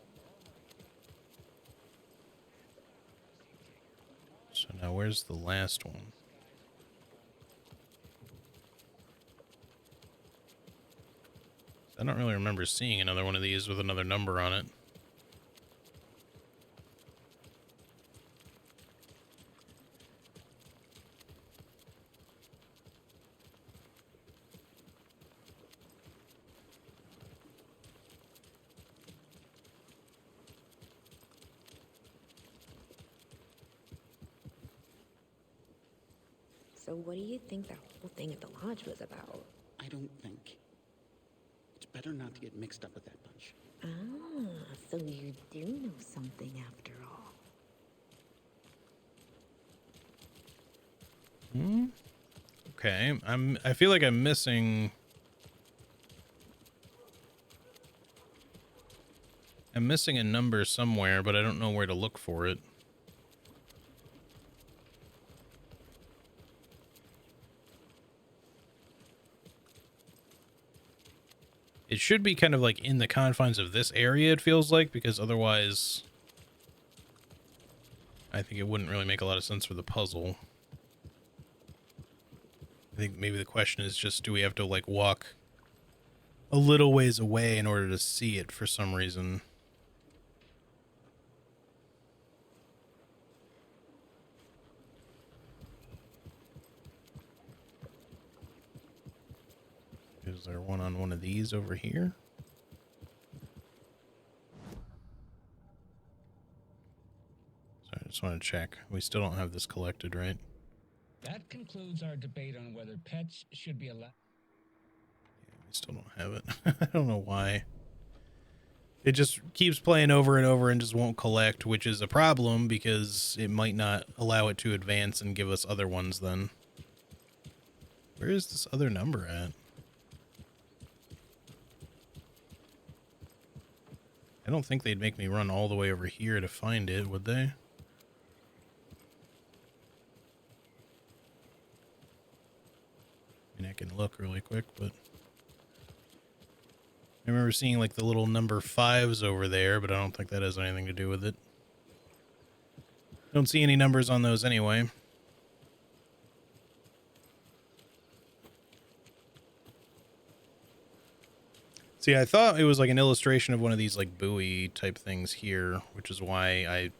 So now where's the last one? I don't really remember seeing another one of these with another number on it. So what do you think that whole thing at the lodge was about? I don't think. It's better not to get mixed up with that bunch. Ah, so you do know something after all. Okay, I feel like I'm missing a number somewhere, but I don't know where to look for it. It should be kind of like in the confines of this area, it feels like, because otherwise I think it wouldn't really make a lot of sense for the puzzle. I think maybe the question is just, do we have to like walk a little ways away in order to see it for some reason? Is there one on one of these over here? So I just want to check. We still don't have this collected, right? That concludes our debate on whether pets should be allowed. I still don't have it. I don't know why. It just keeps playing over and over and just won't collect, which is a problem because it might not allow it to advance and give us other ones then. Where is this other number at? I don't think they'd make me run all the way over here to find it, would they? I mean, I can look really quick, but I remember seeing like the little number 5s over there, but I don't think that has anything to do with it. Don't see any numbers on those anyway. See, I thought it was like an illustration of one of these like buoy type things here, which is why I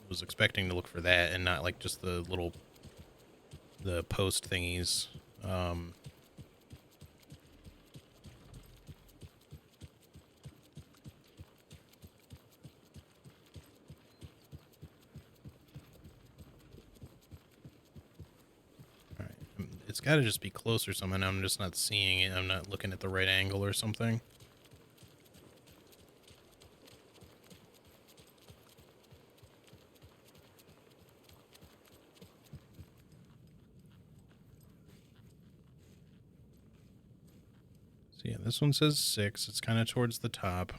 was expecting to look for that and not like just the post thingies. It's got to just be closer somehow. I'm just not seeing it. I'm not looking at the right angle or something. So yeah, this one says 6. It's kind of towards the top.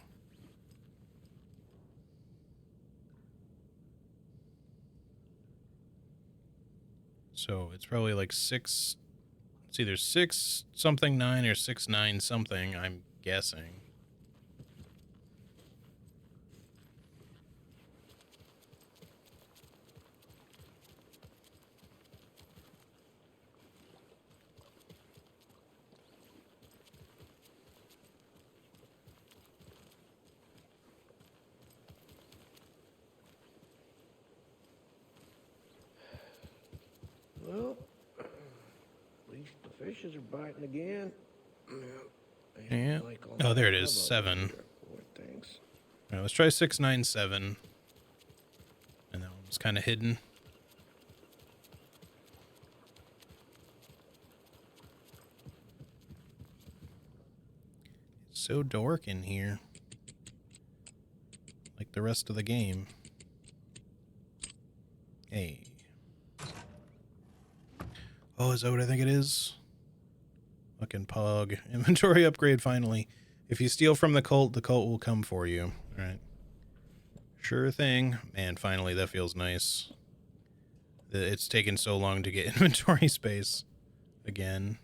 So it's probably like 6. It's either 6 something 9 or 6 9 something, I'm guessing. Well, at least the fishes are biting again. Yeah. Oh, there it is. 7. All right, let's try 6 9 7. And that one was kind of hidden. It's so dark in here. Like the rest of the game. Hey. Oh, is that what I think it is? Fucking pog. Inventory upgrade finally. If you steal from the cult will come for you. Alright. Sure thing. Man, finally, that feels nice. It's taken so long to get inventory space again.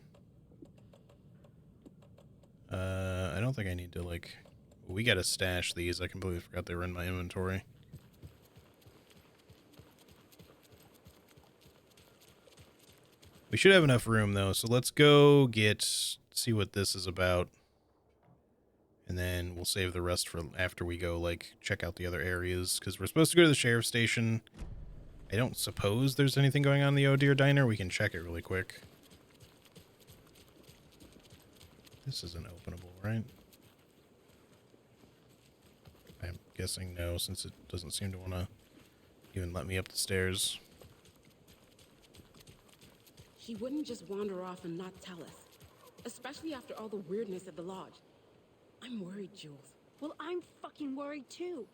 I don't think I need to, like... We gotta stash these. I completely forgot they were in my inventory. We should have enough room, though, so let's go see what this is about. And then we'll save the rest for after we go, like, check out the other areas. Because we're supposed to go to the sheriff's station. I don't suppose there's anything going on in the Oh Dear Diner. We can check it really quick. This isn't openable, right? I'm guessing no, since it doesn't seem to want to even let me up the stairs. He wouldn't just wander off and not tell us. Especially after all the weirdness at the lodge. I'm worried, Jules. Well, I'm fucking worried too. You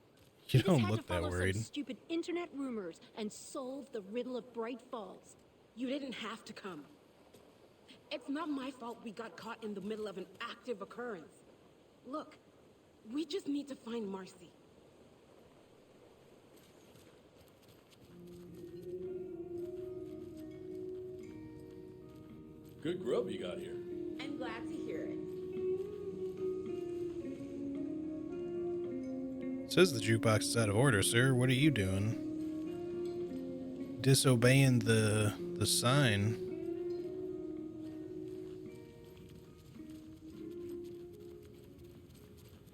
He just don't had look to follow that worried. Some stupid internet rumors and solve the riddle of Bright Falls. You didn't have to come. It's not my fault we got caught in the middle of an active occurrence. Look, we just need to find Marcy. Good grub you got here. I'm glad to hear it. It says the jukebox is out of order, sir. What are you doing? Disobeying the sign.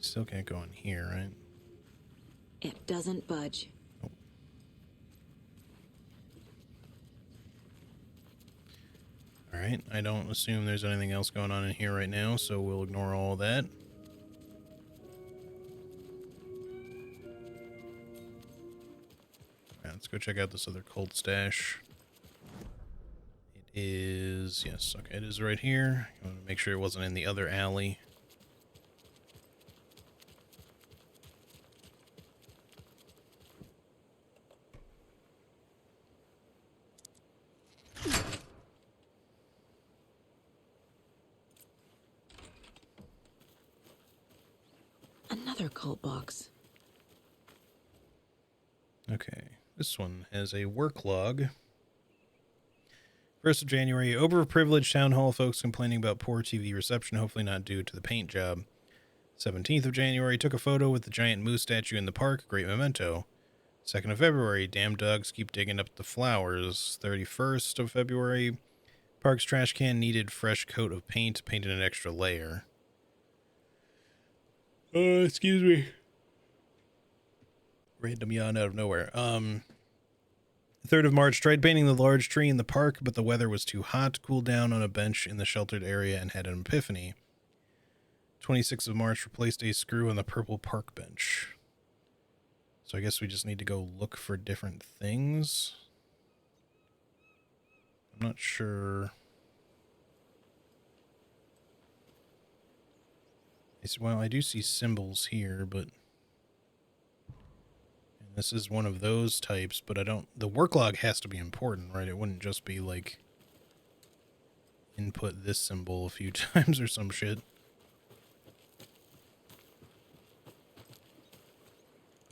Still can't go in here, right? It doesn't budge. Alright, I don't assume there's anything else going on in here right now, so we'll ignore all that. Alright, let's go check out this other cult stash. is, yes, okay, it is right here. I want to make sure it wasn't in the other alley. Another cult box. Okay, this one has a work log. 1st of January, overprivileged town hall folks complaining about poor TV reception, hopefully not due to the paint job. 17th of January, took a photo with the giant moose statue in the park, great memento. 2nd of February, damn dogs keep digging up the flowers. 31st of February, park's trash can needed fresh coat of paint, painted an extra layer. Excuse me. Random yawn out of nowhere. 3rd of March, tried painting the large tree in the park, but the weather was too hot, cooled down on a bench in the sheltered area and had an epiphany. 26th of March, replaced a screw on the purple park bench. So I guess we just need to go look for different things. I'm not sure. Well, I do see symbols here, but and this is one of those types, but I don't, the work log has to be important, right? It wouldn't just be like input this symbol a few times or some shit.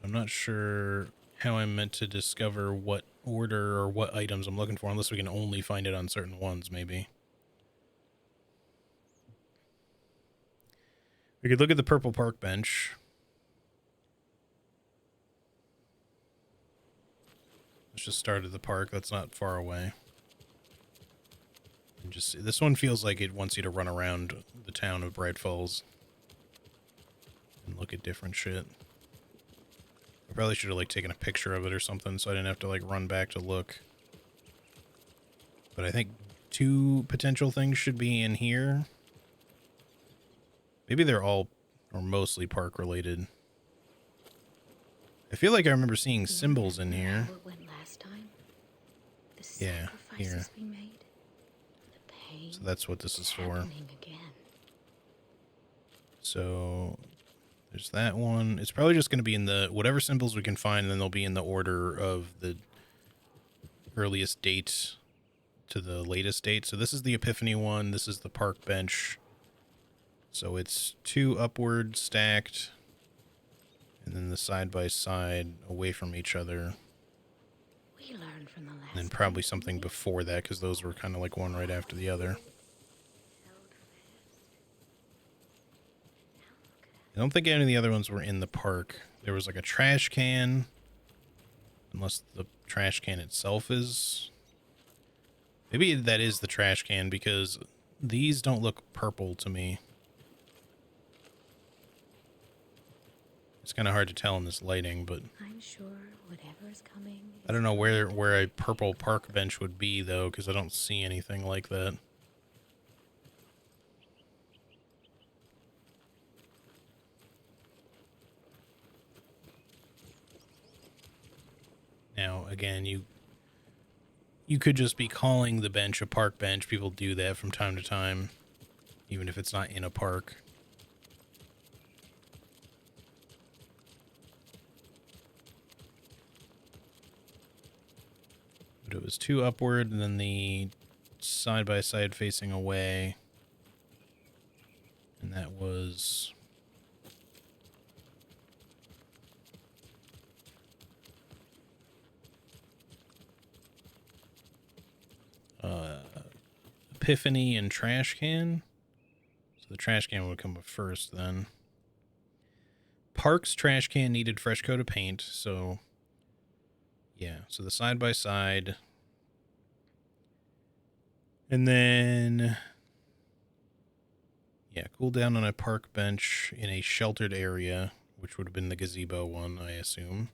I'm not sure how I'm meant to discover what order or what items I'm looking for, unless we can only find it on certain ones, maybe. We could look at the purple park bench. Let's just start at the park. That's not far away. And just this one feels like it wants you to run around the town of Bright Falls and look at different shit. I probably should have like taken a picture of it or something so I didn't have to like run back to look. But I think 2 potential things should be in here. Maybe they're all or mostly park related. I feel like I remember seeing symbols in here. How it went last time? The Yeah, here. sacrifices we made. The pain So that's what this is for. happening again. So there's that one. It's probably just going to be in the whatever symbols we can find, and then they'll be in the order of the earliest date to the latest date. So this is the Epiphany one. This is the park bench. So it's 2 upward stacked, and then the side by side away from each other. We learned from the last. And then probably something before that, because those were kind of like one right after the other. I don't think any of the other ones were in the park. There was like a trash can, unless the trash can itself is. Maybe that is the trash can, because these don't look purple to me. It's kind of hard to tell in this lighting, but I'm sure whatever is coming. I don't know where a purple park bench would be, though, because I don't see anything like that. Now, again, you could just be calling the bench a park bench. People do that from time to time, even if it's not in a park. But it was 2 upward, and then the side-by-side facing away. And that was... Epiphany and trash can. So the trash can would come up first then. Park's trash can needed fresh coat of paint, so... Yeah, so the side-by-side. And then... Yeah, cool down on a park bench in a sheltered area, which would have been the gazebo one, I assume.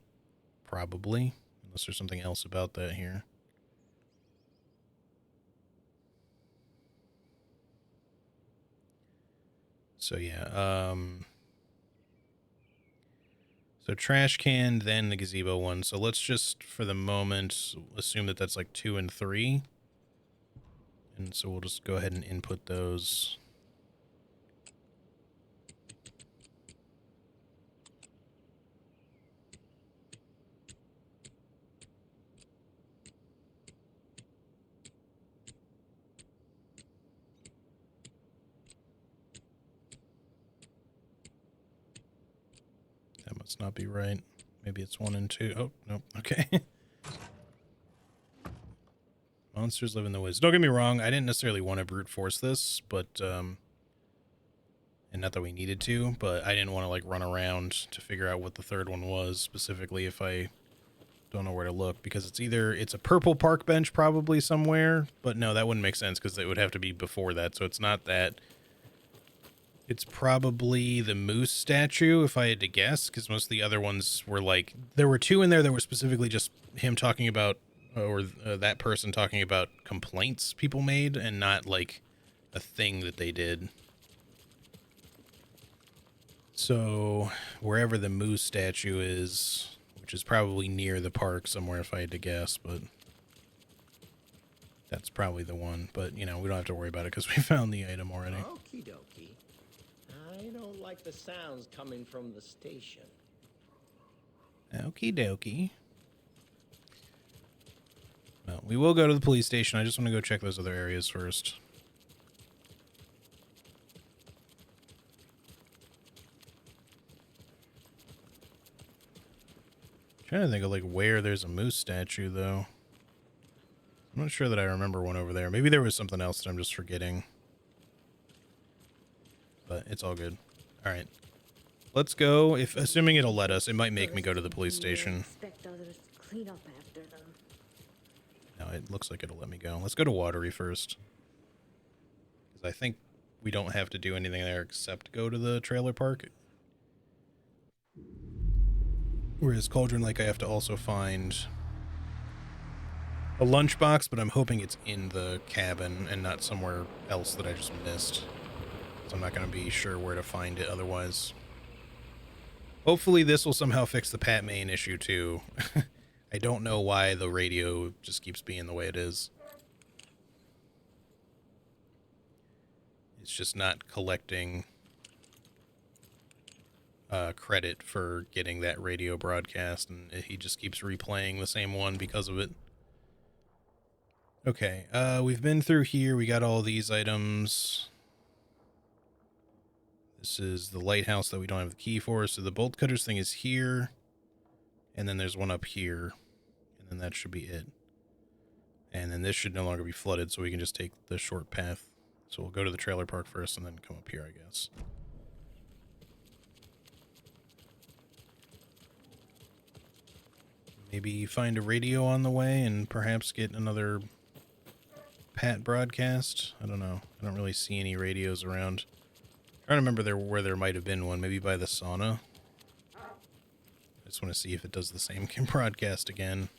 Probably. Unless there's something else about that here. So yeah, so trash can, then the gazebo one. So let's just, for the moment, assume that that's like 2 and 3. And so we'll just go ahead and input those. That must not be right. Maybe it's 1 and 2. Oh, nope. Okay. Monsters live in the woods. Don't get me wrong. I didn't necessarily want to brute force this, but, and not that we needed to, but I didn't want to, like, run around to figure out what the third one was, specifically if I don't know where to look, because it's a purple park bench probably somewhere, but no, that wouldn't make sense because it would have to be before that, so it's not that. It's probably the moose statue, if I had to guess, because most of the other ones were like, there were 2 in there that were specifically just him talking about, or that person talking about complaints people made, and not like a thing that they did. So wherever the moose statue is, which is probably near the park somewhere if I had to guess, but that's probably the one. But, you know, we don't have to worry about it because we found the item already. Okie dokie. I don't like the sounds coming from the station. Okie dokie. Well, we will go to the police station. I just want to go check those other areas first. Trying to think of like where there's a moose statue though. I'm not sure that I remember one over there. Maybe there was something else that I'm just forgetting. But it's all good. All right. Let's go. Assuming it'll let us, it might make me go to the police station. Expect others to clean up after them. No, it looks like it'll let me go. Let's go to Watery first. Because I think we don't have to do anything there except go to the trailer park. Whereas Cauldron Lake, I have to also find a lunchbox, but I'm hoping it's in the cabin and not somewhere else that I just missed. So I'm not going to be sure where to find it otherwise. Hopefully this will somehow fix the Pat Main issue too. I don't know why the radio just keeps being the way it is. It's just not collecting credit for getting that radio broadcast, and he just keeps replaying the same one because of it. Okay, we've been through here. We got all these items. This is the lighthouse that we don't have the key for, so the bolt cutters thing is here, and then there's one up here, and then that should be it. And then this should no longer be flooded, so we can just take the short path. So we'll go to the trailer park first and then come up here, I guess. Maybe find a radio on the way and perhaps get another Pat broadcast. I don't know. I don't really see any radios around. I'm trying to remember where there might have been one. Maybe by the sauna. I just want to see if it does the same broadcast again.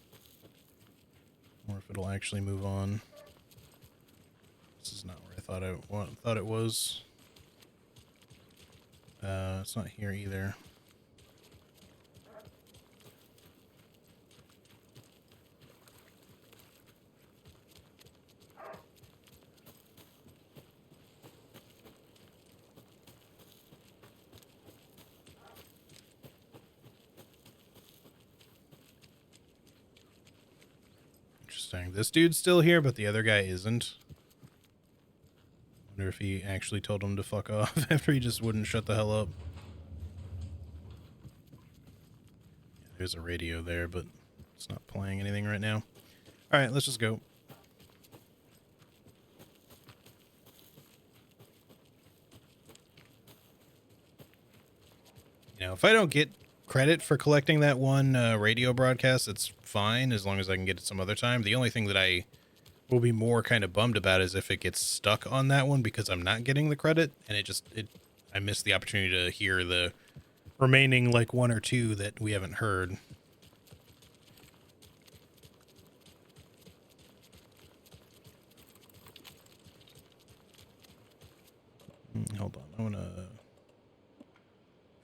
Or if it'll actually move on. This is not where I thought it was. It's not here either. Interesting. This dude's still here, but the other guy isn't. Wonder if he actually told him to fuck off after he just wouldn't shut the hell up. There's a radio there, but it's not playing anything right now. Alright, let's just go. You know, if I don't get credit for collecting that one radio broadcast, it's fine as long as I can get it some other time. The only thing that I will be more kind of bummed about is if it gets stuck on that one because I'm not getting the credit, and I missed the opportunity to hear the remaining like 1 or 2 that we haven't heard. Hold on, I want to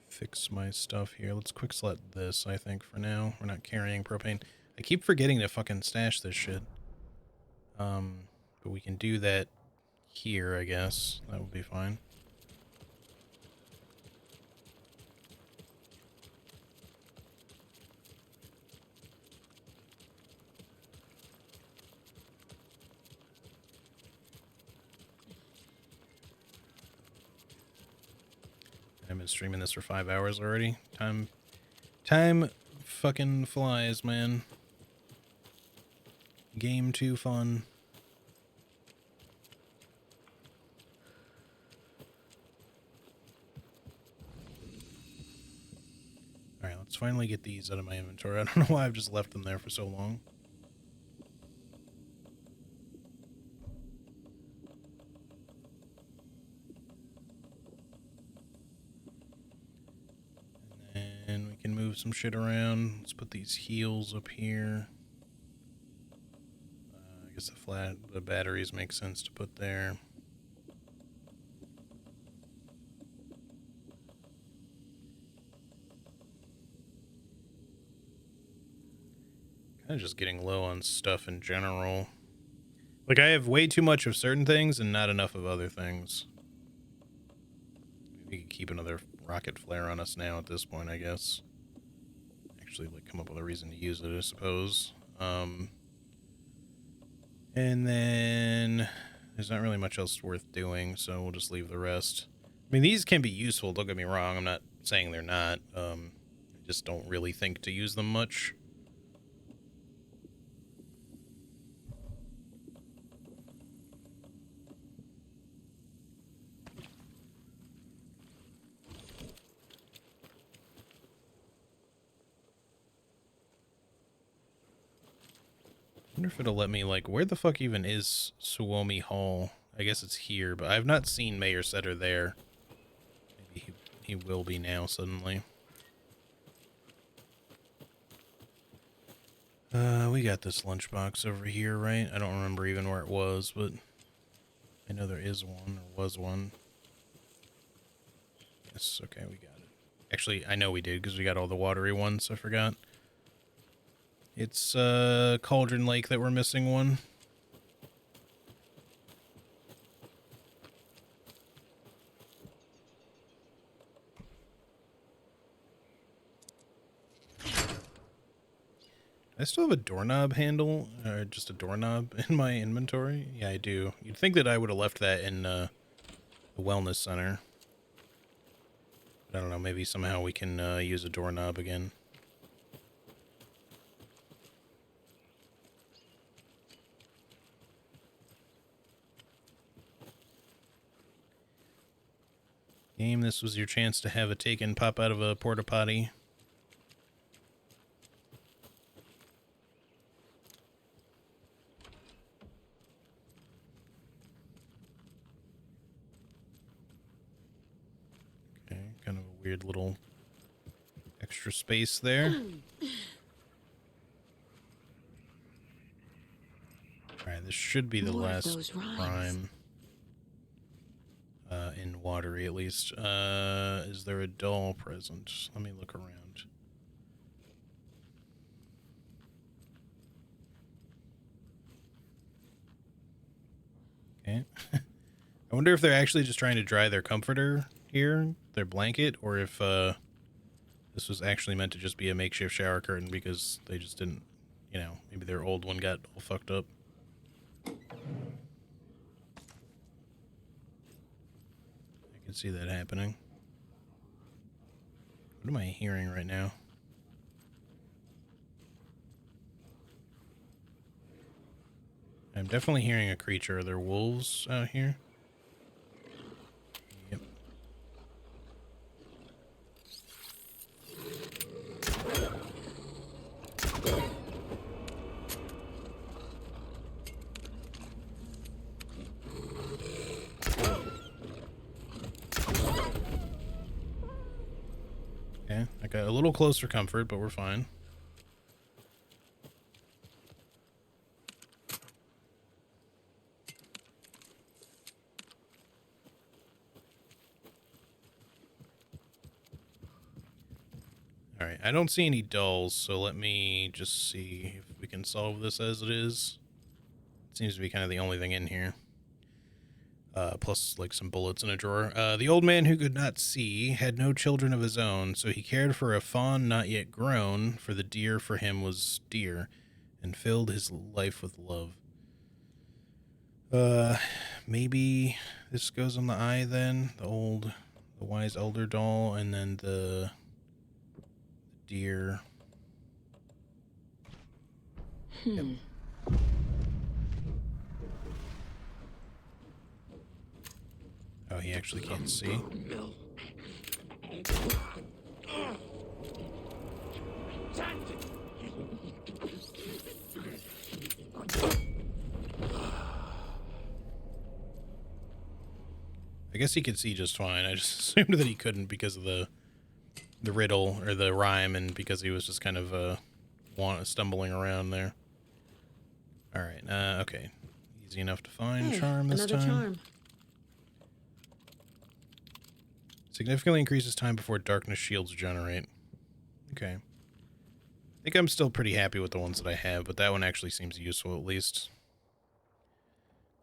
fix my stuff here. Let's quick select this, I think, for now. We're not carrying propane. I keep forgetting to fucking stash this shit. But we can do that here, I guess. That would be fine. I've been streaming this for 5 hours already. Time fucking flies, man. Game too fun. Alright, let's finally get these out of my inventory. I don't know why I've just left them there for so long. And we can move some shit around. Let's put these heals up here. I guess the batteries make sense to put there. Kind of just getting low on stuff in general. Like, I have way too much of certain things and not enough of other things. We could keep another rocket flare on us now at this point, I guess. Actually, like, come up with a reason to use it, I suppose. And then there's not really much else worth doing, so we'll just leave the rest. I mean, these can be useful, don't get me wrong. I'm not saying they're not. I just don't really think to use them much. I wonder if it'll let me, like, where the fuck even is Suomi Hall? I guess it's here, but I've not seen Mayor Setter there. Maybe he will be now, suddenly. We got this lunchbox over here, right? I don't remember even where it was, but I know there is one, or was one. Yes, okay, we got it. Actually, I know we did, because we got all the watery ones, I forgot. It's Cauldron Lake that we're missing one. I still have a doorknob handle, or just a doorknob in my inventory. Yeah, I do. You'd think that I would have left that in the wellness center. But I don't know, maybe somehow we can use a doorknob again. Game, this was your chance to have a Taken pop out of a porta potty. Okay, kind of a weird little extra space there. Alright, this should be the last prime. In watery, at least. Is there a doll present? Let me look around. Okay. I wonder if they're actually just trying to dry their comforter here, their blanket, or if this was actually meant to just be a makeshift shower curtain because they just didn't, you know, maybe their old one got all fucked up. See that happening. What am I hearing right now? I'm definitely hearing a creature. Are there wolves out here? Yep. Okay, I got a little close for comfort, but we're fine. Alright, I don't see any dolls, so let me just see if we can solve this as it is. Seems to be kind of the only thing in here. Plus, like, some bullets in a drawer. The old man who could not see had no children of his own, so he cared for a fawn not yet grown, for the deer for him was dear, and filled his life with love. Maybe this goes on the eye then? The wise elder doll, and then the deer. Yep. Oh, he actually can't see. I guess he could see just fine. I just assumed that he couldn't because of the riddle or the rhyme, and because he was just kind of stumbling around there. All right. Okay. Easy enough to find. Charm this time. Another charm. Significantly increases time before darkness shields generate. Okay. I think I'm still pretty happy with the ones that I have, but that one actually seems useful at least.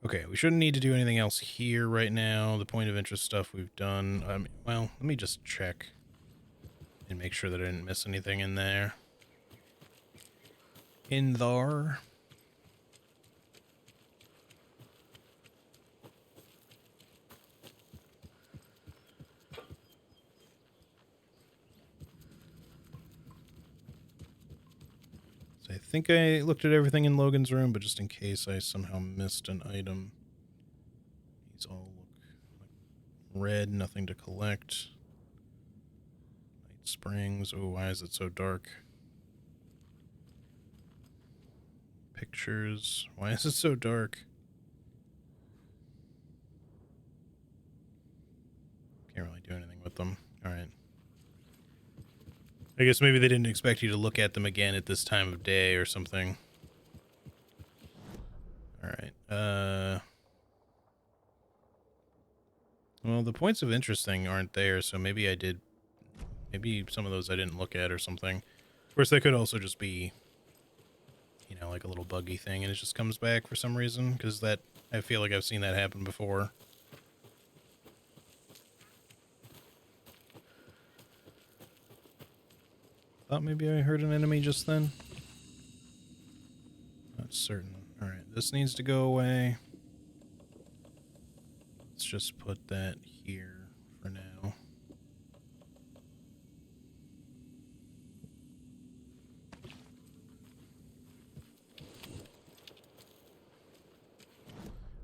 Okay, we shouldn't need to do anything else here right now. The point of interest stuff we've done. Well, let me just check and make sure that I didn't miss anything in there. In there. I think I looked at everything in Logan's room, but just in case I somehow missed an item. These all look like red, nothing to collect. Night Springs. Oh, why is it so dark? Pictures. Why is it so dark? Can't really do anything with them. All right. I guess maybe they didn't expect you to look at them again at this time of day or something. All right. Well, the points of interest thing aren't there, so maybe I did. Maybe some of those I didn't look at or something. Of course, that could also just be, you know, like a little buggy thing, and it just comes back for some reason, because that, I feel like I've seen that happen before. Thought maybe I heard an enemy just then. Not certain. Alright, this needs to go away. Let's just put that here for now.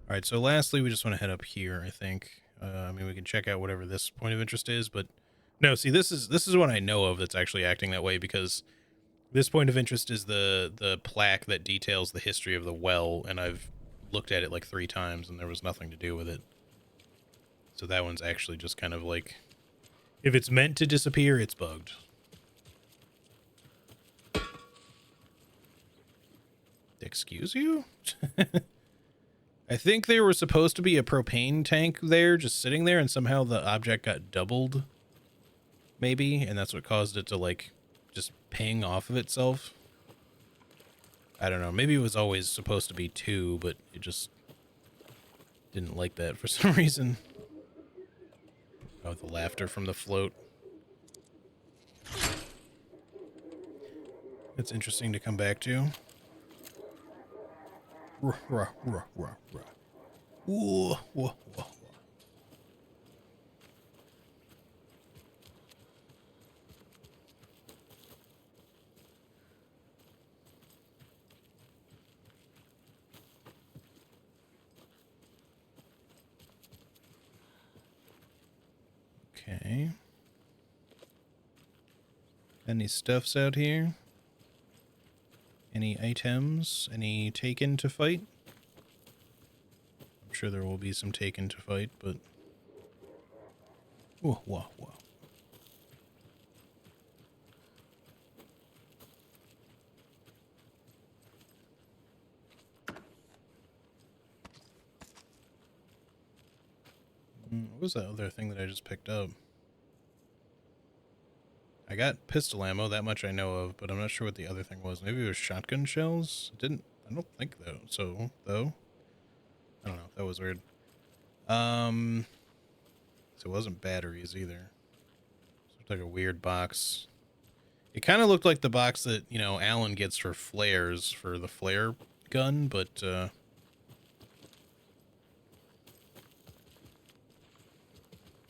Alright, so lastly, we just want to head up here, I think. I mean, we can check out whatever this point of interest is, but no, see, this is one I know of that's actually acting that way, because this point of interest is the plaque that details the history of the well, and I've looked at it like 3 times, and there was nothing to do with it. So that one's actually just kind of like, if it's meant to disappear, it's bugged. Excuse you? I think there was supposed to be a propane tank there, just sitting there, and somehow the object got doubled. Maybe, and that's what caused it to, like, just ping off of itself. I don't know. Maybe it was always supposed to be 2, but it just didn't like that for some reason. Oh, the laughter from the float. It's interesting to come back to. Ruh, ruh, ruh, ruh, ruh. Whoa, whoa, whoa. Okay. Any stuffs out here? Any items? Any taken to fight? I'm sure there will be some taken to fight, but... Whoa, whoa, whoa. What was that other thing that I just picked up? I got pistol ammo, that much I know of, but I'm not sure what the other thing was. Maybe it was shotgun shells? It I don't think so, though. I don't know. That was weird. So it wasn't batteries either. It looked like a weird box. It kind of looked like the box that, you know, Alan gets for flares, for the flare gun, but,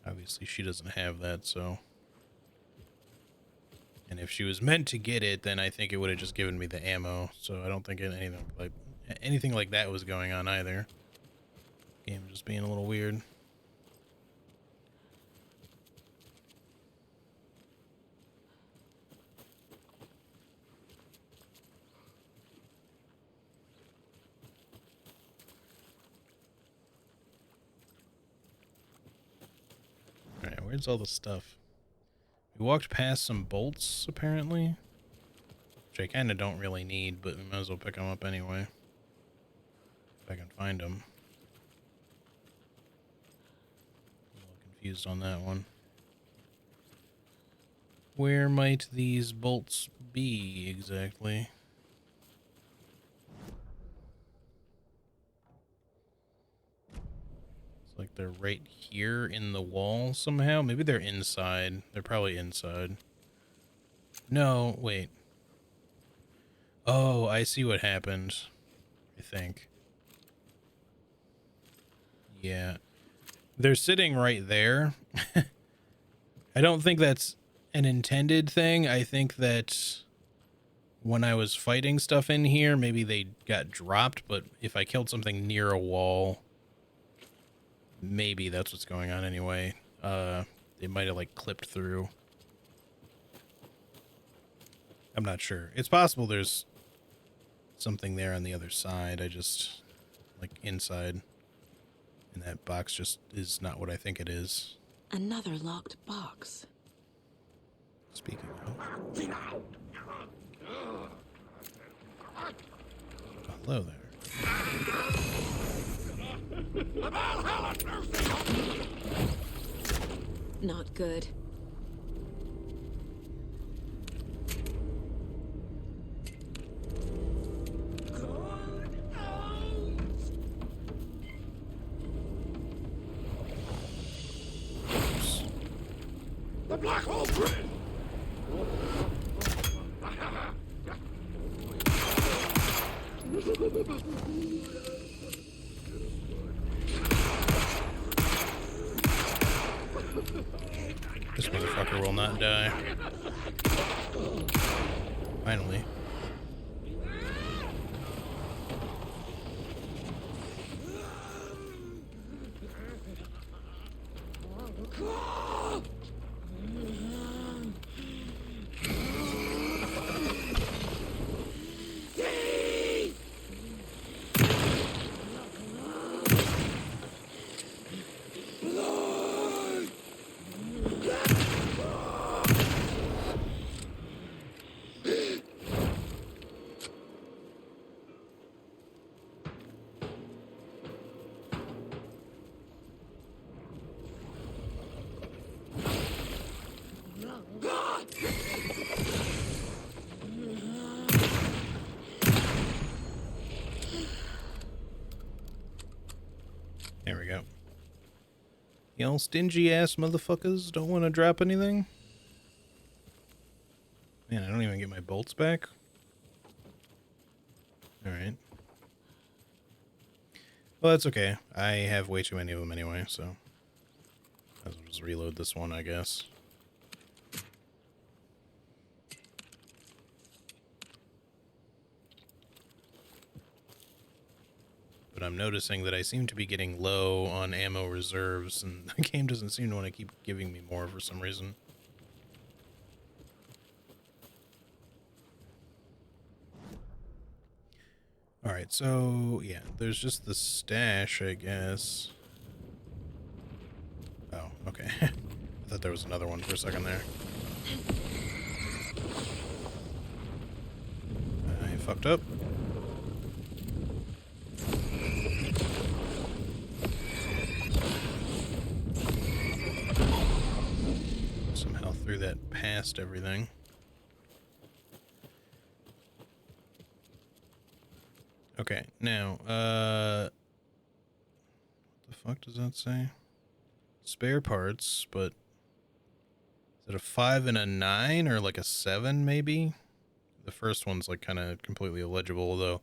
obviously she doesn't have that, so. And if she was meant to get it, then I think it would have just given me the ammo. So I don't think anything like that was going on either. Game just being a little weird. Alright, where's all the stuff? We walked past some bolts, apparently. Which I kind of don't really need, but we might as well pick them up anyway. If I can find them. A little confused on that one. Where might these bolts be, exactly? It's like they're right here in the wall somehow. Maybe they're inside. They're probably inside. No, wait. Oh, I see what happened. I think. Yeah. They're sitting right there. I don't think that's an intended thing. I think that when I was fighting stuff in here, maybe they got dropped, but if I killed something near a wall, maybe that's what's going on anyway. It might have like clipped through. I'm not sure. It's possible there's something there on the other side. I just, like, inside. And that box just is not what I think it is. Another locked box. Speaking of. Hello there. Not good. The black hole grid! This motherfucker will not die. Finally. There we go. Y'all stingy ass motherfuckers don't want to drop anything? Man, I don't even get my bolts back. Alright. Well, that's okay. I have way too many of them anyway, so I'll just reload this one, I guess. But I'm noticing that I seem to be getting low on ammo reserves, and the game doesn't seem to want to keep giving me more for some reason. Alright, so, yeah, there's just the stash, I guess. Oh, okay. I thought there was another one for a second there. I fucked up. Somehow threw that past everything. Okay, now, what the fuck does that say? Spare parts, but is it a 5 and a 9 or like a 7 maybe? The first one's like kind of completely illegible, although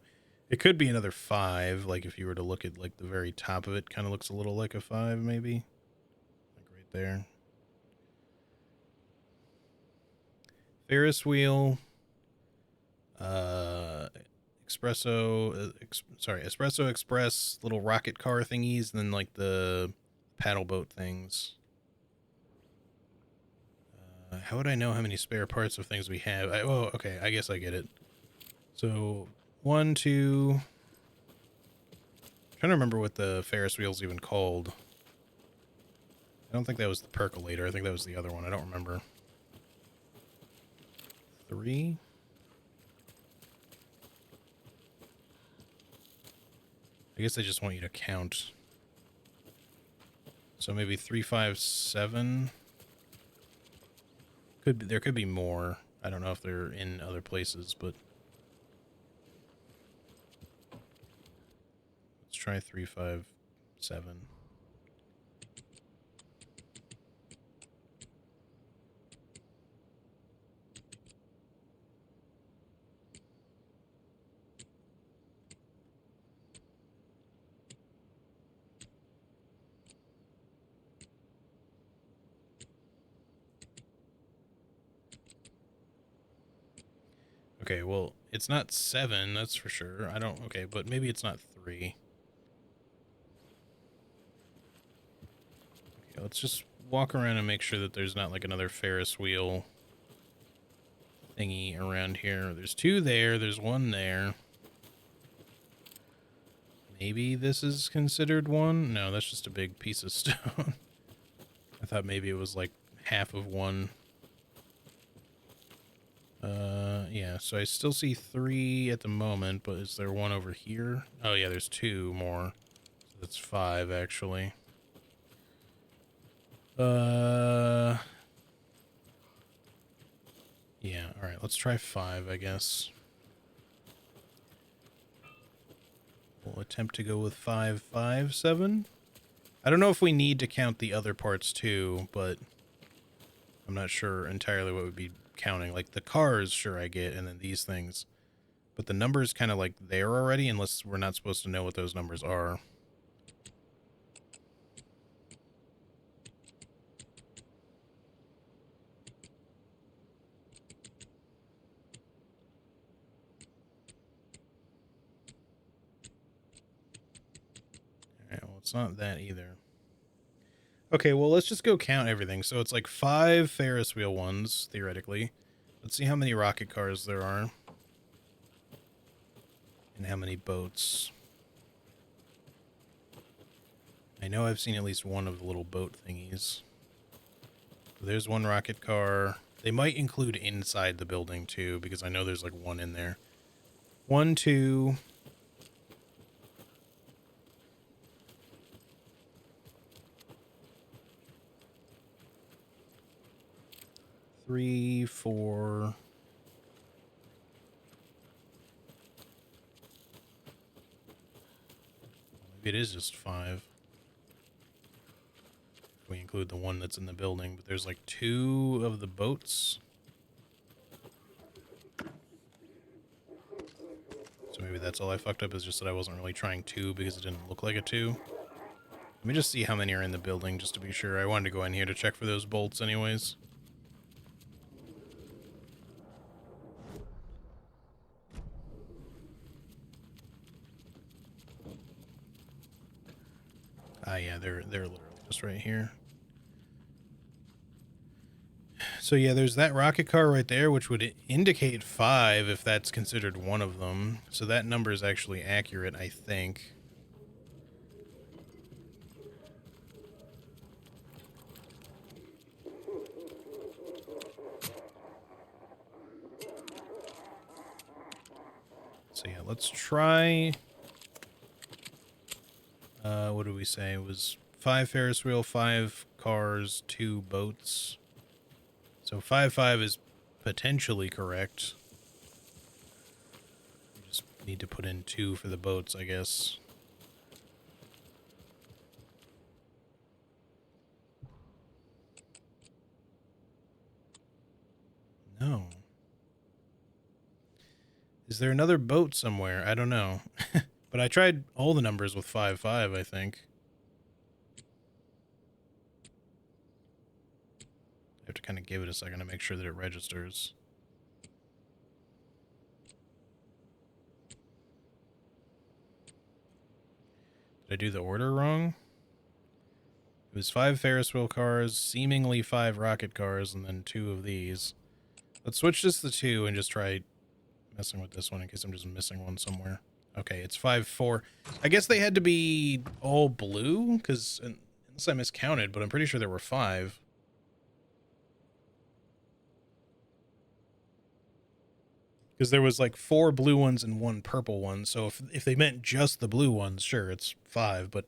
it could be another 5. Like if you were to look at like the very top of it, kind of looks a little like a 5 maybe. Like right there. Ferris wheel. Espresso Express, little rocket car thingies, and then like the paddle boat things. How would I know how many spare parts of things we have? Oh, okay, I guess I get it. So, 1, 2... I'm trying to remember what the Ferris wheel's even called. I don't think that was the percolator. I think that was the other one. I don't remember. 3... I guess they just want you to count. So maybe 3, 5, 7. There could be more. I don't know if they're in other places, but let's try 3, 5, 7. Okay, well, it's not 7, that's for sure. Okay, but maybe it's not 3. Okay, let's just walk around and make sure that there's not like another Ferris wheel thingy around here. There's 2 there, there's 1 there. Maybe this is considered 1? No, that's just a big piece of stone. I thought maybe it was like half of 1. Yeah, so I still see 3 at the moment, but is there 1 over here? Oh yeah, there's 2 more. So that's 5, actually. Yeah, alright, let's try 5, I guess. We'll attempt to go with 5, 5, 7. I don't know if we need to count the other parts too, but I'm not sure entirely what would be counting. Like the cars, sure, I get, and then these things, but the numbers kind of like there already, unless we're not supposed to know what those numbers are. Alright, well, it's not that either. Okay, well, let's just go count everything. So it's like 5 Ferris wheel ones, theoretically. Let's see how many rocket cars there are. And how many boats. I know I've seen at least one of the little boat thingies. So there's 1 rocket car. They might include inside the building, too, because I know there's like 1 in there. 1, 2... 3, 4. Maybe it is just 5. If we include the one that's in the building, but there's like 2 of the boats. So maybe that's all I fucked up, is just that I wasn't really trying 2 because it didn't look like a 2. Let me just see how many are in the building just to be sure. I wanted to go in here to check for those bolts anyways. Ah, yeah, they're literally just right here. So yeah, there's that rocket car right there, which would indicate 5 if that's considered one of them. So that number is actually accurate, I think. So yeah, let's try... what did we say? It was 5 Ferris wheel, 5 cars, 2 boats. So 5, 5 is potentially correct. We just Need to put in 2 for the boats, I guess. No. Is there another boat somewhere? I don't know. But I tried all the numbers with 5-5, I think. I have to kind of give it a second to make sure that it registers. Did I do the order wrong? It was 5 Ferris wheel cars, seemingly 5 rocket cars, and then 2 of these. Let's switch this to 2 and just try messing with this one in case I'm just missing one somewhere. Okay, it's 5-4. I guess they had to be all blue, because unless I miscounted, but I'm pretty sure there were 5. Because there was like 4 blue ones and 1 purple one, so if they meant just the blue ones, sure, it's 5, but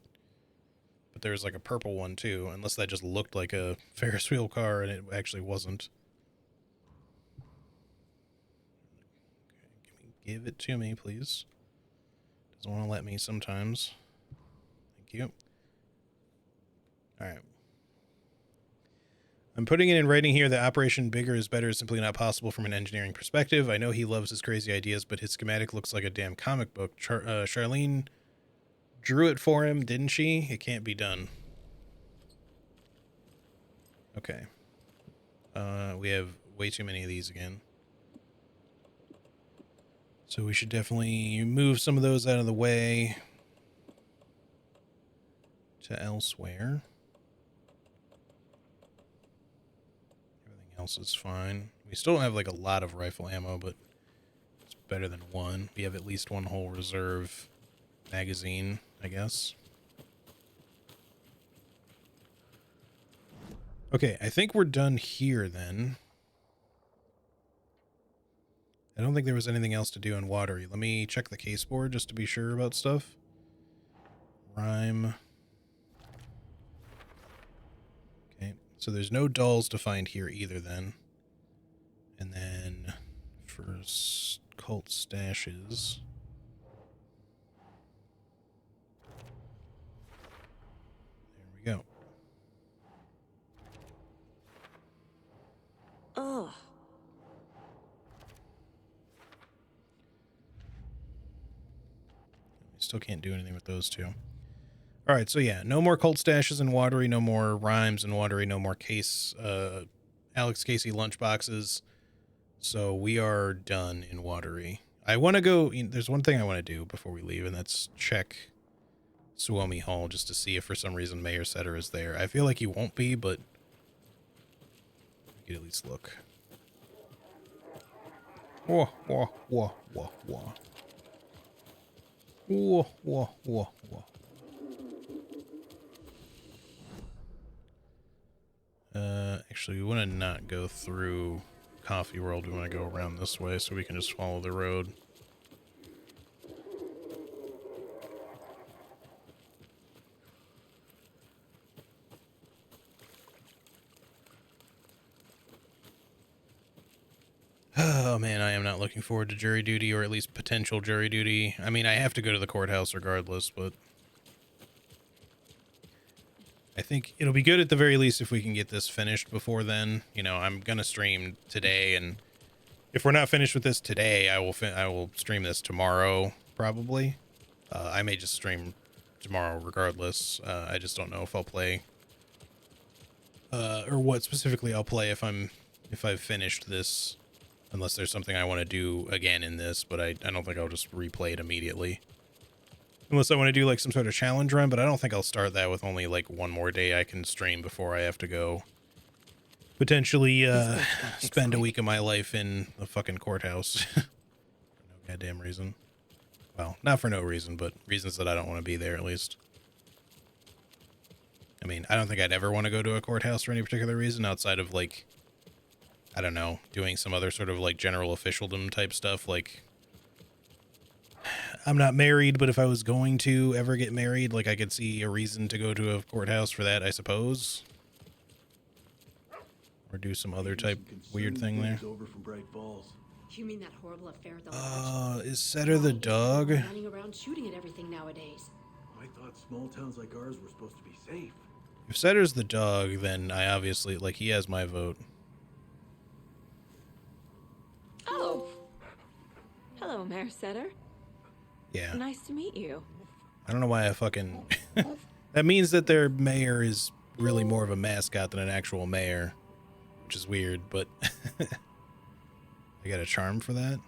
there's like a purple one too, unless that just looked like a Ferris wheel car and it actually wasn't. Okay, give it to me, please. Doesn't want to let me sometimes. Thank you. Alright. I'm putting it in writing here that Operation Bigger is Better is simply not possible from an engineering perspective. I know he loves his crazy ideas, but his schematic looks like a damn comic book. Charlene drew it for him, didn't she? It can't be done. Okay. We have way too many of these again. So we should definitely move some of those out of the way to elsewhere. Everything else is fine. We still don't have like a lot of rifle ammo, but it's better than 1. We have at least 1 whole reserve magazine, I guess. Okay, I think we're done here then. I don't think there was anything else to do in Watery. Let me check the case board just to be sure about stuff. Rhyme. Okay, so there's no dolls to find here either then. And then for cult stashes. There we go. Oh. Still can't do anything with those two. All right, so yeah, no more cult stashes in Watery, no more rhymes in Watery, no more Alex Casey lunchboxes. So we are done in Watery. I want to go. There's one thing I want to do before we leave, and that's check Suomi Hall just to see if for some reason Mayor Setter is there. I feel like he won't be, but we could at least look. Whoa, whoa, whoa, whoa, whoa. Whoa, whoa, whoa, whoa. Actually, we want to not go through Coffee World. We want to go around this way so we can just follow the road. Oh man, I am not looking forward to jury duty, or at least potential jury duty. I mean, I have to go to the courthouse regardless, but I think it'll be good at the very least if we can get this finished before then. You know, I'm gonna stream today, and if we're not finished with this today, I will stream this tomorrow probably. I may just stream tomorrow regardless. I just don't know if I'll play or what specifically I'll play if I've finished this. Unless there's something I want to do again in this, but I don't think I'll just replay it immediately. Unless I want to do like some sort of challenge run, but I don't think I'll start that with only like one more day I can stream before I have to go potentially spend a week of my life in a fucking courthouse. For no goddamn reason. Well, not for no reason, but reasons that I don't want to be there at least. I mean, I don't think I'd ever want to go to a courthouse for any particular reason outside of like, I don't know, doing some other sort of like general officialdom type stuff. Like, I'm not married, but if I was going to ever get married, like I could see a reason to go to a courthouse for that, I suppose. Or do some other type weird thing there. Over from Bright Falls. You mean that horrible affair at the lodge? Is Setter the dog? Running around shooting at everything nowadays. I thought small towns like ours were supposed to be safe. If Setter's the dog, then I obviously, like, he has my vote. Oh. Hello, Mayor Setter. Yeah. Nice to meet you. I don't know why I fucking... That means that their mayor is really more of a mascot than an actual mayor, which is weird, but... I got a charm for that?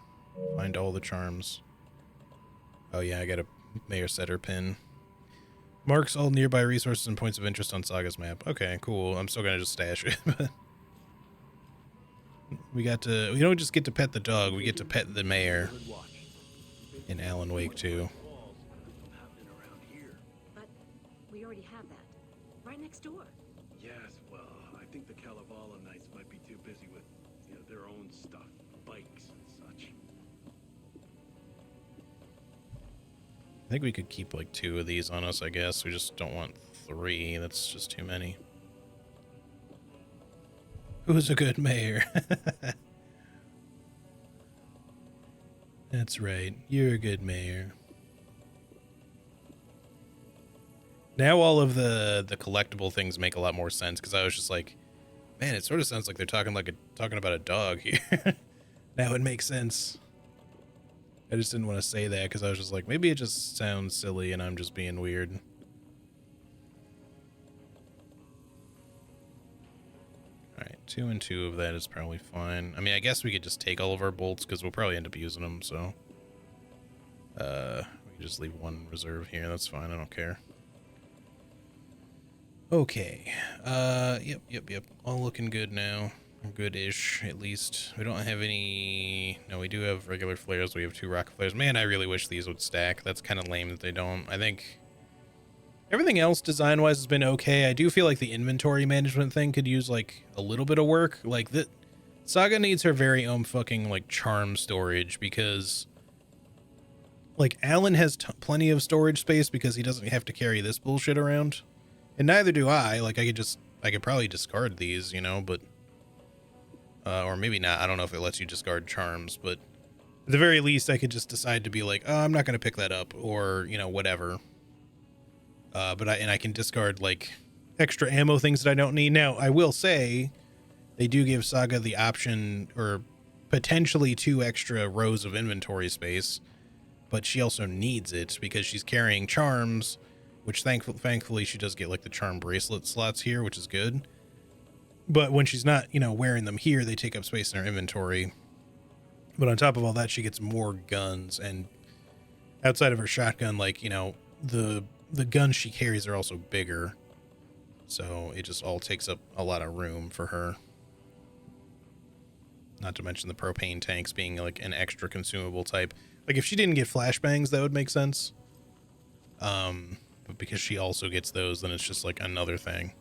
Find all the charms. Oh yeah, I got a Mayor Setter pin. Marks all nearby resources and points of interest on Saga's map. Okay, cool. I'm still gonna just stash it. We don't just get to pet the dog, we get to pet the mayor. In Alan Wake 2. But we already have that. Right next door. Yes, well, I think the Kalevala Knights might be too busy with, their own stuff, bikes and such. I think we could keep like 2 of these on us, I guess. We just don't want 3. That's just too many. Who's a good mayor? That's right. You're a good mayor. Now all of the collectible things make a lot more sense, because I was just like, man, it sort of sounds like they're talking about a dog here. Now it makes sense. I just didn't want to say that because I was just like, maybe it just sounds silly and I'm just being weird. Alright, 2 and 2 of that is probably fine. I mean, I guess we could just take all of our bolts because we'll probably end up using them, so... we can just leave 1 reserve here, that's fine, I don't care. Okay, yep. All looking good now. Good-ish, at least. We don't have any... No, we do have regular flares. We have 2 rocket flares. Man, I really wish these would stack. That's kind of lame that they don't. I think everything else design-wise has been okay. I do feel like the inventory management thing could use, like, a little bit of work. Like, Saga needs her very own fucking, like, charm storage because... Like, Alan has plenty of storage space because he doesn't have to carry this bullshit around. And neither do I. Like, I could probably discard these, but... or maybe not. I don't know if it lets you discard charms, but at the very least, I could just decide to be like, oh, I'm not going to pick that up, or, whatever. But I can discard, like, extra ammo things that I don't need. Now, I will say, they do give Saga the option, or potentially 2 extra rows of inventory space, but she also needs it because she's carrying charms, which thankfully she does get, like, the charm bracelet slots here, which is good. But when she's not, wearing them here, they take up space in her inventory. But on top of all that, she gets more guns. And outside of her shotgun, like, the guns she carries are also bigger. So it just all takes up a lot of room for her. Not to mention the propane tanks being, like, an extra consumable type. Like, if she didn't get flashbangs, that would make sense. But because she also gets those, then it's just, like, another thing.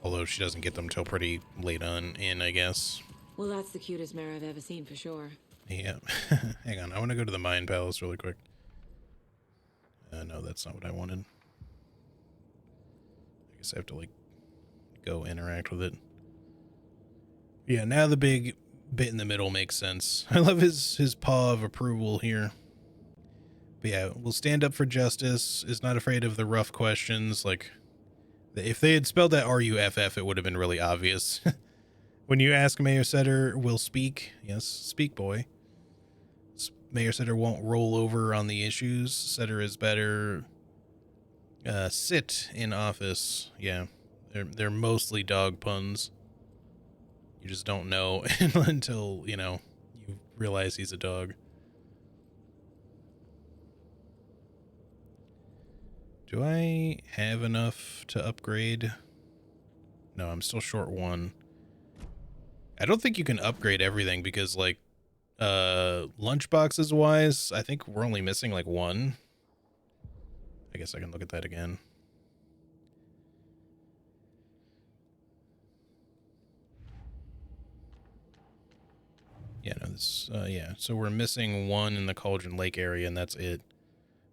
Although she doesn't get them till pretty late in, I guess. Well, that's the cutest mare I've ever seen for sure. Yeah. Hang on, I want to go to the Mind Palace really quick. No, that's not what I wanted. I guess I have to, like, go interact with it. Yeah, now the big bit in the middle makes sense. I love his paw of approval here. But yeah, will stand up for justice, is not afraid of the rough questions, like... If they had spelled that R-U-F-F, it would have been really obvious. When you ask Mayor Setter will speak, yes, speak boy. Mayor Setter won't roll over on the issues. Setter is better. Sit in office. Yeah, they're mostly dog puns. You just don't know until, you realize he's a dog. Do I have enough to upgrade? No, I'm still short 1. I don't think you can upgrade everything because, like, lunchboxes wise, I think we're only missing, like, 1. I guess I can look at that again. Yeah, no, this, yeah. So we're missing 1 in the Cauldron Lake area, and that's it.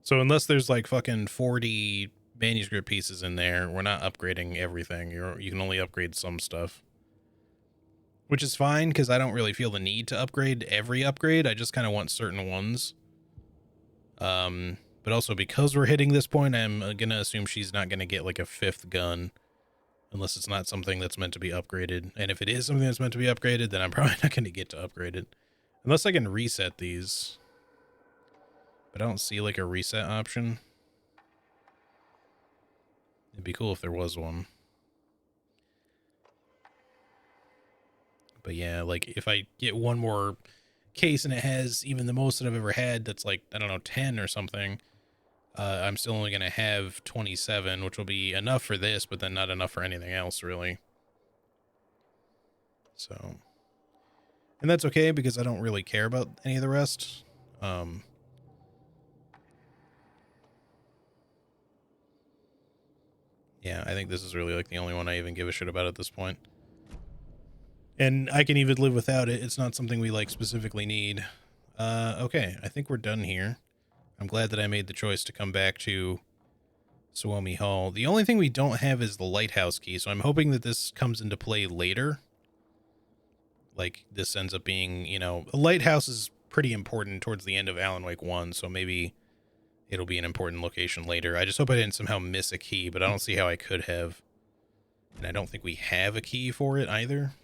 So unless there's like fucking 40 manuscript pieces in there, we're not upgrading everything. You can only upgrade some stuff. which is fine because I don't really feel the need to upgrade every upgrade. I just kind of want certain ones. But also because we're hitting this point, I'm gonna assume she's not gonna get like a 5th gun unless it's not something that's meant to be upgraded. And if it is something that's meant to be upgraded, then I'm probably not gonna get to upgrade it unless I can reset these. But I don't see like a reset option. It'd be cool if there was one. But yeah, like if I get one more case and it has even the most that I've ever had, that's like, I don't know, 10 or something, I'm still only going to have 27, which will be enough for this, but then not enough for anything else, really. So, and that's okay because I don't really care about any of the rest. Yeah, I think this is really like the only one I even give a shit about at this point. And I can even live without it. It's not something we like specifically need. Okay, I think we're done here. I'm glad that I made the choice to come back to Suomi Hall. The only thing we don't have is the lighthouse key, so I'm hoping that this comes into play later. Like, this ends up being, you know, a lighthouse is pretty important towards the end of Alan Wake 1, so maybe it'll be an important location later. I just hope I didn't somehow miss a key, but I don't see how I could have. And I don't think we have a key for it either.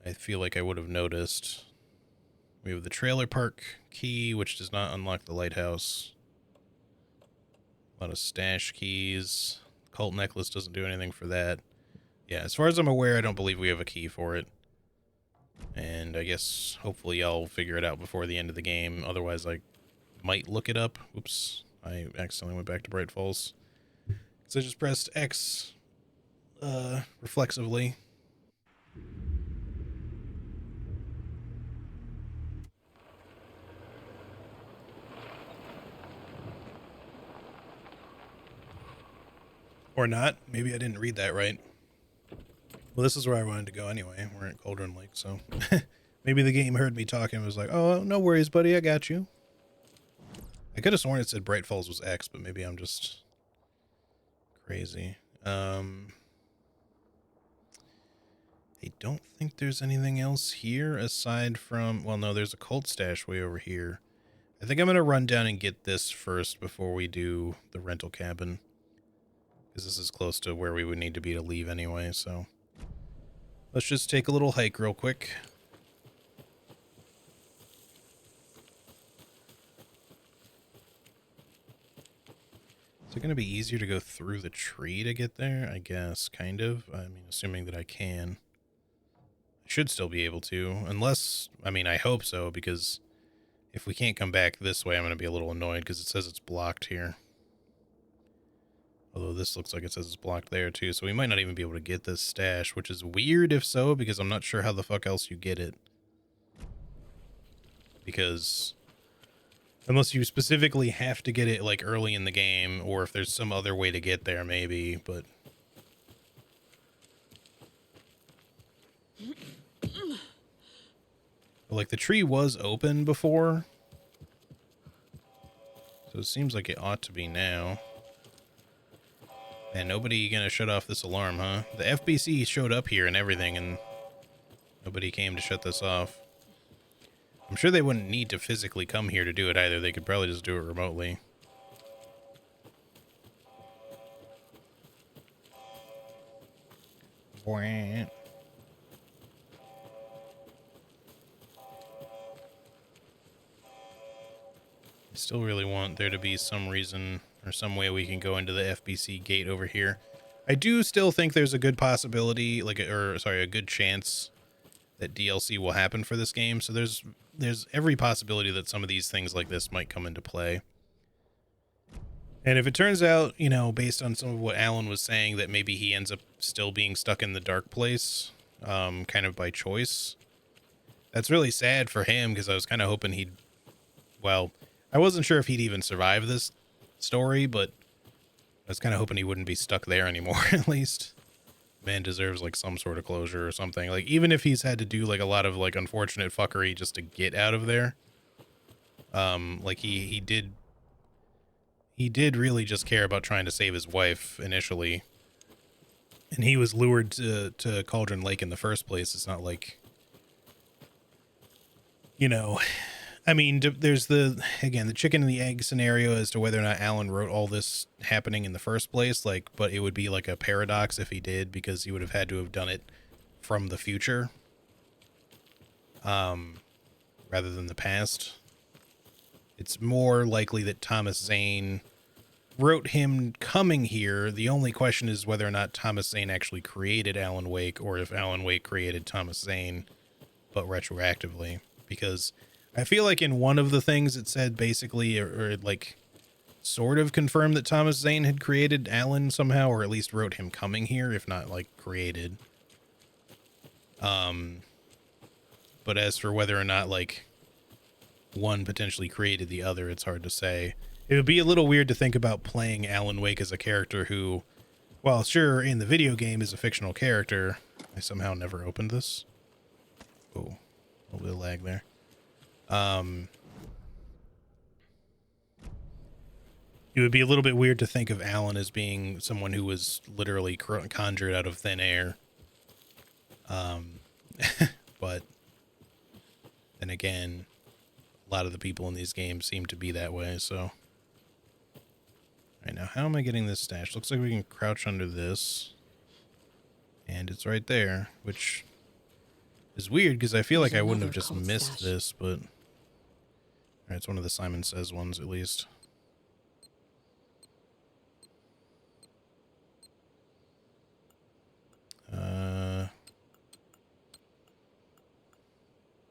I feel like I would have noticed. We have the trailer park key, which does not unlock the lighthouse. A lot of stash keys. Cult necklace doesn't do anything for that. Yeah, as far as I'm aware, I don't believe we have a key for it. And I guess hopefully I'll figure it out before the end of the game. Otherwise, I might look it up. Oops, I accidentally went back to Bright Falls. So I just pressed X reflexively. Or not. Maybe I didn't read that right. Well, this is where I wanted to go anyway. We're at Cauldron Lake, so maybe the game heard me talking and was like, oh, no worries, buddy, I got you. I could have sworn it said Bright Falls was X, but maybe I'm just crazy. I don't think there's anything else here aside from, well, no, there's a cult stash way over here. I think I'm going to run down and get this first before we do the rental cabin. Because this is close to where we would need to be to leave anyway, so let's just take a little hike real quick. Is it going to be easier to go through the tree to get there? I guess, kind of. I mean, assuming that I can. I should still be able to, unless, I mean, I hope so, because if we can't come back this way, I'm going to be a little annoyed because it says it's blocked here. Although this looks like it says it's blocked there too, so we might not even be able to get this stash, which is weird if so, because I'm not sure how the fuck else you get it. Because unless you specifically have to get it like early in the game, or if there's some other way to get there maybe, but... Like the tree was open before, so it seems like it ought to be now. And nobody gonna shut off this alarm, huh? The FBC showed up here and everything, and nobody came to shut this off. I'm sure they wouldn't need to physically come here to do it either. They could probably just do it remotely. Wah. I still really want there to be some reason or some way we can go into the FBC gate over here. I do still think there's a good possibility, like, a good chance that DLC will happen for this game. So there's every possibility that some of these things like this might come into play. And if it turns out, you know, based on some of what Alan was saying, that maybe he ends up still being stuck in the dark place, kind of by choice, that's really sad for him, because I was kind of hoping he'd, well, I wasn't sure if he'd even survive this story, but I was kind of hoping he wouldn't be stuck there anymore, at least. Man deserves, like, some sort of closure or something. Like, even if he's had to do, like, a lot of, like, unfortunate fuckery just to get out of there. Like, he did really just care about trying to save his wife initially. And he was lured to Cauldron Lake in the first place. It's not like, you know, I mean, there's the chicken and the egg scenario as to whether or not Alan wrote all this happening in the first place. Like, but it would be like a paradox if he did, because he would have had to have done it from the future, rather than the past. It's more likely that Thomas Zane wrote him coming here. The only question is whether or not Thomas Zane actually created Alan Wake, or if Alan Wake created Thomas Zane, but retroactively. Because I feel like in one of the things it said basically, or like sort of confirmed that Thomas Zane had created Alan somehow, or at least wrote him coming here, if not like created. But as for whether or not like one potentially created the other, it's hard to say. It would be a little weird to think about playing Alan Wake as a character who, while sure in the video game is a fictional character. I somehow never opened this. Oh, a little bit of lag there. It would be a little bit weird to think of Alan as being someone who was literally conjured out of thin air. But then again, a lot of the people in these games seem to be that way, so. Alright, now how am I getting this stash? Looks like we can crouch under this. And it's right there, which is weird because I feel like I wouldn't have just missed this, but. Alright, it's one of the Simon Says ones at least.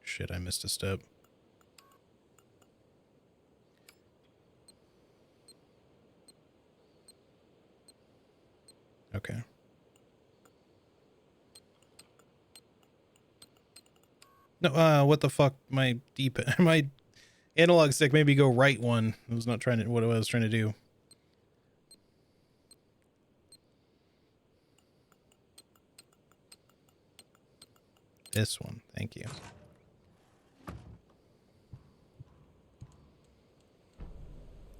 Shit, I missed a step. Okay. No, what the fuck? My my analog stick made me go right one. I was not trying to, what I was trying to do. This one, thank you.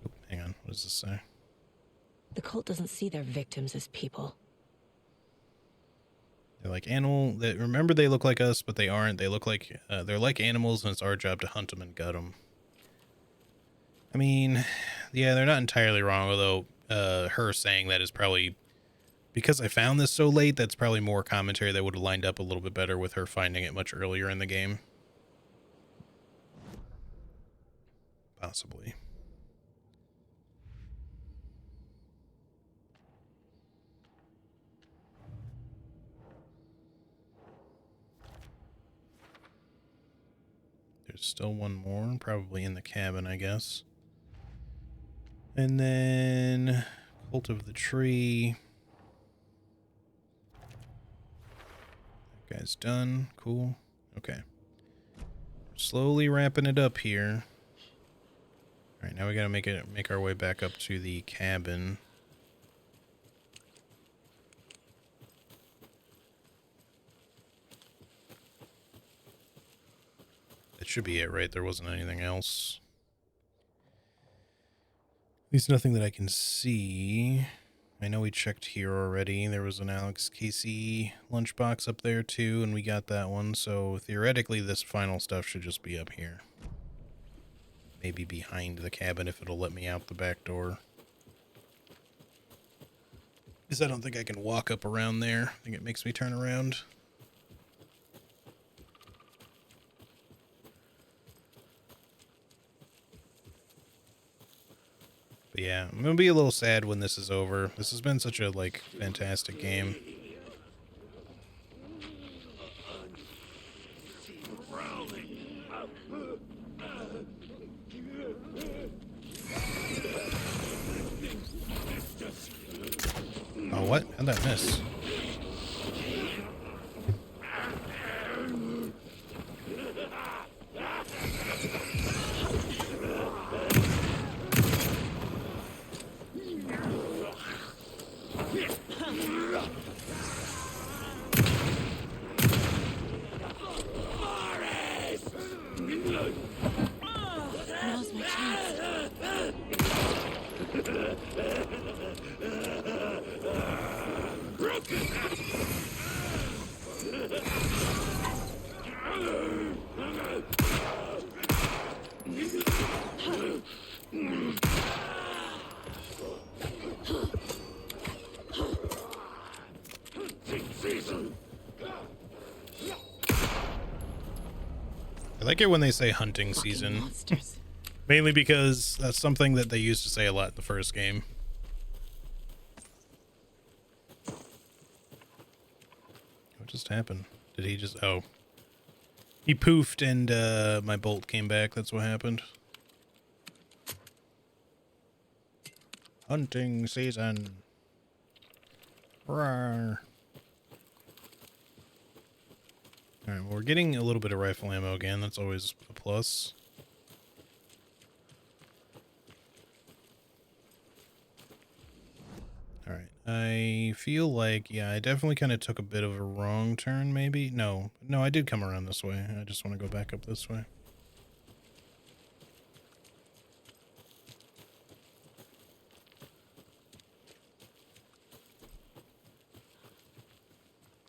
Oh, hang on, what does this say? The cult doesn't see their victims as people. They're like animal. Remember, they look like us, but they aren't. They look like they're like animals, and it's our job to hunt them and gut them. I mean, yeah, they're not entirely wrong. Although her saying that is probably because I found this so late. That's probably more commentary that would have lined up a little bit better with her finding it much earlier in the game. Possibly. There's still one more, probably in the cabin, I guess. And then Cult of the Tree. That guy's done. Cool. Okay. Slowly wrapping it up here. All right, now we gotta make our way back up to the cabin. That should be it, right? There wasn't anything else. At least nothing that I can see. I know we checked here already. There was an Alex Casey lunchbox up there too, and we got that one. So theoretically, this final stuff should just be up here. Maybe behind the cabin if it'll let me out the back door. Because I don't think I can walk up around there. I think it makes me turn around. But yeah, I'm gonna be a little sad when this is over. This has been such a, like, fantastic game. Oh, what? How'd that miss? Now's my chance. Broken! I like it when they say hunting season. Monsters. Mainly because that's something that they used to say a lot in the first game. What just happened? Did he just... Oh. He poofed and my bolt came back. That's what happened. Hunting season. Rawr. Alright, well, we're getting a little bit of rifle ammo again. That's always a plus. Alright, I feel like, yeah, I definitely kind of took a bit of a wrong turn, maybe? No, I did come around this way. I just want to go back up this way.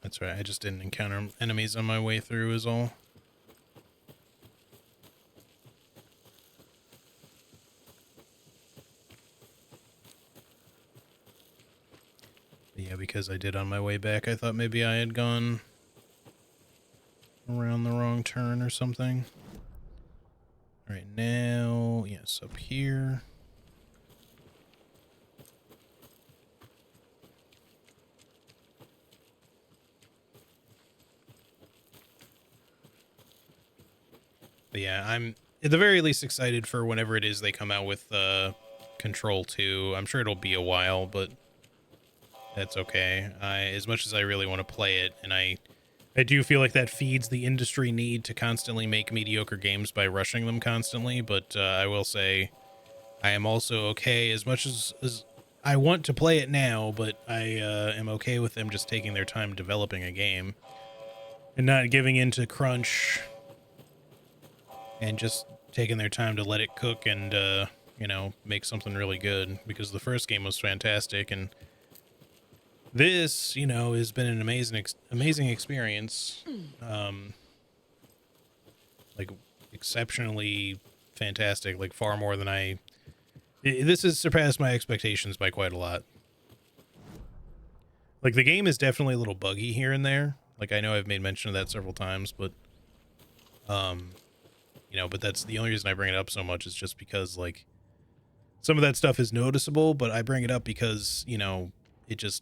That's right, I just didn't encounter enemies on my way through is all. But yeah, because I did on my way back, I thought maybe I had gone around the wrong turn or something. Alright, now, yes, up here. But yeah, I'm at the very least excited for whenever it is they come out with Control 2. I'm sure it'll be a while, but that's okay. As much as I really want to play it, and I do feel like that feeds the industry need to constantly make mediocre games by rushing them constantly, but I will say I am also okay, as much as I want to play it now, but I am okay with them just taking their time developing a game and not giving into crunch and just taking their time to let it cook and, you know, make something really good, because the first game was fantastic, and this, you know, has been an amazing experience. Like, exceptionally fantastic, like far more than this has surpassed my expectations by quite a lot. Like, the game is definitely a little buggy here and there. Like, I know I've made mention of that several times, but, you know, but that's the only reason I bring it up so much is just because, like, some of that stuff is noticeable, but I bring it up because, you know, it's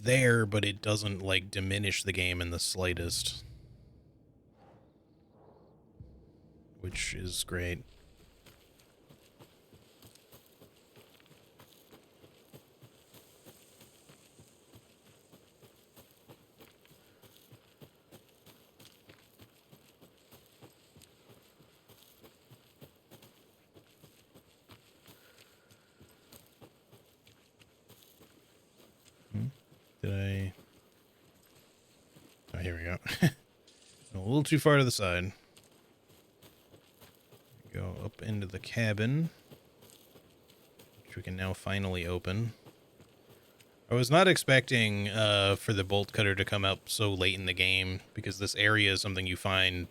there, but it doesn't, like, diminish the game in the slightest. Which is great. Oh, here we go. A little too far to the side. Go up into the cabin, which we can now finally open. I was not expecting for the bolt cutter to come up so late in the game, because this area is something you find,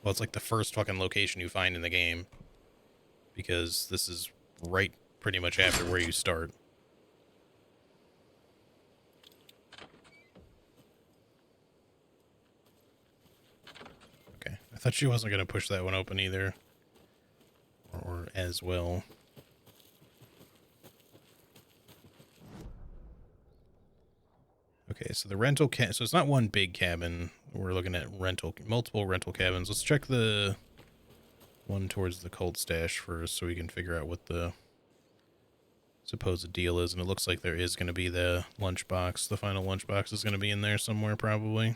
well, it's like the first fucking location you find in the game, because this is right pretty much after where you start. I thought she wasn't going to push that one open either. Or as well. Okay, so the rental so it's not one big cabin. We're looking at multiple rental cabins. Let's check the one towards the cult stash first so we can figure out what the supposed deal is. And it looks like there is going to be the lunchbox. The final lunchbox is going to be in there somewhere probably.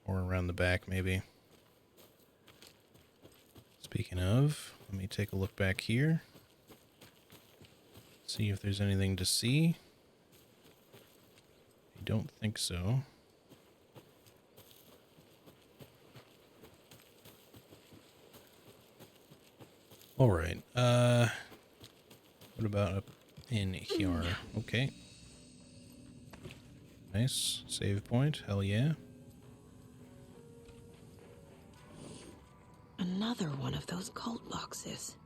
Or around the back maybe. Speaking of, let me take a look back here. See if there's anything to see. I don't think so. All right. What about up in here? Okay. Nice. Save point. Hell yeah. Another one of those cult boxes.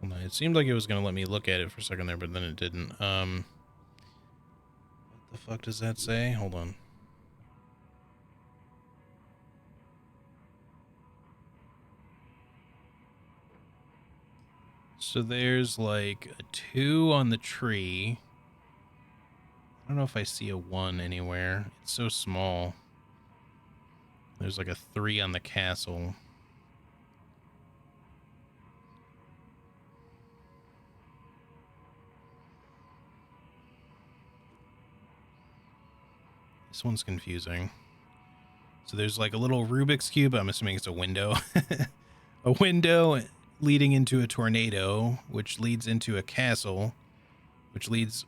Well, it seemed like it was going to let me look at it for a second there, but then it didn't. What the fuck does that say? Hold on. So there's like a 2 on the tree. I don't know if I see a 1 anywhere. It's so small. There's like a 3 on the castle. This one's confusing. So there's like a little Rubik's Cube. I'm assuming it's a window. A window leading into a tornado, which leads into a castle, which leads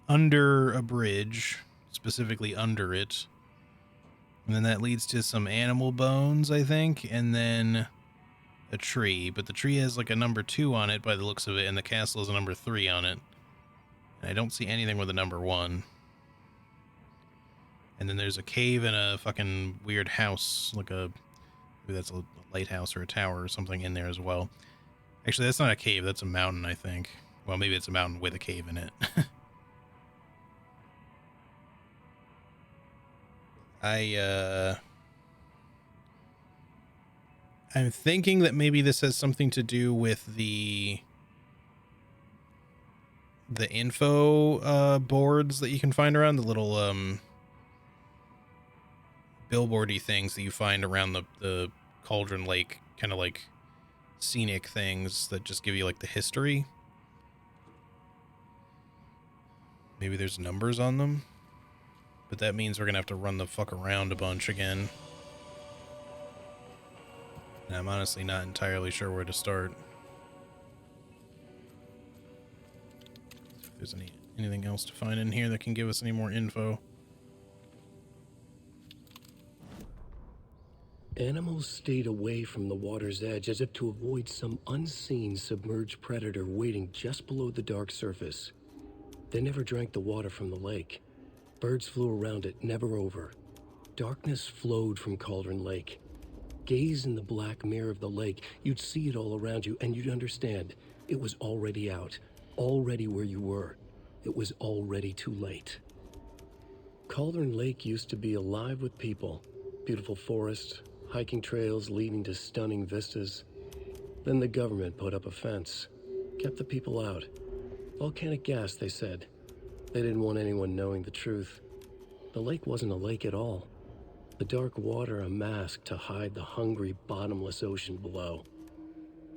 under a bridge, specifically under it. And then that leads to some animal bones, I think, and then a tree. But the tree has like a number 2 on it by the looks of it, and the castle has a number 3 on it. And I don't see anything with a number 1. And then there's a cave and a fucking weird house, like maybe that's a lighthouse or a tower or something in there as well. Actually, that's not a cave, that's a mountain, I think. Well, maybe it's a mountain with a cave in it. I'm thinking that maybe this has something to do with the info boards that you can find around, the little billboardy things that you find around the Cauldron Lake, kind of like scenic things that just give you like the history. Maybe there's numbers on them, but that means we're gonna have to run the fuck around a bunch again. And I'm honestly not entirely sure where to start. If there's anything else to find in here that can give us any more info. Animals stayed away from the water's edge as if to avoid some unseen submerged predator waiting just below the dark surface. They never drank the water from the lake. Birds flew around it, never over. Darkness flowed from Cauldron Lake. Gaze in the black mirror of the lake, you'd see it all around you, and you'd understand. It was already out, already where you were. It was already too late. Cauldron Lake used to be alive with people. Beautiful forests, hiking trails leading to stunning vistas. Then the government put up a fence, kept the people out. Volcanic gas, they said. They didn't want anyone knowing the truth. The lake wasn't a lake at all. The dark water a mask to hide the hungry, bottomless ocean below.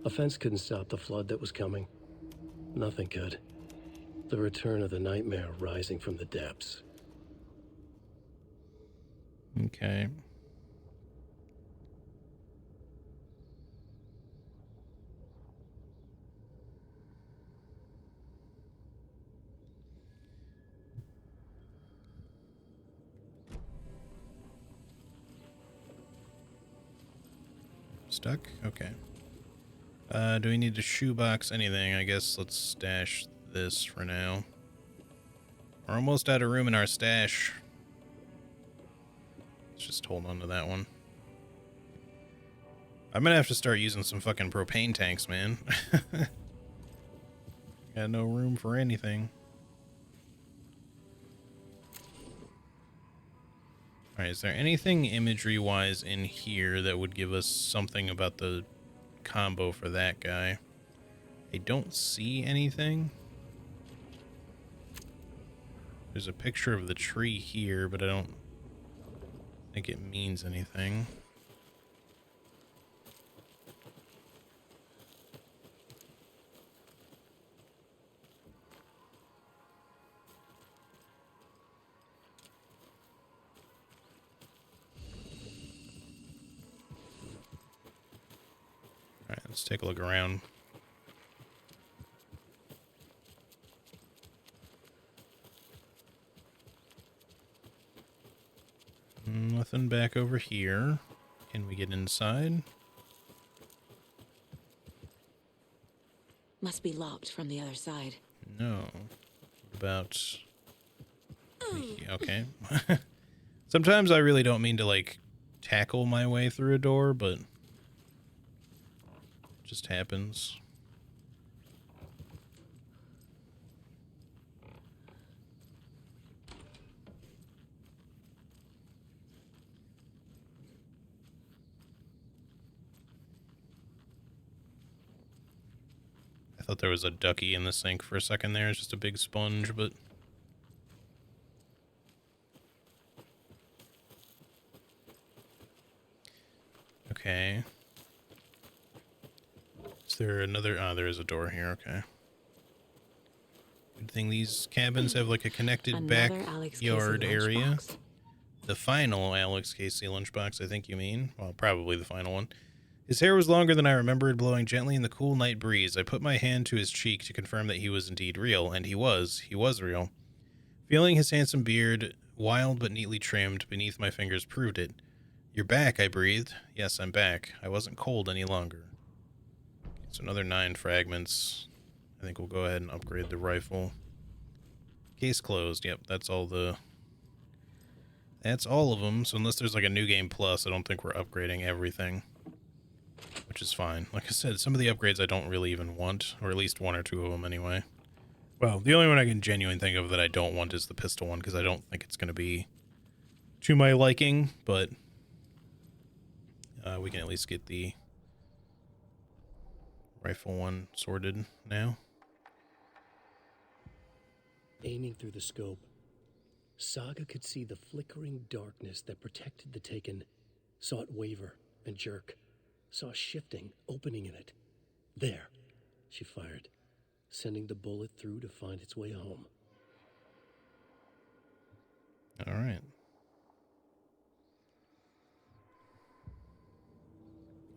A fence couldn't stop the flood that was coming. Nothing could. The return of the nightmare rising from the depths. Okay. Stuck? Okay. Do we need to shoebox anything? I guess let's stash this for now. We're almost out of room in our stash. Let's just hold on to that one. I'm gonna have to start using some fucking propane tanks, man. Got no room for anything. Alright, is there anything imagery-wise in here that would give us something about the combo for that guy? I don't see anything. There's a picture of the tree here, but I don't think it means anything. Alright, let's take a look around. Nothing back over here. Can we get inside? Must be locked from the other side. No. What about... Okay. Sometimes I really don't mean to, like, tackle my way through a door, but... it just happens. I thought there was a ducky in the sink for a second there. It's just a big sponge, but... Okay. Is there another... Ah, there is a door here, okay. Good thing these cabins have like a connected backyard area. The final Alex Casey lunchbox, I think you mean. Well, probably the final one. His hair was longer than I remembered, blowing gently in the cool night breeze. I put my hand to his cheek to confirm that he was indeed real, and he was real. Feeling his handsome beard, wild but neatly trimmed, beneath my fingers proved it. You're back, I breathed. Yes, I'm back. I wasn't cold any longer. So another 9 fragments. I think we'll go ahead and upgrade the rifle. Case closed. Yep, that's all the... That's all of them. So unless there's like a new game plus, I don't think we're upgrading everything. Which is fine. Like I said, some of the upgrades I don't really even want. Or at least 1 or 2 of them anyway. Well, the only one I can genuinely think of that I don't want is the pistol one, because I don't think it's going to be to my liking, but we can at least get the rifle one sorted now. Aiming through the scope, Saga could see the flickering darkness that protected the Taken, saw it waver and jerk, saw a shifting opening in it. There, she fired, sending the bullet through to find its way home. All right.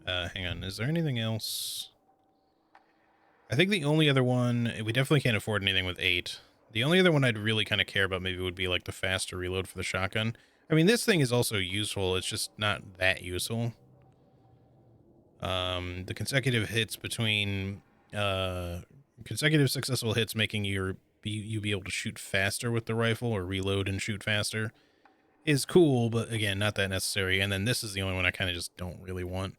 Hang on. Is there anything else? I think the only other one, we definitely can't afford anything with 8. The only other one I'd really kind of care about maybe would be like the faster reload for the shotgun. I mean, this thing is also useful. It's just not that useful. The consecutive hits between, consecutive successful hits making you be able to shoot faster with the rifle or reload and shoot faster is cool, but again, not that necessary. And then this is the only one I kind of just don't really want.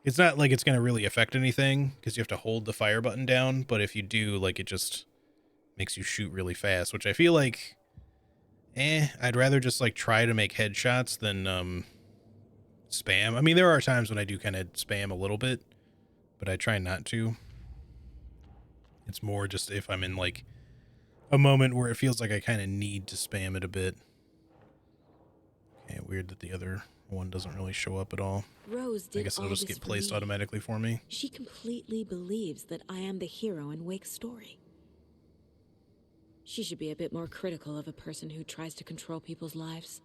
It's not like it's going to really affect anything because you have to hold the fire button down, but if you do, like, it just makes you shoot really fast, which I feel like, I'd rather just like try to make headshots than spam. I mean, there are times when I do kind of spam a little bit, but I try not to. It's more just if I'm in like a moment where it feels like I kind of need to spam it a bit. Okay, weird that the other one doesn't really show up at all. Rose did I guess it'll all just this get for placed me. automatically for me. She completely believes that I am the hero in Wake's story. She should be a bit more critical of a person who tries to control people's lives.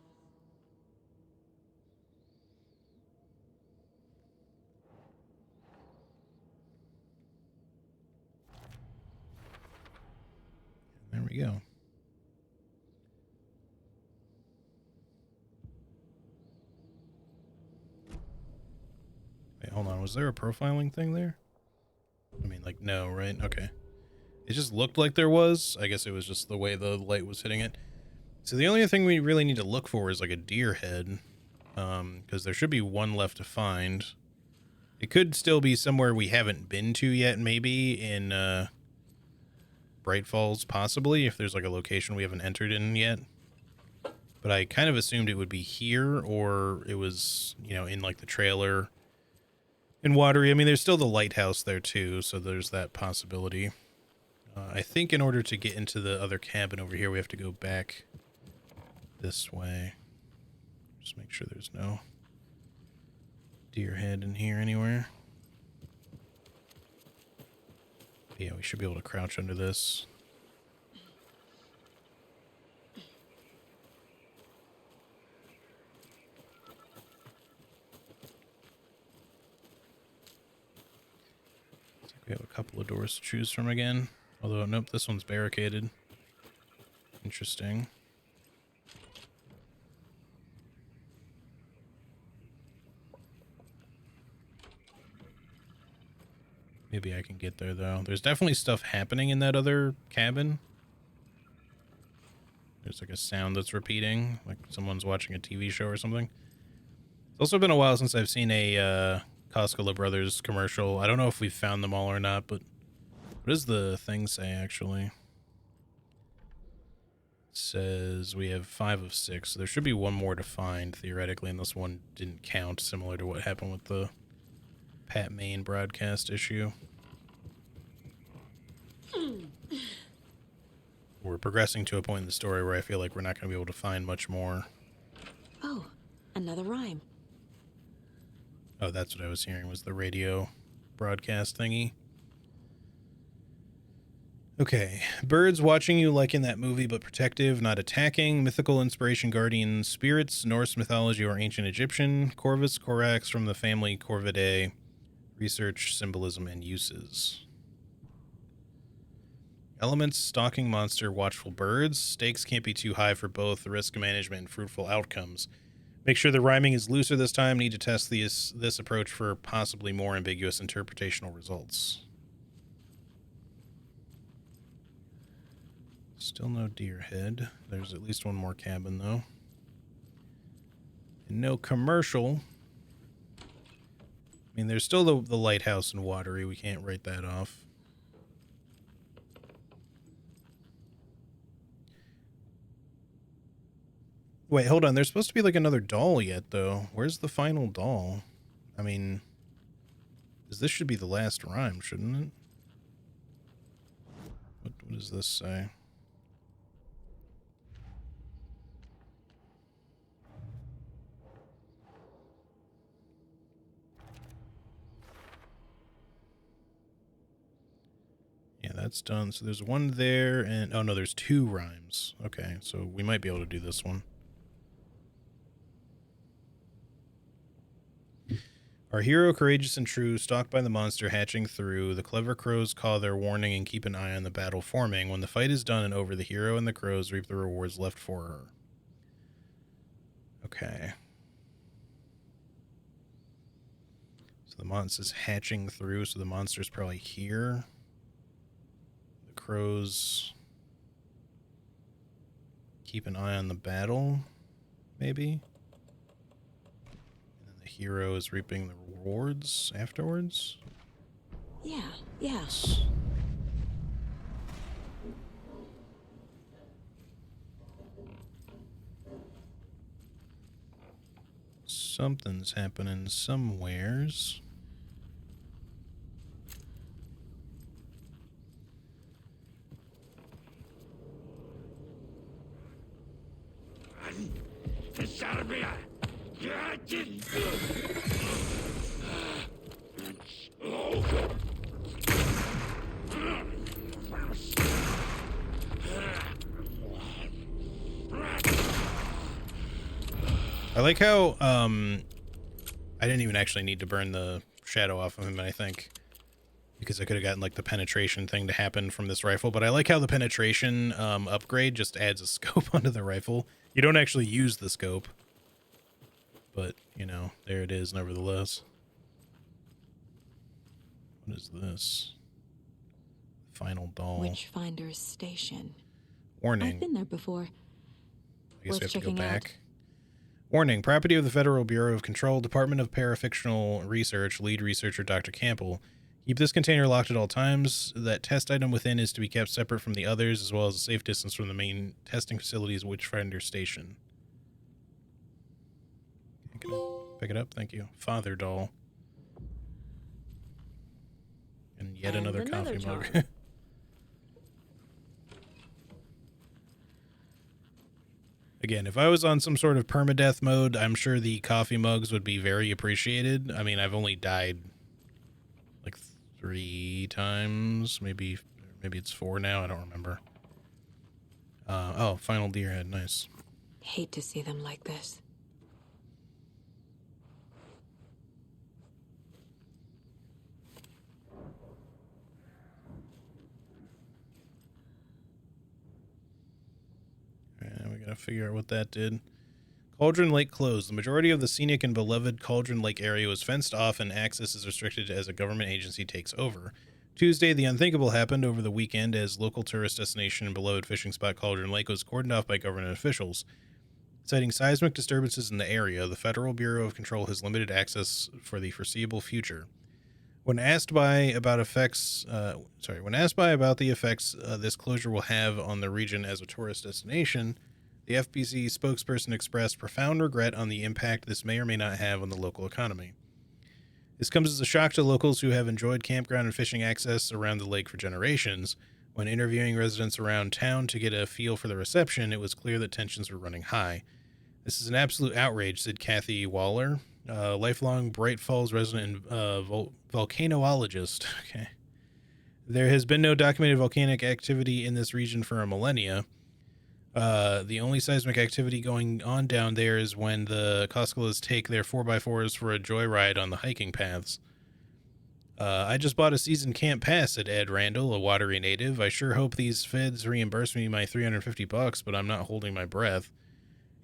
There we go. Wait, hold on. Was there a profiling thing there? I mean, like, no, right? Okay. It just looked like there was. I guess it was just the way the light was hitting it. So the only thing we really need to look for is like a deer head. Because there should be one left to find. It could still be somewhere we haven't been to yet, maybe in Bright Falls, possibly, if there's like a location we haven't entered in yet. But I kind of assumed it would be here, or it was, you know, in like the trailer in Watery. I mean, there's still the lighthouse there too, so there's that possibility. I think in order to get into the other cabin over here, we have to go back this way. Just make sure there's no deer head in here anywhere. Yeah, we should be able to crouch under this. We have a couple of doors to choose from again. Although, nope, this one's barricaded. Interesting. Maybe I can get there, though. There's definitely stuff happening in that other cabin. There's like a sound that's repeating, like someone's watching a TV show or something. It's also been a while since I've seen a Coscola Brothers commercial. I don't know if we've found them all or not, but what does the thing say, actually? It says we have 5 of 6, so there should be one more to find, theoretically, unless one didn't count, similar to what happened with the Pat Maine broadcast issue. We're progressing to a point in the story where I feel like we're not going to be able to find much more. Oh, another rhyme. Oh, that's what I was hearing, was the radio broadcast thingy. Okay. Birds watching you like in that movie, but protective, not attacking. Mythical inspiration, guardian spirits, Norse mythology or ancient Egyptian. Corvus corax from the family Corvidae. Research, symbolism, and uses. Elements, stalking monster, watchful birds. Stakes can't be too high for both risk management and fruitful outcomes. Make sure the rhyming is looser this time. Need to test this approach for possibly more ambiguous interpretational results. Still no deer head. There's at least one more cabin, though. And no commercial. I mean, there's still the lighthouse and watery. We can't write that off. Wait, hold on. There's supposed to be like another doll yet, though. Where's the final doll? I mean, this should be the last rhyme, shouldn't it? What does this say? Yeah, that's done. So there's one there, and oh no, there's two rhymes. Okay, so we might be able to do this one. Our hero, courageous and true, stalked by the monster hatching through. The clever crows call their warning and keep an eye on the battle forming. When the fight is done and over, the hero and the crows reap the rewards left for her. Okay. So the monster's hatching through, so the monster's probably here. The crows keep an eye on the battle, maybe? Hero is reaping the rewards afterwards? Yeah, yeah. Something's happening somewheres. I like how I didn't even actually need to burn the shadow off of him, I think, because I could have gotten like the penetration thing to happen from this rifle, but I like how the penetration upgrade just adds a scope onto the rifle. You don't actually use the scope, but you know, there it is nevertheless. What is this? Final doll. Witchfinder's Station. Warning. I've been there before. I guess we have to go checking back. out. Warning, property of the Federal Bureau of Control, Department of Parafictional Research, lead researcher Dr. Campbell. Keep this container locked at all times. That test item within is to be kept separate from the others, as well as a safe distance from the main testing facilities, Witchfinder Station. Okay, can I pick it up? Thank you. Father doll. And yet another coffee mug. Again, if I was on some sort of permadeath mode, I'm sure the coffee mugs would be very appreciated. I mean, I've only died like 3 times, maybe it's 4 now. I don't remember. Oh, final deer head, nice. Hate to see them like this. And we gotta figure out what that did. Cauldron Lake closed. The majority of the scenic and beloved Cauldron Lake area was fenced off and access is restricted as a government agency takes over. Tuesday, the unthinkable happened over the weekend as local tourist destination and beloved fishing spot Cauldron Lake was cordoned off by government officials. Citing seismic disturbances in the area, the Federal Bureau of Control has limited access for the foreseeable future. When asked about the effects this closure will have on the region as a tourist destination, the FBC spokesperson expressed profound regret on the impact this may or may not have on the local economy. This comes as a shock to locals who have enjoyed campground and fishing access around the lake for generations. When interviewing residents around town to get a feel for the reception, it was clear that tensions were running high. This is an absolute outrage, said Kathy Waller, a lifelong Bright Falls resident and volcanologist. Okay. There has been no documented volcanic activity in this region for a millennia. The only seismic activity going on down there is when the Koskalas take their 4x4s for a joyride on the hiking paths. I just bought a season camp pass, said Ed Randall, a Watery native. I sure hope these feds reimburse me my $350, but I'm not holding my breath.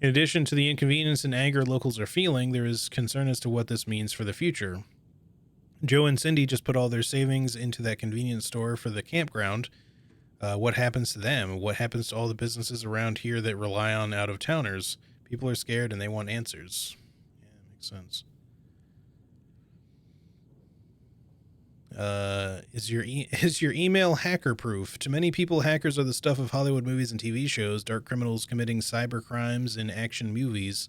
In addition to the inconvenience and anger locals are feeling, there is concern as to what this means for the future. Joe and Cindy just put all their savings into that convenience store for the campground. What happens to them? What happens to all the businesses around here that rely on out-of-towners? People are scared and they want answers. Yeah, makes sense. Is your email hacker proof? To many people, hackers are the stuff of Hollywood movies and TV shows, dark criminals committing cyber crimes in action movies.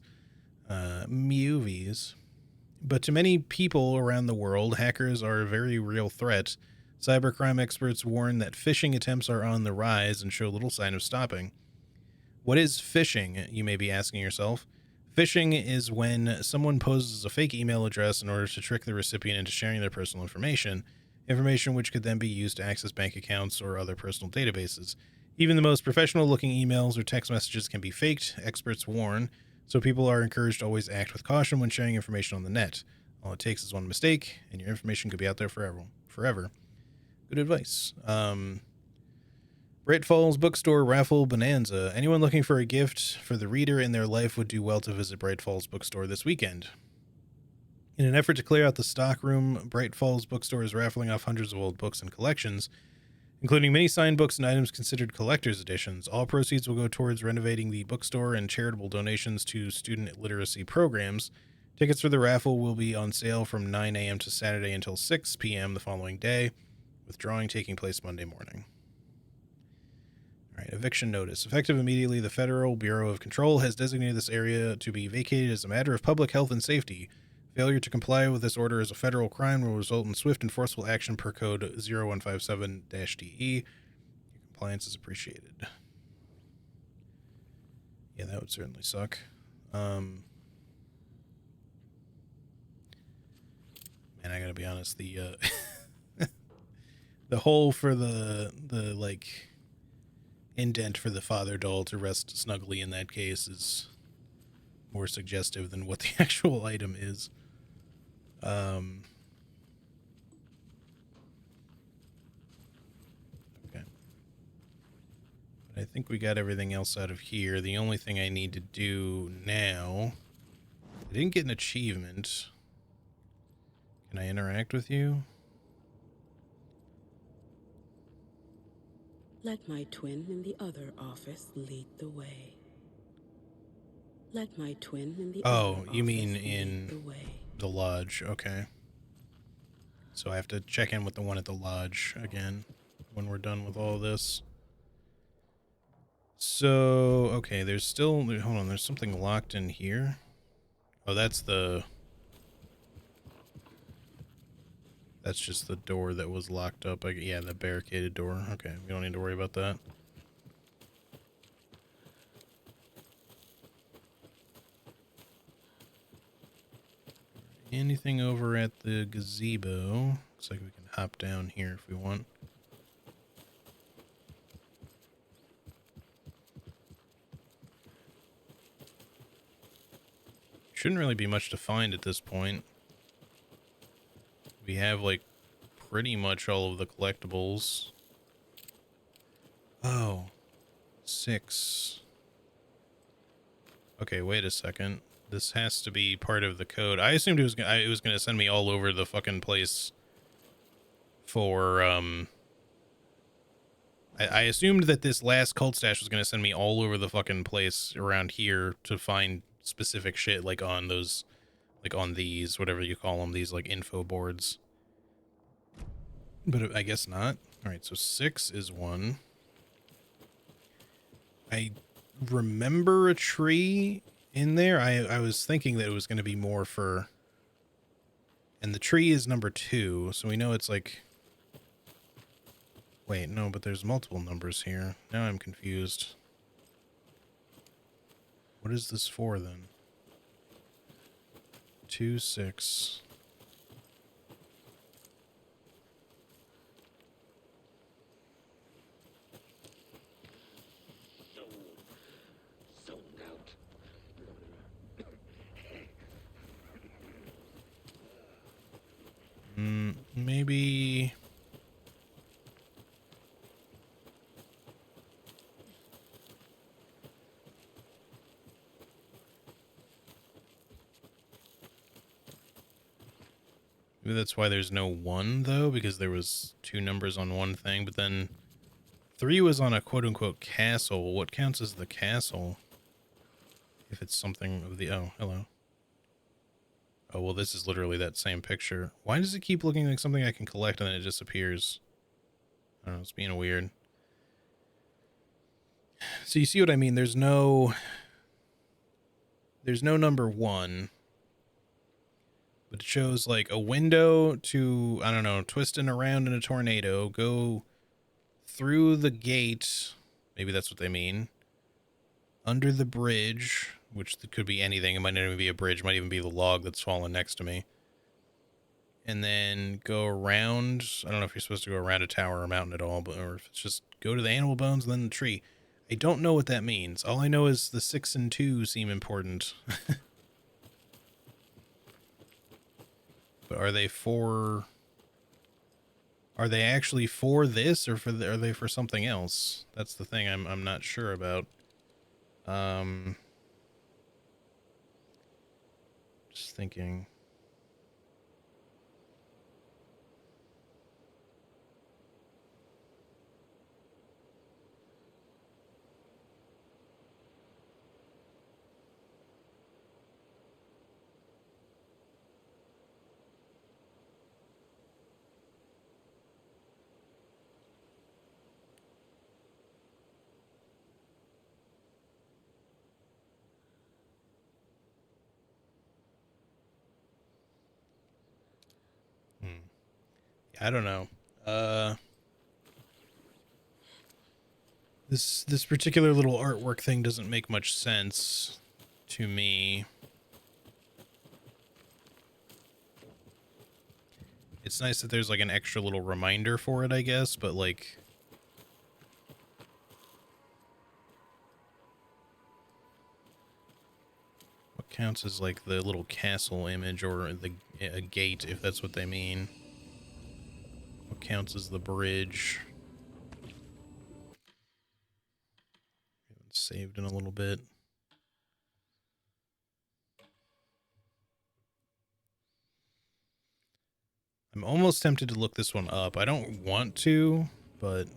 But to many people around the world, hackers are a very real threat. Cybercrime experts warn that phishing attempts are on the rise and show little sign of stopping. What is phishing, you may be asking yourself? Phishing is when someone poses a fake email address in order to trick the recipient into sharing their personal information which could then be used to access bank accounts or other personal databases. Even the most professional-looking emails or text messages can be faked, experts warn, so people are encouraged to always act with caution when sharing information on the net. All it takes is one mistake, and your information could be out there forever. Good advice. Bright Falls Bookstore Raffle Bonanza. Anyone looking for a gift for the reader in their life would do well to visit Bright Falls Bookstore this weekend. In an effort to clear out the stockroom, Bright Falls Bookstore is raffling off hundreds of old books and collections, including many signed books and items considered collector's editions. All proceeds will go towards renovating the bookstore and charitable donations to student literacy programs. Tickets for the raffle will be on sale from 9 a.m. to Saturday until 6 p.m. the following day, with drawing taking place Monday morning. All right, eviction notice. Effective immediately, the Federal Bureau of Control has designated this area to be vacated as a matter of public health and safety. Failure to comply with this order is a federal crime and will result in swift and forceful action per code 0157-DE. Your compliance is appreciated. Yeah, that would certainly suck. Man, I gotta be honest, the hole for the like indent for the father doll to rest snugly in that case is more suggestive than what the actual item is. Okay. But I think we got everything else out of here. The only thing I need to do now, I didn't get an achievement. Can I interact with you? Let my twin in the other office lead the way. Let my twin in the other you mean office lead in the way. the lodge? Okay. So I have to check in with the one at the lodge again when we're done with all this. So, okay, there's still, hold on, there's something locked in here. Oh, that's just the door that was locked up. Yeah, the barricaded door. Okay, we don't need to worry about that. Anything over at the gazebo? Looks like we can hop down here if we want. Shouldn't really be much to find at this point. We have, like, pretty much all of the collectibles. Oh, 6. Okay, wait a second. This has to be part of the code. I assumed it was gonna send me all over the fucking place for, I assumed that this last cult stash was gonna send me all over the fucking place around here to find specific shit, like on those, like on these, whatever you call them, these, like, info boards. But I guess not. Alright, so 6 is 1. I remember a tree in there. I was thinking that it was going to be more for, and the tree is number 2, so we know it's like Wait, no, but there's multiple numbers here. Now I'm confused. What is this for then? 2, 6. Maybe... Maybe that's why there's no 1, though, because there was 2 numbers on one thing, but then 3 was on a quote-unquote castle. What counts as the castle? If it's something of the... Oh, hello. Oh, well, this is literally that same picture. Why does it keep looking like something I can collect and then it disappears? I don't know, it's being weird. So you see what I mean? There's no number 1. But it shows like a window to, I don't know, twisting around in a tornado, go through the gate, maybe that's what they mean, under the bridge, which could be anything, it might not even be a bridge, it might even be the log that's fallen next to me, and then go around, I don't know if you're supposed to go around a tower or a mountain at all, but or if it's just go to the animal bones and then the tree. I don't know what that means. All I know is the 6 and 2 seem important. But are they actually for this, or are they for something else? That's the thing I'm not sure about. Just thinking. I don't know. This particular little artwork thing doesn't make much sense to me. It's nice that there's like an extra little reminder for it, I guess, but like what counts as like the little castle image or a gate, if that's what they mean? What counts as the bridge? Saved in a little bit. I'm almost tempted to look this one up. I don't want to, but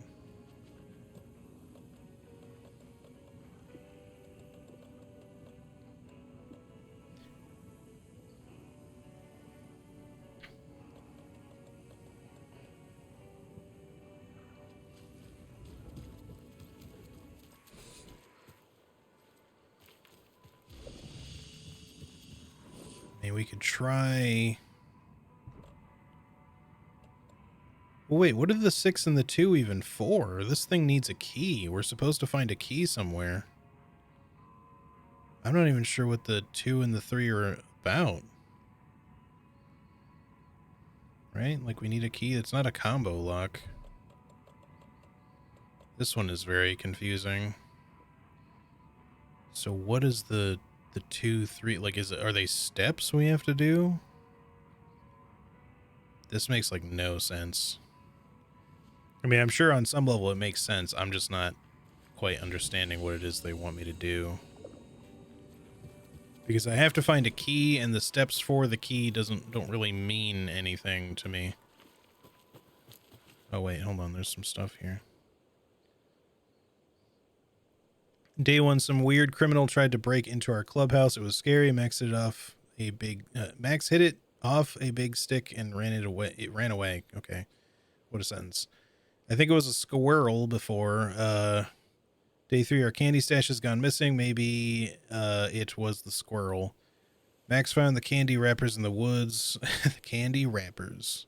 maybe we could try. Well, wait, what are the 6 and the 2 even for? This thing needs a key. We're supposed to find a key somewhere. I'm not even sure what the 2 and the 3 are about. Right? Like we need a key. It's not a combo lock. This one is very confusing. So what is the 2, 3, like are they steps we have to do? This makes like no sense. I mean, I'm sure on some level it makes sense. I'm just not quite understanding what it is they want me to do. Because I have to find a key, and the steps for the key don't really mean anything to me. Oh wait, hold on, there's some stuff here. Day 1, some weird criminal tried to break into our clubhouse. It was scary. Max hit it off a big stick and ran it away. It ran away. Okay. What a sentence. I think it was a squirrel before. Day 3, our candy stash has gone missing. Maybe it was the squirrel. Max found the candy wrappers in the woods. The candy wrappers.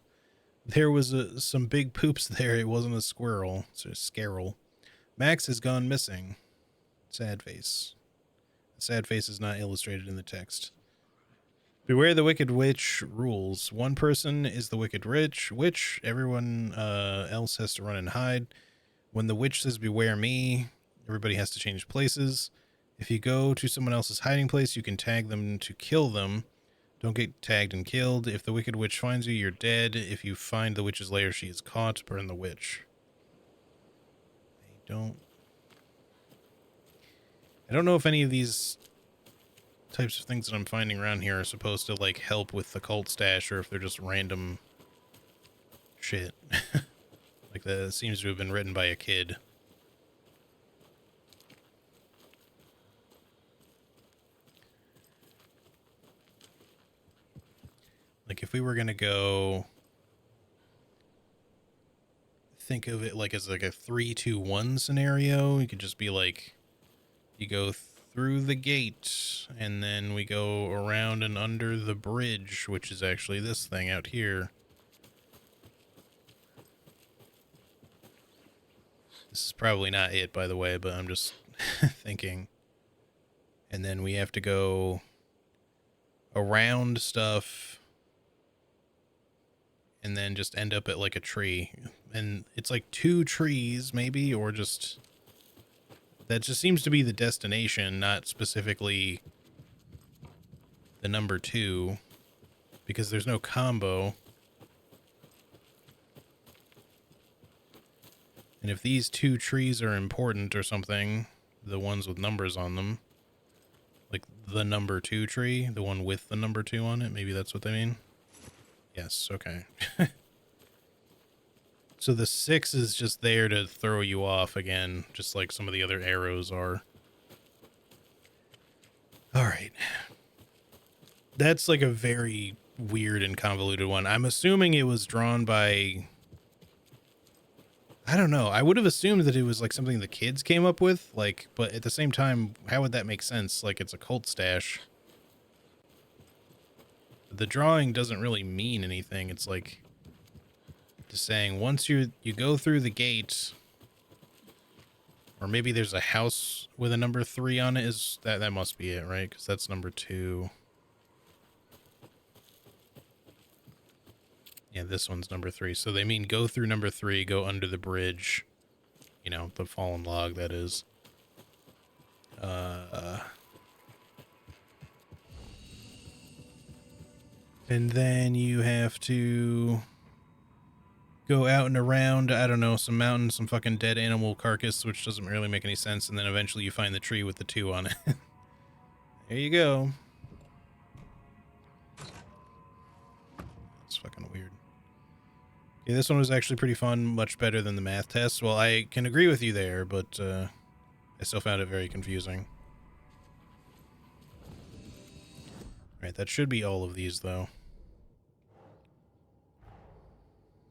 There was some big poops there. It wasn't a squirrel. It's a scarrel. Max has gone missing. Sad face. The sad face is not illustrated in the text. Beware the Wicked Witch rules. One person is the Wicked Witch. Everyone else has to run and hide. When the witch says beware me, everybody has to change places. If you go to someone else's hiding place, you can tag them to kill them. Don't get tagged and killed. If the Wicked Witch finds you, you're dead. If you find the witch's lair, she is caught. Burn the witch. I don't know if any of these types of things that I'm finding around here are supposed to, like, help with the cult stash, or if they're just random shit. Like, that seems to have been written by a kid. Like, if we were gonna go think of it like as like a 3-2-1 scenario, you could just be like, you go through the gate and then we go around and under the bridge, which is actually this thing out here. This is probably not it, by the way, but I'm just thinking. And then we have to go around stuff and then just end up at like a tree. And it's like 2 trees maybe, or just... That just seems to be the destination, not specifically the number 2, because there's no combo. And if these 2 trees are important or something, the ones with numbers on them, like the number 2 tree, the one with the number 2 on it, maybe that's what they mean. Yes, okay. So the 6 is just there to throw you off again, just like some of the other arrows are. All right. That's like a very weird and convoluted one. I'm assuming it was drawn by... I don't know. I would have assumed that it was like something the kids came up with, like, but at the same time, how would that make sense? Like, it's a cult stash. The drawing doesn't really mean anything. It's like just saying once you go through the gate, or maybe there's a house with a number 3 on it. Is that must be it, right? Because that's number 2. Yeah, this one's number 3. So they mean go through number 3, go under the bridge. You know, the fallen log, that is. And then you have to go out and around, I don't know, some mountain, some fucking dead animal carcass, which doesn't really make any sense. And then eventually you find the tree with the 2 on it. There you go. It's fucking weird. Yeah, this one was actually pretty fun, much better than the math test. Well, I can agree with you there, but I still found it very confusing. Right, that should be all of these, though.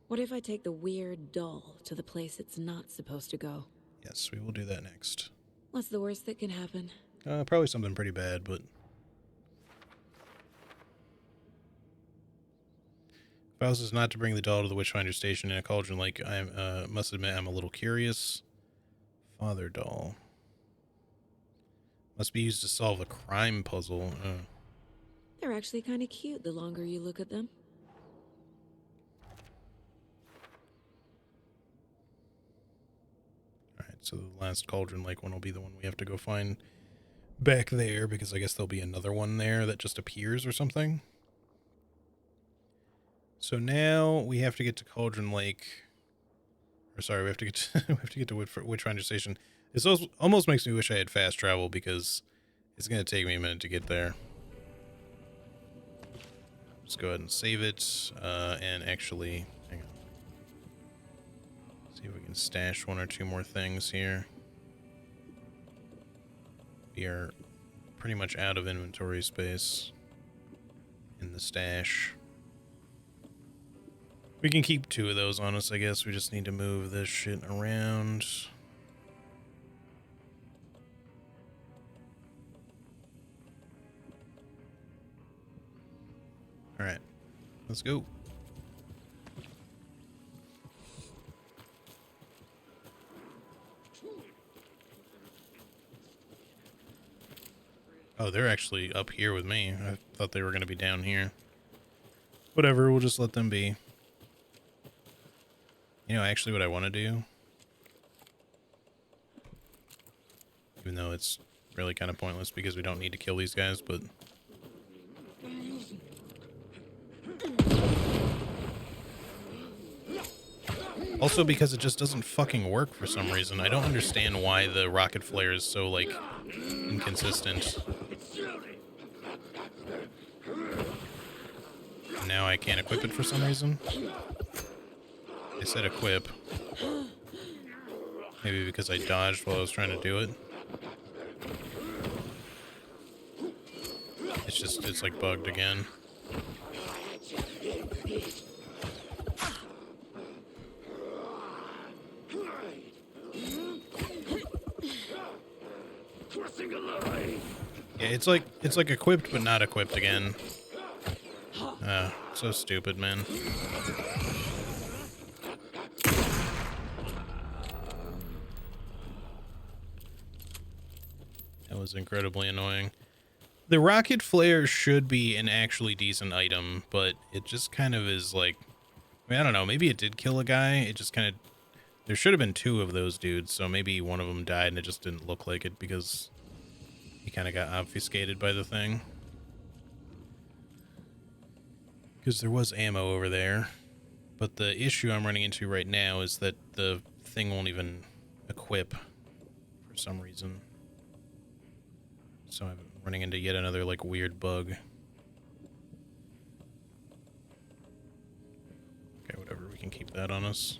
What if I take the weird doll to the place it's not supposed to go? Yes, we will do that next. What's the worst that can happen? Probably something pretty bad, but... Faust is not to bring the doll to the Witchfinder Station in a Cauldron Lake. I must admit I'm a little curious. Father doll. Must be used to solve a crime puzzle. They're actually kind of cute the longer you look at them. Alright, so the last Cauldron Lake one will be the one we have to go find back there, because I guess there'll be another one there that just appears or something. So now we have to get to Cauldron Lake. Or sorry, we have to get to, we have to get to Witchfinder Station. This almost makes me wish I had fast travel, because it's going to take me a minute to get there. Just go ahead and save it, and actually, hang on. See if we can stash 1 or 2 more things here. We are pretty much out of inventory space in the stash. We can keep 2 of those on us, I guess. We just need to move this shit around. Alright. Let's go. Oh, they're actually up here with me. I thought they were going to be down here. Whatever, we'll just let them be. You know, actually what I want to do, even though it's really kind of pointless because we don't need to kill these guys, but... Also because it just doesn't fucking work for some reason. I don't understand why the rocket flare is so, like, inconsistent. Now I can't equip it for some reason. I said equip. Maybe because I dodged while I was trying to do it. It's like bugged again. Yeah, it's like equipped but not equipped again. So stupid, man. That was incredibly annoying. The rocket flare should be an actually decent item, but it just kind of is like... I mean, I don't know, maybe it did kill a guy, it just kind of... There should have been two of those dudes, so maybe one of them died and it just didn't look like it because he kind of got obfuscated by the thing. Because there was ammo over there, but the issue I'm running into right now is that the thing won't even equip for some reason. So I'm running into yet another, like, weird bug. Okay, whatever, we can keep that on us.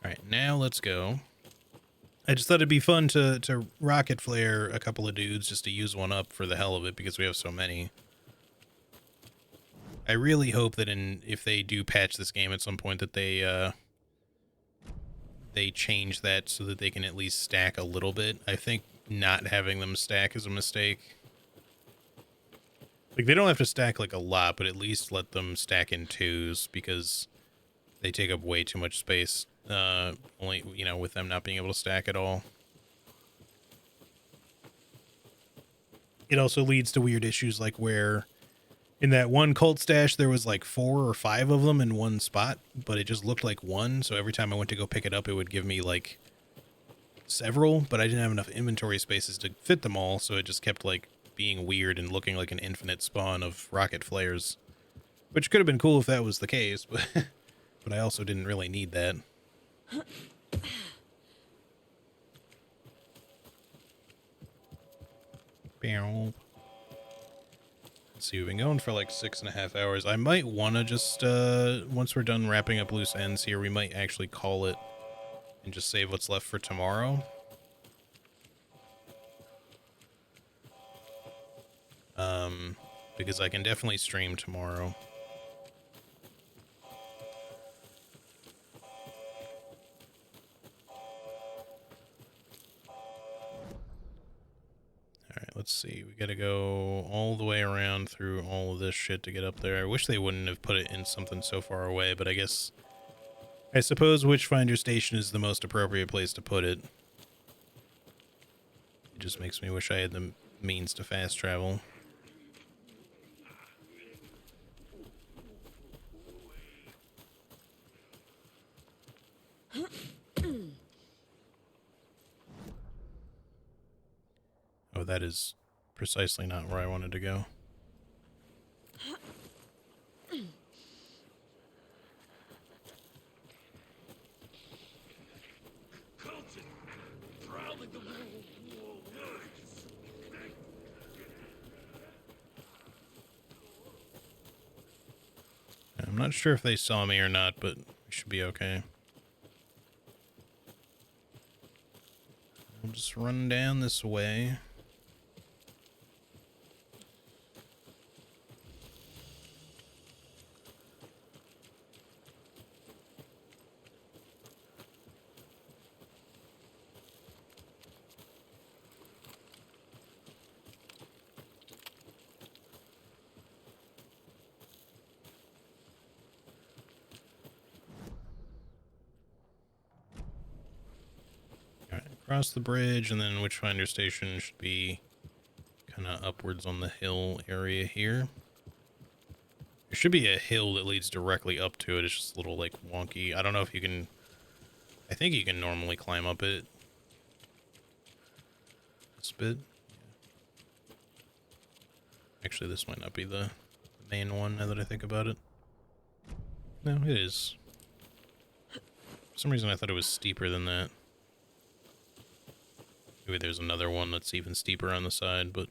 Alright, now let's go. I just thought it'd be fun to rocket flare a couple of dudes just to use one up for the hell of it because we have so many. I really hope that if they do patch this game at some point that they change that so that they can at least stack a little bit. I think not having them stack is a mistake. Like, they don't have to stack like a lot, but at least let them stack in twos because they take up way too much space. Only, you know, with them not being able to stack at all. It also leads to weird issues like where in that one cult stash there was like 4 or 5 of them in one spot, but it just looked like one, so every time I went to go pick it up it would give me like several, but I didn't have enough inventory spaces to fit them all, so it just kept like being weird and looking like an infinite spawn of rocket flares, which could have been cool if that was the case, but but I also didn't really need that. Let's see, we've been going for like 6.5 hours. I might want to just, once we're done wrapping up loose ends here, we might actually call it and just save what's left for tomorrow. Because I can definitely stream tomorrow. Alright, let's see. We gotta go all the way around through all of this shit to get up there. I wish they wouldn't have put it in something so far away, but I suppose Witchfinder Station is the most appropriate place to put it. It just makes me wish I had the means to fast travel. Oh, that is precisely not where I wanted to go. I'm not sure if they saw me or not, but we should be okay. We'll just run down this way. across the bridge, and then Witchfinder Station should be kind of upwards on the hill area here. There should be a hill that leads directly up to it. It's just a little, like, wonky. I don't know if you can... I think you can normally climb up it. This bit. Actually, this might not be the main one, now that I think about it. No, it is. For some reason, I thought it was steeper than that. Maybe there's another one that's even steeper on the side, but...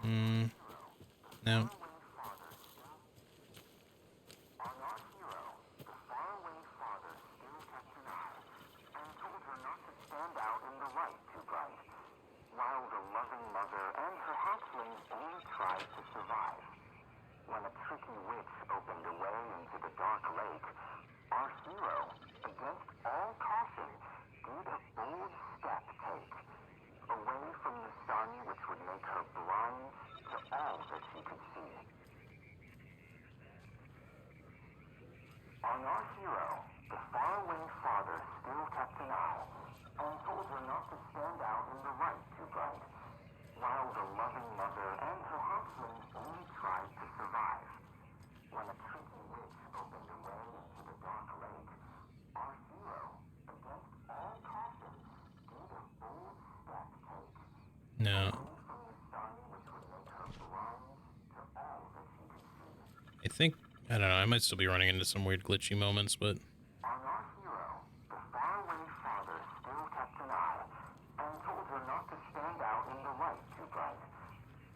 no. While the loving mother and her hatchlings only tried to survive. When a tricky witch opened a way into the dark lake, our hero, against all caution, did a bold step take, away from the sun which would make her blind to all that she could see. On our hero, the faraway father still kept an eye, and told her not to stand out in the light too bright, while the loving mother and her hatchlings only tried to survive. When a tricky witch opened a way into the dark lake, our hero, against all caution, did a bold step take. No. From the sun which would make her blind to all that she could see. I think... I don't know, I might still be running into some weird glitchy moments, but... On our hero, the faraway father still kept an eye, and told her not to stand out in the light too bright,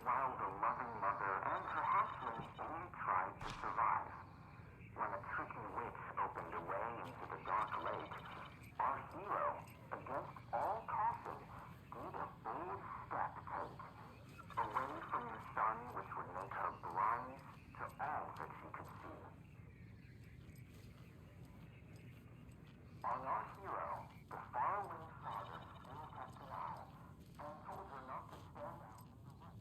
while the loving mother and her hatchlings only tried to survive. When a tricky witch opened a way into the dark lake, our hero, against all caution, did a bold step take, away from the sun which would make her blind to all that she could see. On our hero, the faraway father still kept an eye, and told her not to stand out in the light,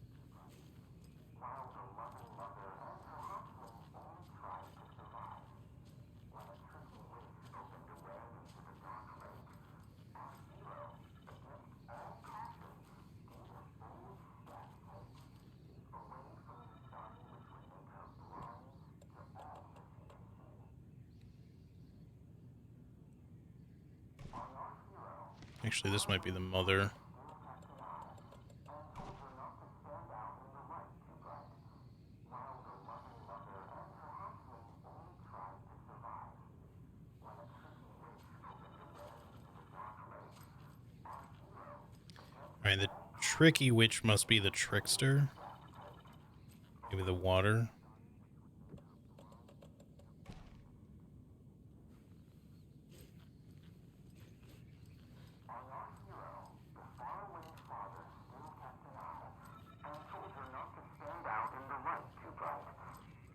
while the loving mother and her hatchlings only tried to survive. When a tricky witch opened a way into the dark lake, our hero, against all caution, did a bold step take, away from the sun which would make her blind to all that she could see. On our hero, Actually, this might be the mother. Alright, the tricky witch must be the trickster. Maybe the water.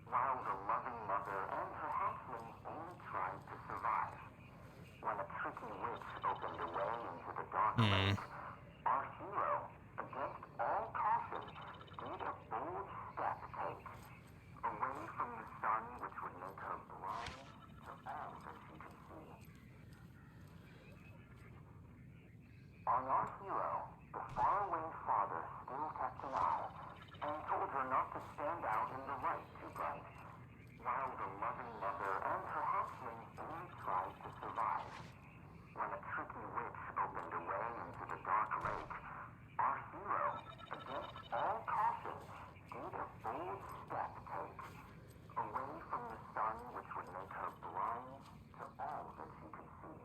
While the loving mother and her hatchlings only tried to survive. When a tricky witch opened a way into the dark lake, our hero, against all caution, did a bold step take, away from the sun which would make her blind to all that she could see. On our hero, the faraway father still kept an eye, and told her not to stand out in the light too bright, while the loving mother and her hatchlings only tried to survive. When a tricky witch opened a way into the dark lake, our hero, against all caution, did a bold step take, away from the sun which would make her blind to all that she could see.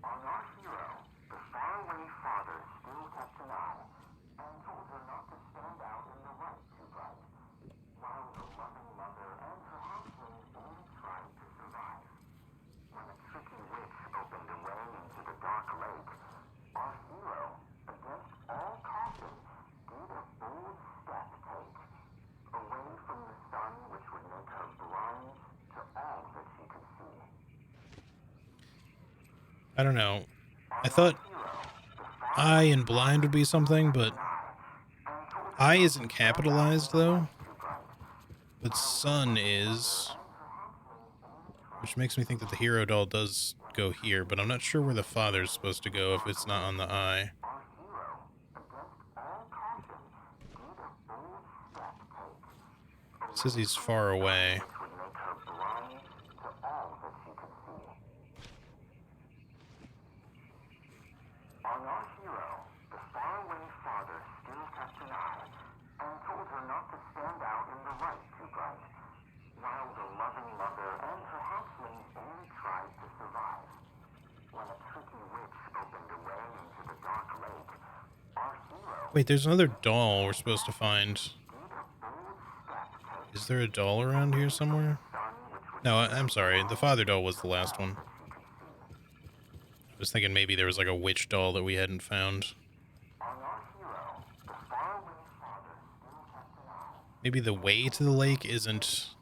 On our hero, the faraway father still kept an eye, and told her not to stand out in the light too bright, while the loving mother and her hatchlings only tried to survive. When a tricky witch opened a way into the dark lake, our hero, against all caution, did a bold step take, away from the sun which would make her blind to all that she could see. I don't know. I thought eye and blind would be something, but eye isn't capitalized though. But sun is. Which makes me think that the hero doll does go here, but I'm not sure where the father's supposed to go if it's not on the eye. It says he's far away. On our hero, the faraway father still kept an eye and told her not to stand out in the light too bright, while the loving mother and her hatchling only tried to survive. When a tricky witch opened a way into the dark lake, our hero... Wait, there's another doll we're supposed to find. Is there a doll around here somewhere? No, I'm sorry. The father doll was the last one. I was thinking maybe there was like a witch doll that we hadn't found. Maybe the way to the lake isn't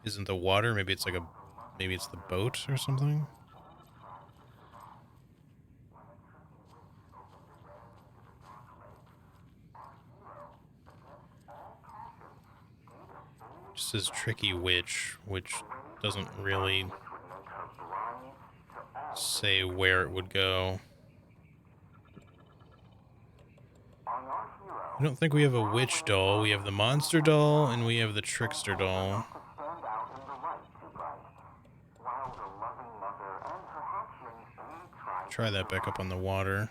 the water. Maybe it's like maybe it's the boat or something. Just says tricky witch, which doesn't really say where it would go. I don't think we have a witch doll. We have the monster doll and we have the trickster doll. Try that back up on the water.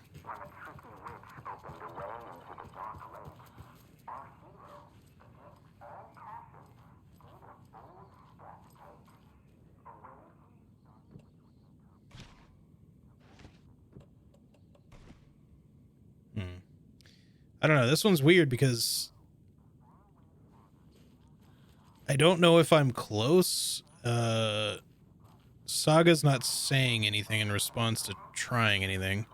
I don't know. This one's weird because I don't know if I'm close. Saga's not saying anything in response to trying anything.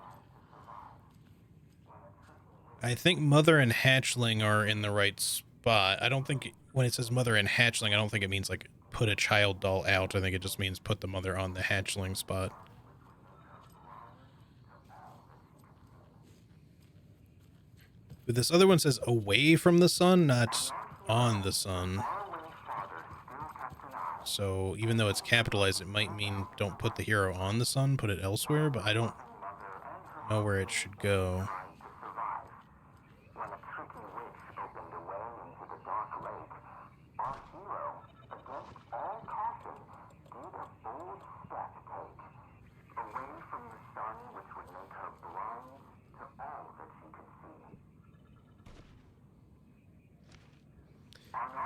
I think Mother and Hatchling are in the right spot. I don't think when it says Mother and Hatchling, I don't think it means like put a child doll out. I think it just means put the mother on the hatchling spot. But this other one says away from the sun, not on the sun. So even though it's capitalized, it might mean don't put the hero on the sun, put it elsewhere, but I don't know where it should go.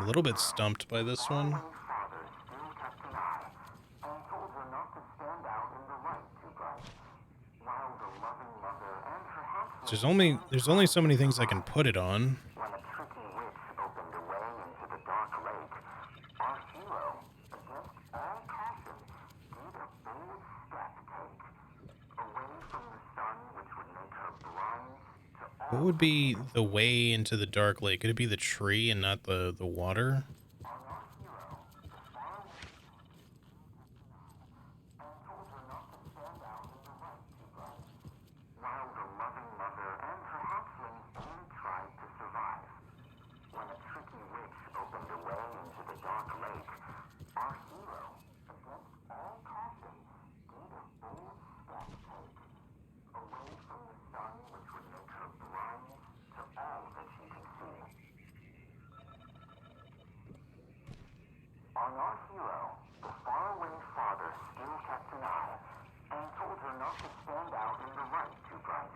A little bit stumped by this one. There's only so many things I can put it on. What would be the way into the dark lake? Could it be the tree and not the water? On our hero, the faraway father still kept an eye and told her not to stand out in the light too bright,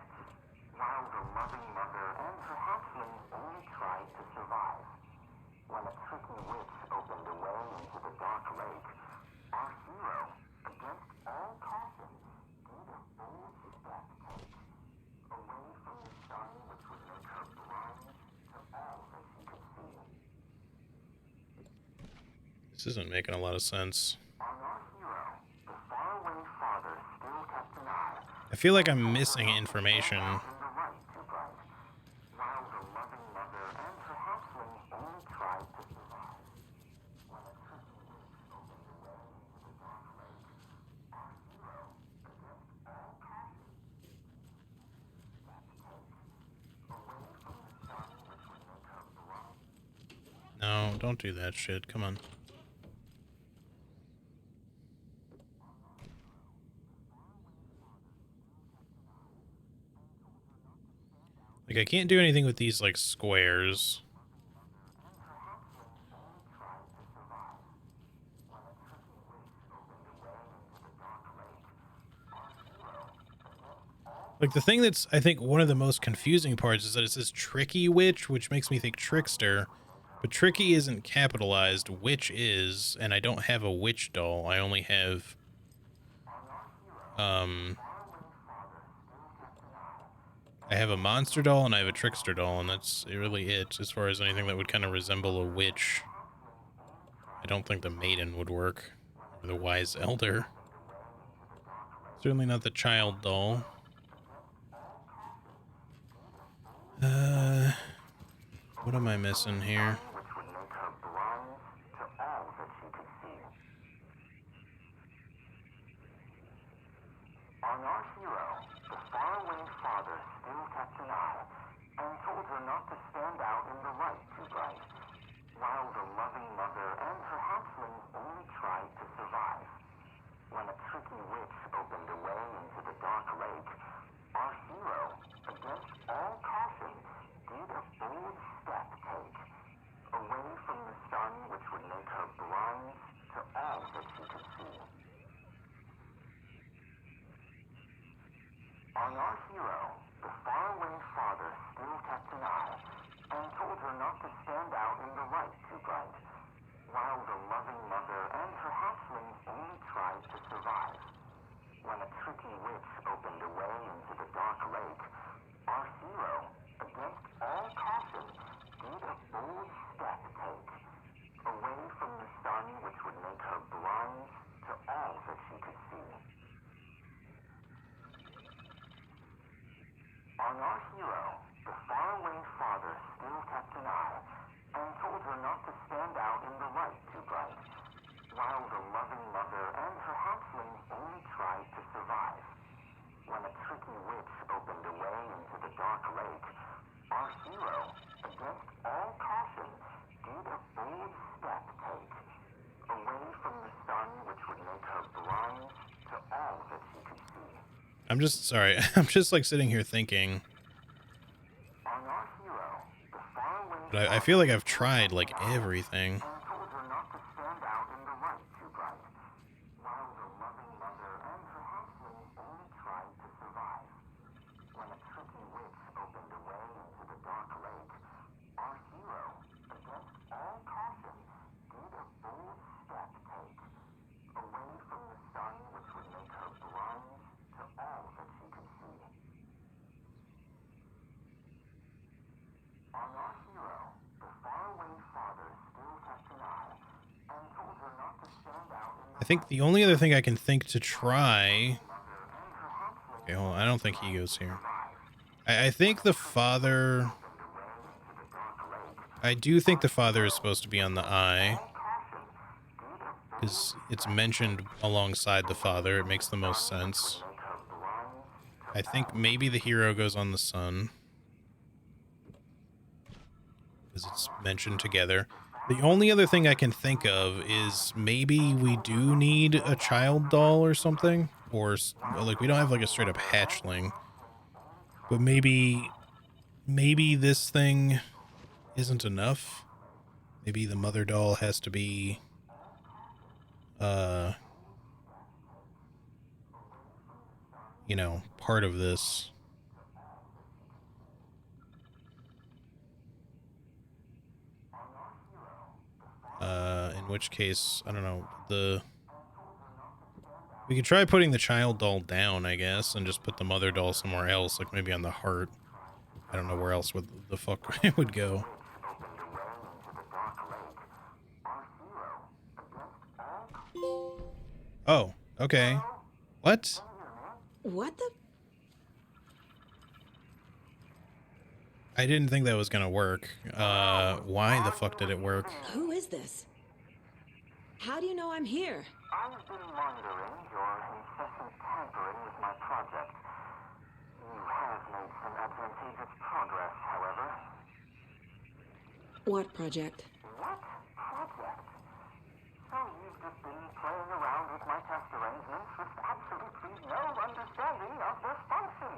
while the loving mother and her hatchling only tried to survive. When a tricky witch opened a way into the dark lake, our hero, against all caution, did a bold step take, away from the sun which would make her blind to all that she could see. This isn't making a lot of sense. I feel like I'm missing information. No, don't do that shit. Come on. Like, I can't do anything with these, like, squares. Like, the thing that's, I think, one of the most confusing parts is that it says Tricky Witch, which makes me think Trickster. But Tricky isn't capitalized, Witch is, and I don't have a Witch doll. I only have, I have a Monster doll and I have a Trickster doll, and that's really it as far as anything that would kind of resemble a witch. I don't think the Maiden would work, or the Wise Elder. Certainly not the Child doll. What am I missing here? On our hero, the faraway father still kept an eye and told her not to stand out in the light too bright, while the loving mother and her hatchling only tried to survive. When a tricky witch opened a way into the dark lake, our hero, against all caution, did a bold step take, away from the sun which would make her blind to all that she could see. On our hero, the faraway father still kept an eye and told her not to stand out in the light too bright, while the loving mother and her hatchling only tried to survive. When a tricky witch opened a way into the dark lake, our hero, against all caution, did a bold step take, away from the sun which would make her blind to all that she could see. On our hero, the faraway father still kept an eye and told her not to stand out in the light too bright, while the loving mother and her hatchling only tried to survive. When a tricky witch opened a way into the dark lake, our hero, against all caution, did a bold step take, away from the sun which would make her blind to all that she could see. I'm just, sorry, I'm just like sitting here thinking. But I feel like I've tried like everything. I think the only other thing I can think to try... Okay, hold on. I don't think he goes here. I think the father... I do think the father is supposed to be on the eye. Because it's mentioned alongside the father. It makes the most sense. I think maybe the hero goes on the sun. Because it's mentioned together. The only other thing I can think of is maybe we do need a child doll or something. Or, like, we don't have, like, a straight-up hatchling. But maybe this thing isn't enough. Maybe the mother doll has to be, you know, part of this. In which case, I don't know, we could try putting the child doll down, I guess, and just put the mother doll somewhere else, like maybe on the heart. I don't know where else the fuck it would go. Oh, okay. What? What the? I didn't think that was gonna work. Why the fuck did it work? Who is this? How do you know I'm here? I've been monitoring your incessant tampering with my project. You have made some advantageous progress, however. What project? What project? So you've just been playing around with my test arrangements with absolutely no understanding of their function.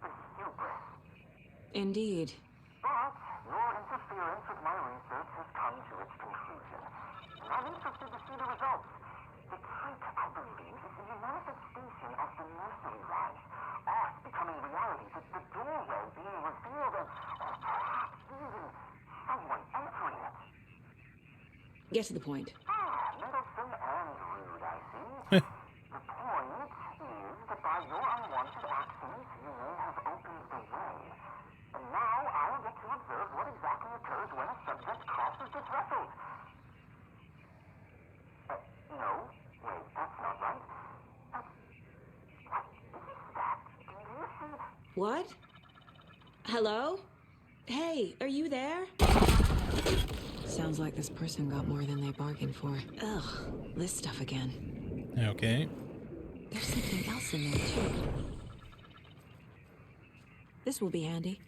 The hubris. Indeed. But your interference with my research has come to its conclusion. And I'm interested to see the results. The type, I believe, is the manifestation of the nursery rhyme. Art becoming reality, the doorway being revealed, and or perhaps even someone entering it. Get to the point. Meddlesome and rude, I see. The point is that by your unwanted actions, you may have opened the way. And now I'll get to observe what exactly occurs when a subject crosses this threshold. No. Wait, that's not right. What is that? Do you see? What? Hello? Hey, are you there? Sounds like this person got more than they bargained for. Ugh, this stuff again. Okay. There's something else in there, too. This will be handy.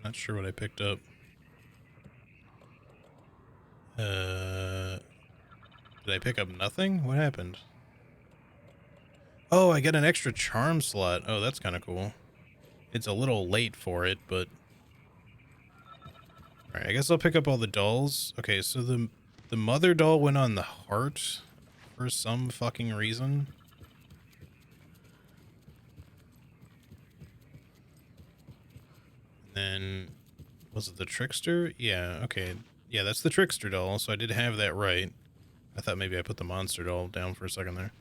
Not sure what I picked up. Did I pick up nothing? What happened? Oh, I get an extra charm slot. Oh, that's kind of cool. It's a little late for it, but... Alright, I guess I'll pick up all the dolls. Okay, so the mother doll went on the heart for some fucking reason. Then, was it the trickster? Yeah, okay. Yeah, that's the trickster doll, so I did have that right. I thought maybe I put the monster doll down for a second there.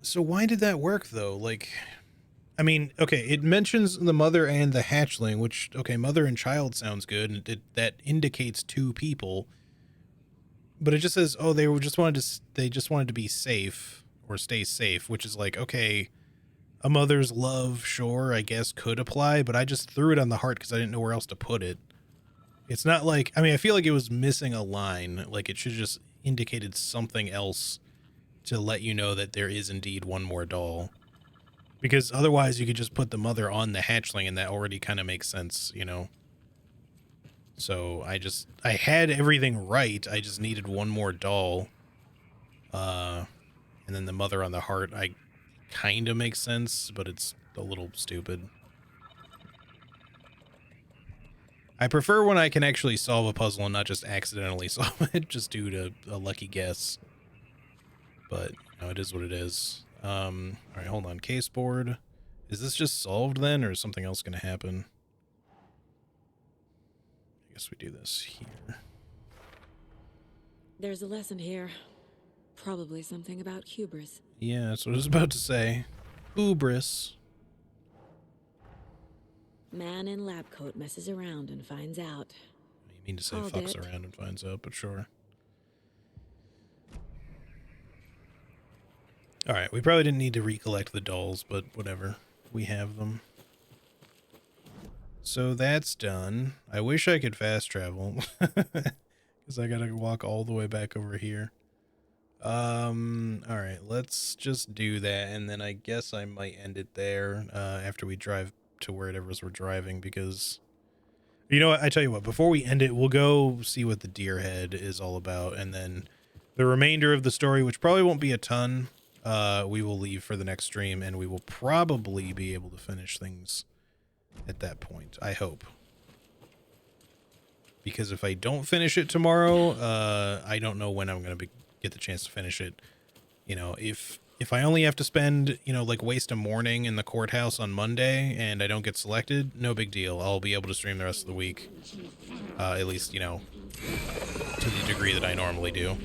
So why did that work, though? Like, I mean, okay, it mentions the mother and the hatchling, which, okay, mother and child sounds good, and that indicates two people. But it just says, oh, they just wanted to be safe, or stay safe, which is like, okay, a mother's love, sure, I guess could apply, but I just threw it on the heart because I didn't know where else to put it. It's not like, I mean, I feel like it was missing a line, like it should have just indicated something else to let you know that there is indeed one more doll. Because otherwise you could just put the mother on the hatchling and that already kind of makes sense, you know? So I had everything right, I just needed one more doll. And then the mother on the heart, I kind of makes sense, but it's a little stupid. I prefer when I can actually solve a puzzle and not just accidentally solve it, just due to a lucky guess. But, you know, it is what it is. Alright, hold on. Case board. Is this just solved then, or is something else going to happen? I guess we do this here. There's a lesson here. Probably something about hubris. Yeah, that's what I was about to say. Hubris. Man in lab coat messes around and finds out. You mean to say Called fucks it. around and finds out, but sure. Alright, we probably didn't need to recollect the dolls, but whatever. We have them. So that's done. I wish I could fast travel. Because I gotta walk all the way back over here. Alright, let's just do that, and then I guess I might end it there, after we drive to wherever we're driving, because... You know what, I tell you what, before we end it, we'll go see what the deer head is all about, and then the remainder of the story, which probably won't be a ton, we will leave for the next stream, and we will probably be able to finish things at that point, I hope. Because if I don't finish it tomorrow, I don't know when I'm going to get the chance to finish it. You know, if I only have to spend, you know, like waste a morning in the courthouse on Monday and I don't get selected, no big deal. I'll be able to stream the rest of the week. At least, you know, to the degree that I normally do.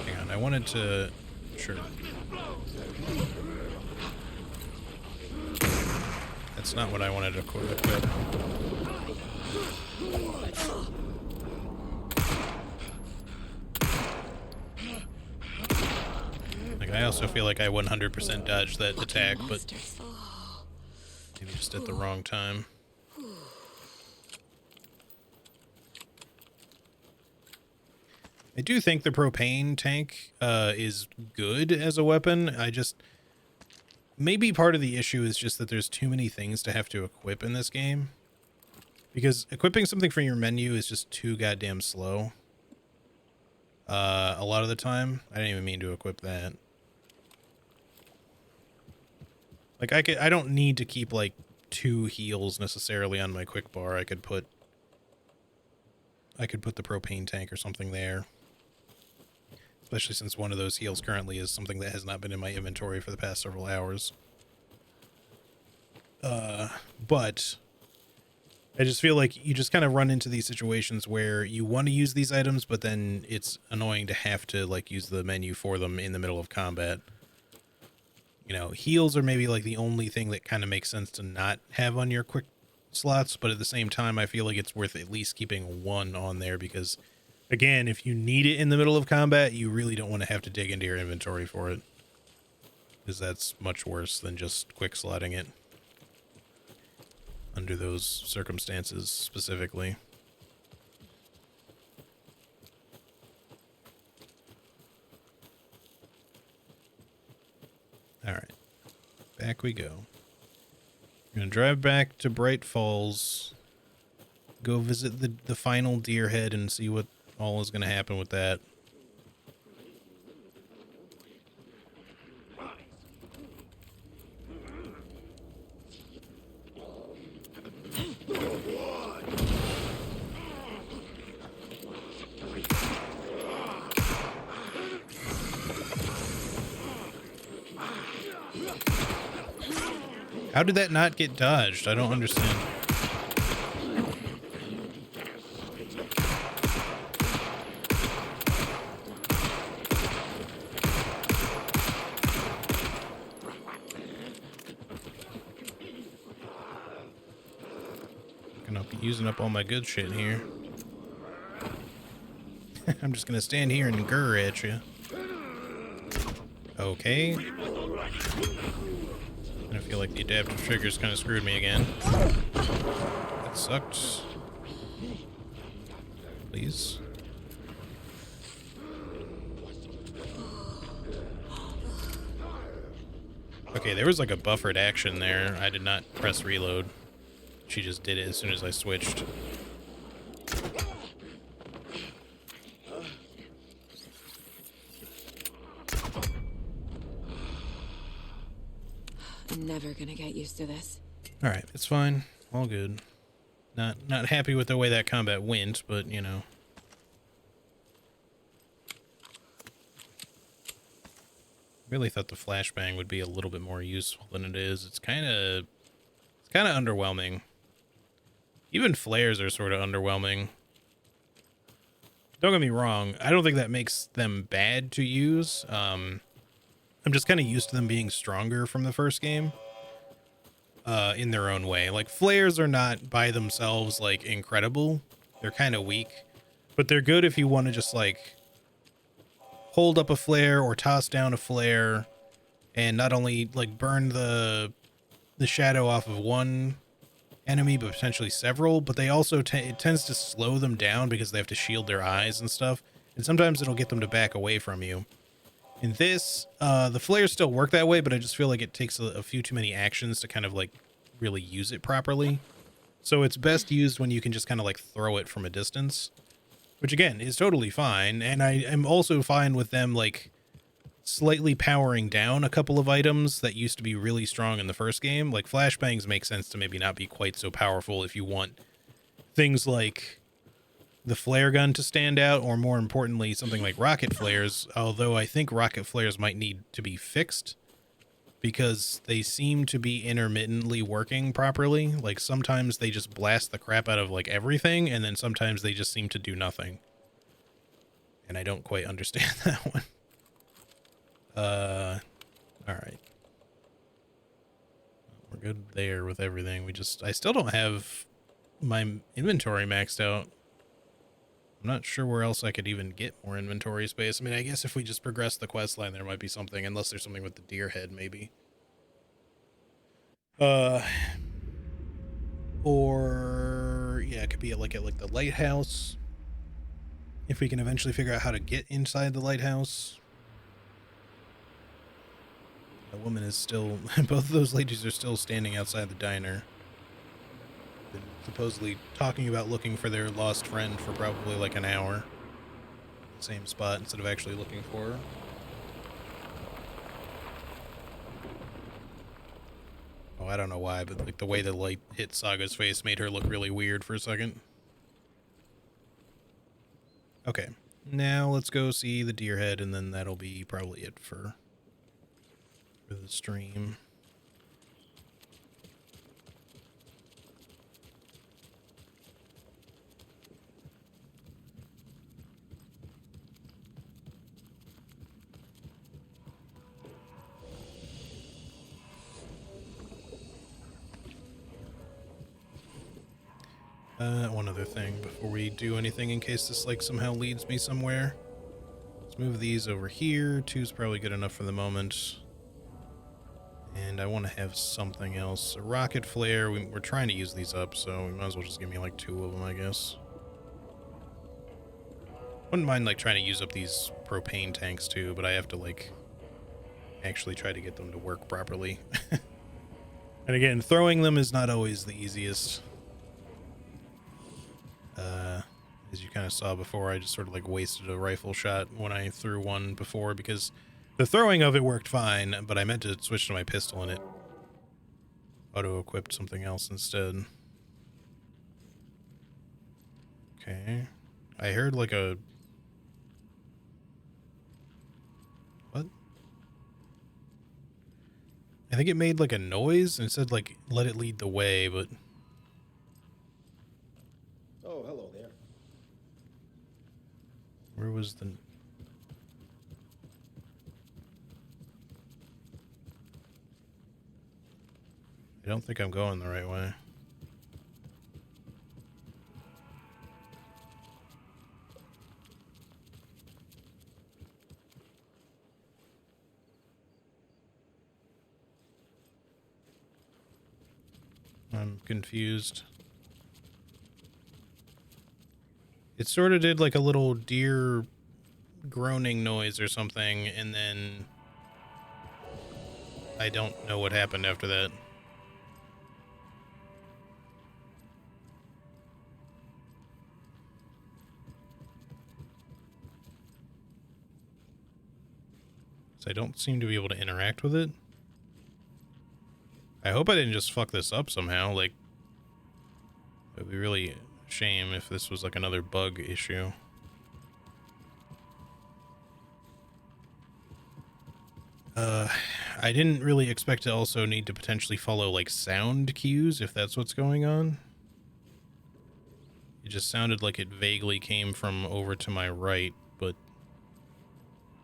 Hang on, I wanted to... Sure. That's not what I wanted to equip. Like, I also feel like I 100% dodged that attack, but maybe just at the wrong time. I do think the propane tank is good as a weapon. I just... Maybe part of the issue is just that there's too many things to have to equip in this game. Because equipping something from your menu is just too goddamn slow. A lot of the time. I didn't even mean to equip that. Like I don't need to keep like 2 heals necessarily on my quick bar. I could put the propane tank or something there. Especially since one of those heals currently is something that has not been in my inventory for the past several hours. But I just feel like you just kind of run into these situations where you want to use these items, but then it's annoying to have to like use the menu for them in the middle of combat. You know, heals are maybe like the only thing that kind of makes sense to not have on your quick slots, but at the same time, I feel like it's worth at least keeping 1 on there because, again, if you need it in the middle of combat, you really don't want to have to dig into your inventory for it, because that's much worse than just quick slotting it under those circumstances specifically. All right, back we go. We're gonna drive back to Bright Falls, go visit the final deer head and see what all is gonna happen with that. How did that not get dodged? I don't understand. Gonna be using up all my good shit here. I'm just gonna stand here and grr at you. Okay. I feel like the adaptive triggers kind of screwed me again. That sucked. Please. Okay, there was like a buffered action there. I did not press reload. She just did it as soon as I switched. I'm never gonna get used to this. All right, it's fine. All good. Not happy with the way that combat went, but you know. Really thought the flashbang would be a little bit more useful than it is. It's kind of underwhelming. Even flares are sort of underwhelming. Don't get me wrong. I don't think that makes them bad to use. I'm just kind of used to them being stronger from the first game, in their own way. Like, flares are not by themselves, like, incredible. They're kind of weak, but they're good if you want to just, like, hold up a flare or toss down a flare and not only, like, burn the shadow off of one enemy, but potentially several, but they also, it tends to slow them down because they have to shield their eyes and stuff, and sometimes it'll get them to back away from you. In this, the flares still work that way, but I just feel like it takes a few too many actions to kind of like really use it properly. So it's best used when you can just kind of like throw it from a distance, which again is totally fine. And I am also fine with them like slightly powering down a couple of items that used to be really strong in the first game. Like flashbangs make sense to maybe not be quite so powerful if you want things like the flare gun to stand out, or more importantly, something like rocket flares, although I think rocket flares might need to be fixed because they seem to be intermittently working properly. Like sometimes they just blast the crap out of like everything, and then sometimes they just seem to do nothing. And I don't quite understand that one. All right. We're good there with everything. I still don't have my inventory maxed out. I'm not sure where else I could even get more inventory space. I mean, I guess if we just progress the quest line, there might be something, unless there's something with the deer head, maybe. Or yeah, it could be at like the lighthouse. If we can eventually figure out how to get inside the lighthouse. The woman is still, both of those ladies are still standing outside the diner. Been supposedly talking about looking for their lost friend for probably like an hour. Same spot instead of actually looking for her. Oh, I don't know why, but like the way the light hit Saga's face made her look really weird for a second. Okay, now let's go see the deer head, and then that'll be probably it for the stream. One other thing before we do anything, in case this like somehow leads me somewhere. Let's move these over here. 2's probably good enough for the moment. And I want to have something else. A rocket flare. We're trying to use these up, so we might as well just give me like 2 of them, I guess. Wouldn't mind like trying to use up these propane tanks too, but I have to like actually try to get them to work properly. And again, throwing them is not always the easiest. As you kind of saw before, I just sort of like wasted a rifle shot when I threw one before because the throwing of it worked fine, but I meant to switch to my pistol and it auto-equipped something else instead. Okay. I heard like a... What? I think it made like a noise and it said like, let it lead the way, but... Oh, hello there. Where was the... I don't think I'm going the right way. I'm confused. It sort of did like a little deer groaning noise or something, and then I don't know what happened after that. So I don't seem to be able to interact with it. I hope I didn't just fuck this up somehow. Like, it would be really a shame if this was like another bug issue. I didn't really expect to also need to potentially follow like sound cues if that's what's going on. It just sounded like it vaguely came from over to my right, but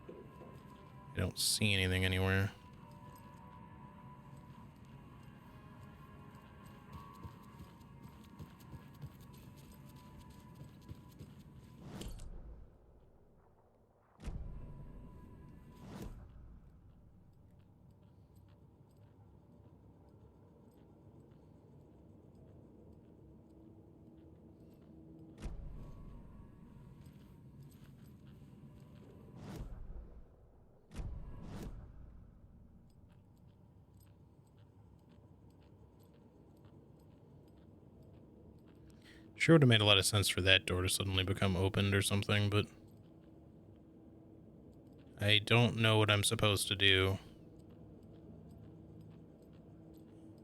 I don't see anything anywhere. Sure would have made a lot of sense for that door to suddenly become opened or something, but I don't know what I'm supposed to do.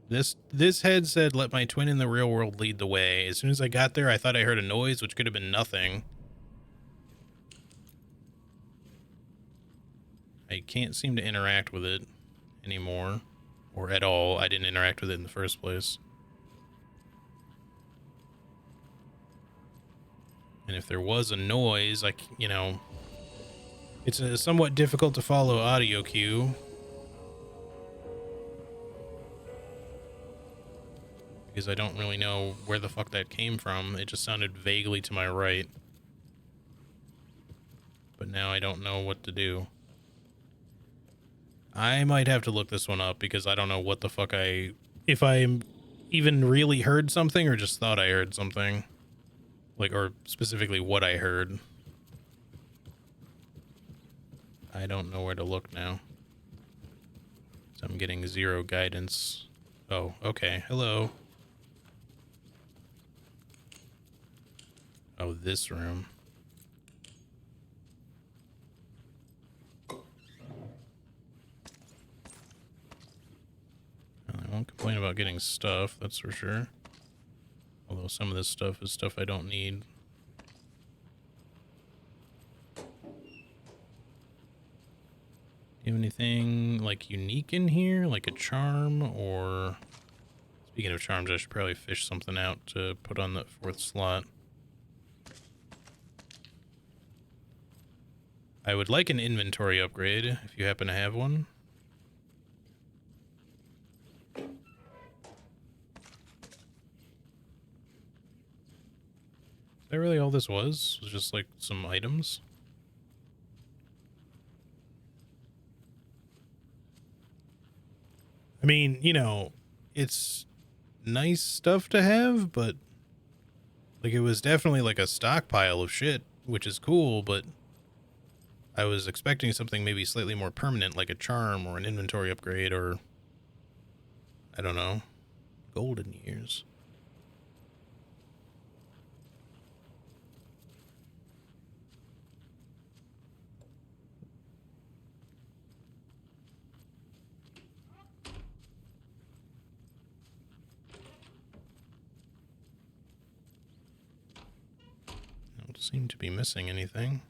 This head said, let my twin in the real world lead the way. As soon as I got there, I thought I heard a noise, which could have been nothing. I can't seem to interact with it anymore, or at all. I didn't interact with it in the first place. And if there was a noise, like, you know, it's a somewhat difficult to follow audio cue. Because I don't really know where the fuck that came from. It just sounded vaguely to my right. But now I don't know what to do. I might have to look this one up because I don't know what the fuck if I even really heard something or just thought I heard something. Like, or specifically what I heard. I don't know where to look now. So I'm getting zero guidance. Oh, okay. Hello. Oh, this room. Well, I won't Don't complain about getting stuff, that's for sure. Although some of this stuff is stuff I don't need. Do you have anything like unique in here? Like a charm or... Speaking of charms, I should probably fish something out to put on that 4th slot. I would like an inventory upgrade if you happen to have one. Is that really all this was? Was just like some items? I mean, you know, it's nice stuff to have, but like it was definitely like a stockpile of shit, which is cool, but I was expecting something maybe slightly more permanent, like a charm or an inventory upgrade or, I don't know, golden years. Don't seem to be missing anything.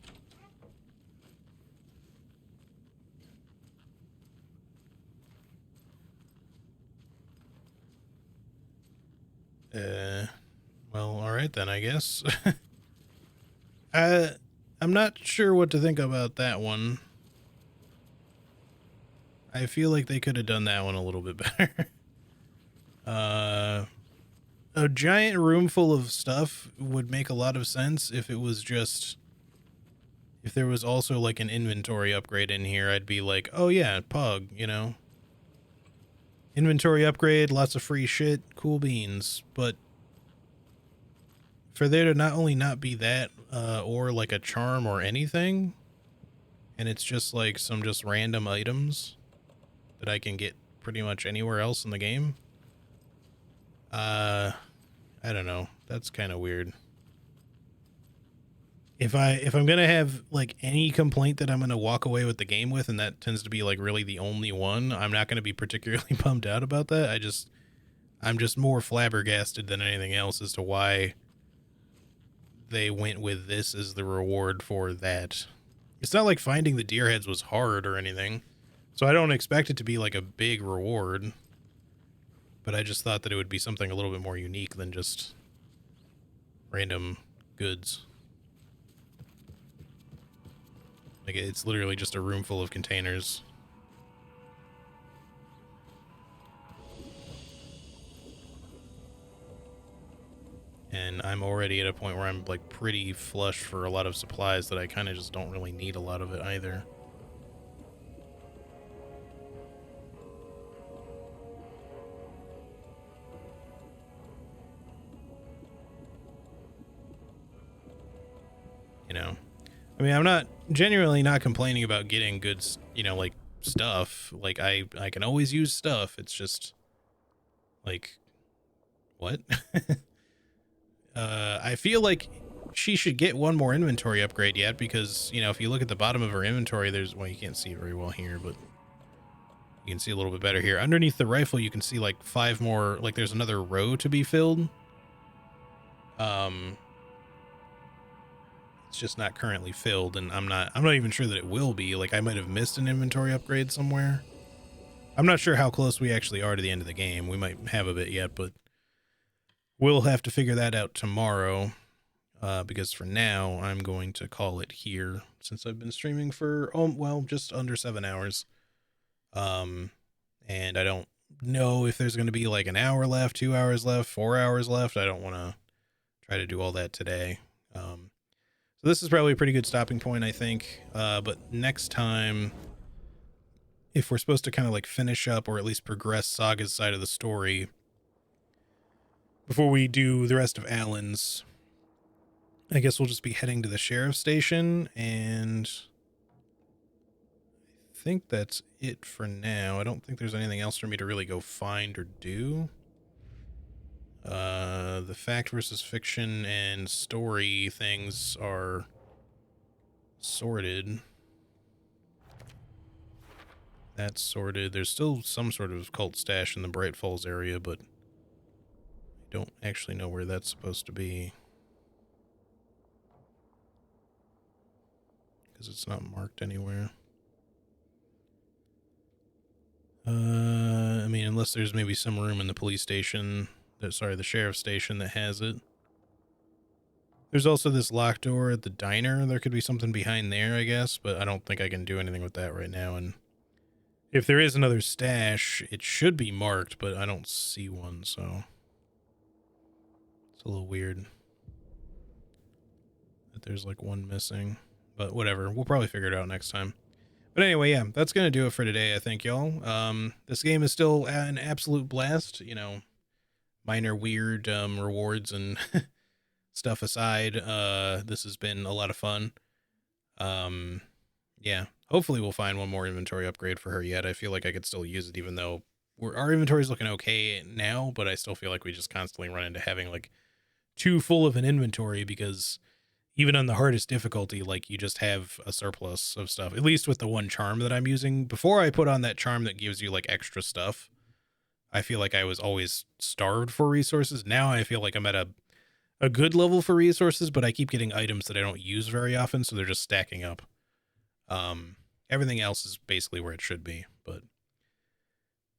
Well, alright then, I guess. I'm not sure what to think about that one. I feel like they could have done that one a little bit better. A giant room full of stuff would make a lot of sense if it was just... If there was also like an inventory upgrade in here, I'd be like, oh yeah, Pug, you know? Inventory upgrade, lots of free shit, cool beans. But for there to not only not be that, or like a charm or anything, and it's just like some just random items that I can get pretty much anywhere else in the game. I don't know. That's kind of weird. If I'm gonna have like any complaint that I'm gonna walk away with the game with, and that tends to be like really the only one, I'm not gonna be particularly bummed out about that. I'm just more flabbergasted than anything else as to why they went with this as the reward for that. It's not like finding the deer heads was hard or anything, so I don't expect it to be like a big reward. But I just thought that it would be something a little bit more unique than just random goods. Like, it's literally just a room full of containers. And I'm already at a point where I'm, like, pretty flush for a lot of supplies that I kind of just don't really need a lot of it either. You know? I mean, I'm not genuinely not complaining about getting good, you know, like stuff. Like I can always use stuff. It's just like, what? I feel like she should get one more inventory upgrade yet, because, you know, if you look at the bottom of her inventory, there's, well, you can't see it very well here, but you can see a little bit better here. Underneath the rifle, you can see like 5 more, like there's another row to be filled. It's just not currently filled, and I'm not even sure that it will be. Like, I might have missed an inventory upgrade somewhere. I'm not sure how close we actually are to the end of the game. We might have a bit yet, but we'll have to figure that out tomorrow, because for now I'm going to call it here, since I've been streaming for, well, just under 7 hours. And I don't know if there's going to be like an hour left, 2 hours left, 4 hours left. I don't want to try to do all that today. So this is probably a pretty good stopping point, I think. But next time, if we're supposed to kind of like finish up or at least progress Saga's side of the story before we do the rest of Alan's, I guess we'll just be heading to the sheriff's station, and I think that's it for now. I don't think there's anything else for me to really go find or do. The fact versus fiction and story things are sorted. That's sorted. There's still some sort of cult stash in the Bright Falls area, but I don't actually know where that's supposed to be. Because it's not marked anywhere. I mean, unless there's maybe some room in the police station, the sheriff's station that has it. There's also this locked door at the diner. There could be something behind there, I guess, but I don't think I can do anything with that right now. And if there is another stash, it should be marked, but I don't see one, so it's a little weird that there's like one missing. But whatever, we'll probably figure it out next time. But anyway, yeah, that's going to do it for today, I think, y'all. This game is still an absolute blast, you know, minor weird rewards and stuff aside. This has been a lot of fun. Yeah, hopefully we'll find one more inventory upgrade for her yet. I feel like I could still use it, even though our inventory is looking okay now, but I still feel like we just constantly run into having like too full of an inventory, because even on the hardest difficulty, like, you just have a surplus of stuff, at least with the one charm that I'm using. Before I put on that charm that gives you like extra stuff, I feel like I was always starved for resources. Now I feel like I'm at a good level for resources, but I keep getting items that I don't use very often, so they're just stacking up. Everything else is basically where it should be, but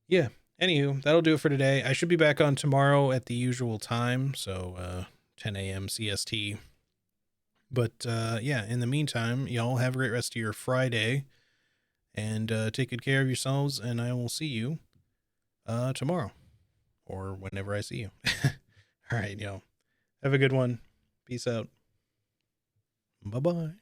yeah. Anywho, that'll do it for today. I should be back on tomorrow at the usual time, so 10 a.m. CST. But yeah, in the meantime, y'all have a great rest of your Friday, and take good care of yourselves, and I will see you tomorrow, or whenever I see you. All right, y'all. Have a good one. Peace out. Bye-bye.